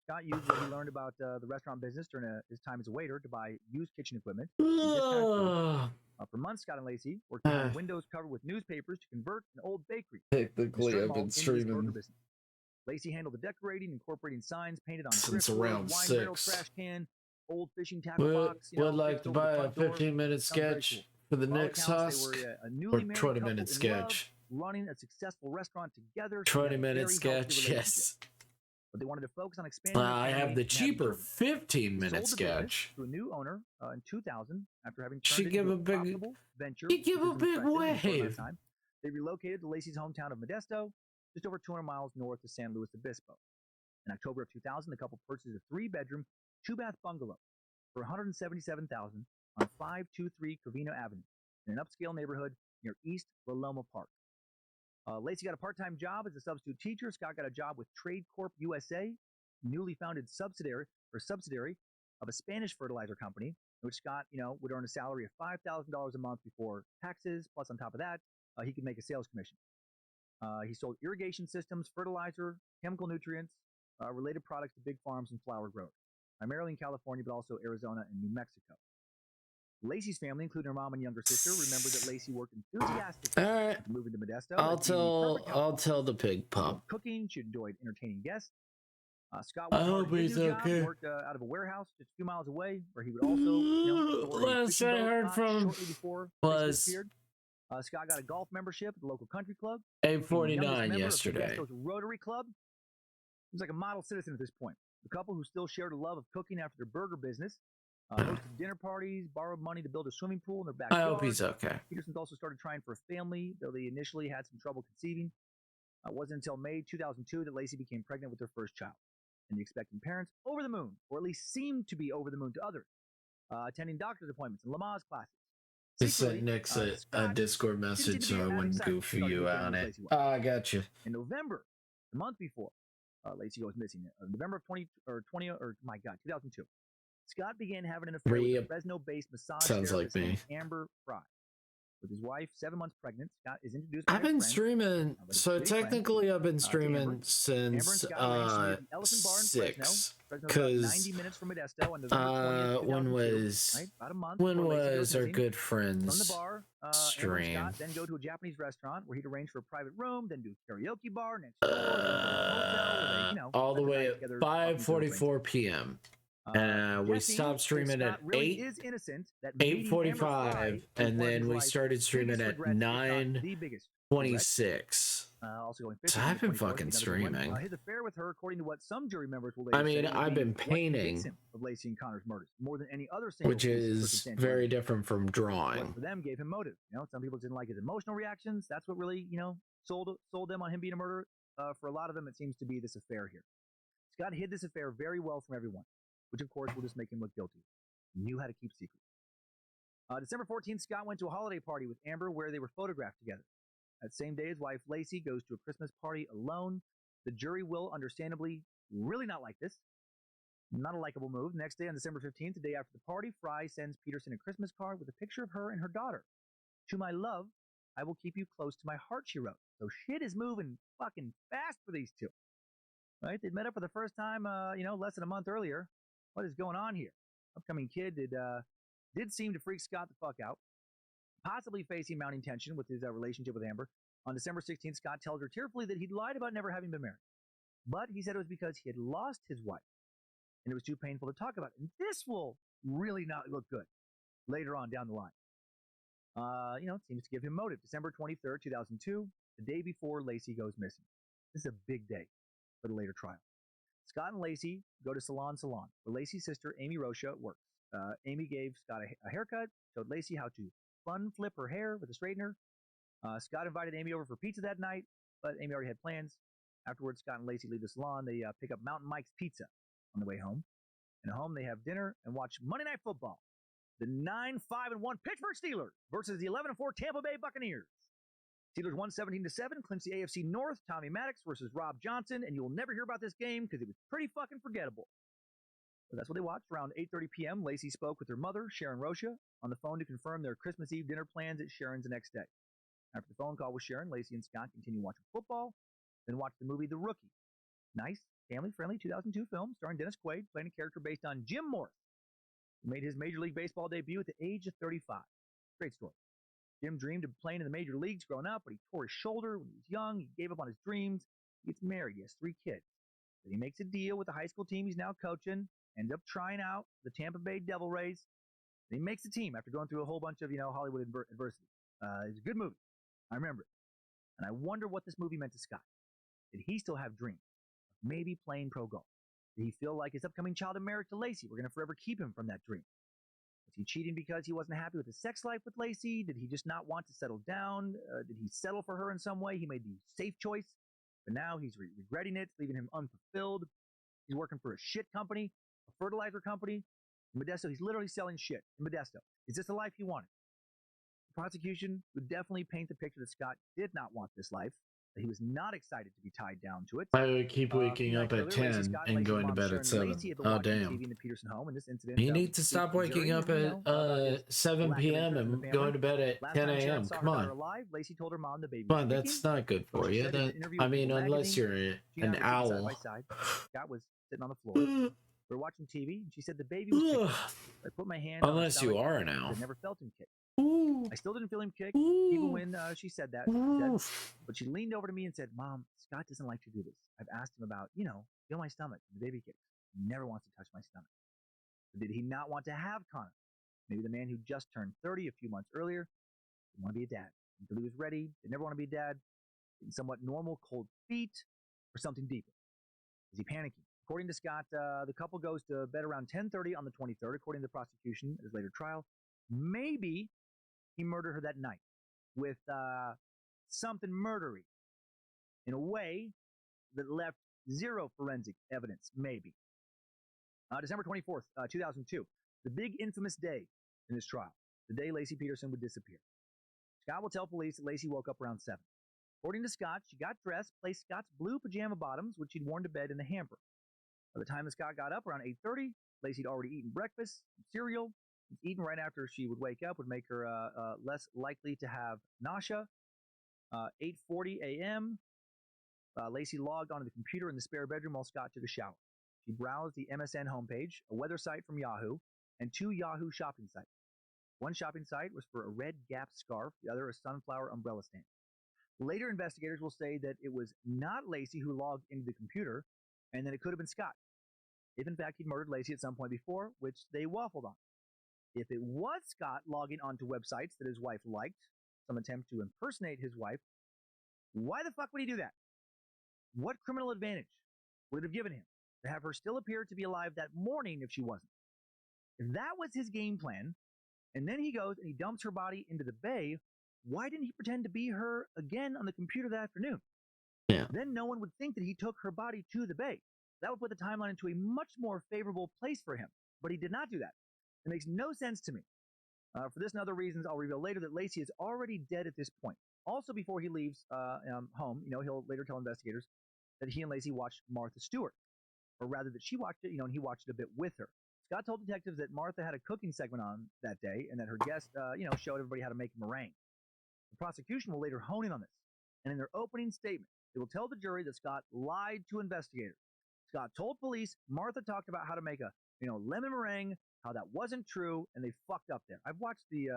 Scott used what he learned about the restaurant business during his time as a waiter to buy used kitchen equipment. For months, Scott and Lacey worked on windows covered with newspapers to convert an old bakery. Technically, I've been streaming. Lacey handled the decorating, incorporating signs painted on since around wine 6. Barrel, trash can, old fishing tackle box. Would like to buy a 15-minute sketch for the next husk, or 20-minute sketch. Running a successful restaurant together. 20-minute sketch, yes. But they wanted to focus on expanding. I have the cheaper 15-minute sketch. To a new owner in 2000, after having she give a big venture. She give a big wave. They relocated to Lacey's hometown of Modesto, just over 200 miles north of San Luis Obispo. In October of 2000, the couple purchased a 3-bedroom, 2-bath bungalow for $177,000 on 523 Covino Avenue in an upscale neighborhood near East La Loma Park. Lacey got a part-time job as a substitute teacher. Scott got a job with Trade Corp USA, newly founded subsidiary of a Spanish fertilizer company, in which Scott, would earn a salary of $5,000 a month before taxes. Plus, on top of that, he could make a sales commission. He sold irrigation systems, fertilizer, chemical nutrients, related products to big farms and flower growers, primarily in California, but also Arizona and New Mexico. Lacey's family, including her mom and younger sister, remembered that Lacey worked enthusiastically All right. after moving to Modesto. I'll tell the pig pup. Cooking, she enjoyed entertaining guests. Scott I worked hard hope at his he's new job, okay. worked out of a warehouse just a few miles away, where he would also, store a Last fishing I boat heard from shortly before Lacey disappeared. Scott got a golf membership at the local country club. 8:49 yesterday. Modesto's Rotary Club. He was like a model citizen at this point. The couple who still shared a love of cooking after their burger business hosted dinner parties, borrowed money to build a swimming pool in their backyard. I hope he's okay. Peterson's also started trying for a family, though they initially had some trouble conceiving. It wasn't until May 2002 that Lacey became pregnant with their first child. And the expectant parents, over the moon, or at least seemed to be over the moon to others, attending doctor's appointments and Lamaze classes. Just sent Nick a Discord message so I wouldn't goof you on it. I got you. In November, the month before Lacey goes missing, November of 2002, Scott began having an affair with a Fresno-based massage therapist named Amber Fry. With his wife 7 months pregnant, Scott is introduced by I've been streaming, so technically I've been streaming since 6. Because when was our good friends stream? Then go to a Japanese restaurant where he'd arrange for a private room, then do a karaoke bar next door, then go to a hotel, all the way at 5:44 p.m. We stopped streaming at 8:45, and then we started streaming at 9:26. So I've been fucking streaming. His affair with her, according to what some jury members will I mean, I've been painting, of Lacey and Connor's murders more than any other, which is very different from drawing. For them, gave him motive. Some people didn't like his emotional reactions. That's what really, sold them on him being a murderer. For a lot of them, it seems to be this affair here. Scott hid this affair very well from everyone, which of course will just make him look guilty. He knew how to keep secrets. December 14th, Scott went to a holiday party with Amber where they were photographed together. That same day, his wife Lacey goes to a Christmas party alone. The jury will, understandably, really not like this. Not a likable move. Next day, on December 15th, the day after the party, Fry sends Peterson a Christmas card with a picture of her and her daughter. "To my love, I will keep you close to my heart," she wrote. So shit is moving fucking fast for these two. Right? They'd met up for the first time, less than a month earlier. What is going on here? Upcoming kid did seem to freak Scott the fuck out, possibly facing mounting tension with his relationship with Amber. On December 16th, Scott tells her tearfully that he'd lied about never having been married. But he said it was because he had lost his wife, and it was too painful to talk about. And this will really not look good later on down the line. It seems to give him motive. December 23rd, 2002, the day before Lacey goes missing. This is a big day for the later trial. Scott and Lacey go to Salon, where Lacey's sister, Amy Rocha, works. Amy gave Scott a haircut, showed Lacey how to fun flip her hair with a straightener. Scott invited Amy over for pizza that night, but Amy already had plans. Afterwards, Scott and Lacey leave the salon. They pick up Mountain Mike's Pizza on the way home. And at home, they have dinner and watch Monday Night Football. The 9-5-1 Pittsburgh Steelers versus the 11-4 Tampa Bay Buccaneers. Steelers won 17-7, clinched the AFC North. Tommy Maddox versus Rob Johnson, and you'll never hear about this game because it was pretty fucking forgettable. So that's what they watched. Around 8:30 p.m., Lacey spoke with her mother, Sharon Rocha, on the phone to confirm their Christmas Eve dinner plans at Sharon's the next day. After the phone call with Sharon, Lacey and Scott continue watching football, then watch the movie The Rookie. Nice, family-friendly 2002 film starring Dennis Quaid, playing a character based on Jim Morris, who made his Major League Baseball debut at the age of 35. Great story. Jim dreamed of playing in the major leagues growing up, but he tore his shoulder when he was young. He gave up on his dreams. He gets married. He has 3 kids. Then he makes a deal with the high school team he's now coaching, ends up trying out the Tampa Bay Devil Rays. Then he makes the team after going through a whole bunch of, Hollywood adversity. It's a good movie. I remember it. And I wonder what this movie meant to Scott. Did he still have dreams of maybe playing pro golf? Did he feel like his upcoming child of marriage to Lacey were going to forever keep him from that dream? Was he cheating because he wasn't happy with his sex life with Lacey? Did he just not want to settle down? Did he settle for her in some way? He made the safe choice, but now he's regretting it, leaving him unfulfilled. He's working for a shit company, a fertilizer company. In Modesto, he's literally selling shit in Modesto. Is this the life he wanted? The prosecution would definitely paint the picture that Scott did not want this life, He was not excited to be tied down to it. I would keep waking up at 10 and going to bed at 7. Oh, damn. TV in the Peterson home, and this incident, You need to stop waking up at 7 p.m. and going to bed at 10 a.m. Come on. Alive, Lacey told her mom the baby Come on, that's not good for you. I mean, unless you're an owl. Scott was sitting on the floor. We were watching TV, and she said the baby was kicking. I put my hand unless you are an owl. I never felt him kick. I still didn't feel him kick, even when she said that. But she leaned over to me and said, Mom, Scott doesn't like to do this. I've asked him about, feel my stomach. The baby kicks. He never wants to touch my stomach. But did he not want to have Connor? Maybe the man who just turned 30 a few months earlier didn't want to be a dad. Until he was ready, they never want to be a dad. In somewhat normal cold feet or something deeper. Is he panicking? According to Scott, the couple goes to bed around 10:30 on the 23rd, according to the prosecution at his later trial. Maybe he murdered her that night with something murdery in a way that left zero forensic evidence, maybe. December 24th, 2002, the big infamous day in this trial, the day Lacey Peterson would disappear. Scott will tell police that Lacey woke up around 7. According to Scott, she got dressed, placed Scott's blue pajama bottoms, which she'd worn to bed, in the hamper. By the time that Scott got up around 8:30, Lacey had already eaten breakfast, cereal. Eaten right after she would wake up would make her less likely to have nausea. 8:40 a.m., Lacey logged onto the computer in the spare bedroom while Scott took a shower. She browsed the MSN homepage, a weather site from Yahoo, and 2 Yahoo shopping sites. One shopping site was for a red Gap scarf, the other a sunflower umbrella stand. Later investigators will say that it was not Lacey who logged into the computer, and that it could have been Scott, if in fact he'd murdered Lacey at some point before, which they waffled on. If it was Scott logging onto websites that his wife liked, some attempt to impersonate his wife, why the fuck would he do that? What criminal advantage would it have given him to have her still appear to be alive that morning if she wasn't? If that was his game plan, and then he goes and he dumps her body into the bay, why didn't he pretend to be her again on the computer that afternoon? Yeah. Then no one would think that he took her body to the bay. That would put the timeline into a much more favorable place for him. But he did not do that. It makes no sense to me. For this and other reasons, I'll reveal later that Lacey is already dead at this point. Also, before he leaves home, he'll later tell investigators that he and Lacey watched Martha Stewart, or rather that she watched it, and he watched it a bit with her. Scott told detectives that Martha had a cooking segment on that day, and that her guest, showed everybody how to make meringue. The prosecution will later hone in on this, and in their opening statement, they will tell the jury that Scott lied to investigators. Scott told police Martha talked about how to make a lemon meringue, how that wasn't true, and they fucked up there. I've watched the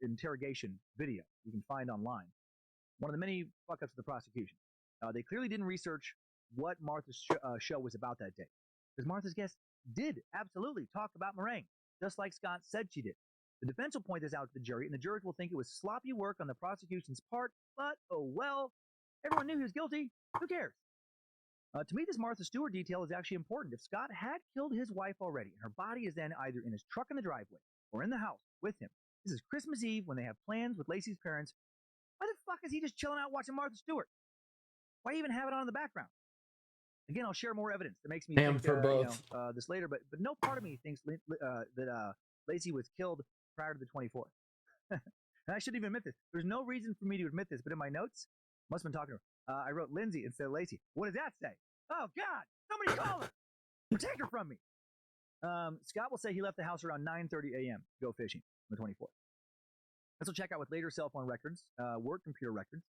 interrogation video you can find online. One of the many fuck-ups of the prosecution. They clearly didn't research what Martha's show was about that day, because Martha's guest did absolutely talk about meringue, just like Scott said she did. The defense will point this out to the jury, and the jury will think it was sloppy work on the prosecution's part, but oh well. Everyone knew he was guilty. Who cares? To me, this Martha Stewart detail is actually important. If Scott had killed his wife already, and her body is then either in his truck in the driveway or in the house with him, this is Christmas Eve when they have plans with Lacey's parents, why the fuck is he just chilling out watching Martha Stewart? Why even have it on in the background? Again, I'll share more evidence that makes me think for both. this later, but no part of me thinks that Lacey was killed prior to the 24th. And I shouldn't even admit this. There's no reason for me to admit this, but in my notes, must have been talking to her. I wrote Lindsay instead of Lacey. What does that say? Oh, God! Somebody call her! Protect her from me! Scott will say he left the house around 9:30 a.m. to go fishing on the 24th. This will check out with later cell phone records, work computer records.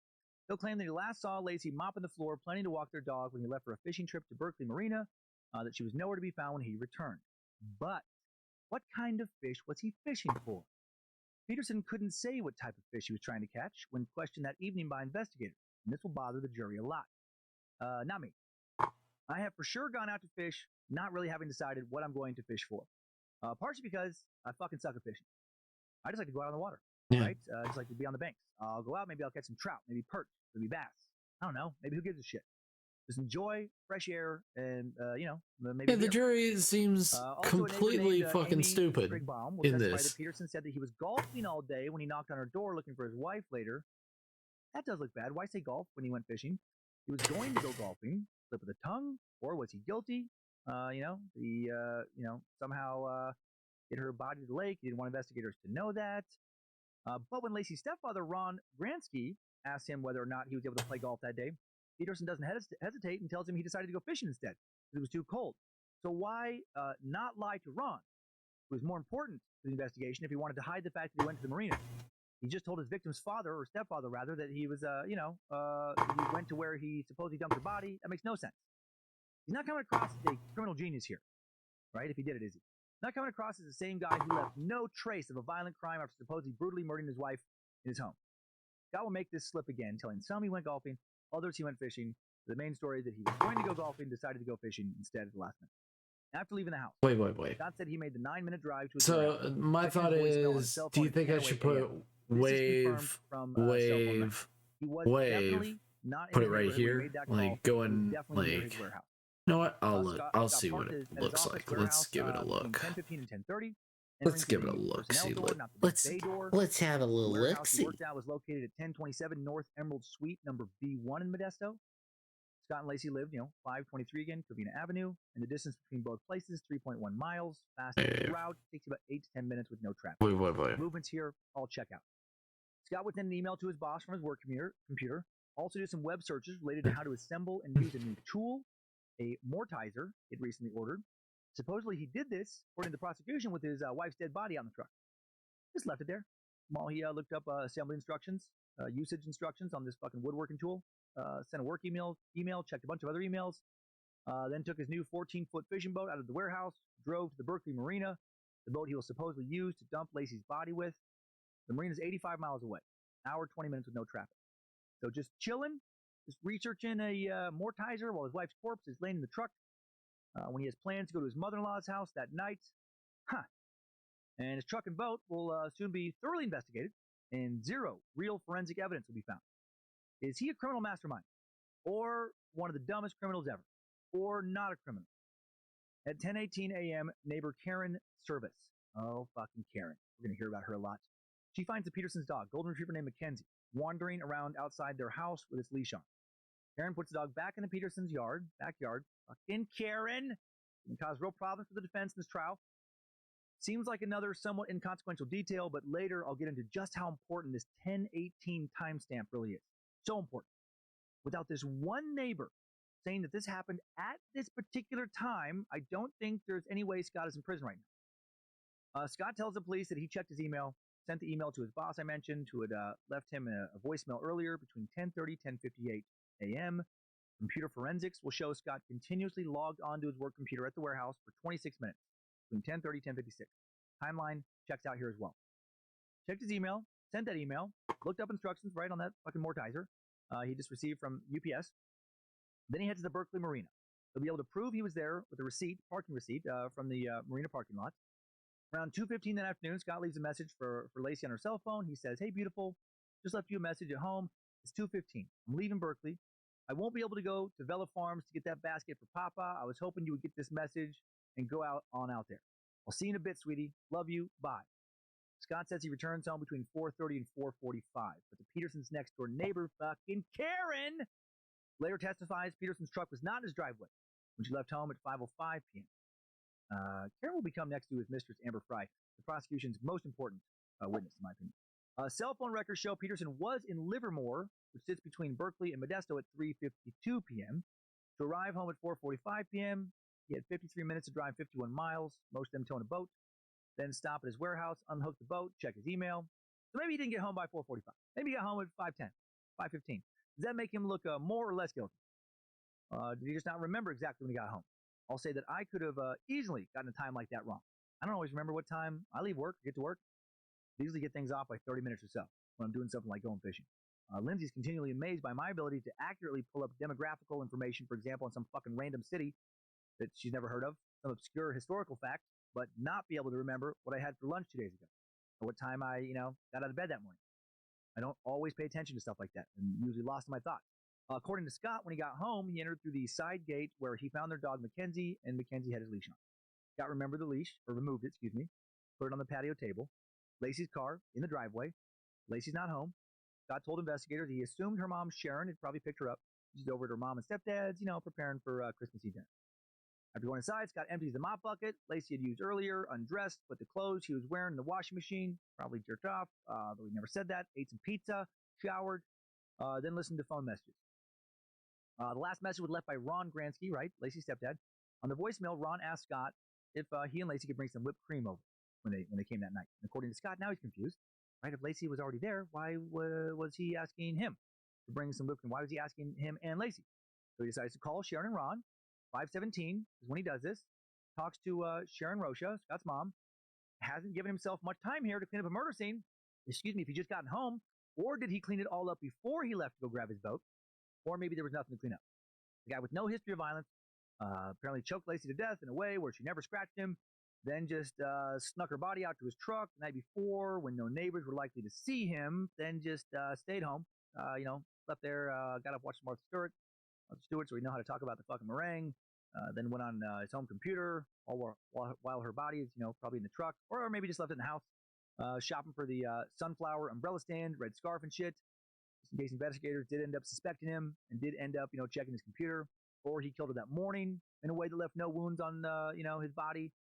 He'll claim that he last saw Lacey mopping the floor, planning to walk their dog when he left for a fishing trip to Berkeley Marina, that she was nowhere to be found when he returned. But what kind of fish was he fishing for? Peterson couldn't say what type of fish he was trying to catch when questioned that evening by investigators, and this will bother the jury a lot. Not me. I have for sure gone out to fish, not really having decided what I'm going to fish for. Partially because I fucking suck at fishing. I just like to go out on the water, right? I just like to be on the banks. I'll go out, maybe I'll catch some trout, maybe perch, maybe bass. I don't know. Maybe who gives a shit? Just enjoy fresh air and, maybe. Yeah, the jury seems completely fucking stupid in this. Peterson said that he was golfing all day when he knocked on her door looking for his wife later. That does look bad. Why say golf when he went fishing? He was going to go golfing, slip of the tongue, or was he guilty? Somehow get her body to the lake. He didn't want investigators to know that. But when Lacey's stepfather, Ron Gransky, asks him whether or not he was able to play golf that day. Peterson doesn't hesitate and tells him he decided to go fishing instead because it was too cold. So why not lie to Ron? It was more important to the investigation if he wanted to hide the fact that he went to the marina. He just told his victim's father, or stepfather rather, that he was, he went to where he supposedly dumped her body. That makes no sense. He's not coming across as a criminal genius here, right? If he did it, is he? Not coming across as the same guy who left no trace of a violent crime after supposedly brutally murdering his wife in his home. Scott will make this slip again, telling some he went golfing, others he went fishing. The main story is that he was going to go golfing, decided to go fishing instead at the last minute. After leaving the house, Wait. Scott said he made the 9-minute drive to his So warehouse. my thought is, do you think I should put wave, put it right here, like going like? You know what? I'll see what it looks like. Let's give it a look. 10:15 and 10:30. Let's give it a look. See, let's have a little look. See. Worked out was located at 1027 North Emerald Suite, number B1 in Modesto. Scott and Lacey lived, 523 again, Covina Avenue, and the distance between both places, 3.1 miles. Fastest route takes about 8 to 10 minutes with no traffic. Wait. Movements here, all check out. Scott would send an email to his boss from his work computer. Also do some web searches related to how to assemble and use a new tool, a mortizer he'd recently ordered. Supposedly he did this, according to the prosecution, with his wife's dead body on the truck. Just left it there while he looked up assembly instructions, usage instructions on this fucking woodworking tool. Sent a work email, checked a bunch of other emails, then took his new 14-foot fishing boat out of the warehouse, drove to the Berkeley Marina, the boat he will supposedly use to dump Lacey's body with. The marina is 85 miles away, hour, 20 minutes with no traffic. So just chilling, just researching a mortizer while his wife's corpse is laying in the truck. When he has plans to go to his mother-in-law's house that night. And his truck and boat will soon be thoroughly investigated, and zero real forensic evidence will be found. Is he a criminal mastermind? Or one of the dumbest criminals ever? Or not a criminal? At 10:18 a.m., neighbor Karen Service. Oh, fucking Karen. We're going to hear about her a lot. She finds the Peterson's dog, golden retriever named Mackenzie, wandering around outside their house with its leash on. Karen puts the dog back in the Peterson's backyard. Fucking Karen! Can cause real problems for the defense in this trial. Seems like another somewhat inconsequential detail, but later I'll get into just how important this 10:18 timestamp really is. So important. Without this one neighbor saying that this happened at this particular time, I don't think there's any way Scott is in prison right now. Scott tells the police that he checked his email, sent the email to his boss I mentioned, who had left him a voicemail earlier between 10:30 and 10:58 a.m. Computer forensics will show Scott continuously logged onto his work computer at the warehouse for 26 minutes between 10:30 and 10:56. Timeline checks out here as well. Checked his email, sent that email, looked up instructions right on that fucking mortizer he just received from UPS. Then he heads to the Berkeley Marina. He'll be able to prove he was there with a receipt, parking receipt from the marina parking lot. Around 2:15 that afternoon, Scott leaves a message for Lacey on her cell phone. He says, "Hey, beautiful, just left you a message at home. It's 2:15. I'm leaving Berkeley. I won't be able to go to Vela Farms to get that basket for Papa. I was hoping you would get this message and go out there. I'll see you in a bit, sweetie. Love you. Bye." Scott says he returns home between 4:30 and 4:45, but the Peterson's next door neighbor, fucking Karen, later testifies Peterson's truck was not in his driveway when she left home at 5:05 p.m. Karen will become next to his mistress, Amber Fry, the prosecution's most important witness, in my opinion. Cell phone records show Peterson was in Livermore, which sits between Berkeley and Modesto, at 3:52 p.m. To arrive home at 4:45 p.m., he had 53 minutes to drive 51 miles, most of them towing a boat. Then stop at his warehouse, unhook the boat, check his email. So maybe he didn't get home by 4:45. Maybe he got home at 5:10, 5:15. Does that make him look more or less guilty? Did he just not remember exactly when he got home? I'll say that I could have easily gotten a time like that wrong. I don't always remember what time I leave work, get to work. I usually get things off by 30 minutes or so when I'm doing something like going fishing. Lindsay's continually amazed by my ability to accurately pull up demographical information, for example, in some fucking random city that she's never heard of, some obscure historical fact, but not be able to remember what I had for lunch 2 days ago, or what time I, got out of bed that morning. I don't always pay attention to stuff like that, and usually lost in my thoughts. According to Scott, when he got home, he entered through the side gate where he found their dog Mackenzie, and Mackenzie had his leash on. Scott removed it, put it on the patio table. Lacey's car in the driveway. Lacey's not home. Scott told investigators he assumed her mom, Sharon, had probably picked her up. She's over at her mom and stepdad's, preparing for Christmas Eve dinner. After going inside, Scott empties the mop bucket Lacey had used earlier, undressed, put the clothes he was wearing in the washing machine, probably jerked off, though he never said that, ate some pizza, showered. Then listen to phone messages. The last message was left by Ron Gransky, right? Lacey's stepdad. On the voicemail, Ron asked Scott if he and Lacey could bring some whipped cream over when they came that night. And according to Scott, now he's confused. Right? If Lacey was already there, why was he asking him to bring some whipped cream? Why was he asking him and Lacey? So he decides to call Sharon and Ron. 5:17 is when he does this. Talks to Sharon Rocha, Scott's mom. Hasn't given himself much time here to clean up a murder scene. Excuse me, if he just gotten home, or did he clean it all up before he left to go grab his boat? Or maybe there was nothing to clean up. The guy with no history of violence apparently choked Lacey to death in a way where she never scratched him, then just snuck her body out to his truck the night before when no neighbors were likely to see him, then just stayed home, slept there, got up, watched Martha Stewart, so he know how to talk about the fucking meringue, then went on his home computer while her body is, probably in the truck, or maybe just left it in the house, shopping for the sunflower umbrella stand, red scarf and shit. Just in case investigators did end up suspecting him and did end up, checking his computer, or he killed her that morning in a way that left no wounds on, his body,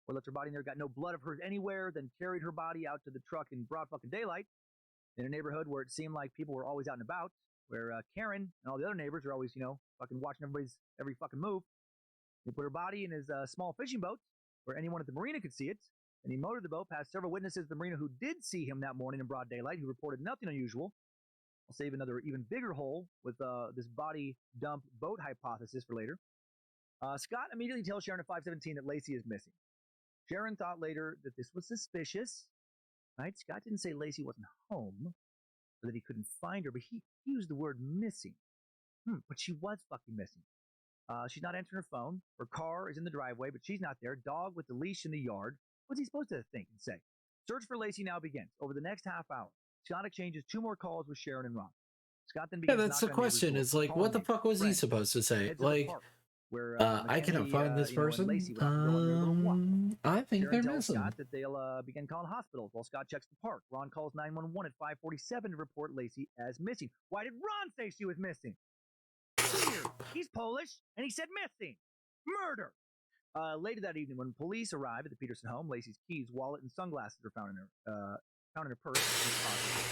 or left her body in there, got no blood of hers anywhere, then carried her body out to the truck in broad fucking daylight in a neighborhood where it seemed like people were always out and about, where Karen and all the other neighbors are always, fucking watching everybody's every fucking move. He put her body in his small fishing boat where anyone at the marina could see it, and he motored the boat past several witnesses at the marina who did see him that morning in broad daylight, who reported nothing unusual. I'll save another even bigger hole with this body dump boat hypothesis for later. Scott immediately tells Sharon at 5:17 that Lacey is missing. Sharon thought later that this was suspicious, right? Scott didn't say Lacey wasn't home or that he couldn't find her, but he used the word missing. But she was fucking missing. She's not answering her phone. Her car is in the driveway, but she's not there. Dog with the leash in the yard. What's he supposed to think and say? Search for Lacey now begins. Over the next half hour, Scott exchanges 2 more calls with Sharon and Ron. Scott then begins That's the question. It's like, what the fuck was he supposed to say? Like, I cannot find this person. I think they're missing. Scott that they'll begin calling hospitals while Scott checks the park. Ron calls 911 at 5:47 to report Lacey as missing. Why did Ron say she was missing? Weird. He's Polish, and he said missing. Murder. Later that evening, when police arrive at the Peterson home, Lacey's keys, wallet, and sunglasses are found in her purse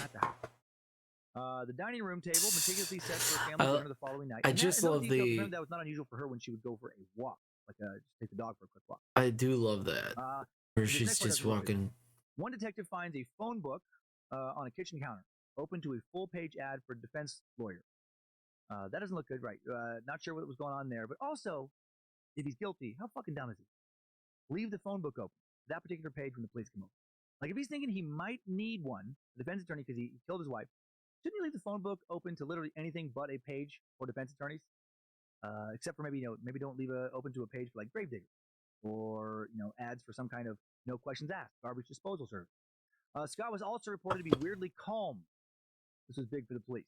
at the house. The dining room table meticulously set for a family dinner the following night. I just love the. That was not unusual for her when she would go for a walk, just take the dog for a quick walk. I do love that. Where she's just walking. One detective finds a phone book on a kitchen counter, open to a full-page ad for a defense lawyer. That doesn't look good, right? Not sure what was going on there, but also, if he's guilty, how fucking dumb is he? Leave the phone book open, that particular page when the police come over. Like, if he's thinking he might need one, the defense attorney, because he killed his wife, shouldn't he leave the phone book open to literally anything but a page for defense attorneys? Except for maybe don't leave it open to a page for like Gravedigger, or ads for some kind of no questions asked garbage disposal service. Scott was also reported to be weirdly calm. This was big for the police.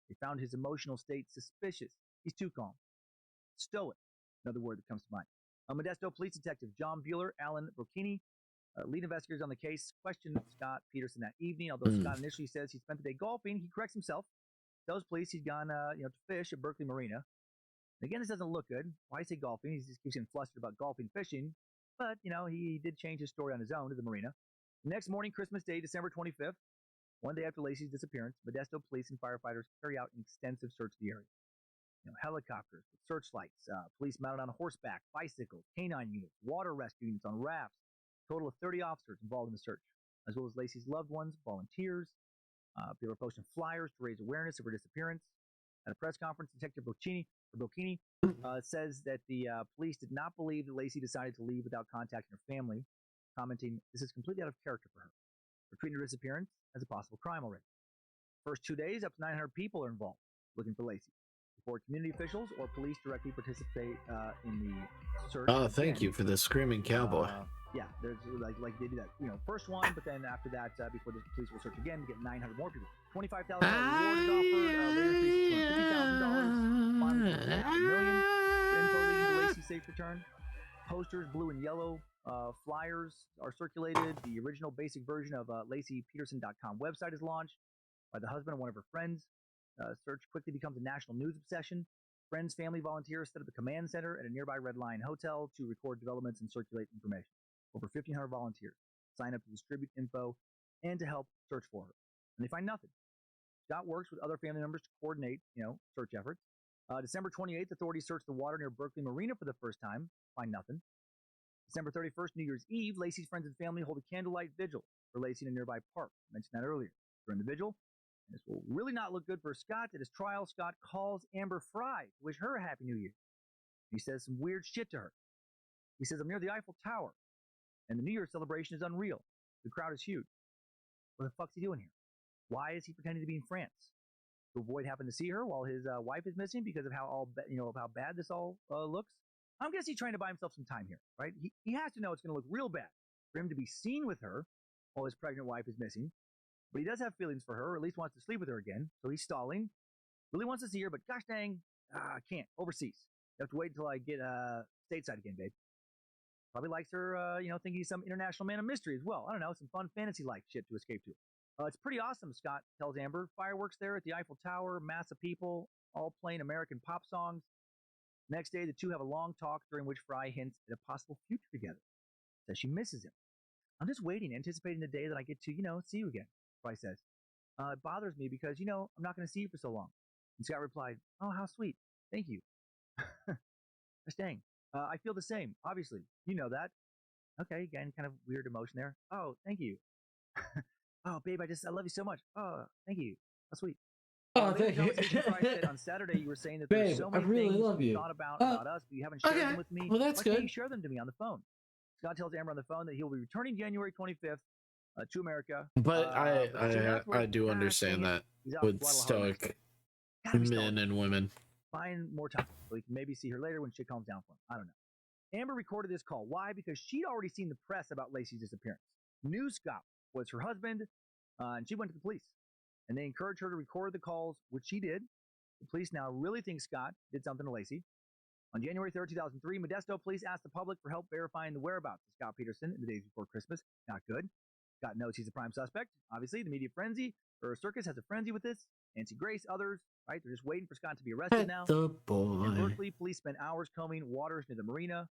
They found his emotional state suspicious. He's too calm. Stoic, another word that comes to mind. Modesto Police Detective John Bueller, Alan Brocchini, lead investigators on the case, questioned Scott Peterson that evening. Although Scott initially says he spent the day golfing, he corrects himself. Tells police he's gone to fish at Berkeley Marina. Again, this doesn't look good. Why say golfing? He just keeps getting flustered about golfing, fishing. But, he did change his story on his own to the marina. The next morning, Christmas Day, December 25th, one day after Lacey's disappearance, Modesto police and firefighters carry out an extensive search of the area. Helicopters, searchlights, police mounted on horseback, bicycles, canine units, water rescue units on rafts. Total of 30 officers involved in the search, as well as Lacey's loved ones, volunteers. They were posting flyers to raise awareness of her disappearance. At a press conference, Detective Brocchini says that the police did not believe that Lacey decided to leave without contacting her family, commenting, "This is completely out of character for her. We're treating her disappearance as a possible crime already." First 2 days, up to 900 people are involved looking for Lacey, before community officials or police directly participate in the search. Oh, thank you for the screaming cowboy. Yeah, there's like they do that, first one, but then after that, before the police will search again, get 900 more people. $25,000 reward is offered. Later increased to $250,000. Finally, $1 million for info leading to Lacey's safe return. Posters, blue and yellow flyers are circulated. The original basic version of LaceyPeterson.com website is launched by the husband of one of her friends. Search quickly becomes a national news obsession. Friends, family, volunteers set up a command center at a nearby Red Lion hotel to record developments and circulate information. Over 1,500 volunteers sign up to distribute info and to help search for her. And they find nothing. Scott works with other family members to coordinate, search efforts. December 28th, authorities searched the water near Berkeley Marina for the first time. Find nothing. December 31st, New Year's Eve, Lacey's friends and family hold a candlelight vigil for Lacey in a nearby park. I mentioned that earlier. During the vigil, and this will really not look good for Scott. At his trial, Scott calls Amber Fry to wish her a Happy New Year. He says some weird shit to her. He says, I'm near the Eiffel Tower, and the New Year's celebration is unreal. The crowd is huge. What the fuck's he doing here? Why is he pretending to be in France? To avoid having to see her while his wife is missing because of how of how bad this all looks? I'm guessing he's trying to buy himself some time here, right? He has to know it's going to look real bad for him to be seen with her while his pregnant wife is missing. But he does have feelings for her, or at least wants to sleep with her again. So he's stalling. Really wants to see her, but gosh dang, I can't. Overseas. You have to wait until I get stateside again, babe. Probably likes her, thinking he's some international man of mystery as well. I don't know, some fun fantasy-like shit to escape to. It's pretty awesome, Scott tells Amber. Fireworks there at the Eiffel Tower, mass of people, all playing American pop songs. Next day, the two have a long talk during which Fry hints at a possible future together. Says she misses him. I'm just waiting, anticipating the day that I get to, see you again, Fry says. It bothers me because, I'm not going to see you for so long. And Scott replied, oh, how sweet. Thank you. Gosh dang. I feel the same, obviously. You know that. Okay, again, kind of weird emotion there. Oh, thank you. Oh, babe, I love you so much. Oh, thank you. How sweet. Oh, thank you. On Saturday, you were saying that there's so many things you thought about us, but you haven't shared them with me. Well, that's Why good. can't you share them to me on the phone? Scott tells Amber on the phone that he will be returning January 25th to America. But I do understand that with stoic men and women. Find more time so he can maybe see her later when shit calms down for him. I don't know. Amber recorded this call. Why? Because she'd already seen the press about Lacey's disappearance. Knew Scott was her husband, and she went to the police. And they encouraged her to record the calls, which she did. The police now really think Scott did something to Lacey. On January 3rd, 2003, Modesto police asked the public for help verifying the whereabouts of Scott Peterson in the days before Christmas. Not good. Scott knows he's a prime suspect. Obviously, the media frenzy, or circus has a frenzy with this. Nancy Grace, others, right? They're just waiting for Scott to be arrested now. The boy. In Berkeley, police spent hours combing waters near the marina.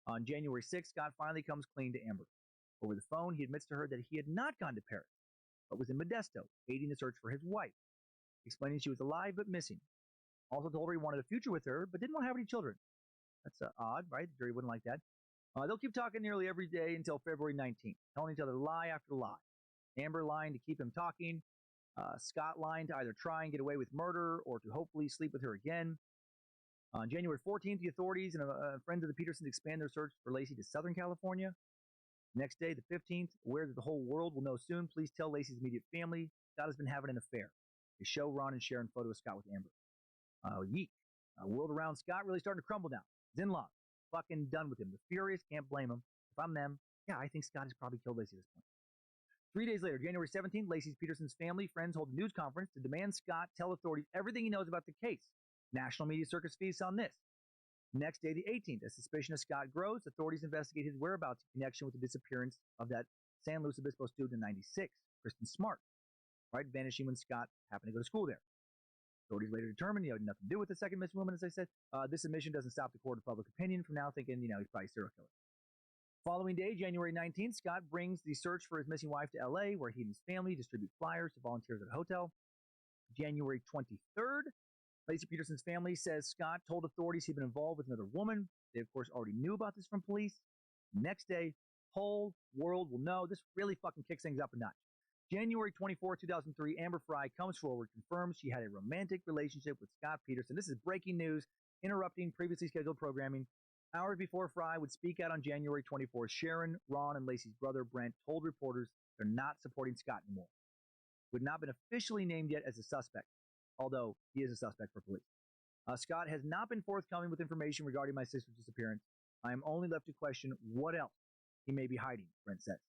On January 6th, Scott finally comes clean to Amber. Over the phone, he admits to her that he had not gone to Paris, but was in Modesto, aiding the search for his wife, explaining she was alive but missing. Also told her he wanted a future with her, but didn't want to have any children. That's odd, right? The jury wouldn't like that. They'll keep talking nearly every day until February 19th, telling each other lie after lie. Amber lying to keep him talking, Scott lying to either try and get away with murder or to hopefully sleep with her again. On January 14th, the authorities and friends of the Petersons expand their search for Lacey to Southern California. Next day, the 15th, aware that the whole world will know soon, please tell Lacey's immediate family Scott has been having an affair. They show Ron and Sharon photo of Scott with Amber. Yeek. World around Scott really starting to crumble now. His in-laws, fucking done with him. The furious, can't blame him. If I'm them, yeah, I think Scott has probably killed Lacey at this point. 3 days later, January 17th, Lacey Peterson's family, friends hold a news conference to demand Scott tell authorities everything he knows about the case. National media circus feast on this. Next day, the 18th, as suspicion of Scott grows, authorities investigate his whereabouts in connection with the disappearance of that San Luis Obispo student in 96, Kristen Smart, right, vanishing when Scott happened to go to school there. Authorities later determined he had nothing to do with the second missing woman, as I said. This admission doesn't stop the court of public opinion from now thinking, he's probably a serial killer. Following day, January 19th, Scott brings the search for his missing wife to LA, where he and his family distribute flyers to volunteers at a hotel. January 23rd, Lacey Peterson's family says Scott told authorities he'd been involved with another woman. They, of course, already knew about this from police. Next day, whole world will know. This really fucking kicks things up a notch. January 24, 2003, Amber Fry comes forward, confirms she had a romantic relationship with Scott Peterson. This is breaking news, interrupting previously scheduled programming. Hours before Fry would speak out on January 24th, Sharon, Ron, and Lacey's brother Brent told reporters they're not supporting Scott anymore. Who had not been officially named yet as a suspect, although he is a suspect for police. Scott has not been forthcoming with information regarding my sister's disappearance. I am only left to question what else he may be hiding, Brent says.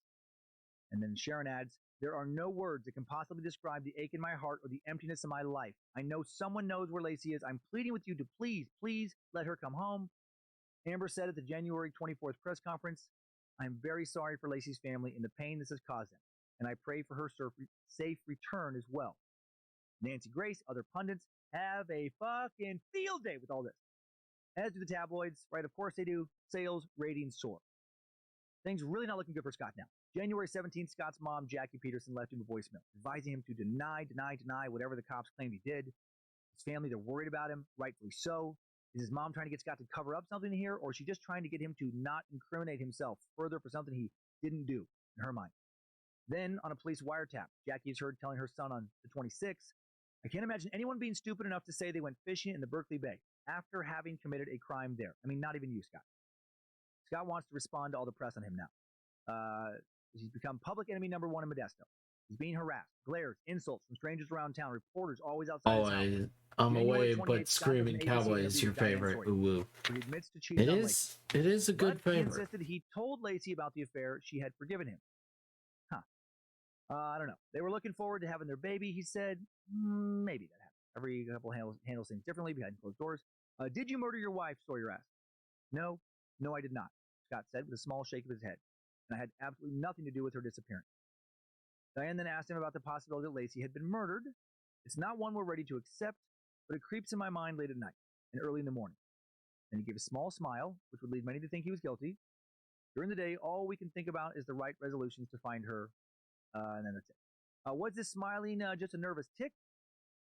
And then Sharon adds, there are no words that can possibly describe the ache in my heart or the emptiness in my life. I know someone knows where Lacey is. I'm pleading with you to please let her come home. Amber said at the January 24th press conference, I'm very sorry for Lacey's family and the pain this has caused them, and I pray for her safe return as well. Nancy Grace, other pundits, have a fucking field day with all this. As do the tabloids, right? Of course they do. Sales, ratings soar. Things really not looking good for Scott now. January 17th, Scott's mom, Jackie Peterson, left him a voicemail, advising him to deny whatever the cops claimed he did. His family, they're worried about him, rightfully so. Is his mom trying to get Scott to cover up something here, or is she just trying to get him to not incriminate himself further for something he didn't do, in her mind? Then, on a police wiretap, Jackie is heard telling her son on the 26th, I can't imagine anyone being stupid enough to say they went fishing in the Berkeley Bay after having committed a crime there. I mean, not even you, Scott. Scott wants to respond to all the press on him now. He's become public enemy number one in Modesto. He's being harassed, glares, insults from strangers around town, reporters always outside his house. I'm January away, 28th, but Scott does an Screaming ABC Cowboy interview is your with Diane favorite. Sawyer, Ooh, woo. where he admits to cheating on Lacey. It is a good But he favorite. insisted he told Lacey about the affair she had forgiven him. I don't know. They were looking forward to having their baby, he said. Maybe that happened. Every couple handles things differently behind closed doors. Did you murder your wife? Sawyer asked. No, I did not, Scott said with a small shake of his head. And I had absolutely nothing to do with her disappearance. Diane then asked him about the possibility that Lacey had been murdered. It's not one we're ready to accept, but it creeps in my mind late at night and early in the morning. And he gave a small smile, which would lead many to think he was guilty. During the day, all we can think about is the right resolutions to find her, and then that's it. Was this smiling just a nervous tick?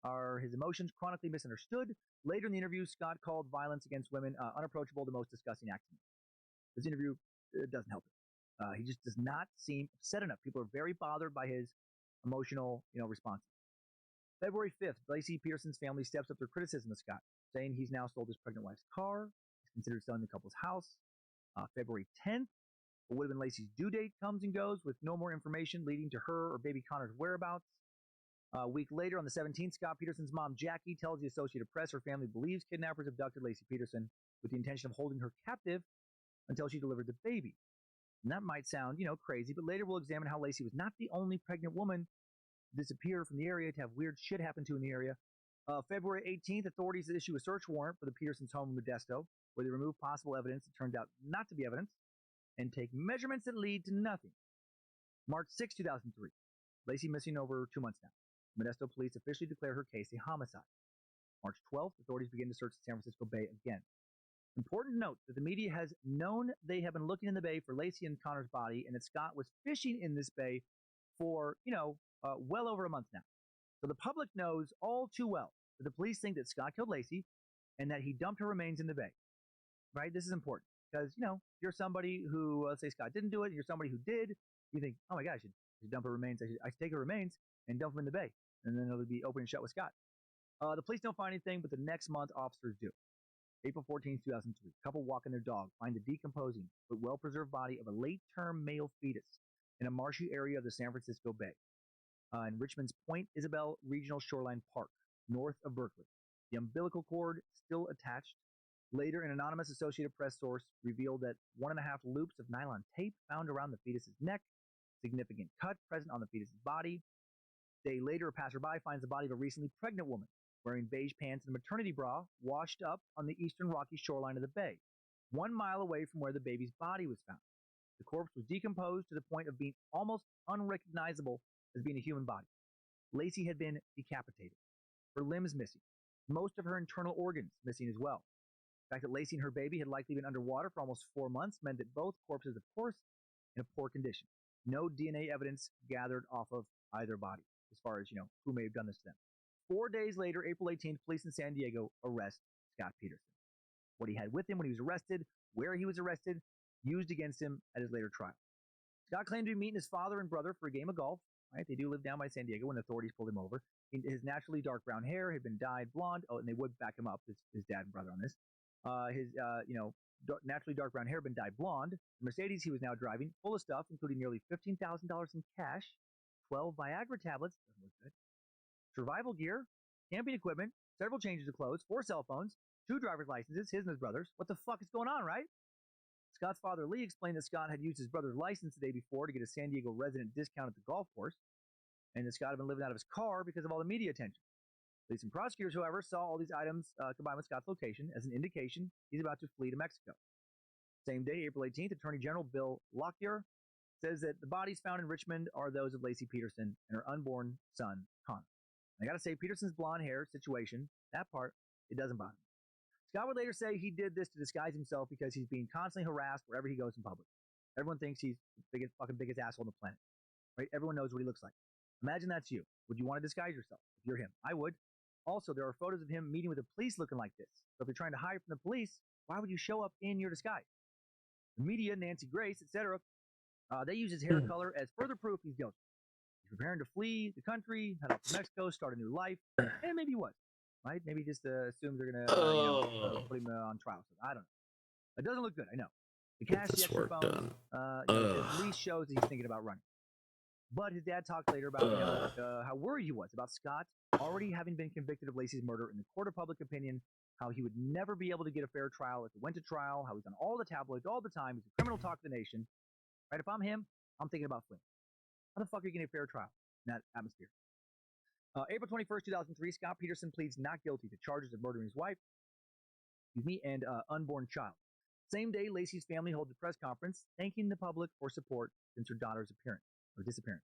Are his emotions chronically misunderstood? Later in the interview, Scott called violence against women unapproachable, the most disgusting act to me. This interview doesn't help him. He just does not seem upset enough. People are very bothered by his emotional, responses. February 5th, Lacey Peterson's family steps up their criticism of Scott, saying he's now sold his pregnant wife's car. He's considered selling the couple's house. February 10th, what would have been Lacey's due date comes and goes with no more information leading to her or baby Connor's whereabouts. A week later, on the 17th, Scott Peterson's mom, Jackie, tells the Associated Press her family believes kidnappers abducted Lacey Peterson with the intention of holding her captive until she delivered the baby. And that might sound, crazy, but later we'll examine how Lacey was not the only pregnant woman to disappear from the area, to have weird shit happen to in the area. February 18th, authorities issue a search warrant for the Petersons' home in Modesto, where they remove possible evidence that turned out not to be evidence, and take measurements that lead to nothing. March 6, 2003. Lacey missing over 2 months now. Modesto police officially declare her case a homicide. March 12th, authorities begin to search the San Francisco Bay again. Important note that the media has known they have been looking in the bay for Lacey and Connor's body, and that Scott was fishing in this bay for, well over a month now. So the public knows all too well that the police think that Scott killed Lacey and that he dumped her remains in the bay. Right? This is important because, you're somebody who, let's say Scott didn't do it, and you're somebody who did, you think, oh my gosh, I should dump her remains. I should take her remains and dump them in the bay. And then it'll be open and shut with Scott. The police don't find anything, but the next month, officers do. April 14, 2003, couple walking their dog find the decomposing but well-preserved body of a late-term male fetus in a marshy area of the San Francisco Bay, in Richmond's Point Isabel Regional Shoreline Park, north of Berkeley. The umbilical cord still attached. Later, an anonymous Associated Press source revealed that 1.5 loops of nylon tape found around the fetus's neck, significant cut present on the fetus's body. A day later, a passerby finds the body of a recently pregnant woman wearing beige pants and a maternity bra, washed up on the eastern rocky shoreline of the bay, 1 mile away from where the baby's body was found. The corpse was decomposed to the point of being almost unrecognizable as being a human body. Lacey had been decapitated, her limbs missing, most of her internal organs missing as well. The fact that Lacey and her baby had likely been underwater for almost 4 months meant that both corpses, of course, in a poor condition. No DNA evidence gathered off of either body, as far as, who may have done this to them. 4 days later, April 18th, police in San Diego arrest Scott Peterson. What he had with him when he was arrested, where he was arrested, used against him at his later trial. Scott claimed to be meeting his father and brother for a game of golf. Right? They do live down by San Diego when authorities pulled him over. His naturally dark brown hair had been dyed blonde. Oh, and they would back him up, his dad and brother on this. His naturally dark brown hair had been dyed blonde. The Mercedes he was now driving, full of stuff, including nearly $15,000 in cash, 12 Viagra tablets, doesn't look good, survival gear, camping equipment, several changes of clothes, 4 cell phones, 2 driver's licenses, his and his brother's. What the fuck is going on, right? Scott's father, Lee, explained that Scott had used his brother's license the day before to get a San Diego resident discount at the golf course, and that Scott had been living out of his car because of all the media attention. Police and prosecutors, however, saw all these items combined with Scott's location as an indication he's about to flee to Mexico. Same day, April 18th, Attorney General Bill Lockyer says that the bodies found in Richmond are those of Lacey Peterson and her unborn son, Connor. I gotta say, Peterson's blonde hair situation, that part, it doesn't bother me. Scott would later say he did this to disguise himself because he's being constantly harassed wherever he goes in public. Everyone thinks he's the biggest asshole on the planet, right? Everyone knows what he looks like. Imagine that's you. Would you want to disguise yourself if you're him? I would. Also, there are photos of him meeting with the police looking like this. So if you're trying to hide from the police, why would you show up in your disguise? The media, Nancy Grace, etc., they use his hair color as further proof he's guilty. He's preparing to flee the country, head off to Mexico, start a new life, and maybe he was, right? Maybe he just assumes they're gonna put him on trial. So I don't know. It doesn't look good, I know. The cash, the extra phone, at least shows that he's thinking about running. But his dad talked later about how worried he was about Scott already having been convicted of Lacey's murder in the court of public opinion, how he would never be able to get a fair trial if it went to trial, how he's on all the tabloids all the time, he's a criminal talk of the nation. Right? If I'm him, I'm thinking about fleeing. How the fuck are you getting a fair trial in that atmosphere? April 21st, 2003, Scott Peterson pleads not guilty to charges of murdering his wife, and unborn child. Same day, Lacey's family holds a press conference thanking the public for support since her daughter's disappearance.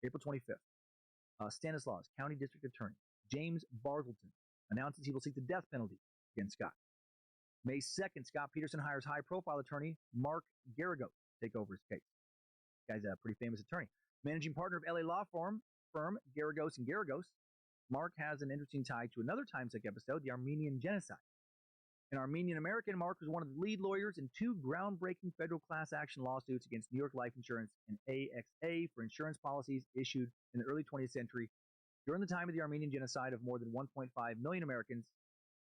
April 25th, Stanislaus County District Attorney James Bartleton announces he will seek the death penalty against Scott. May 2nd, Scott Peterson hires high-profile attorney Mark Garagos to take over his case. This guy's a pretty famous attorney. Managing partner of LA law firm Garagos and Garagos, Mark has an interesting tie to another Time-Suck episode, the Armenian Genocide. An Armenian-American, Mark was one of the lead lawyers in two groundbreaking federal class action lawsuits against New York Life Insurance and AXA for insurance policies issued in the early 20th century. During the time of the Armenian Genocide of more than 1.5 million Americans,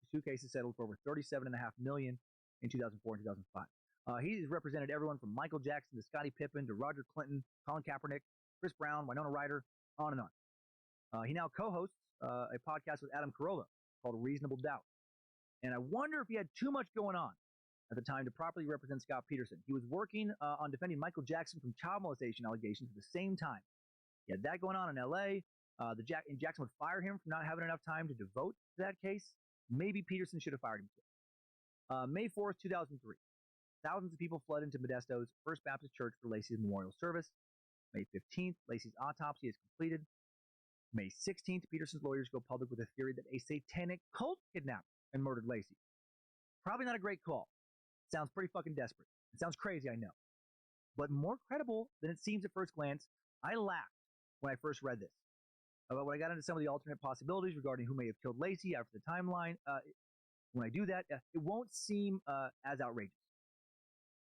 the two cases settled for over $37.5 million in 2004 and 2005. He's represented everyone from Michael Jackson to Scottie Pippen to Roger Clinton, Colin Kaepernick, Chris Brown, Winona Ryder, on and on. He now co-hosts a podcast with Adam Carolla called Reasonable Doubt. And I wonder if he had too much going on at the time to properly represent Scott Peterson. He was working on defending Michael Jackson from child molestation allegations at the same time. He had that going on in L.A. And Jackson would fire him for not having enough time to devote to that case. Maybe Peterson should have fired him too. May 4th, 2003. Thousands of people flood into Modesto's First Baptist Church for Lacey's memorial service. May 15th, Lacey's autopsy is completed. May 16th, Peterson's lawyers go public with a theory that a satanic cult kidnapped and murdered Lacey. Probably not a great call. Sounds pretty fucking desperate. It sounds crazy, I know. But more credible than it seems at first glance. I laughed when I first read this. But when I got into some of the alternate possibilities regarding who may have killed Lacey after the timeline, when I do that, it won't seem as outrageous.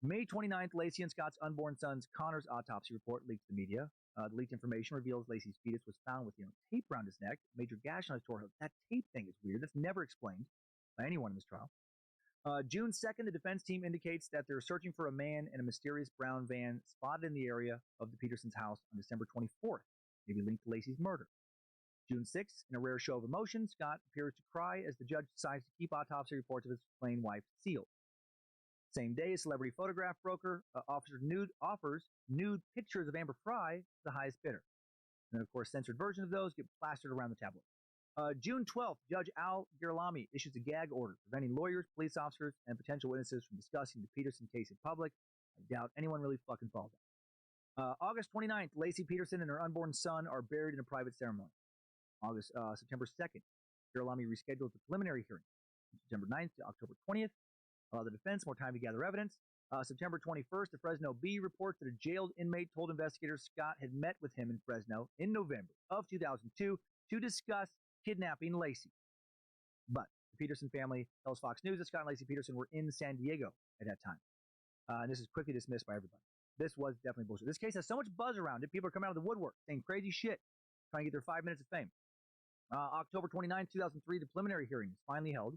May 29th, Lacey and Scott's unborn son's Connor's autopsy report leaked to the media. The leaked information reveals Lacey's fetus was found with tape around his neck, major gash on his torso. That tape thing is weird. That's never explained by anyone in this trial. June 2nd, the defense team indicates that they're searching for a man in a mysterious brown van spotted in the area of the Petersons' house on December 24th, maybe linked to Lacey's murder. June 6th, in a rare show of emotion, Scott appears to cry as the judge decides to keep autopsy reports of his slain wife sealed. Same day, a celebrity photograph broker offers nude pictures of Amber Fry to the highest bidder. And of course, censored versions of those get plastered around the tabloid. June 12th, Judge Al Girolami issues a gag order preventing lawyers, police officers, and potential witnesses from discussing the Peterson case in public. I doubt anyone really fucking follows that. August 29th, Lacey Peterson and her unborn son are buried in a private ceremony. September 2nd, Girolami reschedules the preliminary hearing from September 9th to October 20th. The defense, more time to gather evidence. September 21st, the Fresno Bee reports that a jailed inmate told investigators Scott had met with him in Fresno in November of 2002 to discuss kidnapping Lacey. But the Peterson family tells Fox News that Scott and Lacey Peterson were in San Diego at that time. And this is quickly dismissed by everybody. This was definitely bullshit. This case has so much buzz around it, people are coming out of the woodwork saying crazy shit, trying to get their 5 minutes of fame. October 29, 2003, the preliminary hearing is finally held.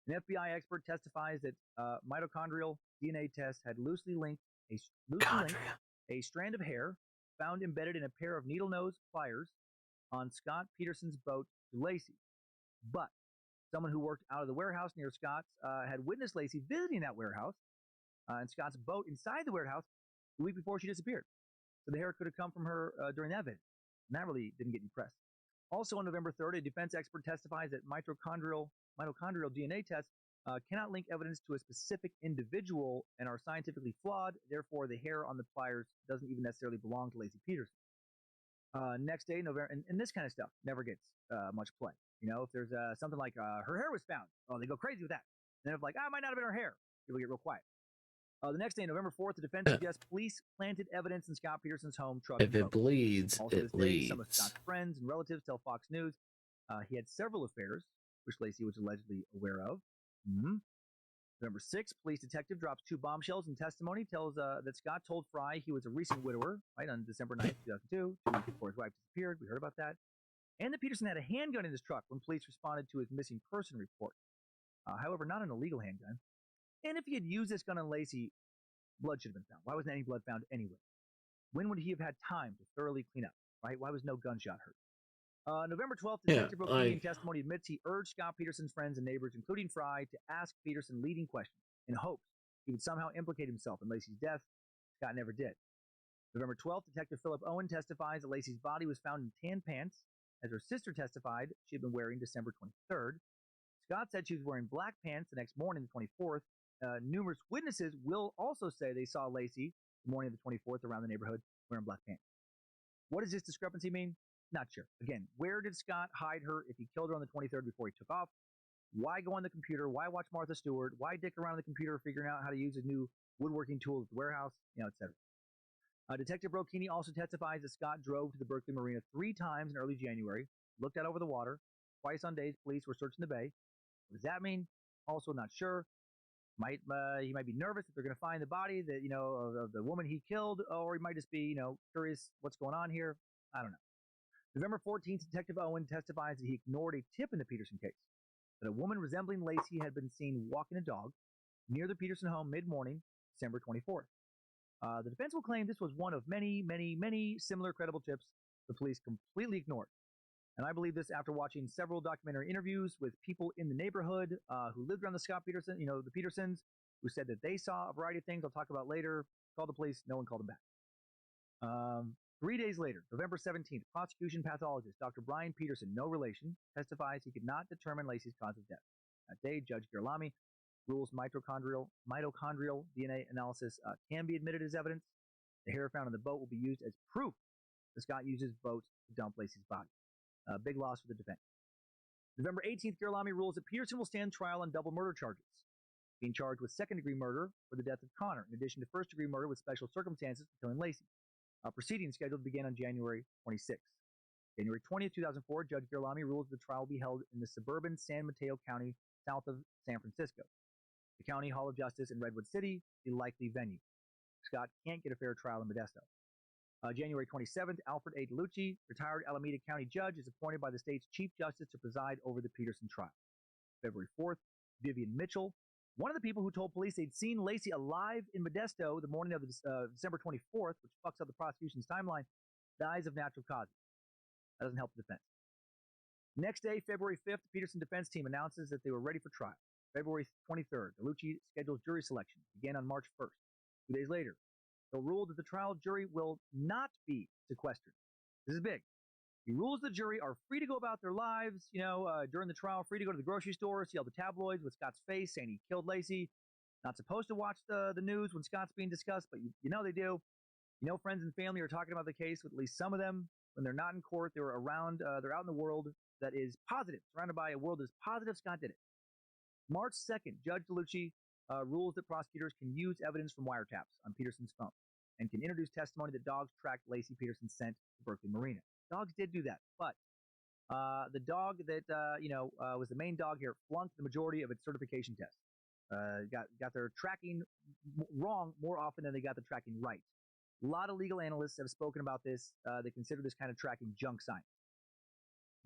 An FBI expert testifies that mitochondrial DNA tests had loosely linked a strand of hair found embedded in a pair of needle nose pliers on Scott Peterson's boat to Lacey. But someone who worked out of the warehouse near Scott's had witnessed Lacey visiting that warehouse and Scott's boat inside the warehouse the week before she disappeared. So the hair could have come from her during that visit. And that really didn't get any press. Also on November 3rd, a defense expert testifies that mitochondrial DNA tests cannot link evidence to a specific individual and are scientifically flawed. Therefore, the hair on the pliers doesn't even necessarily belong to Lacey Peterson. Next day, November, and this kind of stuff never gets much play. You know, if there's something like her hair was found, oh, they go crazy with that. And if like, it might not have been her hair, people get real quiet. The next day, November 4th, the defense suggests police planted evidence in Scott Peterson's home, truck, If and it boat. bleeds, Also, it this day, some of leads. Scott's friends and relatives tell Fox News he had several affairs, which Lacey was allegedly aware of. November 6th, police detective drops 2 bombshells in testimony, tells that Scott told Fry he was a recent widower, right, on December 9th, 2002, 2 weeks before his wife disappeared. We heard about that. And that Peterson had a handgun in his truck when police responded to his missing person report. However, not an illegal handgun. And if he had used this gun on Lacey, blood should have been found. Why wasn't any blood found anyway? When would he have had time to thoroughly clean up, right? Why was no gunshot heard? November 12th, Detective Brokini in testimony admits he urged Scott Peterson's friends and neighbors, including Fry, to ask Peterson leading questions in hopes he would somehow implicate himself in Lacey's death. Scott never did. November 12th, Detective Philip Owen testifies that Lacey's body was found in tan pants, as her sister testified she had been wearing December 23rd. Scott said she was wearing black pants the next morning, the 24th. Numerous witnesses will also say they saw Lacey the morning of the 24th around the neighborhood wearing black pants. What does this discrepancy mean? Not sure. Again, where did Scott hide her if he killed her on the 23rd before he took off? Why go on the computer? Why watch Martha Stewart? Why dick around on the computer figuring out how to use his new woodworking tools at the warehouse? Etc. Detective Brokini also testifies that Scott drove to the Berkeley Marina 3 times in early January, looked out over the water. Twice on days police were searching the bay. What does that mean? Also not sure. He might be nervous that they're going to find the body that of the woman he killed, or he might just be curious what's going on here. I don't know. November 14th, Detective Owen testifies that he ignored a tip in the Peterson case that a woman resembling Lacey had been seen walking a dog near the Peterson home mid-morning, December 24th. The defense will claim this was one of many, many, many similar credible tips the police completely ignored. And I believe this after watching several documentary interviews with people in the neighborhood who lived around the Scott Peterson, the Petersons, who said that they saw a variety of things I'll talk about later. Called the police, no one called them back. 3 days later, November 17th, prosecution pathologist Dr. Brian Peterson, no relation, testifies he could not determine Lacey's cause of death. That day, Judge Girolami rules mitochondrial DNA analysis can be admitted as evidence. The hair found on the boat will be used as proof that Scott uses boats to dump Lacey's body. Big loss for the defense. November 18th, Girolami rules that Peterson will stand trial on double murder charges, being charged with second-degree murder for the death of Connor, in addition to first-degree murder with special circumstances for killing Lacey. Proceedings scheduled began on January 26th. January 20th, 2004, Judge Girolami rules the trial will be held in the suburban San Mateo County, south of San Francisco. The County Hall of Justice in Redwood City, the likely venue. Scott can't get a fair trial in Modesto. January 27th, Alfred A. DeLucci, retired Alameda County judge, is appointed by the state's Chief Justice to preside over the Peterson trial. February 4th, Vivian Mitchell, one of the people who told police they'd seen Lacey alive in Modesto the morning of December 24th, which fucks up the prosecution's timeline, dies of natural causes. That doesn't help the defense. Next day, February 5th, the Peterson defense team announces that they were ready for trial. February 23rd, DeLucci schedules jury selection, began on March 1st. 2 days later, they'll rule that the trial jury will not be sequestered. This is big. He rules the jury are free to go about their lives, during the trial, free to go to the grocery store, see all the tabloids with Scott's face saying he killed Lacey. Not supposed to watch the news when Scott's being discussed, but you know they do. Friends and family are talking about the case with at least some of them. When they're not in court, they're around, they're out in the world that is positive, surrounded by a world that is positive Scott did it. March 2nd, Judge DeLucci rules that prosecutors can use evidence from wiretaps on Peterson's phone and can introduce testimony that dogs tracked Lacey Peterson's scent to Berkeley Marina. Dogs did do that, but the dog that was the main dog here flunked the majority of its certification tests. Got their tracking wrong more often than they got the tracking right. A lot of legal analysts have spoken about this. They consider this kind of tracking junk science.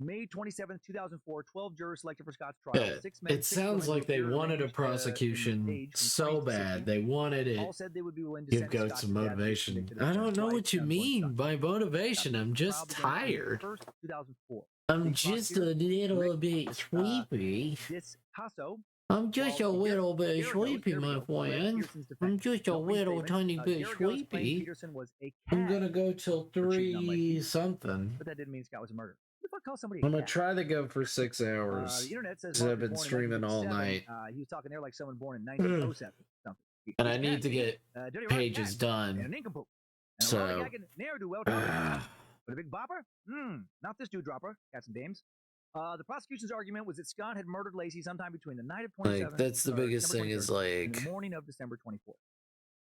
May 27th, 2004, 12 jurors selected for Scott's trial. 6 men, It sounds like they wanted a prosecution so bad. They wanted it. All said they would be willing to Give send Goat Scott some to death if motivation. convicted I of don't know twice what you and mean one by motivation. I'm just tired. 1st, 2004. I'm just a little bit sleepy. I'm just a little bit sleepy, my friend. I'm just a little tiny bit sleepy. I'm gonna go till 3 something. But that didn't mean Scott was a murderer. Who the fuck calls somebody? I'm gonna try to go for 6 hours. The internet says Because I've been streaming all night. He was talking there like someone born in 1907. Something. And I need to get pages done. So. But a big bopper? Not this dude dropper. Cats and dames. The prosecution's argument was that Scott had murdered Lacey sometime between the night of 27th. Like, that's the biggest thing is like. And the morning of December 24th.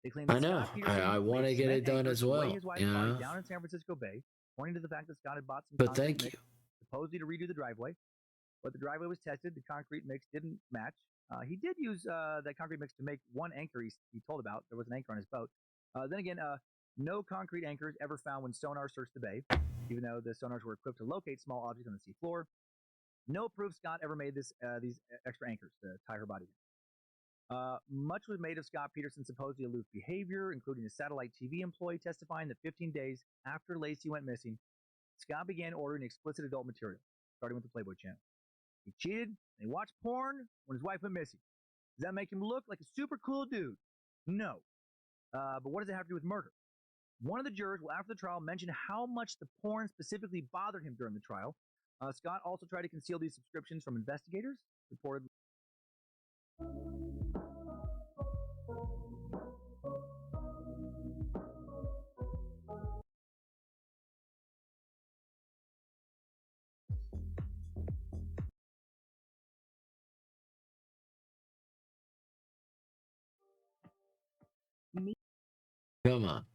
They claim I that know. Scott Peterson I want to laid get cement it done anchors as to lay well. his wife's You body know. down in San Francisco Bay, pointing to the fact that Scott had bought some But concrete thank mix, you. supposedly to redo the driveway. But the driveway was tested. The concrete mix didn't match. He did use that concrete mix to make one anchor he told about. There was an anchor on his boat. Then again, no concrete anchors ever found when sonar searched the bay, even though the sonars were equipped to locate small objects on the seafloor. No proof Scott ever made these extra anchors to tie her body down. Much was made of Scott Peterson's supposedly aloof behavior, including a satellite TV employee testifying that 15 days after Lacey went missing, Scott began ordering explicit adult material, starting with the Playboy channel. He cheated and he watched porn when his wife went missing. Does that make him look like a super cool dude? No. But what does it have to do with murder? One of the jurors will, after the trial, mention how much the porn specifically bothered him during the trial. Scott also tried to conceal these subscriptions from investigators, reportedly. Come on.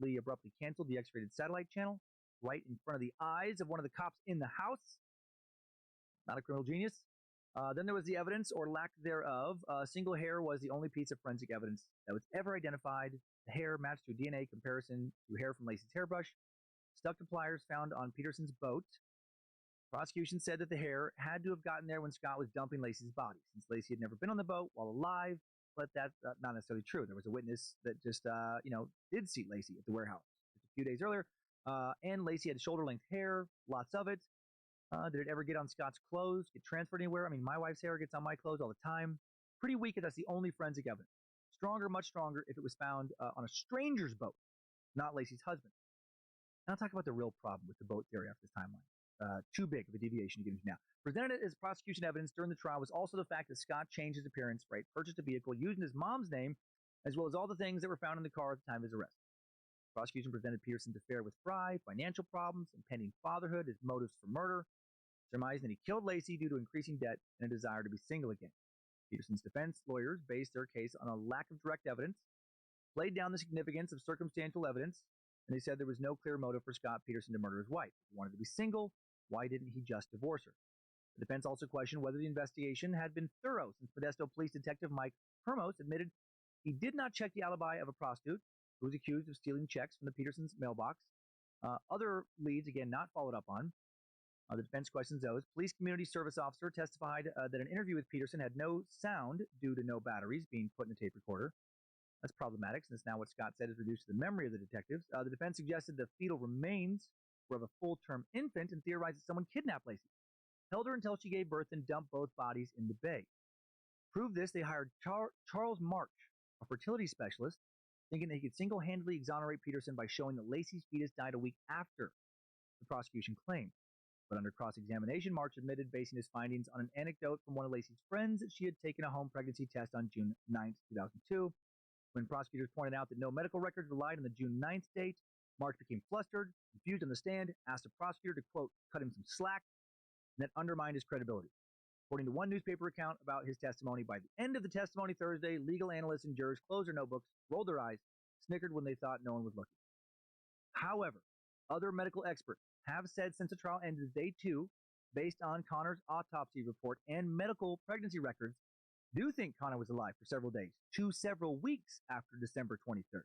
Lee abruptly canceled the X-rated satellite channel right in front of the eyes of one of the cops in the house. Not a criminal genius. Then there was the evidence, or lack thereof. A single hair was the only piece of forensic evidence that was ever identified. The hair matched to a DNA comparison to hair from Lacey's hairbrush, stuck to pliers found on Peterson's boat. Prosecution said that the hair had to have gotten there when Scott was dumping Lacey's body, since Lacey had never been on the boat while alive, but that's not necessarily true. There was a witness that just, did see Lacey at the warehouse just a few days earlier, and Lacey had shoulder-length hair, lots of it. Did it ever get on Scott's clothes, get transferred anywhere? I mean, my wife's hair gets on my clothes all the time. Pretty weak if that's the only forensic evidence. Stronger, much stronger, if it was found on a stranger's boat, not Lacey's husband. And I'll talk about the real problem with the boat theory after this timeline. too big of a deviation to get into now. Presented as prosecution evidence during the trial was also the fact that Scott changed his appearance, right? Purchased a vehicle using his mom's name, as well as all the things that were found in the car at the time of his arrest. The prosecution presented Peterson's affair with Fry, financial problems, impending fatherhood as motives for murder, surmising that he killed Lacey due to increasing debt and a desire to be single again. Peterson's defense lawyers based their case on a lack of direct evidence, played down the significance of circumstantial evidence, and they said there was no clear motive for Scott Peterson to murder his wife. If he wanted to be single, why didn't he just divorce her? The defense also questioned whether the investigation had been thorough, since Modesto Police Detective Mike Hermos admitted he did not check the alibi of a prostitute who was accused of stealing checks from the Petersons' mailbox. Other leads, again, not followed up on. The defense questions those. Police community service officer testified that an interview with Peterson had no sound due to no batteries being put in a tape recorder. That's problematic, since now what Scott said is reduced to the memory of the detectives. The defense suggested the fetal remains were of a full-term infant and theorized that someone kidnapped Lacey, held her until she gave birth, and dumped both bodies in the bay. To prove this, they hired Charles March, a fertility specialist, thinking that he could single-handedly exonerate Peterson by showing that Lacey's fetus died a week after the prosecution claimed. But under cross-examination, March admitted basing his findings on an anecdote from one of Lacey's friends that she had taken a home pregnancy test on June 9, 2002. When prosecutors pointed out that no medical records relied on the June 9th date, March became flustered, confused on the stand, asked the prosecutor to, quote, cut him some slack, and that undermined his credibility. According to one newspaper account about his testimony, by the end of the testimony Thursday, legal analysts and jurors closed their notebooks, rolled their eyes, snickered when they thought no one was looking. However, other medical experts have said since the trial ended, they too, based on Connor's autopsy report and medical pregnancy records, do think Connor was alive for several days to several weeks after December 23rd.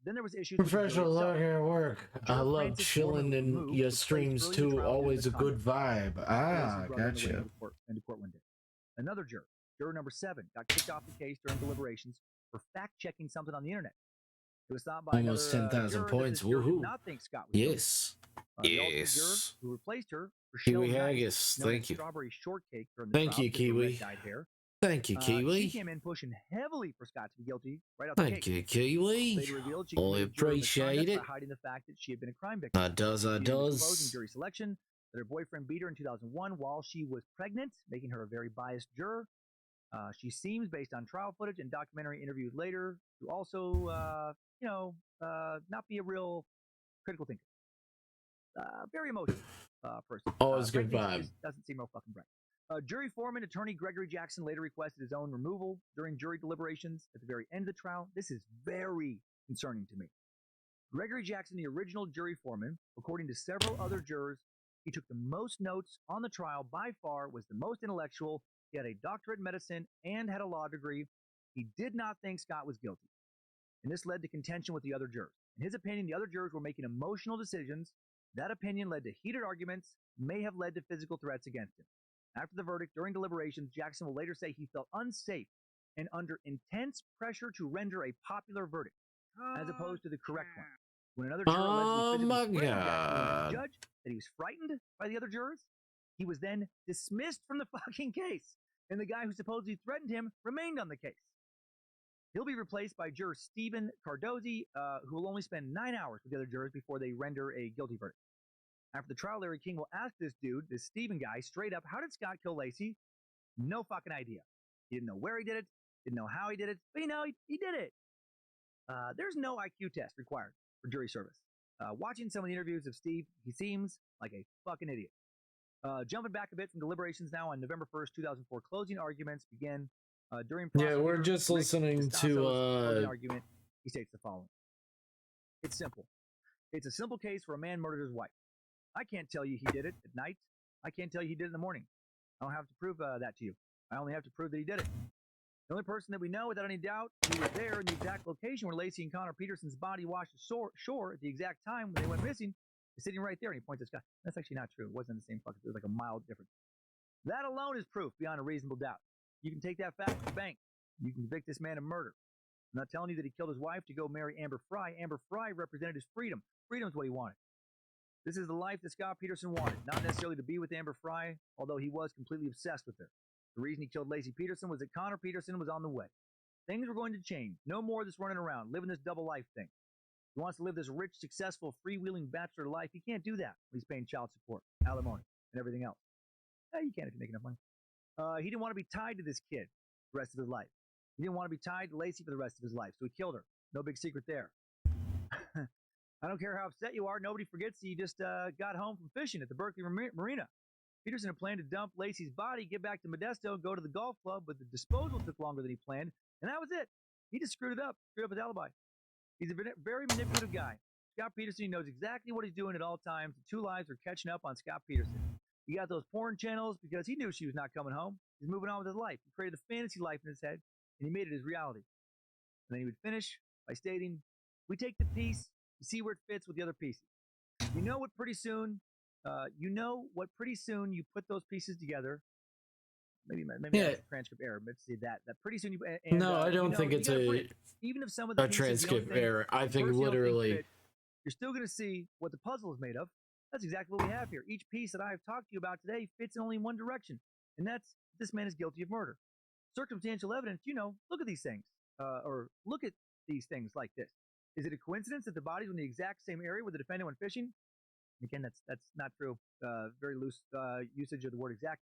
Then there was issues with the jury Professional itself. looking at work. I Juror love Francis chilling Gorman was in removed, your replaced streams early in the too. trial due to Always a good misconduct. vibe. Lacey's Ah, brother on the way gotcha. into court one day. Another juror, juror number 7, got kicked off the case during deliberations for fact-checking something on the internet. It was thought by Almost another 10,000 juror that points. this juror did Woohoo. not think Scott was guilty. Yes. The alternate juror Yes. who replaced her, Kiwi Rochelle Knight, Haggis. known Thank as you. Strawberry Shortcake during the Thank trial you, because of her Kiwi. red-dyed hair. Thank you, Kiwi. She came in pushing heavily for Scott to be guilty right out the Thank gate. you, Kiwi. Later revealed she I committed juror appreciate misconduct it. by hiding the fact that she had been a crime victim. I does. She admitted in closing does. jury selection that her boyfriend beat her in 2001 while she was pregnant, making her a very biased juror. She seems, based on trial footage and documentary interviews later, to also, not be a real critical thinker. Very emotional person. Always good Frankly, she vibe. just doesn't seem real fucking bright. Jury foreman attorney Gregory Jackson later requested his own removal during jury deliberations at the very end of the trial. This is very concerning to me. Gregory Jackson, the original jury foreman, according to several other jurors, he took the most notes on the trial, by far was the most intellectual. He had a doctorate in medicine and had a law degree. He did not think Scott was guilty. And this led to contention with the other jurors. In his opinion, the other jurors were making emotional decisions. That opinion led to heated arguments, may have led to physical threats against him. After the verdict, during deliberations, Jackson will later say he felt unsafe and under intense pressure to render a popular verdict, as opposed to the correct one. When another juror allegedly my physically threatened Jackson when he met God. the judge that he was frightened by the other jurors, he was then dismissed from the fucking case, and the guy who supposedly threatened him remained on the case. He'll be replaced by juror Stephen Cardozi, who will only spend 9 hours with the other jurors before they render a guilty verdict. After the trial, Larry King will ask this dude, this Stephen guy, straight up, how did Scott kill Lacey? No fucking idea. He didn't know where he did it, didn't know how he did it, but he did it. There's no IQ test required for jury service. Watching some of the interviews of Steve, he seems like a fucking idiot. Jumping back a bit from deliberations now on November 1st, 2004, closing arguments begin during Yeah, we're prosecutor just Rick listening DeStasso's to closing argument. He states the following. It's simple. It's a simple case where a man murdered his wife. I can't tell you he did it at night. I can't tell you he did it in the morning. I don't have to prove that to you. I only have to prove that he did it. The only person that we know without any doubt who was there in the exact location where Lacey and Connor Peterson's body washed ashore at the exact time when they went missing is sitting right there, and he points at Scott. That's actually not true. It wasn't the same fucking. It was like a mild difference. That alone is proof beyond a reasonable doubt. You can take that fact to the bank. You can convict this man of murder. I'm not telling you that he killed his wife to go marry Amber Fry. Amber Fry represented his freedom. Freedom is what he wanted. This is the life that Scott Peterson wanted, not necessarily to be with Amber Fry, although he was completely obsessed with her. The reason he killed Lacey Peterson was that Connor Peterson was on the way. Things were going to change. No more of this running around, living this double life thing. He wants to live this rich, successful, freewheeling bachelor life. He can't do that when he's paying child support, alimony, and everything else. You can if you make enough money. He didn't want to be tied to this kid the rest of his life. He didn't want to be tied to Lacey for the rest of his life, so he killed her. No big secret there. I don't care how upset you are. Nobody forgets that you just got home from fishing at the Berkeley Marina. Peterson had planned to dump Lacey's body, get back to Modesto, and go to the golf club, but the disposal took longer than he planned, and that was it. He just screwed up his alibi. He's a very manipulative guy. Scott Peterson knows exactly what he's doing at all times. The two lives are catching up on Scott Peterson. He got those porn channels because he knew she was not coming home. He's moving on with his life. He created a fantasy life in his head, and he made it his reality. And then he would finish by stating, we take the piece, you see where it fits with the other pieces. You know what pretty soon you put those pieces together. Maybe that's a transcript error. Let's see that pretty soon you. And, no, I don't think it's even if some of the a pieces transcript error. I think literally you're still going to see what the puzzle is made of. That's exactly what we have here. Each piece that I've talked to you about today fits in only one direction, and that's this man is guilty of murder. Circumstantial evidence, look at these things, or look at these things like this. Is it a coincidence that the bodies were in the exact same area where the defendant went fishing? Again, that's not true. Very loose usage of the word exact.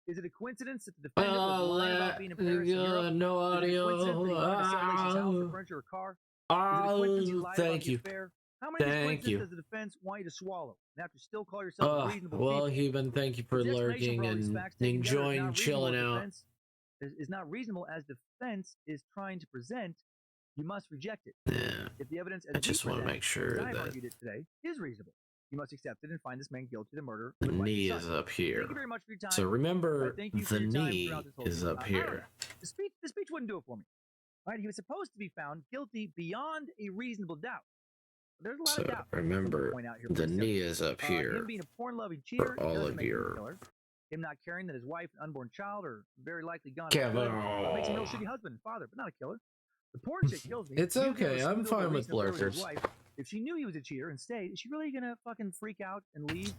Is it a coincidence that the defendant was lying about being in Paris and Europe? No audio. Is it a coincidence that he wanted to sell Lacey's house or furniture or car? Is it a coincidence you lied about the affair? How many coincidences does the defense want you to swallow and have to still call yourself a reasonable people? Heben, thank you for lurking and enjoying chilling out. Is not reasonable as defense is trying to present. You must reject it. Yeah. If the evidence, I just want to make sure I've that argued it today, is reasonable, you must accept it and find this man guilty of the murder. The knee is up here. Thank you very much for your time. So remember, the knee is up here. The speech wouldn't do it for me. All right, he was supposed to be found guilty beyond a reasonable doubt. There's a lot of doubt. Remember, the knee is up here. Him being a porn-loving cheater, for all of your. Him not caring that his wife and unborn child are very likely gone. Kevin. Makes him a real shitty husband and father, but not a killer. The porn chick kills me. It's okay. I'm fine with lurkers. If she knew he was a cheater and stayed, is she really gonna fucking freak out and leave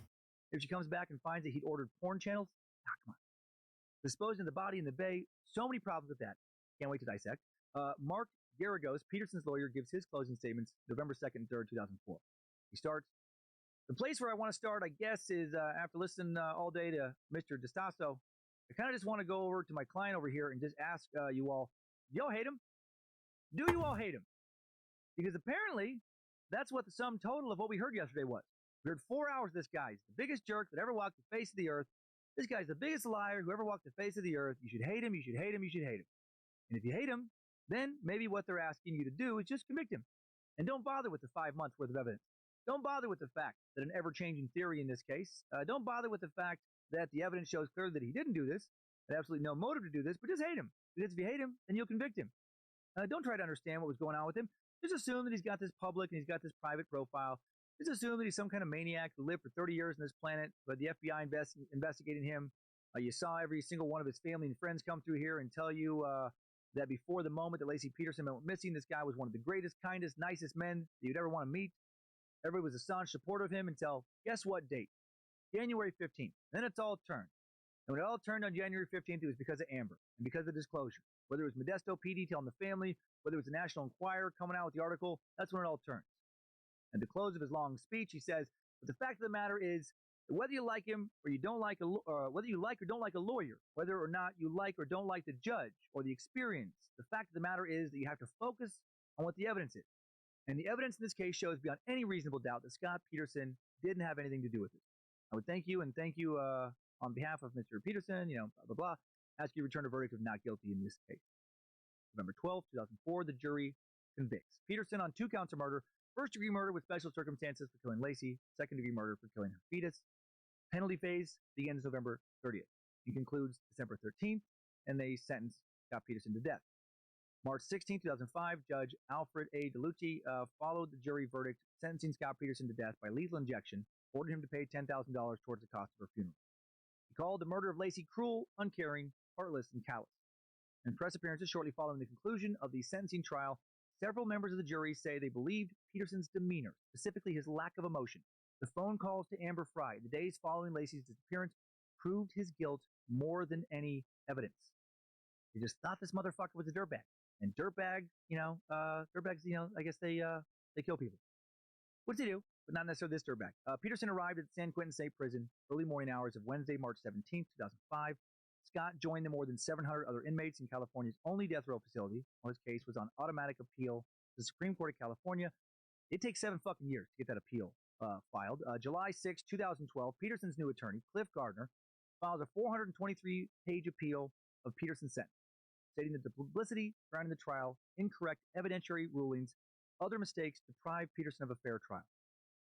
if she comes back and finds that he'd ordered porn channels? Come on. Disposing of the body in the bay, so many problems with that. Can't wait to dissect. Mark Garagos, Peterson's lawyer, gives his closing statements November 2nd and 3rd, 2004. He starts, the place where I want to start, I guess, is after listening all day to Mr. DeStasso, I kind of just want to go over to my client over here and just ask you all, do y'all hate him? Do you all hate him? Because apparently, that's what the sum total of what we heard yesterday was. We heard 4 hours of this guy. He's the biggest jerk that ever walked the face of the earth. This guy's the biggest liar who ever walked the face of the earth. You should hate him, you should hate him, you should hate him. And if you hate him, then maybe what they're asking you to do is just convict him. And don't bother with the 5 months worth of evidence. Don't bother with the fact that an ever-changing theory in this case. Don't bother with the fact that the evidence shows clearly that he didn't do this, had absolutely no motive to do this, but just hate him. Because if you hate him, then you'll convict him. Don't try to understand what was going on with him. Just assume that he's got this public and he's got this private profile. Just assume that he's some kind of maniac who lived for 30 years on this planet, but the FBI investigating him. You saw every single one of his family and friends come through here and tell you that before the moment that Lacey Peterson went missing, this guy was one of the greatest, kindest, nicest men that you'd ever want to meet. Everybody was a staunch supporter of him until, guess what date? January 15th. Then it's all turned. And when it all turned on January 15th, it was because of Amber and because of disclosure. Whether it was Modesto PD telling the family, whether it was the National Enquirer coming out with the article, that's when it all turns. At the close of his long speech, he says, but the fact of the matter is, whether you like him or you don't like whether you like or don't like a lawyer, whether or not you like or don't like the judge or the experience, the fact of the matter is that you have to focus on what the evidence is. And the evidence in this case shows beyond any reasonable doubt that Scott Peterson didn't have anything to do with it. I would thank you on behalf of Mr. Peterson, blah, blah, blah, ask you to return a verdict of not guilty in this case. November 12th, 2004, the jury convicts Peterson on 2 counts of murder, first-degree murder with special circumstances for killing Lacey, second-degree murder for killing her fetus. Penalty phase begins November 30th. It concludes December 13th, and they sentence Scott Peterson to death. March 16, 2005, Judge Alfred A. DeLucci followed the jury verdict, sentencing Scott Peterson to death by lethal injection, ordered him to pay $10,000 towards the cost of her funeral. He called the murder of Lacey cruel, uncaring, heartless, and callous. In press appearances shortly following the conclusion of the sentencing trial, several members of the jury say they believed Peterson's demeanor, specifically his lack of emotion. The phone calls to Amber Fry the days following Lacey's disappearance proved his guilt more than any evidence. They just thought this motherfucker was a dirtbag. And dirtbags, I guess they kill people. What does he do? But not necessarily this dirtbag. Peterson arrived at San Quentin State Prison early morning hours of Wednesday, March 17, 2005. Scott joined the more than 700 other inmates in California's only death row facility, while his case was on automatic appeal to the Supreme Court of California. It takes 7 fucking years to get that appeal filed. July 6, 2012, Peterson's new attorney, Cliff Gardner, files a 423-page appeal of Peterson's sentence, stating that the publicity surrounding the trial, incorrect evidentiary rulings, other mistakes deprived Peterson of a fair trial.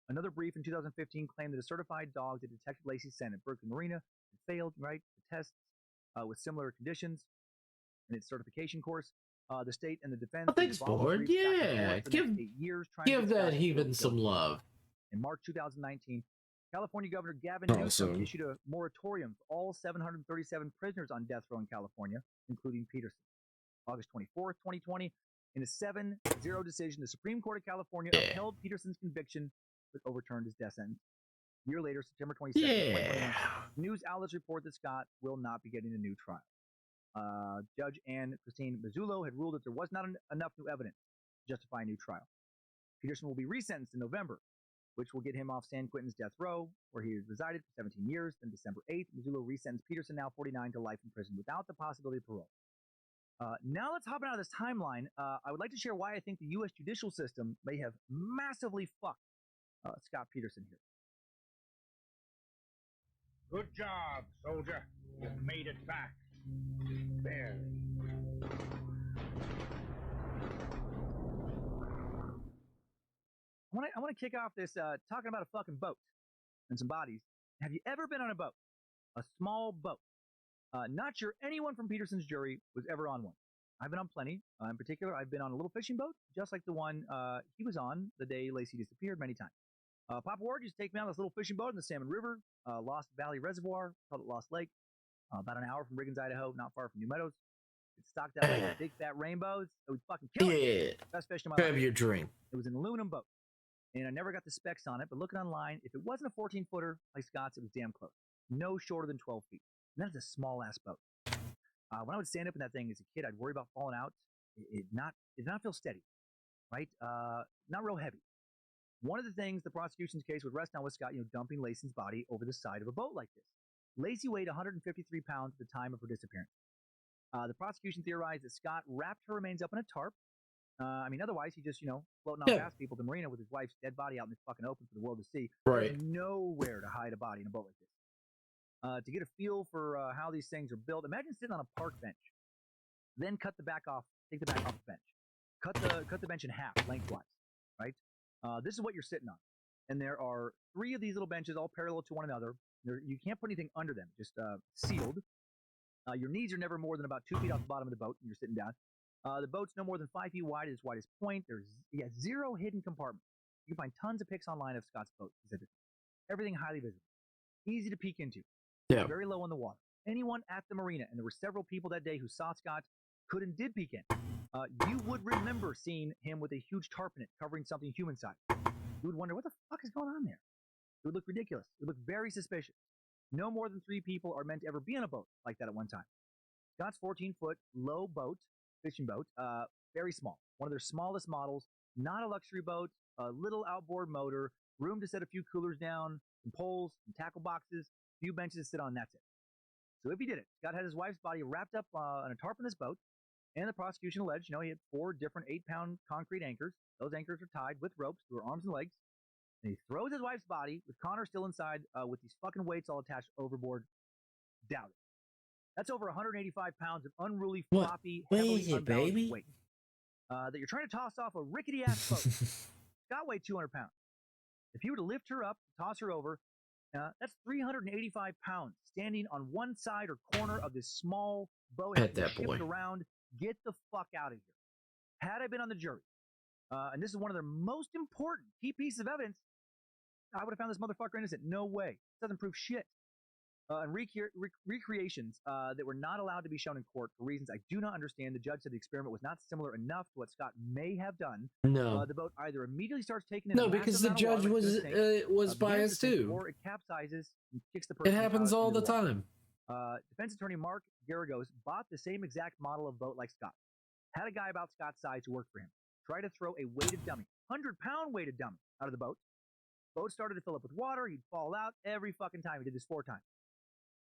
Another brief in 2015 claimed that a certified dog that Detective Lacey sent at Berkeley Marina had failed, the tests with similar conditions in its certification course. The state and the defense. Nothing's bored. Yeah, give that heathen some love. In March 2019, California Governor Gavin Newsom issued a moratorium for all 737 prisoners on death row in California, including Peterson. August 24th, 2020, in a 7-0 decision, the Supreme Court of California upheld Peterson's conviction but overturned his death sentence. A year later, September 22nd, 2021, news outlets report that Scott will not be getting a new trial. Judge Anne Christine Mazzullo had ruled that there was not enough new evidence to justify a new trial. Peterson will be resentenced in November, which will get him off San Quentin's death row, where he has resided for 17 years. Then December 8th, Mazzullo resentenced Peterson, now 49, to life in prison without the possibility of parole. Now let's hop out of this timeline. I would like to share why I think the U.S. judicial system may have massively fucked Scott Peterson here. Good job, soldier. You made it back. Barely. I want to kick off this talking about a fucking boat and some bodies. Have you ever been on a boat? A small boat. Not sure anyone from Peterson's jury was ever on one. I've been on plenty. In particular, I've been on a little fishing boat, just like the one he was on the day Lacey disappeared many times. Papa Ward used to take me on this little fishing boat in the Salmon River, Lost Valley Reservoir, called it Lost Lake, about an hour from Riggins, Idaho, not far from New Meadows. It's stocked out with big fat rainbows. It was fucking killer. Yeah. Best fish in my Grab life. your drink. It was an aluminum boat, and I never got the specs on it, but looking online, if it wasn't a 14-footer like Scott's, it was damn close. No shorter than 12 feet. And that is a small-ass boat. When I would stand up in that thing as a kid, I'd worry about falling out. It did not feel steady, right? Not real heavy. One of the things the prosecution's case would rest on was Scott, dumping Lacey's body over the side of a boat like this. Lacey weighed 153 pounds at the time of her disappearance. The prosecution theorized that Scott wrapped her remains up in a tarp. Otherwise he just, floating off past people to the marina with his wife's dead body out in the fucking open for the world to see. Right. There's nowhere to hide a body in a boat like this. To get a feel for how these things are built, imagine sitting on a park bench, then take the back off the bench, cut the bench in half lengthwise, right? This is what you're sitting on, and there are 3 of these little benches all parallel to one another. You can't put anything under them, just sealed. Your knees are never more than about 2 feet off the bottom of the boat when you're sitting down. The boat's no more than 5 feet wide at its widest point. There's 0 hidden compartments. You can find tons of pics online of Scott's boat specifically. Everything highly visible, easy to peek into. Yeah. Very low in the water. Anyone at the marina, and there were several people that day who saw Scott, could and did peek in. You would remember seeing him with a huge tarp in it covering something human-sized. You would wonder, what the fuck is going on there? It would look ridiculous. It would look very suspicious. No more than 3 people are meant to ever be on a boat like that at one time. Scott's 14-foot low boat, fishing boat, very small. One of their smallest models, not a luxury boat, a little outboard motor, room to set a few coolers down, some poles, some tackle boxes, a few benches to sit on, and that's it. So if he did it, Scott had his wife's body wrapped up on a tarp in this boat, and the prosecution alleged, he had 4 different 8-pound concrete anchors. Those anchors are tied with ropes to her arms and legs. And he throws his wife's body with Connor still inside with these fucking weights all attached overboard. Doubt it. That's over 185 pounds of unruly, floppy, heavily unbalanced weight that you're trying to toss off a rickety-ass boat. Scott weighed 200 pounds. If you were to lift her up, toss her over, that's 385 pounds standing on one side or corner of this small boat. Pet that boy. Around. Get the fuck out of here. Had I been on the jury, and this is one of their most important key pieces of evidence, I would have found this motherfucker innocent. No way. It doesn't prove shit. And recreations that were not allowed to be shown in court for reasons I do not understand. The judge said the experiment was not similar enough to what Scott may have done. No. The boat either immediately starts taking in no, because the judge was biased too. Or it capsizes and kicks the person. It happens all the time. Defense attorney Mark Garagos bought the same exact model of boat like Scott. Had a guy about Scott's size who worked for him. Tried to throw a weighted dummy, 100-pound weighted dummy, out of the boat. Boat started to fill up with water. He'd fall out every fucking time. He did this 4 times.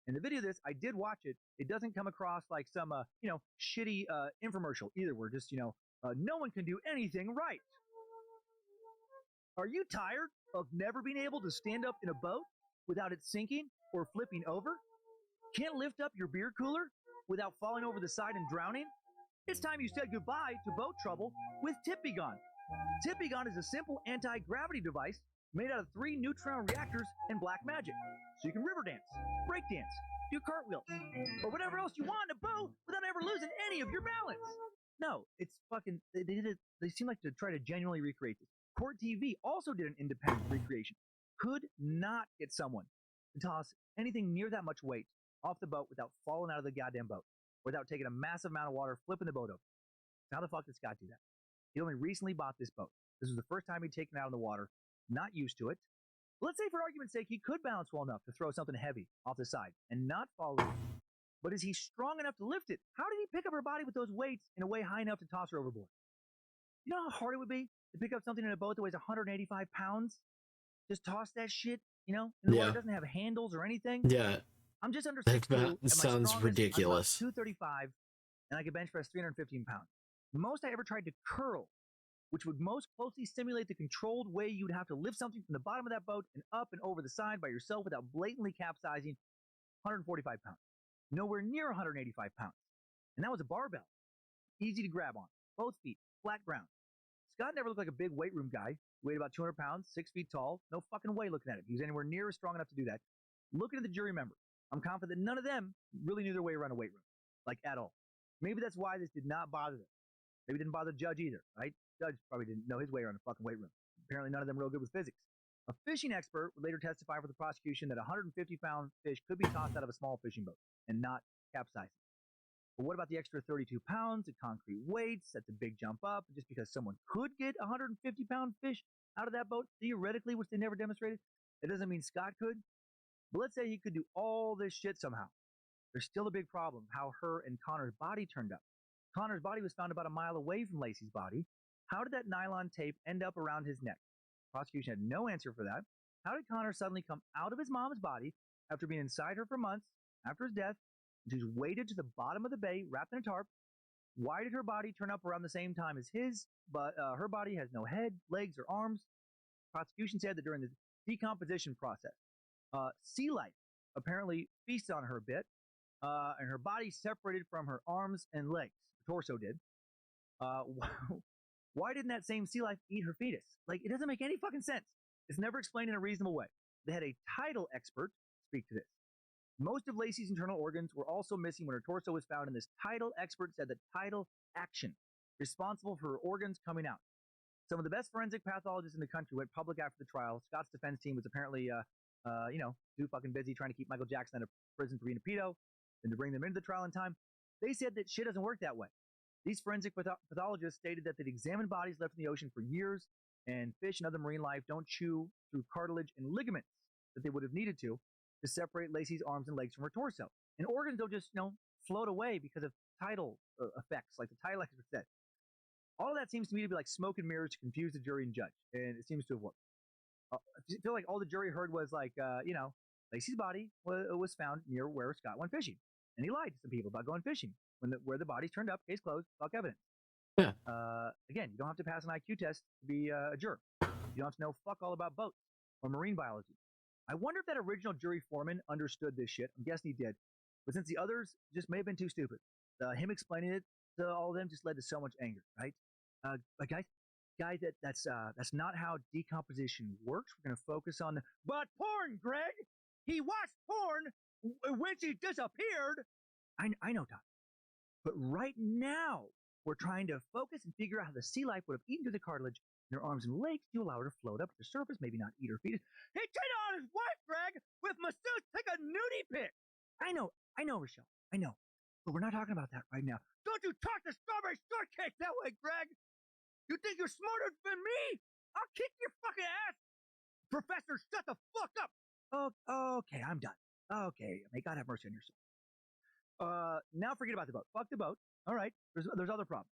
In the video of this, I did watch it. It doesn't come across like some, shitty infomercial either, where just, no one can do anything right. Are you tired of never being able to stand up in a boat without it sinking or flipping over? Can't lift up your beer cooler without falling over the side and drowning? It's time you said goodbye to boat trouble with Tippygon. Tippygon is a simple anti-gravity device made out of 3 neutron reactors and black magic. So you can river dance, break dance, do cartwheels, or whatever else you want in a boat without ever losing any of your balance. No, it's fucking, they seem like to try to genuinely recreate this. Court TV also did an independent recreation. Could not get someone to toss anything near that much weight off the boat without falling out of the goddamn boat, without taking a massive amount of water, flipping the boat over. How the fuck did Scott do that? He only recently bought this boat. This was the first time he'd taken it out in the water, not used to it. But let's say for argument's sake, he could balance well enough to throw something heavy off the side and not fall over. But is he strong enough to lift it? How did he pick up her body with those weights in a way high enough to toss her overboard? You know how hard it would be to pick up something in a boat that weighs 185 pounds? Just toss that shit, in the water. It doesn't have handles or anything. Yeah. I'm just under 6'2". That sounds ridiculous. I'm 235, and I can bench press 315 pounds. The most I ever tried to curl, which would most closely simulate the controlled way you would have to lift something from the bottom of that boat and up and over the side by yourself without blatantly capsizing, 145 pounds. Nowhere near 185 pounds. And that was a barbell. Easy to grab on. Both feet, flat ground. Scott never looked like a big weight room guy. Weighed about 200 pounds, 6 feet tall. No fucking way looking at him. He was anywhere near strong enough to do that. Looking at the jury members, I'm confident none of them really knew their way around a weight room. Like, at all. Maybe that's why this did not bother them. Maybe it didn't bother the judge either, right? The judge probably didn't know his way around a fucking weight room. Apparently none of them real good with physics. A fishing expert would later testify for the prosecution that a 150-pound fish could be tossed out of a small fishing boat and not capsizing. But what about the extra 32 pounds of concrete weights? That's a big jump up. Just because someone could get a 150-pound fish out of that boat, theoretically, which they never demonstrated, it doesn't mean Scott could. But let's say he could do all this shit somehow. There's still a big problem how her and Connor's body turned up. Connor's body was found about a mile away from Lacey's body. How did that nylon tape end up around his neck? The prosecution had no answer for that. How did Connor suddenly come out of his mom's body after being inside her for months after his death? And she's waded to the bottom of the bay, wrapped in a tarp. Why did her body turn up around the same time as his? But her body has no head, legs, or arms. The prosecution said that during the decomposition process, sea life apparently feasted on her a bit, and her body separated from her arms and legs. Her torso did. Why didn't that same sea life eat her fetus? Like, it doesn't make any fucking sense. It's never explained in a reasonable way. They had a tidal expert speak to this. Most of Lacey's internal organs were also missing when her torso was found, and this tidal expert said that tidal action responsible for her organs coming out. Some of the best forensic pathologists in the country went public after the trial. Scott's defense team was apparently, too fucking busy trying to keep Michael Jackson out of prison for being a pedo and to bring them into the trial in time. They said that shit doesn't work that way. These forensic pathologists stated that they'd examined bodies left in the ocean for years, and fish and other marine life don't chew through cartilage and ligaments that they would have needed to separate Lacey's arms and legs from her torso. And organs don't just, float away because of tidal effects, like the tidal expert said. All of that seems to me to be like smoke and mirrors to confuse the jury and judge, and it seems to have worked. I feel like all the jury heard was like, Lacey's body was found near where Scott went fishing. And he lied to some people about going fishing. Where the bodies turned up, case closed, fuck evidence. Yeah. Again, you don't have to pass an IQ test to be a juror. You don't have to know fuck all about boats or marine biology. I wonder if that original jury foreman understood this shit. I'm guessing he did. But since the others just may have been too stupid, him explaining it to all of them just led to so much anger, right? But guys, that's not how decomposition works. We're going to focus on but porn, Greg! He watched porn when she disappeared! I know, Todd. But right now, we're trying to focus and figure out how the sea life would have eaten through the cartilage in her arms and legs to allow her to float up to the surface, maybe not eat her fetus. He cheated on his wife, Greg, with masseuse. Take a nudie pic. I know, Rochelle. I know. But we're not talking about that right now. Don't you talk to strawberry shortcake that way, Greg. You think you're smarter than me? I'll kick your fucking ass. Professor, shut the fuck up. Oh, okay, I'm done. Okay, may God have mercy on your soul. Now forget about the boat. Fuck the boat. All right, there's other problems.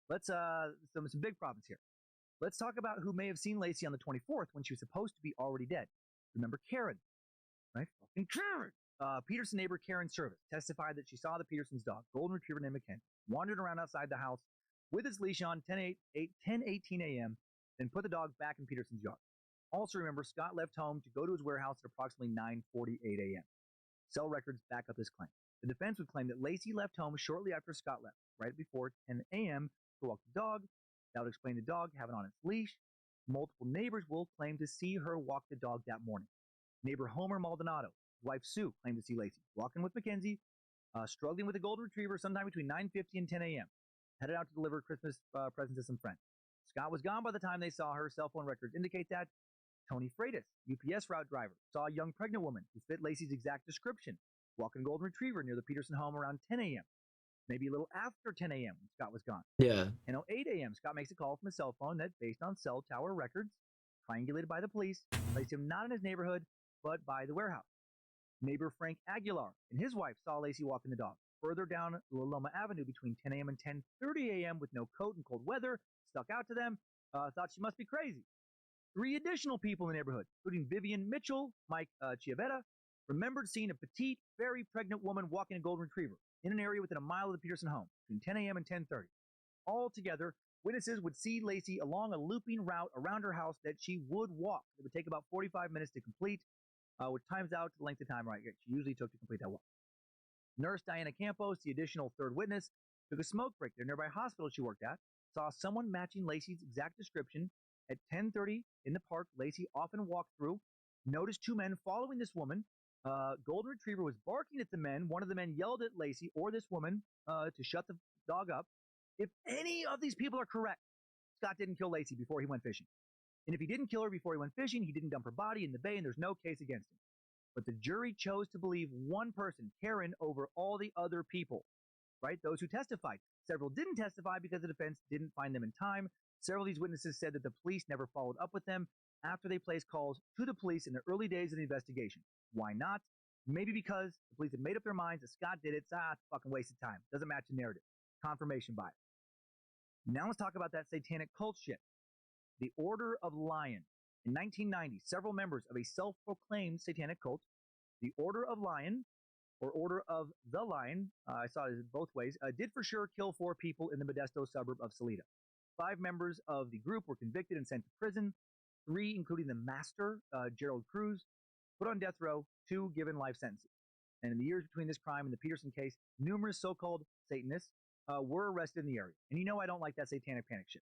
Let's some big problems here. Let's talk about who may have seen Lacey on the 24th when she was supposed to be already dead. Remember Karen, right? Fucking Karen! Peterson neighbor Karen Service testified that she saw the Peterson's dog, golden retriever named Mackenzie, wandering around outside the house with its leash on 10:18 a.m., then put the dog back in Peterson's yard. Also remember, Scott left home to go to his warehouse at approximately 9:48 a.m. Cell records back up this claim. The defense would claim that Lacey left home shortly after Scott left, right before 10 a.m. to walk the dog. That would explain the dog having on its leash. Multiple neighbors will claim to see her walk the dog that morning. Neighbor Homer Maldonado, his wife Sue, claimed to see Lacey walking with Mackenzie, struggling with a golden retriever sometime between 9:50 and 10 a.m. Headed out to deliver Christmas presents to some friends. Scott was gone by the time they saw her. Cell phone records indicate that. Tony Freitas, UPS route driver, saw a young pregnant woman who fit Lacey's exact description, walking golden retriever near the Peterson home around 10 a.m., maybe a little after 10 a.m. when Scott was gone. Yeah. And at 8 a.m., Scott makes a call from a cell phone that, based on cell tower records, triangulated by the police, placed him not in his neighborhood, but by the warehouse. Neighbor Frank Aguilar and his wife saw Lacey walking the dog further down La Loma Avenue between 10 a.m. and 10:30 a.m. with no coat and cold weather, stuck out to them, thought she must be crazy. 3 additional people in the neighborhood, including Vivian Mitchell, Mike Chiavetta, remembered seeing a petite, very pregnant woman walking a golden retriever in an area within a mile of the Peterson home between 10 a.m. and 10:30. Altogether, witnesses would see Lacey along a looping route around her house that she would walk. It would take about 45 minutes to complete, which times out to the length of time she usually took to complete that walk. Nurse Diana Campos, the additional third witness, took a smoke break at a nearby hospital she worked at, saw someone matching Lacey's exact description at 10:30 in the park Lacey often walked through, noticed 2 men following this woman. Golden Retriever was barking at the men. One of the men yelled at Lacey or this woman to shut the dog up. If any of these people are correct, Scott didn't kill Lacey before he went fishing. And if he didn't kill her before he went fishing, he didn't dump her body in the bay, and there's no case against him. But the jury chose to believe one person, Karen, over all the other people, right? Those who testified. Several didn't testify because the defense didn't find them in time. Several of these witnesses said that the police never followed up with them after they placed calls to the police in the early days of the investigation. Why not? Maybe because the police had made up their minds that Scott did it. It's a fucking waste of time. Doesn't match the narrative. Confirmation bias. Now let's talk about that satanic cult shit. The Order of Lion. In 1990, several members of a self-proclaimed satanic cult, the Order of Lion, or Order of the Lion, I saw it both ways, did for sure kill 4 people in the Modesto suburb of Salida. 5 members of the group were convicted and sent to prison. 3, including the master, Gerald Cruz, put on death row, 2 given life sentences. And in the years between this crime and the Peterson case, numerous so-called Satanists were arrested in the area. And you know I don't like that satanic panic shit.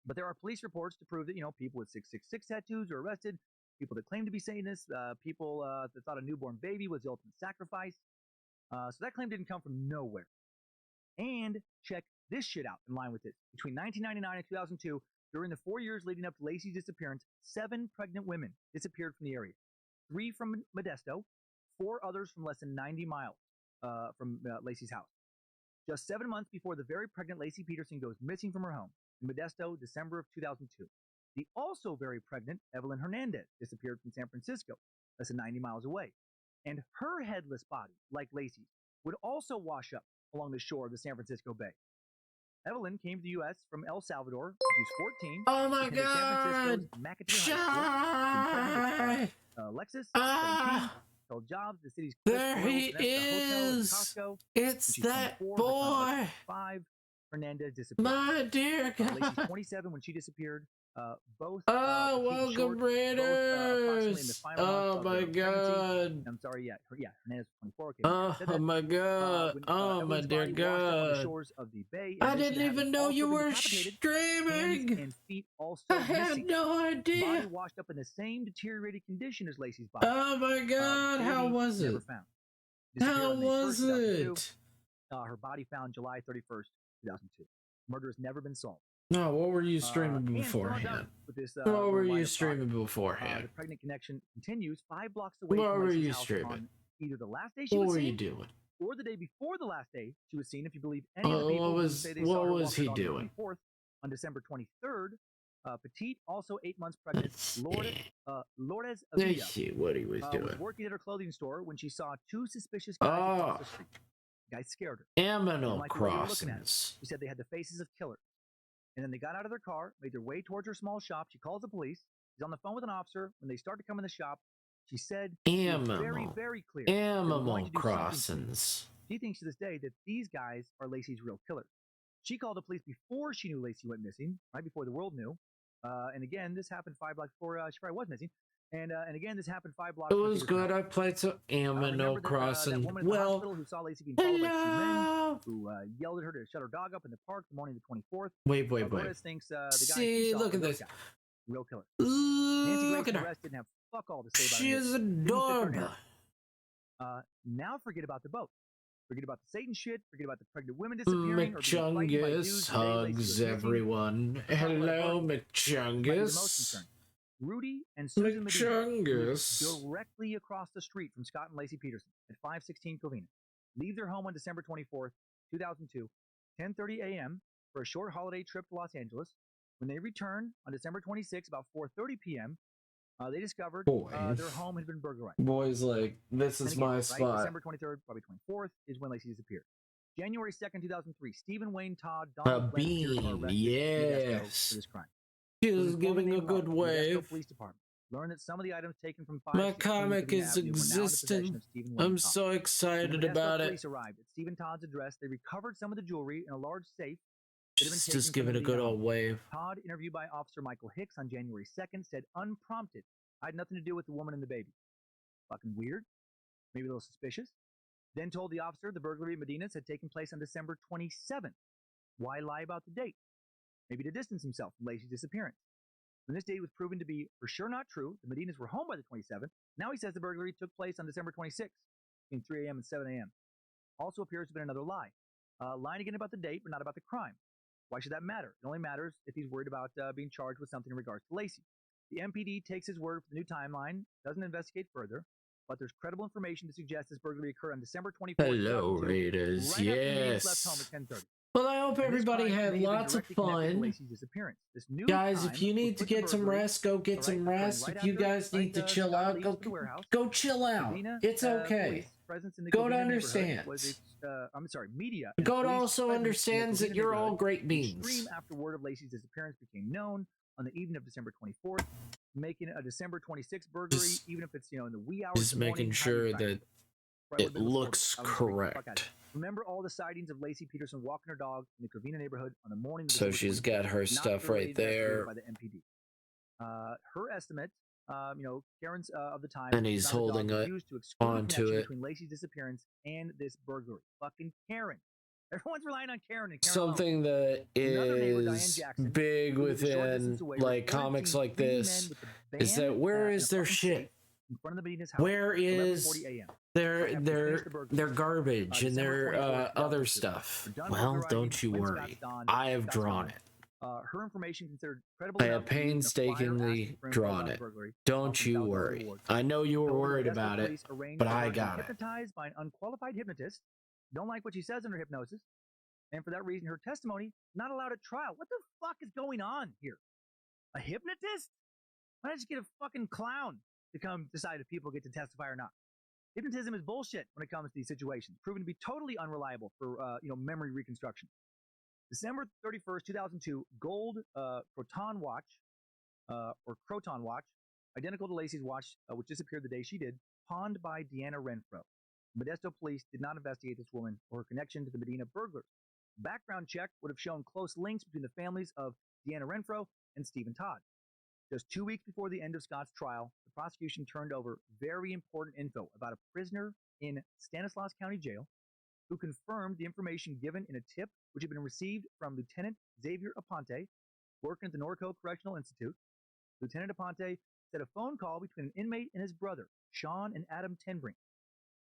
But there are police reports to prove that, people with 666 tattoos are arrested, people that claim to be Satanists, people that thought a newborn baby was the ultimate sacrifice. So that claim didn't come from nowhere. And check this shit out in line with this. Between 1999 and 2002, during the 4 years leading up to Lacey's disappearance, 7 pregnant women disappeared from the area. 3 from Modesto, 4 others from less than 90 miles from Lacey's house. Just 7 months before the very pregnant Lacey Peterson goes missing from her home in Modesto, December of 2002. The also very pregnant Evelyn Hernandez disappeared from San Francisco, less than 90 miles away. And her headless body, like Lacey's, would also wash up along the shore of the San Francisco Bay. Evelyn came to the U.S. from El Salvador when she was 14. Oh my God! High School, Lexus, 17, held jobs, the city's there he is! Costco. It's that 24, boy! 5, Hernandez disappeared. My dear God! Lacey's 27 when she disappeared. Both. Welcome, Raiders! Oh my God! I'm sorry. Yeah, Hernandez was 24. Okay, oh my God! Oh my dear God! I didn't even know you were streaming. And feet also I had no idea. Body washed up in the same deteriorated condition as Lacey's body. Oh my God! How was it? How was it? Her body found July 31st, 2002. Murder has never been solved. No, what were you streaming beforehand? What were you streaming beforehand? The pregnant connection continues 5 blocks away what from were Lacey's you house streaming? On either the last day she what was were seen, you doing? or the day before the last day she was seen, if you believe any of the people what who was, say they what saw her was he walking doing? on the 24th. On December 23rd, Petite, also 8 months pregnant, Lourdes Avila, what he was doing. was working at her clothing store when she saw 2 suspicious guys across the street. The guy scared her. Aminal Like the way they were looking at her. crossings. She said they had the faces of killers. And then they got out of their car, made their way towards her small shop. She calls the police. She's on the phone with an officer. When they start to come in the shop, she said it was very, very clear. Animal Crossings. She thinks to this day that these guys are Lacey's real killers. She called the police before she knew Lacey went missing, right before the world knew. And again, this happened 5 blocks before she probably was missing. And again, this happened 5 blocks. It was good. I played some Animal Crossing. That woman at the hospital who saw Lacey being followed by 2 men who yelled at her to shut her dog up in the park the morning of the 24th. Wait. Thinks, the guy See, look at this. Guy, real killer. Nancy Grace arrest didn't have fuck all to say about She is adorable. Now forget about the boat. Forget about the Satan shit. Forget about the pregnant women disappearing. McChungus hugs everyone. Hello, McChungus. Rudy and Susan McChungus directly across the street from Scott and Lacey Peterson at 516 Covina. Leave their home on December 24th, 2002, 10:30 a.m. for a short holiday trip to Los Angeles. When they return on December 26th, about 4:30 p.m., they discovered their home had been burglarized. Boys, like, this is my spot. Right, December 23rd, probably 24th, is when Lacey disappeared. January 2nd, 2003, Stephen Wayne Todd, Donald Bean, yes. For this crime. He was giving a good wave. Police Department learned that some of the items taken from my comic is existing. I'm so excited about it. Police arrived at Stephen Todd's address. They recovered some of the jewelry in a large safe. Just give it a good old wave. Todd, interviewed by Officer Michael Hicks on January 2nd, said unprompted, I had nothing to do with the woman and the baby. Fucking weird. Maybe a little suspicious. Then told the officer the burglary of Medina's had taken place on December 27th. Why lie about the date? Maybe to distance himself from Lacey's disappearance. When this date was proven to be for sure not true, the Medinas were home by the 27th. Now he says the burglary took place on December 26th, between 3 a.m. and 7 a.m. Also appears to have been another lie. Lying again about the date, but not about the crime. Why should that matter? It only matters if he's worried about being charged with something in regards to Lacey. The MPD takes his word for the new timeline, doesn't investigate further, but there's credible information to suggest this burglary occurred on December 24th. Hello, Raiders. Right yes. Left home at 10:30. Well, I hope everybody had lots of fun. Guys, if you need to get some rest, go get some rest. If you guys need to chill out, go chill out. It's okay. Go to understand. Media. Go to also understands that you're all great beings. Extreme after word of Lacey's disappearance became known on the evening of December 24th, making a December 26th burglary, even if it's in the wee hours. Just making sure that it looks correct. Remember all the sightings of Lacey Peterson walking her dog in the Covina neighborhood on the morning of so she's got her stuff right there. By the MPD. Her estimate, Karen's of the time, and he's holding it onto it between Lacey's disappearance and this burglary. Fucking Karen. Everyone's relying on Karen. And Karen something that is big within like comics like this is that where is their shit? In front of the Medina's house, where is their garbage and their other stuff? Well, don't you worry. I have drawn it. Her information considered credible. I have painstakingly drawn it. Don't you worry. I know you were worried about it, but I got it. Hypnotized by an unqualified hypnotist. Don't like what she says under hypnosis. And for that reason, her testimony not allowed at trial. What the fuck is going on here? A hypnotist? Why not just get a fucking clown to come decide if people get to testify or not? Hypnotism is bullshit when it comes to these situations, proven to be totally unreliable for memory reconstruction. December 31st, 2002, gold Croton watch, identical to Lacey's watch, which disappeared the day she did, pawned by Deanna Renfro. Modesto police did not investigate this woman or her connection to the Medina burglars. Background check would have shown close links between the families of Deanna Renfro and Stephen Todd. Just 2 weeks before the end of Scott's trial, the prosecution turned over very important info about a prisoner in Stanislaus County Jail who confirmed the information given in a tip which had been received from Lieutenant Xavier Aponte, working at the Norco Correctional Institute. Lieutenant Aponte said a phone call between an inmate and his brother, Sean and Adam Tenbrink.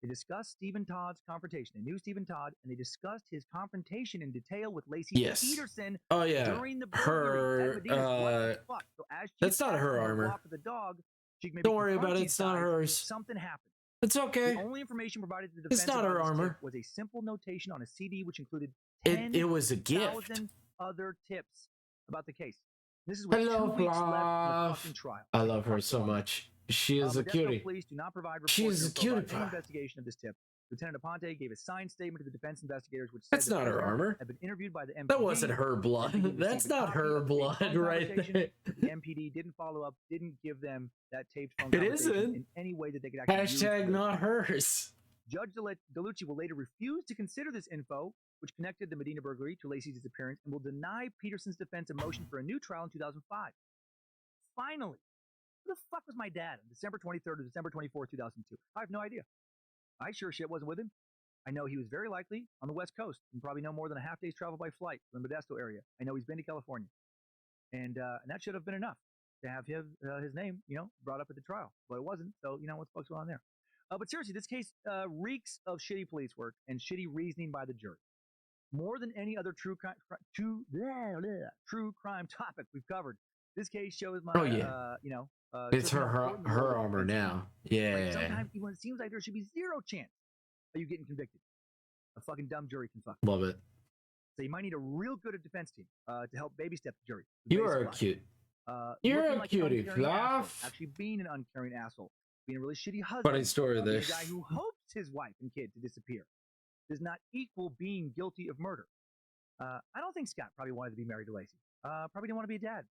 They discussed Stephen Todd's confrontation. They knew Stephen Todd, and they discussed his confrontation in detail with Lacey Peterson during the burglary. That's not her armor. Don't worry about it. It's not hers. Something happened. It's okay. The only information provided to the defense it's not her armor. Was a simple notation on a CD which included it was a gift. 10,000 other tips about the case. This is with 2 weeks left in the fucking trial. I love her so much. She is a cutie. Police do not provide she is a cutie investigation of this tip. Lieutenant Aponte gave a signed statement to the defense investigators, which said That's not her armor. had been interviewed by the MPD. That wasn't her blood. That's not her blood right there. The MPD didn't follow up, didn't give them that taped phone It conversation isn't. in any way that they could actually use. Hashtag not hers. Judge DeLucci will later refuse to consider this info, which connected the Medina burglary to Lacey's disappearance, and will deny Peterson's defense a motion for a new trial in 2005. Finally, who the fuck was my dad on December 23rd or December 24th, 2002? I have no idea. I sure shit wasn't with him. I know he was very likely on the West Coast and probably no more than a half day's travel by flight from the Modesto area. I know he's been to California. And that should have been enough to have his name, brought up at the trial. But it wasn't, so, what the fuck's going on there? But seriously, this case reeks of shitty police work and shitty reasoning by the jury. More than any other true crime topic we've covered, this case shows my, it's her armor now. Yeah. Like sometimes even it seems like there should be zero chance of you getting convicted. A fucking dumb jury can fuck. Love it. So you might need a real good defense team to help baby step the jury. You are cute. You're a cutie, Fluff. Actually being an uncaring asshole. Being a really shitty husband. Funny story being this. a guy who hopes his wife and kid to disappear does not equal being guilty of murder. I don't think Scott probably wanted to be married to Lacey. Probably didn't want to be a dad.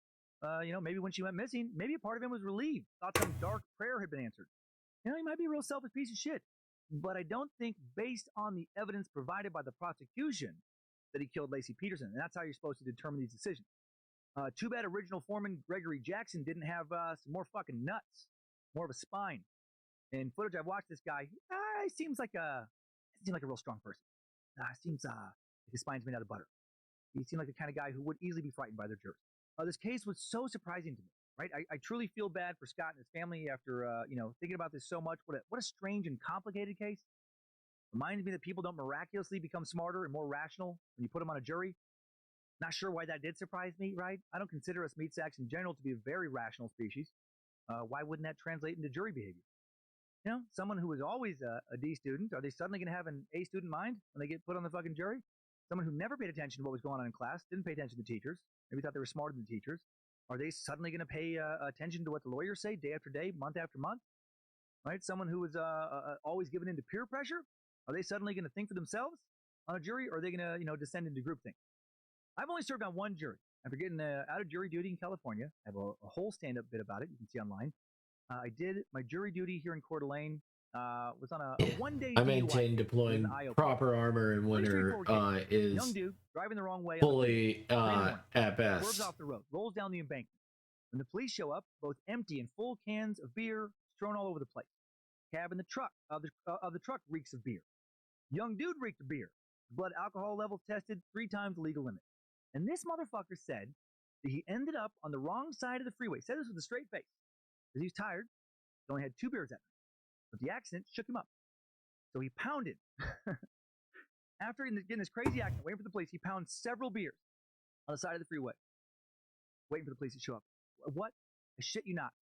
Maybe when she went missing, maybe a part of him was relieved. Thought some dark prayer had been answered. He might be a real selfish piece of shit. But I don't think, based on the evidence provided by the prosecution, that he killed Lacey Peterson. And that's how you're supposed to determine these decisions. Too bad original foreman Gregory Jackson didn't have some more fucking nuts, more of a spine. In footage I've watched, this guy, he seems like a real strong person. Seems like his spine's made out of butter. He seemed like the kind of guy who would easily be frightened by their jurors. This case was so surprising to me, right? I truly feel bad for Scott and his family after, thinking about this so much. What a strange and complicated case. Reminds me that people don't miraculously become smarter and more rational when you put them on a jury. Not sure why that did surprise me, right? I don't consider us meat sacks in general to be a very rational species. Why wouldn't that translate into jury behavior? Someone who was always a D student, are they suddenly going to have an A student mind when they get put on the fucking jury? Someone who never paid attention to what was going on in class, didn't pay attention to the teachers, maybe thought they were smarter than the teachers. Are they suddenly going to pay attention to what the lawyers say day after day, month after month? Right? Someone who was always given into peer pressure, are they suddenly going to think for themselves on a jury, or are they going to descend into groupthink? I've only served on one jury. After getting out of jury duty in California, I have a whole stand-up bit about it. You can see online. I did my jury duty here in Coeur d'Alene. Was on a one-day. I maintain deploying proper armor in winter is young dude driving the wrong way. fully at best. Swerves off the road, rolls down the embankment. When the police show up, both empty and full cans of beer strewn all over the place. Cab in the truck of the truck reeks of beer. Young dude reeked of beer. Blood alcohol levels tested 3 times the legal limit. And this motherfucker said that he ended up on the wrong side of the freeway. Said this with a straight face. Because he was tired. He only had 2 beers that night. But the accident shook him up. So he pounded. After getting this crazy accident, waiting for the police, he pounds several beers on the side of the freeway. Waiting for the police to show up. What? I shit you not.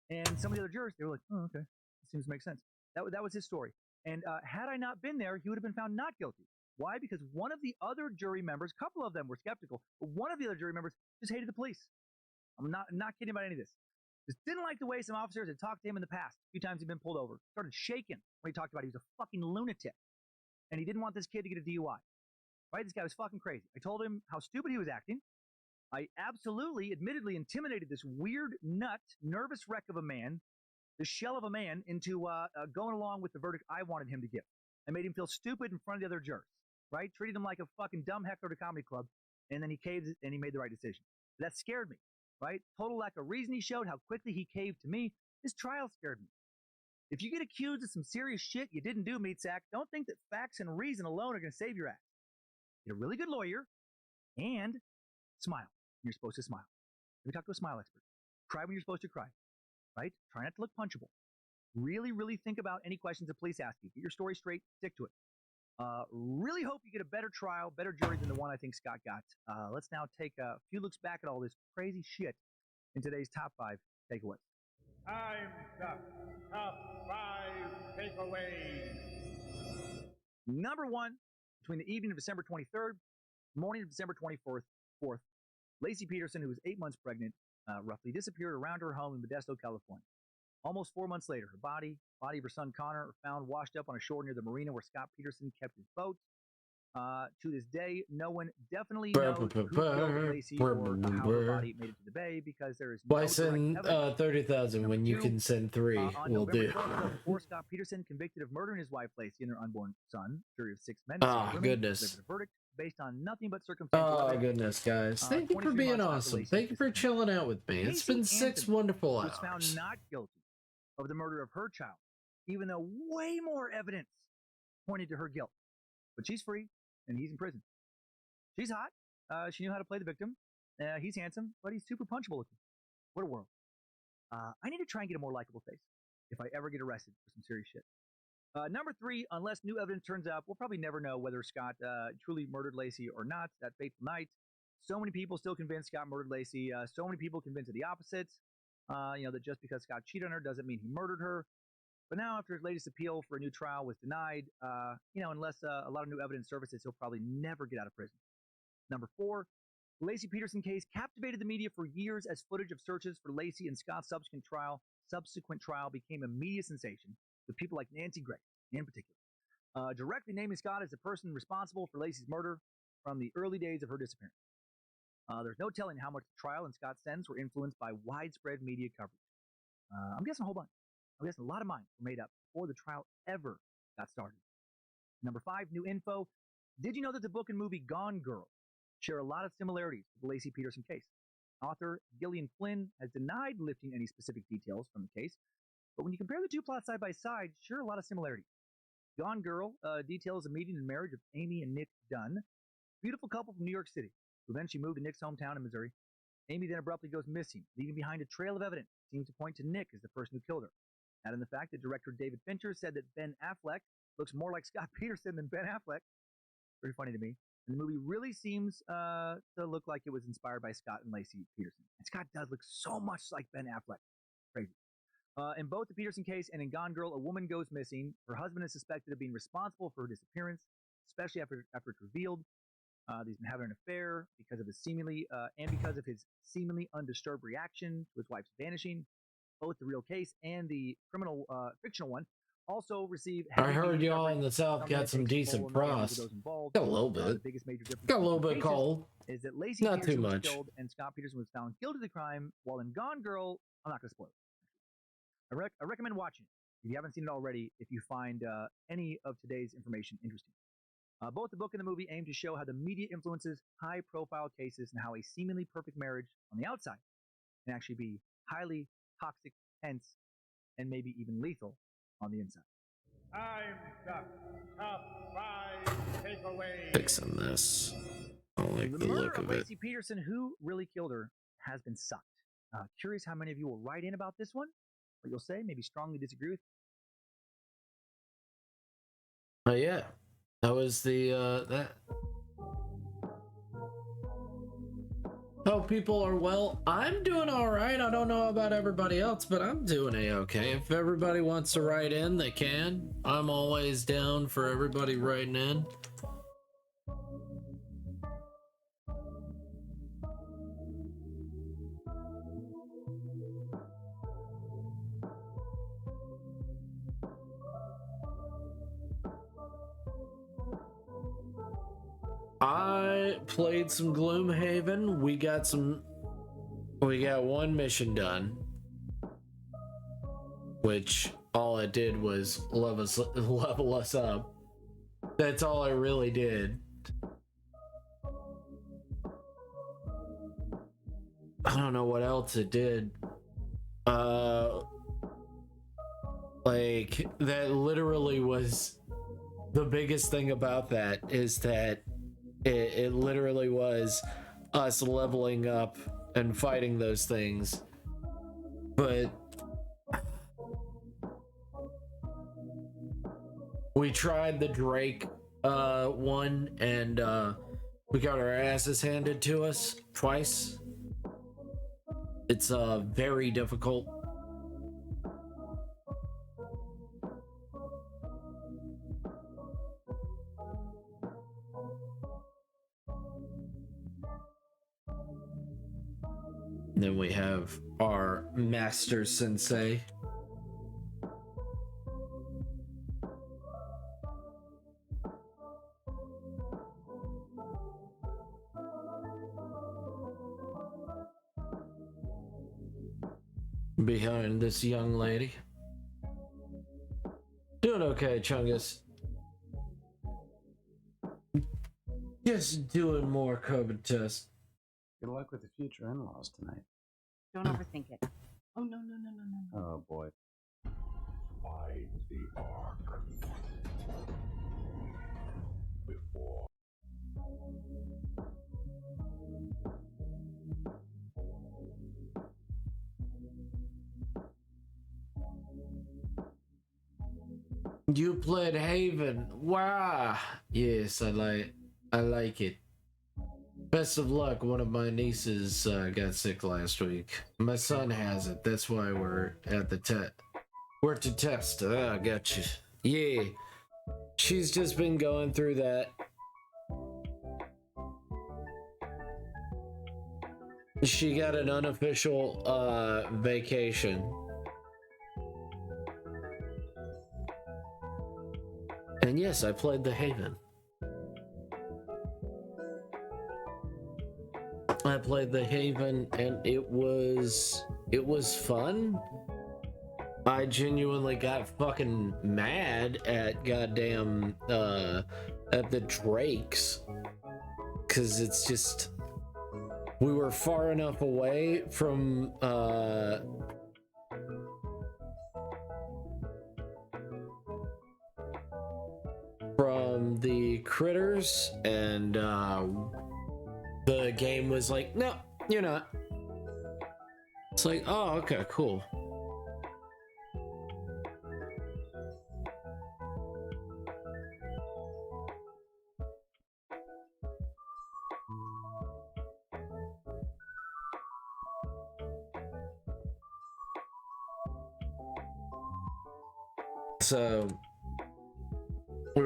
And some of the other jurors, they were like, oh, okay. That seems to make sense. That was his story. And had I not been there, he would have been found not guilty. Why? Because one of the other jury members, a couple of them were skeptical, but one of the other jury members just hated the police. I'm not kidding about any of this. Just didn't like the way some officers had talked to him in the past. A few times he'd been pulled over. Started shaking when he talked about he was a fucking lunatic. And he didn't want this kid to get a DUI. Right? This guy was fucking crazy. I told him how stupid he was acting. I absolutely, admittedly intimidated this weird, nut, nervous wreck of a man, this shell of a man, into going along with the verdict I wanted him to give. I made him feel stupid in front of the other jurors. Right? Treated him like a fucking dumb heckler at a comedy club. And then he caved and he made the right decision. That scared me. Right? Total lack of reason he showed, how quickly he caved to me. This trial scared me. If you get accused of some serious shit you didn't do, meat sack, don't think that facts and reason alone are going to save your ass. Get a really good lawyer and smile. You're supposed to smile. Let me talk to a smile expert. Cry when you're supposed to cry. Right? Try not to look punchable. Really, really think about any questions the police ask you. Get your story straight. Stick to it. Really hope you get a better trial, better jury than the one I think Scott got. Let's now take a few looks back at all this crazy shit in today's top 5 takeaways. Time's up. Top 5 takeaways. Number 1, between the evening of December 23rd, morning of December 24th, Lacey Peterson, who was 8 months pregnant, roughly disappeared around her home in Modesto, California. Almost 4 months later, her body of her son Connor, are found washed up on a shore near the marina where Scott Peterson kept his boat. To this day, no one definitely knows who killed Lacey or how her body made it to the bay because there is no Why direct send evidence. 30,000 when you two, can send 3? On Will November do. 12th, 2004, Scott Peterson, convicted of murdering his wife Lacey and their unborn son, jury of 6 men, Oh, women, goodness. delivered a verdict based on nothing but circumstantial Oh, evidence. goodness, guys. Thank you for 23 being months after awesome. Lacey's Thank you for disappearance. chilling out with me. It's Casey been 6 Anthony wonderful was hours. found not guilty of the murder of her child, even though way more evidence pointed to her guilt. But she's free, and he's in prison. She's hot. She knew how to play the victim. He's handsome, but he's super punchable looking. What a world. I need to try and get a more likable face if I ever get arrested for some serious shit. Number 3, unless new evidence turns up, we'll probably never know whether Scott truly murdered Lacey or not that fateful night. So many people still convinced Scott murdered Lacey. So many people convinced of the opposite. That just because Scott cheated on her doesn't mean he murdered her. But now, after his latest appeal for a new trial was denied, unless a lot of new evidence surfaces, he'll probably never get out of prison. Number 4, the Lacey Peterson case captivated the media for years as footage of searches for Lacey and Scott's subsequent trial became a media sensation, with people like Nancy Grace, in particular, directly naming Scott as the person responsible for Lacey's murder from the early days of her disappearance. There's no telling how much the trial and Scott's sentence were influenced by widespread media coverage. I'm guessing a whole bunch. I'm guessing a lot of minds were made up before the trial ever got started. Number 5, new info. Did you know that the book and movie Gone Girl share a lot of similarities with the Lacey Peterson case? Author Gillian Flynn has denied lifting any specific details from the case, but when you compare the two plots side by side, sure, a lot of similarities. Gone Girl details a meeting and marriage of Amy and Nick Dunn, beautiful couple from New York City, who eventually moved to Nick's hometown in Missouri. Amy then abruptly goes missing, leaving behind a trail of evidence that seems to point to Nick as the person who killed her. Add in the fact that director David Fincher said that Ben Affleck looks more like Scott Peterson than Ben Affleck. Pretty funny to me. And the movie really seems to look like it was inspired by Scott and Lacey Peterson. And Scott does look so much like Ben Affleck. Crazy. In both the Peterson case and in Gone Girl, a woman goes missing. Her husband is suspected of being responsible for her disappearance, especially after it's revealed he's been having an affair because of his seemingly undisturbed reaction to his wife's vanishing. Both the real case and the criminal fictional one also receive. I heard y'all in the South got some decent pros. Got a little bit. The biggest major difference got a little bit cold. Is that Lacey Not Peterson too was much. killed and Scott Peterson was found guilty of the crime, while in Gone Girl, I'm not going to spoil it. I recommend watching it if you haven't seen it already, if you find any of today's information interesting. Both the book and the movie aim to show how the media influences high-profile cases and how a seemingly perfect marriage on the outside can actually be highly toxic, tense, and maybe even lethal on the inside. Time's up. Top 5 takeaways. Fixing this. I don't like The the murder look of of it. Lacey Peterson, who really killed her, has been sucked. Curious how many of you will write in about this one. What you'll say, maybe strongly disagree with. Yeah, that was the that. Hope people are well. I'm doing all right. I don't know about everybody else, but I'm doing a-okay. If everybody wants to write in, they can. I'm always down for everybody writing in. I played some Gloomhaven. We got one mission done, which all it did was level us up. That's all I really did. I don't know what else it did. Like, that literally was the biggest thing about that, is that it literally was us leveling up and fighting those things. But we tried the Drake one, and we got our asses handed to us twice. It's very difficult. Then we have our master sensei, behind this young lady. Doing okay, Chungus. Just doing more COVID tests. Good luck with the future in-laws tonight. Don't overthink it. Oh, no, no, no, no, no. Oh, boy. Find the Ark. Before. You played Haven. Wow. Yes, I like it. Best of luck. One of my nieces got sick last week. My son has it. That's why we're at the we're to test. Ah, I got you. Yeah. She's just been going through that. She got an unofficial vacation. And yes, I played the Haven. I played the Haven and it was fun. I genuinely got fucking mad at goddamn at the Drakes, cuz it's just we were far enough away from the critters, and the game was like, no, you're not. It's like, oh, okay, cool. So we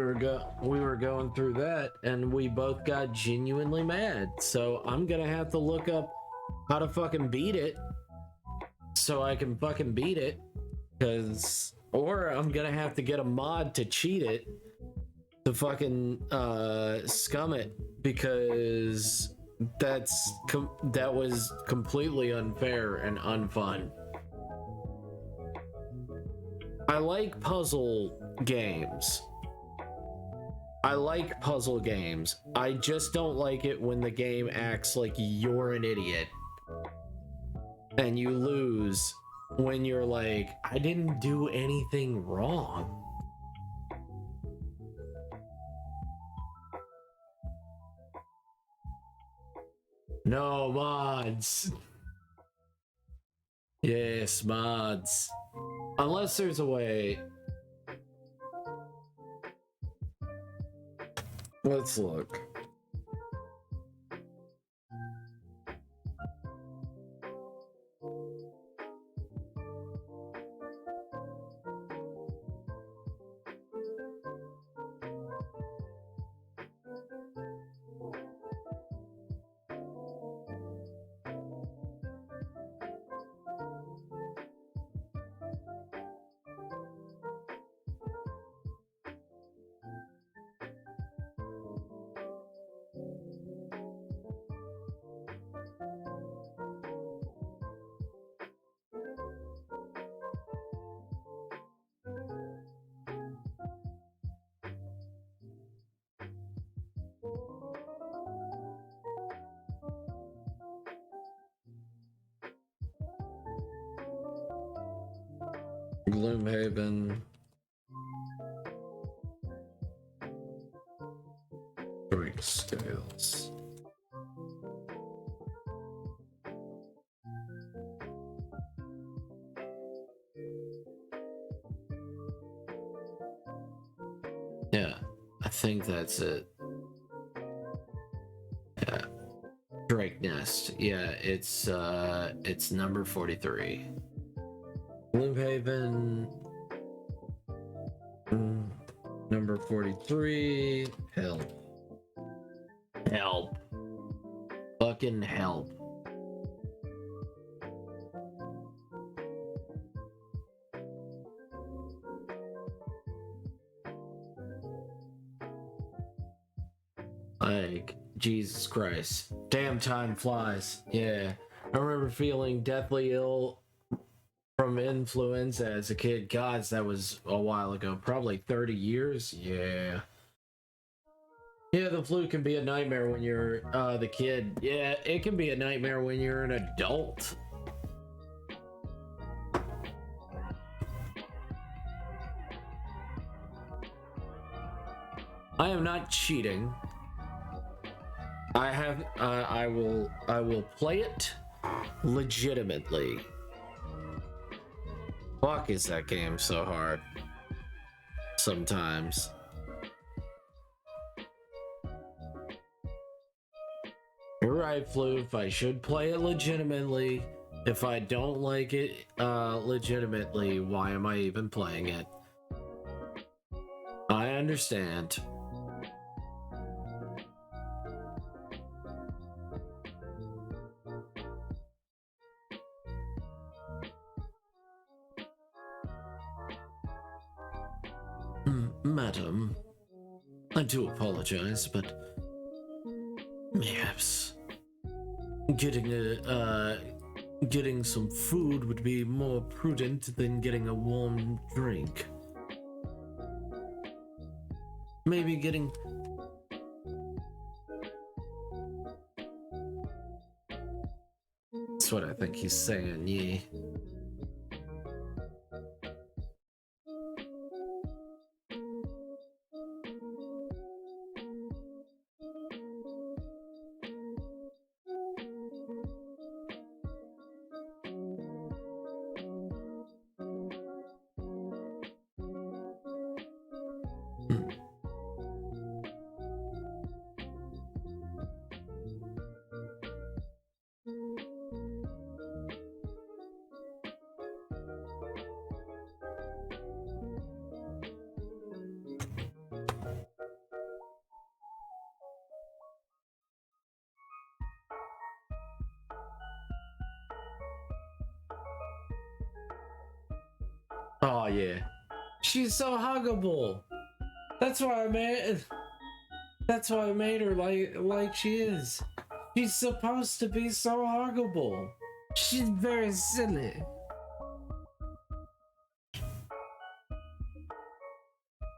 were going through that, and we both got genuinely mad. So I'm gonna have to look up how to fucking beat it, so I can fucking beat it, or I'm gonna have to get a mod to cheat it to fucking scum it, because that was completely unfair and unfun. I like puzzle games. I just don't like it when the game acts like you're an idiot and you lose when you're like, I didn't do anything wrong. No mods. Yes, mods. Unless there's a way. Let's look. Gloomhaven. Break scales. Yeah, I think that's it. Yeah. Drake Nest. Yeah, it's number 43. Gloomhaven, number 43. Help. Help. Fucking help. Like, Jesus Christ. Damn, time flies. Yeah. I remember feeling deathly ill from influenza as a kid. Gods, that was a while ago. Probably 30 years. Yeah. Yeah, the flu can be a nightmare when you're the kid. Yeah, it can be a nightmare when you're an adult. I am not cheating. I will play it legitimately. Fuck, is that game so hard sometimes. You're right, Floof. I should play it legitimately. If I don't like it legitimately, why am I even playing it? I understand. Madam, I do apologize, but perhaps getting some food would be more prudent than getting a warm drink. Maybe getting... That's what I think he's saying, yeah. Oh yeah, she's so huggable. That's why I made. That's why I made her like she is. She's supposed to be so huggable. She's very silly.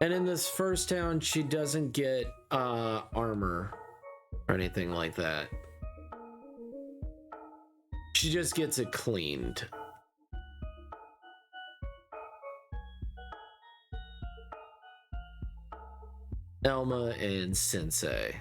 And in this first town, she doesn't get armor or anything like that. She just gets it cleaned. Elma and Sensei.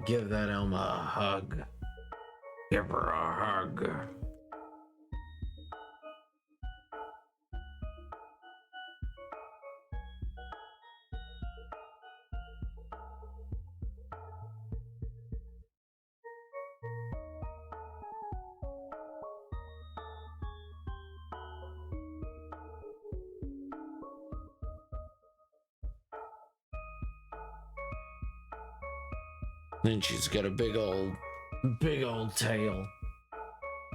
Give that Elma a hug. Give her a hug. Then she's got a big old tail.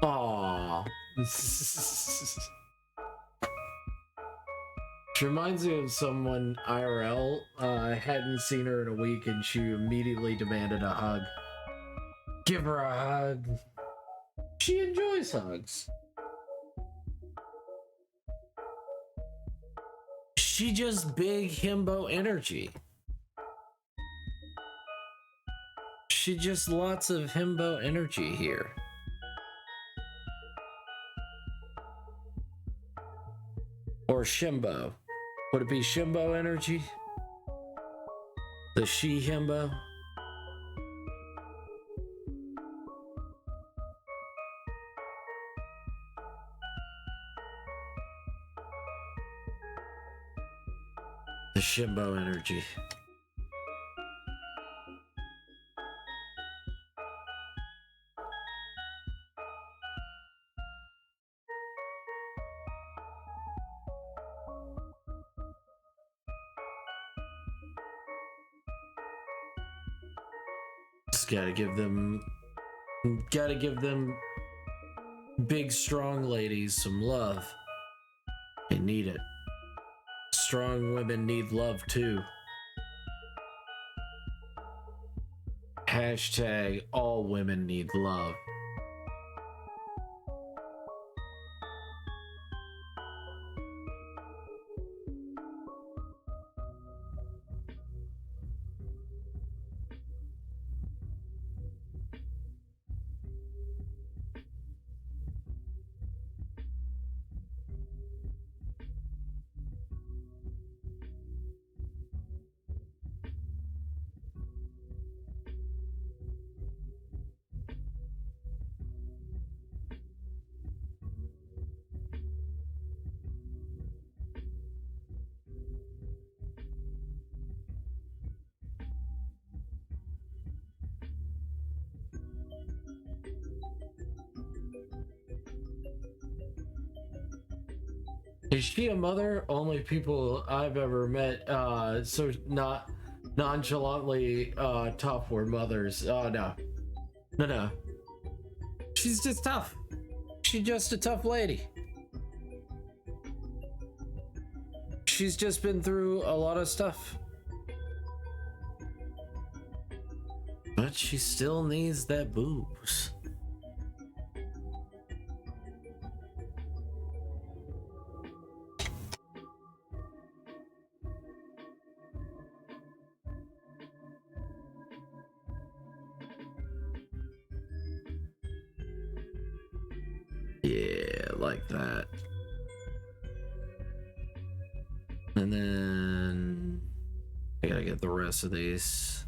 Aww. She reminds me of someone IRL. I hadn't seen her in a week and she immediately demanded a hug. Give her a hug. She enjoys hugs. She just big himbo energy. She just lots of himbo energy here. Or Shimbo. Would it be Shimbo energy? The she himbo? The Shimbo energy. Just gotta give them big, strong ladies some love. They need it. Strong women need love too. Hashtag all women need love. Is she a mother? Only people I've ever met so not nonchalantly tough were mothers. Oh no. No. She's just tough. She's just a tough lady. She's just been through a lot of stuff. But she still needs that boobs. Yeah, like that. And then I gotta get the rest of these.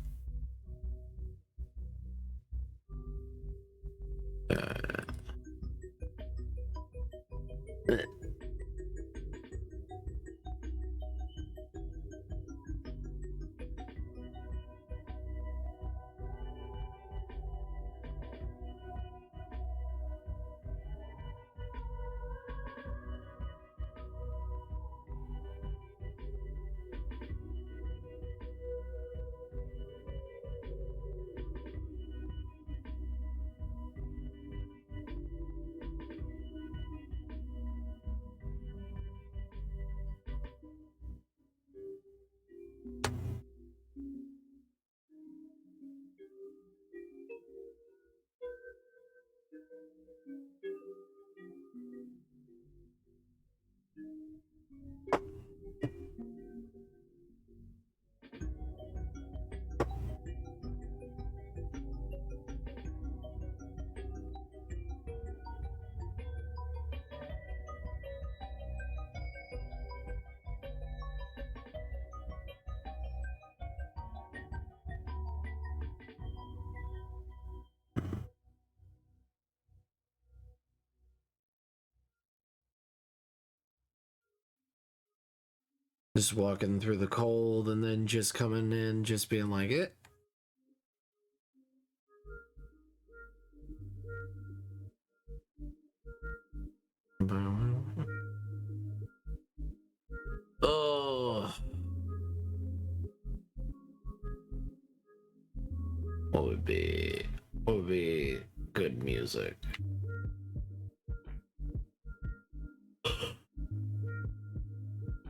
Just walking through the cold and then just coming in, just being like it. Oh, what would be good music?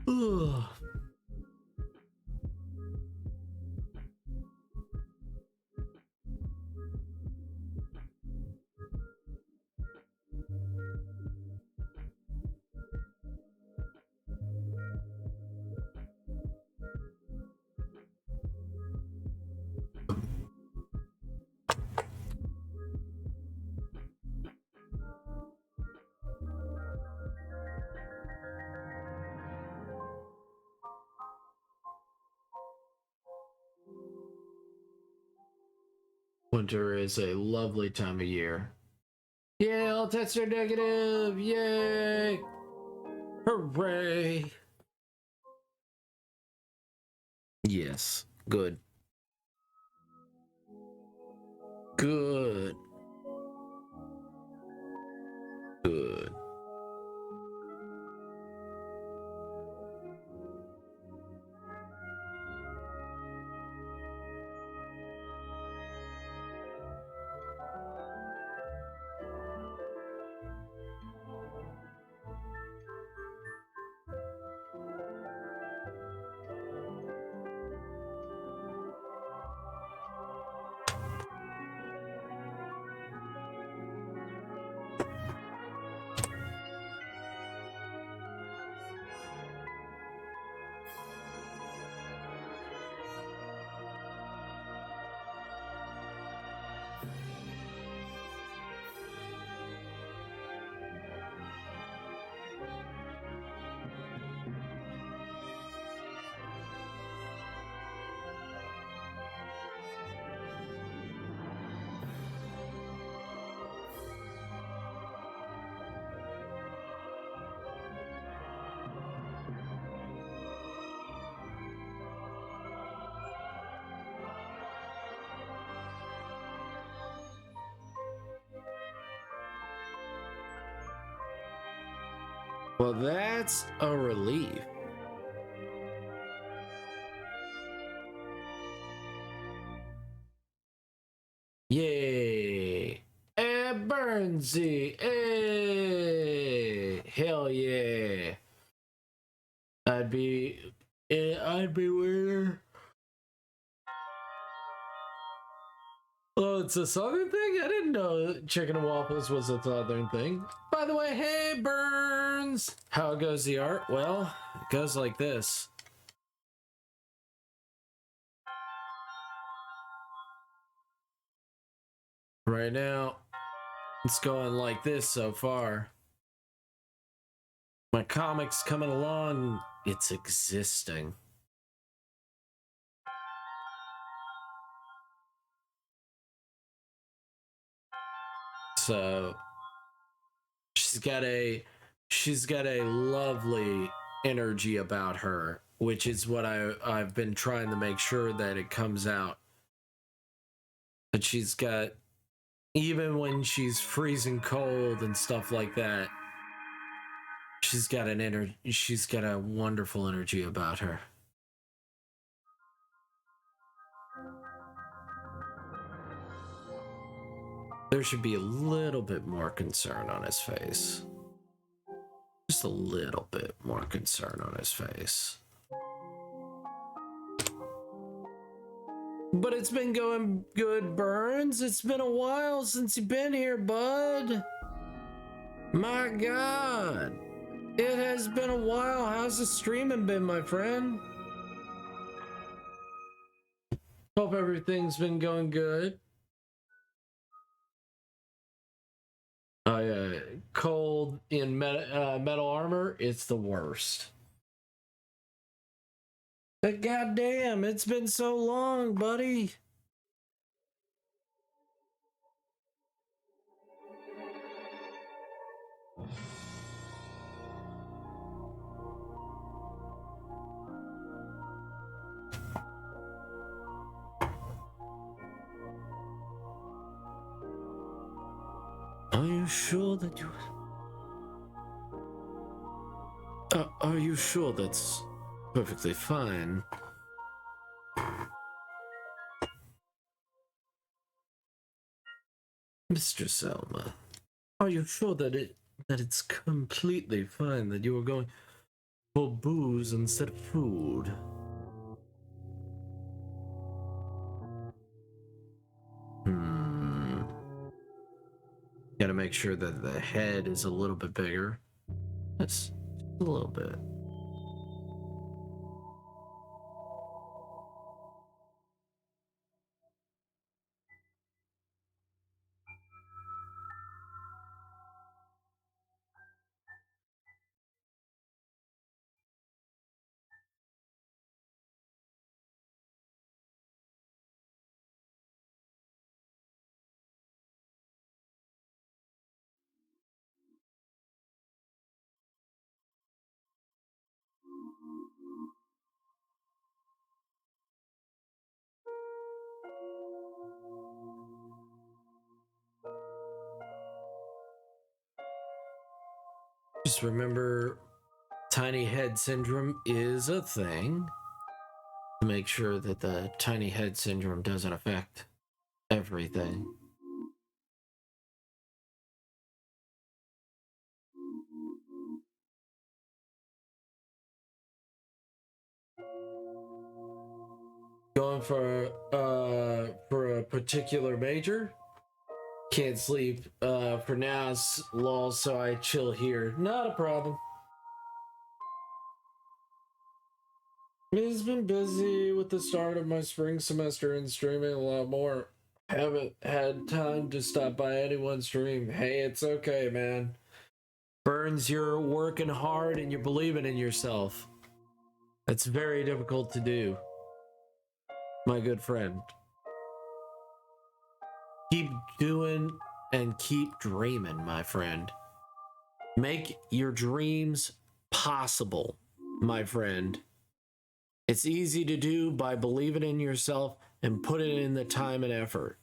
Ugh. Winter is a lovely time of year. Yay, all tests are negative! Yay! Hooray! Yes, good. Good. Good. Well, that's a relief. Yay! Hey, Burnsy! Hey! Hell yeah! I'd be weird. Oh, it's a southern thing? I didn't know chicken and waffles was a southern thing. By the way, hey, Burns! How goes the art? Well, it goes like this. Right now, it's going like this so far. My comic's coming along, it's existing. So she's got a lovely energy about her, which is what I've been trying to make sure that it comes out. But she's got, even when she's freezing cold and stuff like that, she's got a wonderful energy about her. There should be a little bit more concern on his face. Just a little bit more concern on his face. But it's been going good, Burns. It's been a while since you've been here, bud. My God. It has been a while. How's the streaming been, my friend? Hope everything's been going good. Cold in metal armor, it's the worst. But goddamn, it's been so long, buddy. Are you sure that you... are you sure that's perfectly fine? Mr. Selma, are you sure that it's completely fine that you are going for booze instead of food? Gotta make sure that the head is a little bit bigger. Just a little bit. Just remember, tiny head syndrome is a thing. Make sure that the tiny head syndrome doesn't affect everything. Going for a particular major? Can't sleep for now, lol, so I chill here. Not a problem. It's been busy with the start of my spring semester and streaming a lot more. Haven't had time to stop by anyone's stream. Hey, it's okay, man. Burns, you're working hard and you're believing in yourself. That's very difficult to do, my good friend. Keep doing and keep dreaming, my friend. Make your dreams possible, my friend. It's easy to do by believing in yourself and putting in the time and effort.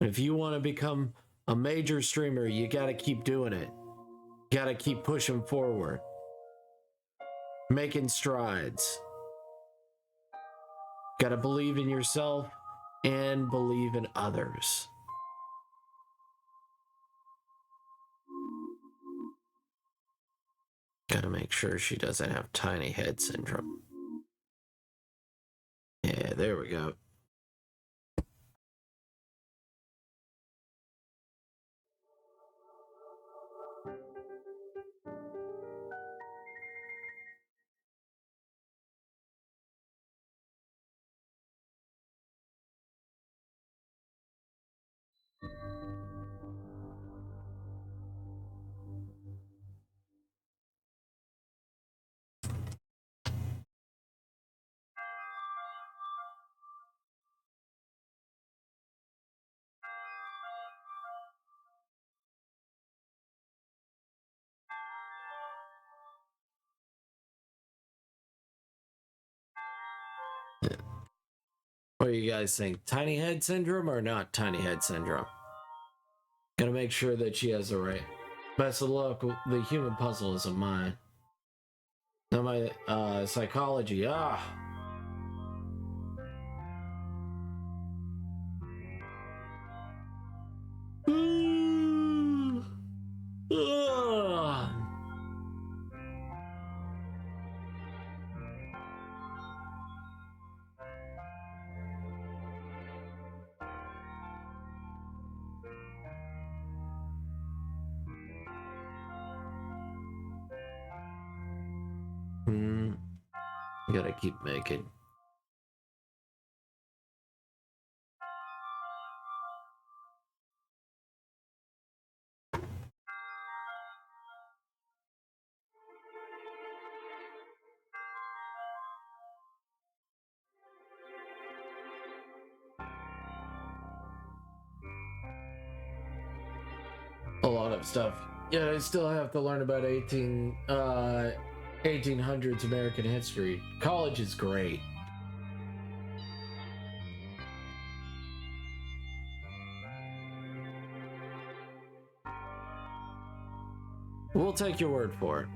If you want to become a major streamer, you got to keep doing it. You got to keep pushing forward. Making strides. Gotta believe in yourself and believe in others. Gotta make sure she doesn't have tiny head syndrome. Yeah, there we go. What do you guys think? Tiny head syndrome or not tiny head syndrome? Gotta make sure that she has the right. Best of luck. The human puzzle isn't mine. Not my psychology. Ah. Ugh. You gotta keep making. A lot of stuff. Yeah, I still have to learn about 1800s American history. College is great. We'll take your word for it.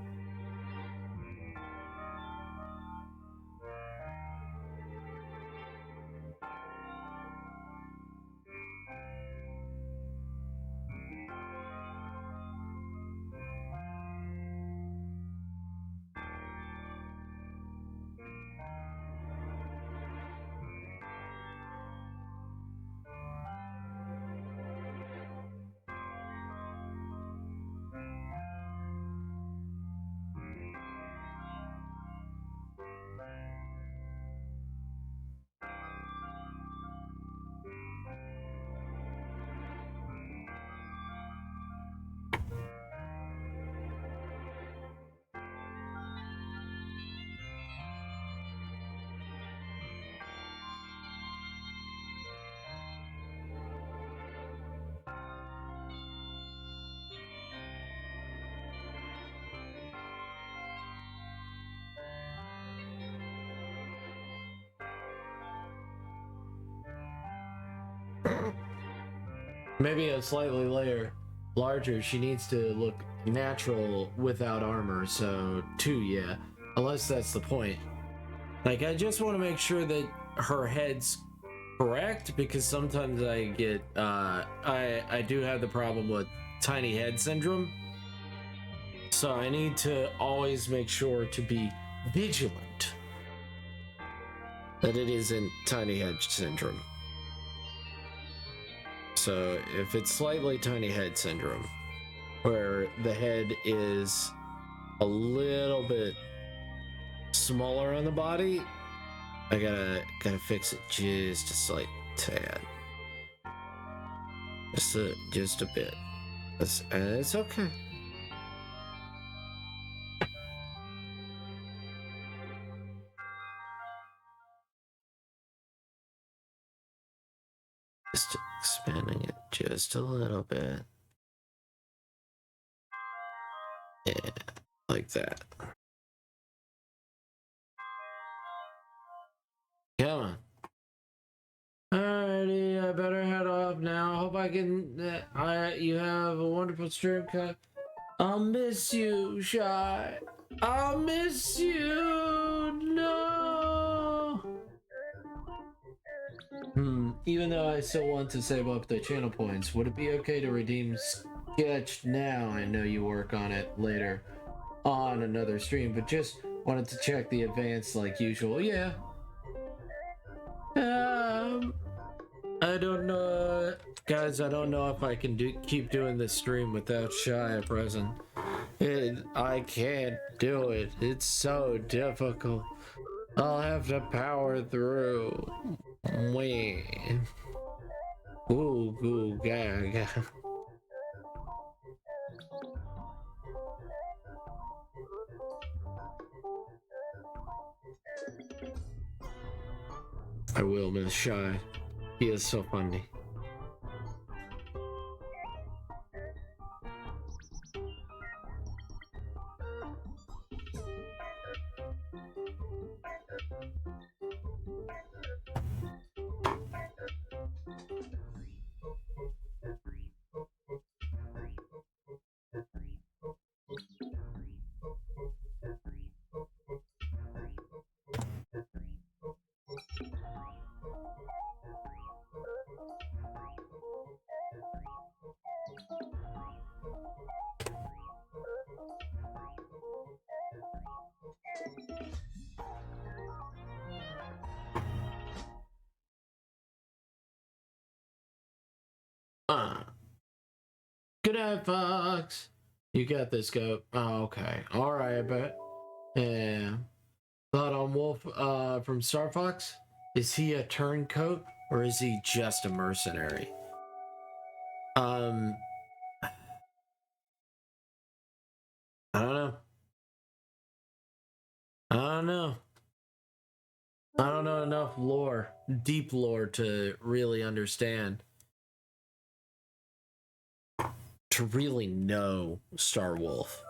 Maybe a slightly larger. She needs to look natural without armor. So 2, yeah. Unless that's the point. Like, I just want to make sure that her head's correct, because sometimes I get I do have the problem with tiny head syndrome. So I need to always make sure to be vigilant that it isn't tiny head syndrome. So if it's slightly tiny head syndrome, where the head is a little bit smaller on the body, I gotta fix it just a slight tad, just a bit. It's okay. Just expanding it just a little bit. Yeah, like that. Come on. Alrighty, I better head off now. Hope I can. You have a wonderful stream cut. I'll miss you, Shy. I'll miss you. No. Even though I still want to save up the channel points, would it be okay to redeem Sketch now? I know you work on it later on another stream, but just wanted to check the advance like usual. Yeah. I don't know, guys. I don't know if I can keep doing this stream without Shy at present. I can't do it. It's so difficult. I'll have to power through. Wait. Ooh, gag. I will miss Shy. He is so funny. Good night, Fox. You got this, Goat. Oh, okay. Alright, but yeah. Thought on Wolf from Star Fox? Is he a turncoat or is he just a mercenary? I don't know. I don't know. I don't know enough lore, deep lore, to really understand. To really know Star Wolf.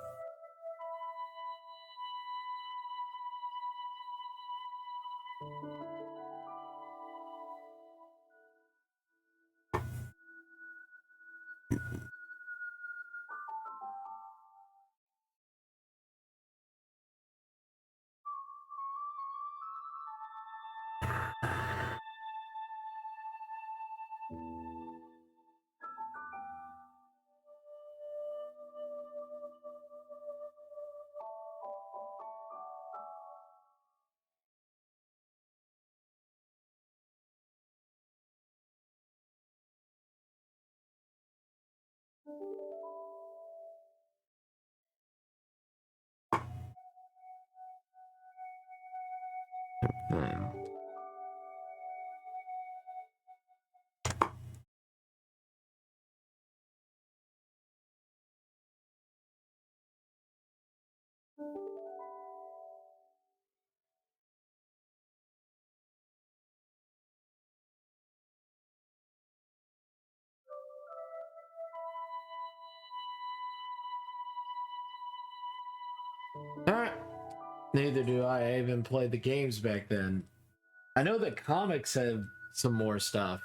Alright. Neither do I. I even played the games back then. I know that comics have some more stuff.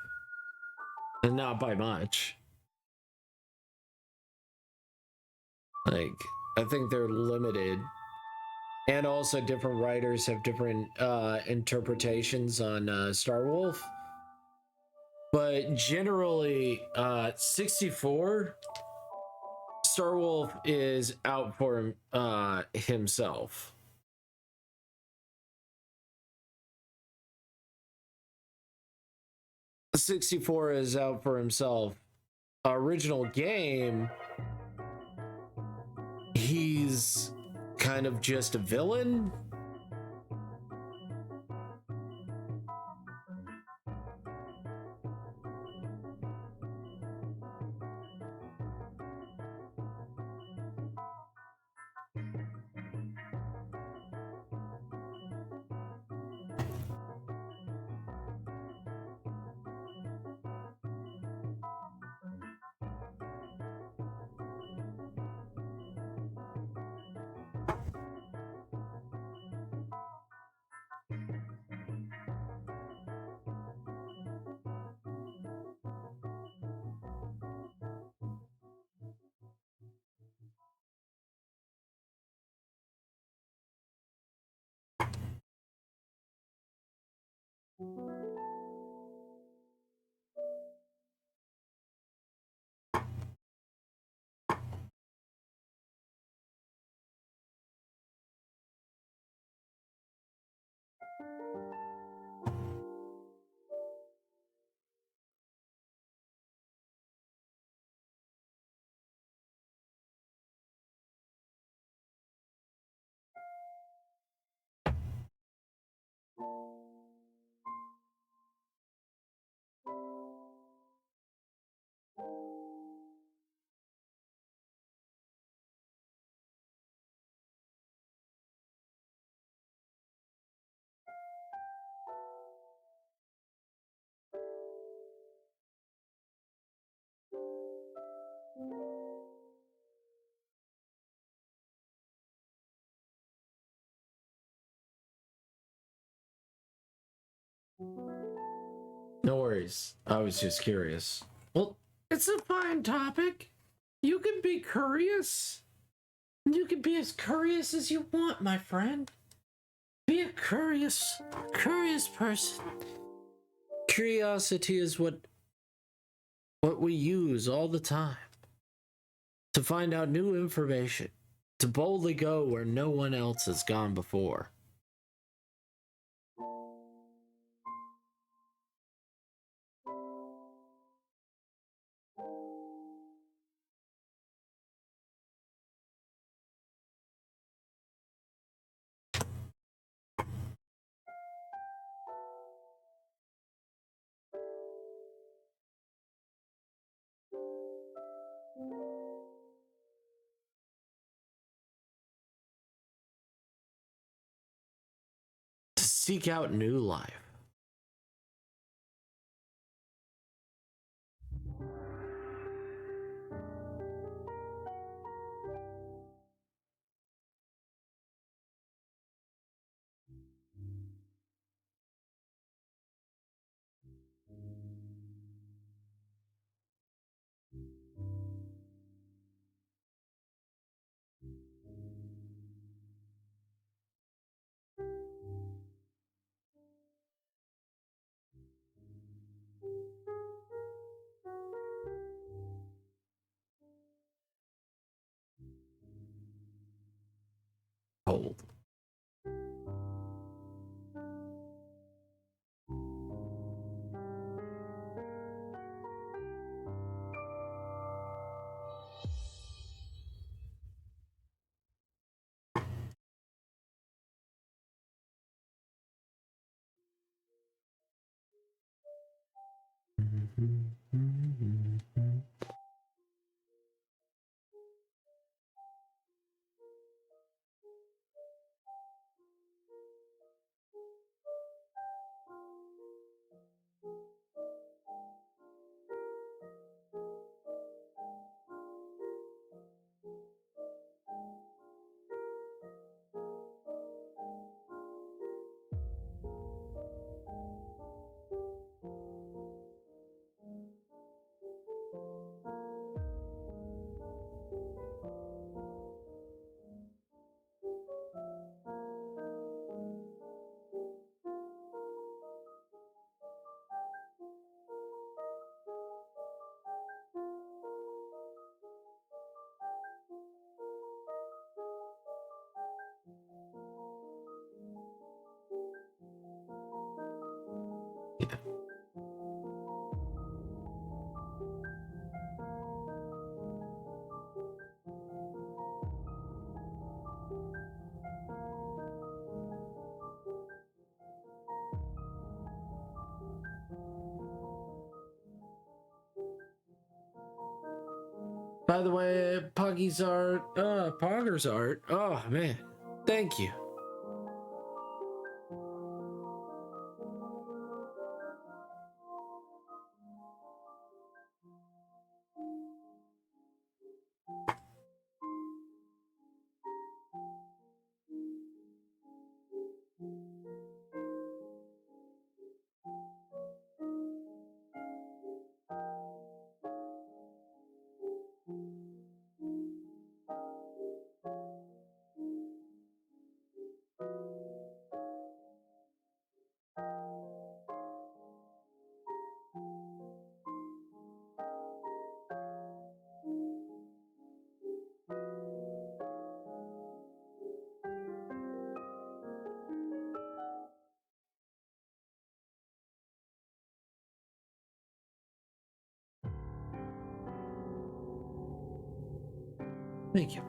And not by much. Like, I think they're limited. And also different writers have different interpretations on Star Wolf. But generally, 64, Star Wolf is out for himself. '64 is out for himself. Original game, he's kind of just a villain. No worries. I was just curious. Well, it's a fine topic. You can be curious. You can be as curious as you want, my friend. Be a curious person. Curiosity is what we use all the time to find out new information, to boldly go where no one else has gone before. To seek out new life. Cold. By the way, Poggy's art, Pogger's art. Oh man, thank you. Thank you.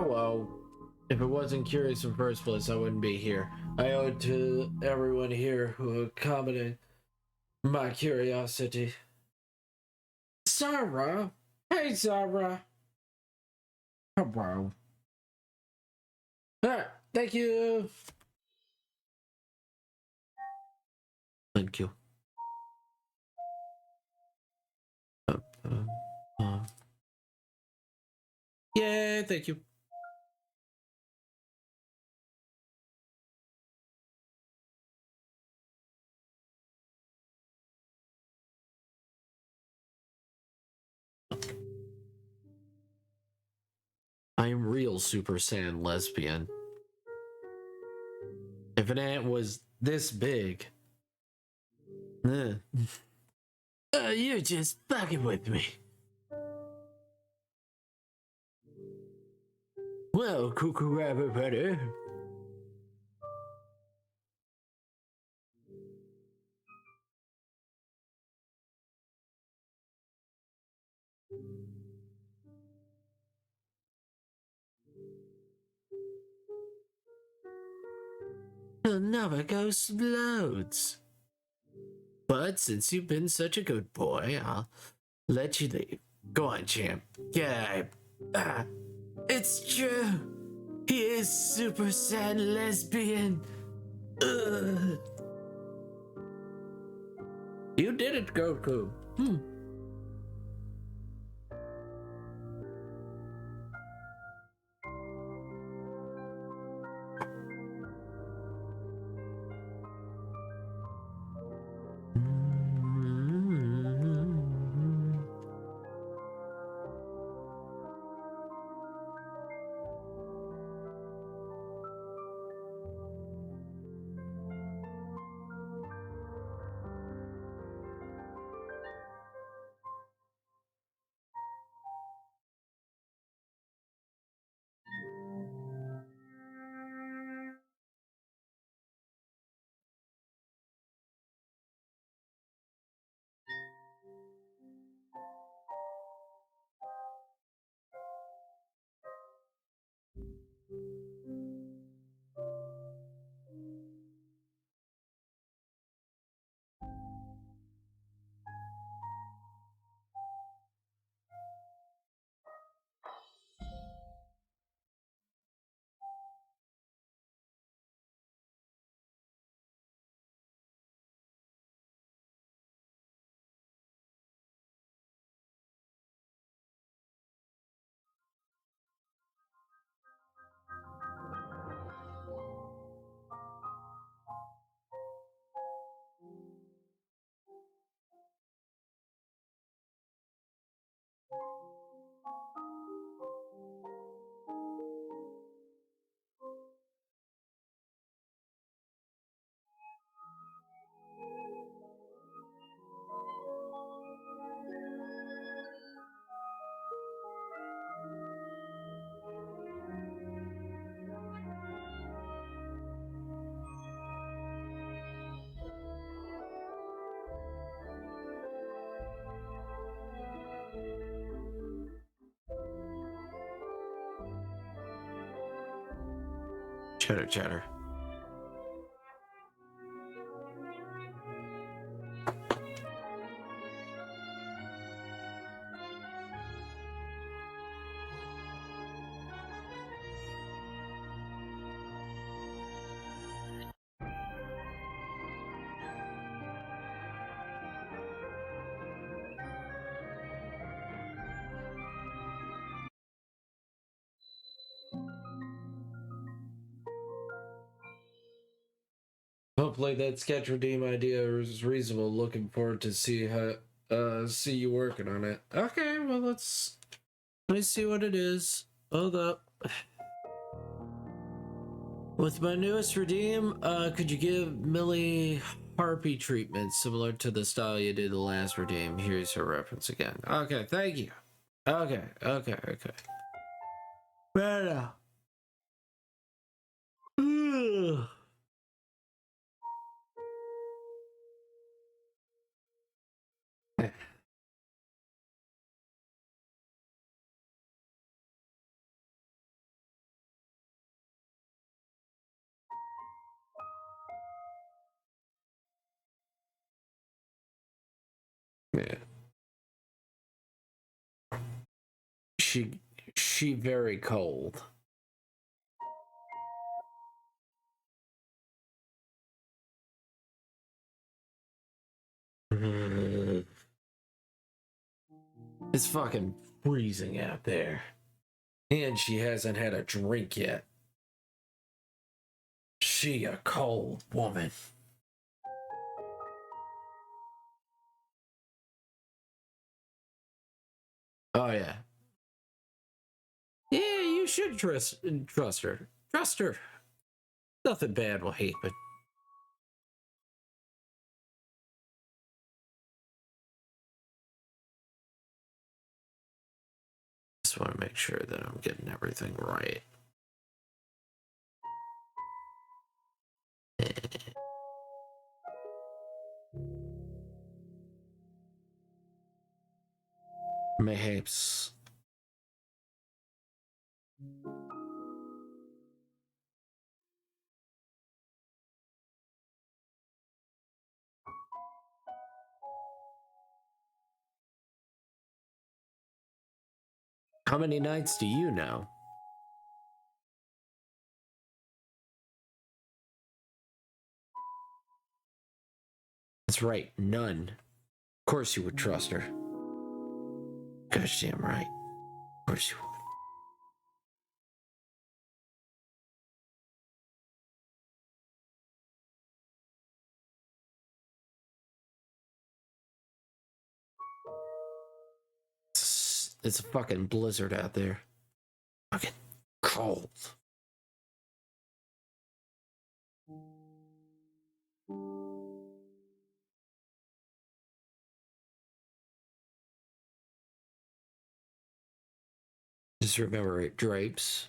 Hello. If it wasn't curious in the first place, I wouldn't be here. I owe it to everyone here who accommodated my curiosity. Zara! Hey, Zara! Hello. Alright, thank you! Thank you. Yeah, thank you. I am real Super Saiyan lesbian. If an ant was this big... you're just fucking with me. Well, cuckoo rabbit butter. Another ghost loads. But since you've been such a good boy, I'll let you leave. Go on, champ. Yeah. It's true. He is super sad lesbian. Ugh. You did it, Goku. Chatter, chatter. Hopefully that sketch redeem idea is reasonable. Looking forward to see you working on it. Okay, well let me see what it is. Hold up. With my newest redeem, could you give Millie harpy treatment similar to the style you did the last redeem? Here's her reference again. Okay, thank you. Okay. Better. Yeah. She very cold. It's fucking freezing out there. And she hasn't had a drink yet. She a cold woman. Oh yeah. Yeah, you should trust her. Trust her. Nothing bad will happen. Just want to make sure that I'm getting everything right. Mayhaps. How many nights do you know? That's right, none. Of course you would trust her. Gosh damn right. Of course you would. It's a fucking blizzard out there. Fucking cold. Just remember it drapes.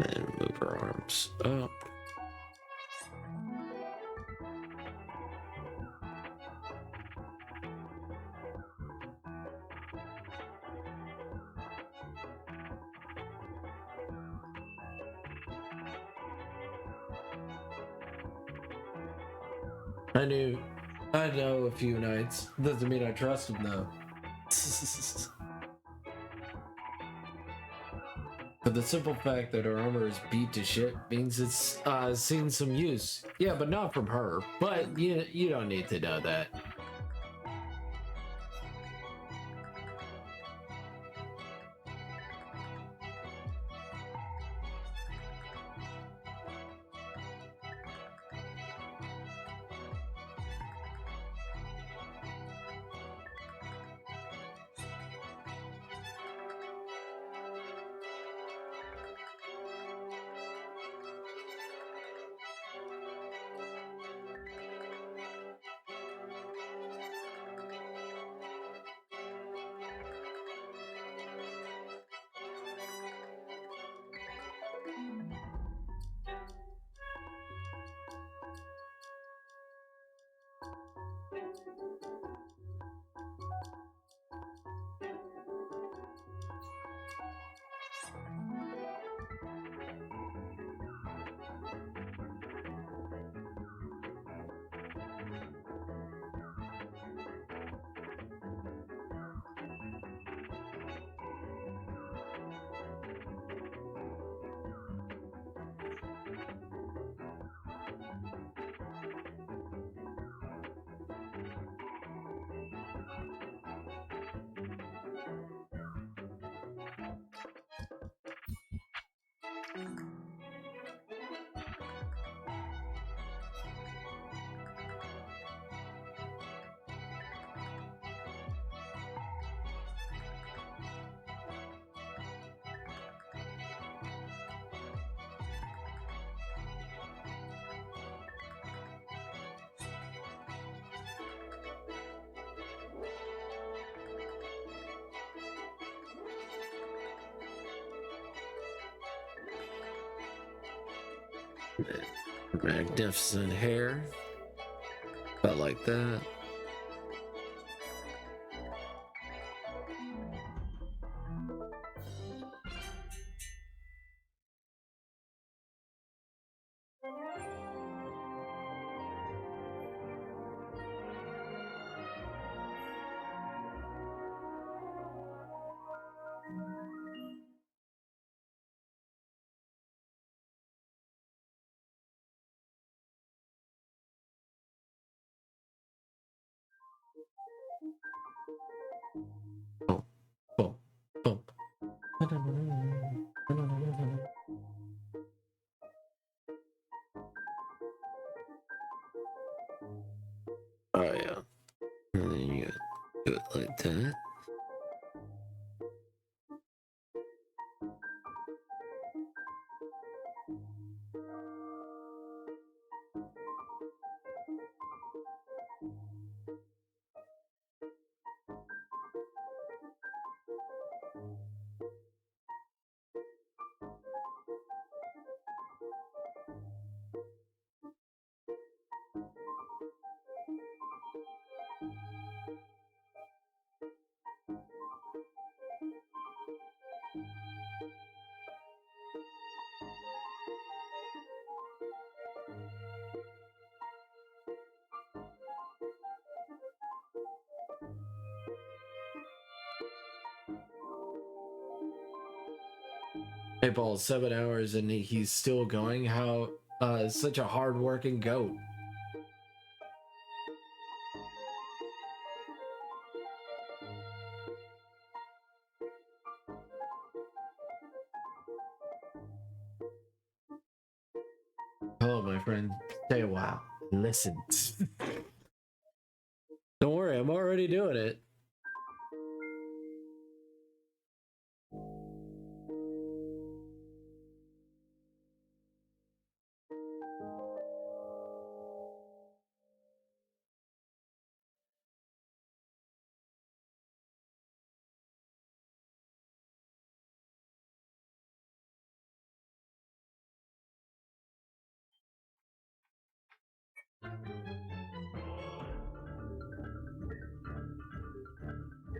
And move her arms up. I know a few nights. Doesn't mean I trust him though. But the simple fact that her armor is beat to shit means it's seen some use. Yeah, but not from her. But you don't need to know that. Magnificent hair. About like that. Boom, boom, boom. Oh yeah. And then you do it like that. Hey Paul, 7 hours and he's still going. How such a hard-working goat. Hello, my friend. Stay a while. Listen. Don't worry, I'm already doing it.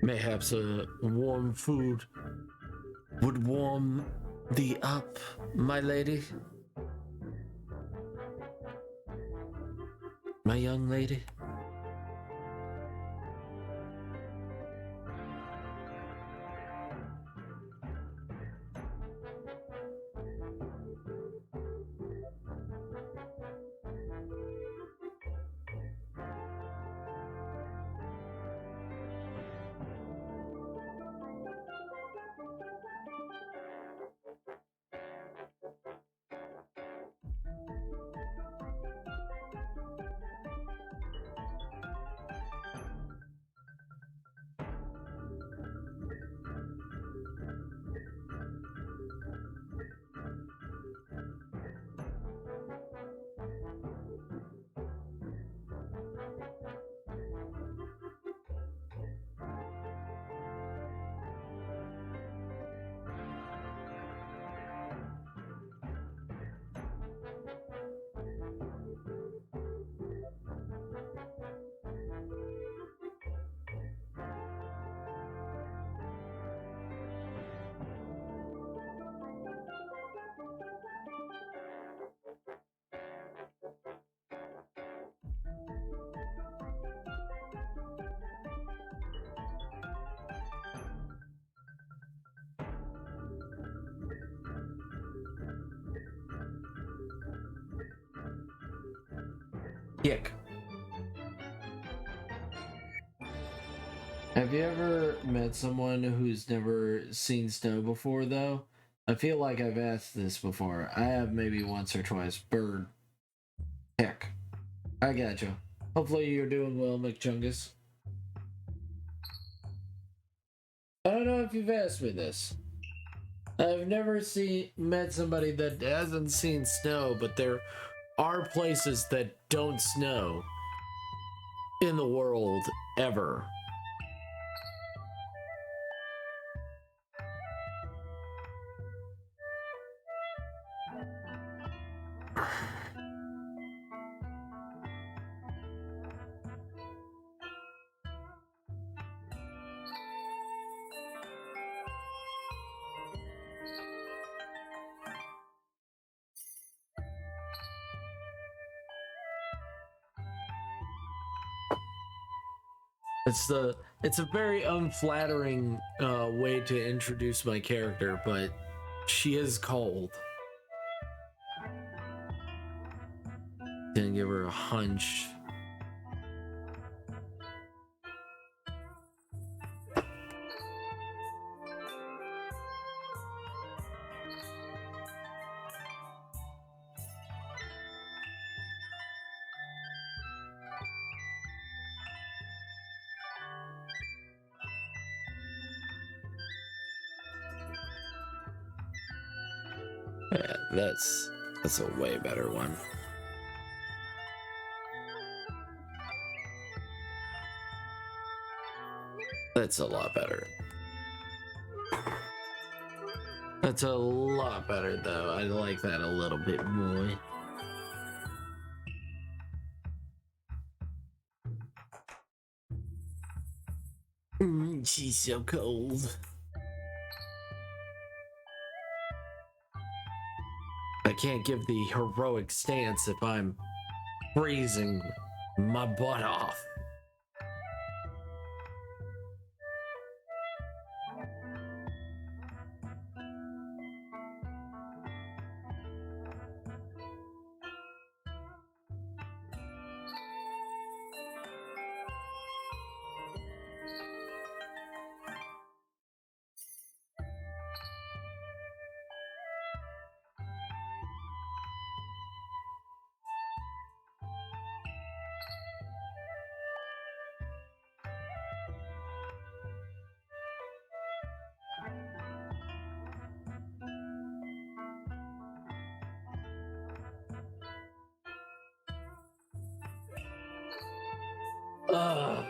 Mayhaps a warm food would warm thee up, my lady. My young lady. Yuck. Have you ever met someone who's never seen snow before, though? I feel like I've asked this before. I have maybe once or twice. Bird. Heck. I gotcha. Hopefully you're doing well, McChungus. I don't know if you've asked me this. I've never met somebody that hasn't seen snow, but there are places that don't snow in the world ever. It's a very unflattering way to introduce my character, but she is cold. Didn't give her a hunch. Yeah, that's a way better one. That's a lot better. That's a lot better, though. I like that a little bit more. She's so cold. I can't give the heroic stance if I'm freezing my butt off. Ugh.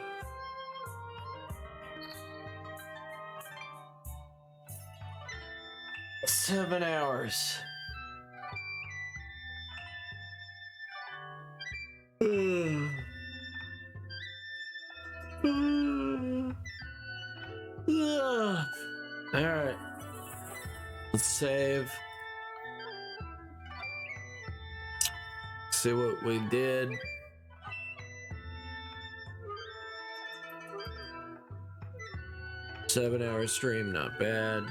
Seven hours. Alright. Let's save. See what we did. Seven-hour stream, not bad.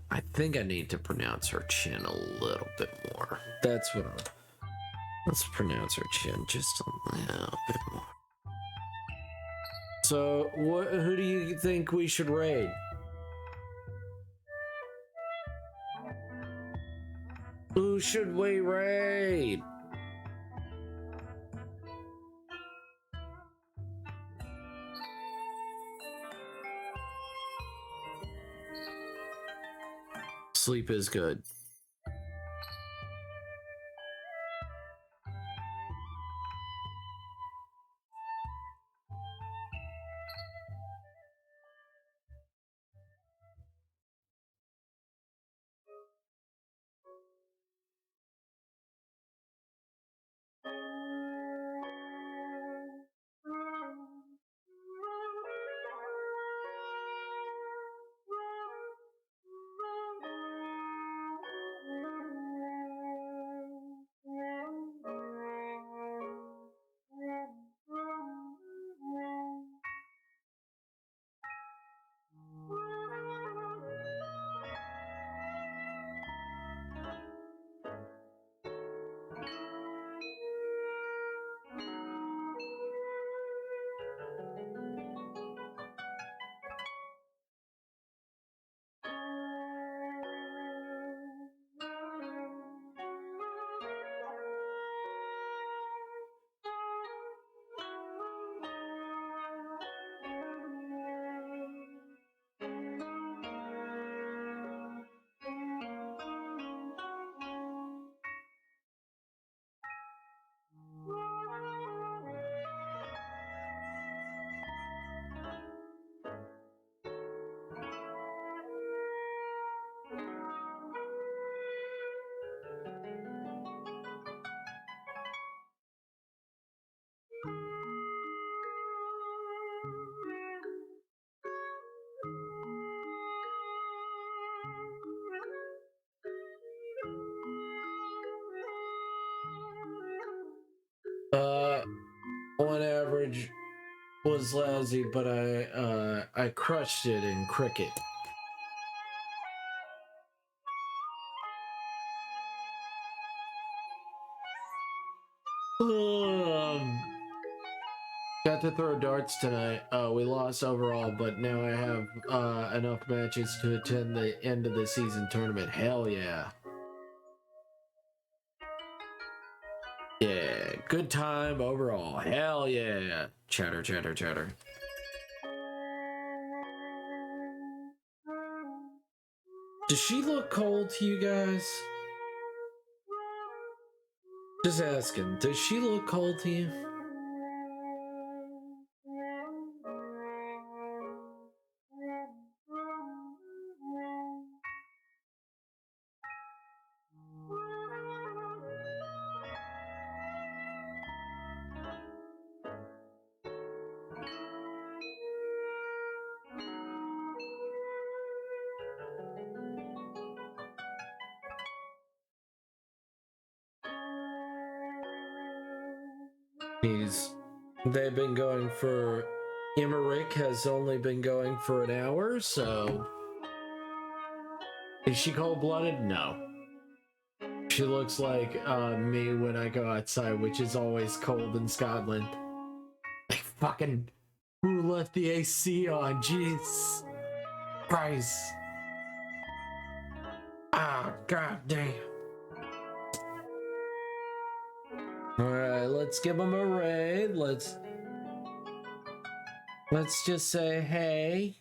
I think I need to pronounce her chin a little bit more. That's what let's pronounce her chin just a little bit more. So, who do you think we should raid? Who should we raid? Sleep is good. On average was lousy, but I crushed it in cricket. Got to throw darts tonight. We lost overall, but now I have enough matches to attend the end of the season tournament. Hell yeah. Yeah, good time overall. Hell yeah. Chatter, chatter, chatter. Does she look cold to you guys? Just asking. Does she look cold to you? They've been going for... Emmerich has only been going for an hour, so... Is she cold-blooded? No. She looks like me when I go outside, which is always cold in Scotland. Like, fucking... Who left the AC on? Jeez. Christ. Ah, god damn. Alright, let's give them a raid. Let's just say hey.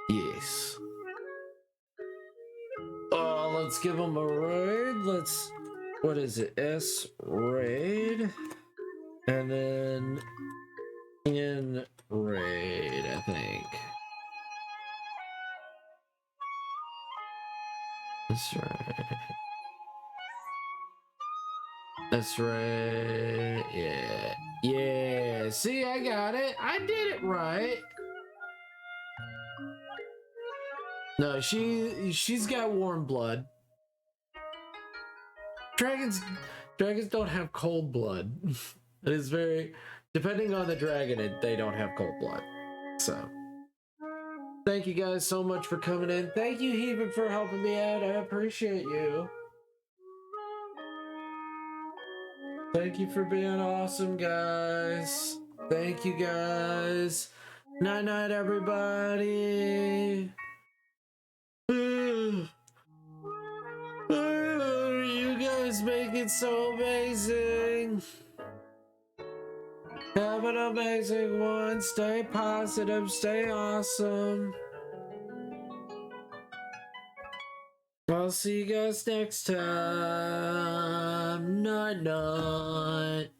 Yes. Let's give them a raid. Let's... What is it? S raid. And then... In raid, I think. That's right. That's right. Yeah. Yeah. See, I got it. I did it right. No, she's got warm blood. Dragons don't have cold blood. It is very... Depending on the dragon, they don't have cold blood. So... Thank you guys so much for coming in. Thank you, Heaven, for helping me out. I appreciate you. Thank you for being awesome, guys. Thank you, guys. Night, night, everybody. You guys make it so amazing. Have an amazing one. Stay positive. Stay awesome. I'll see you guys next time. Night, night.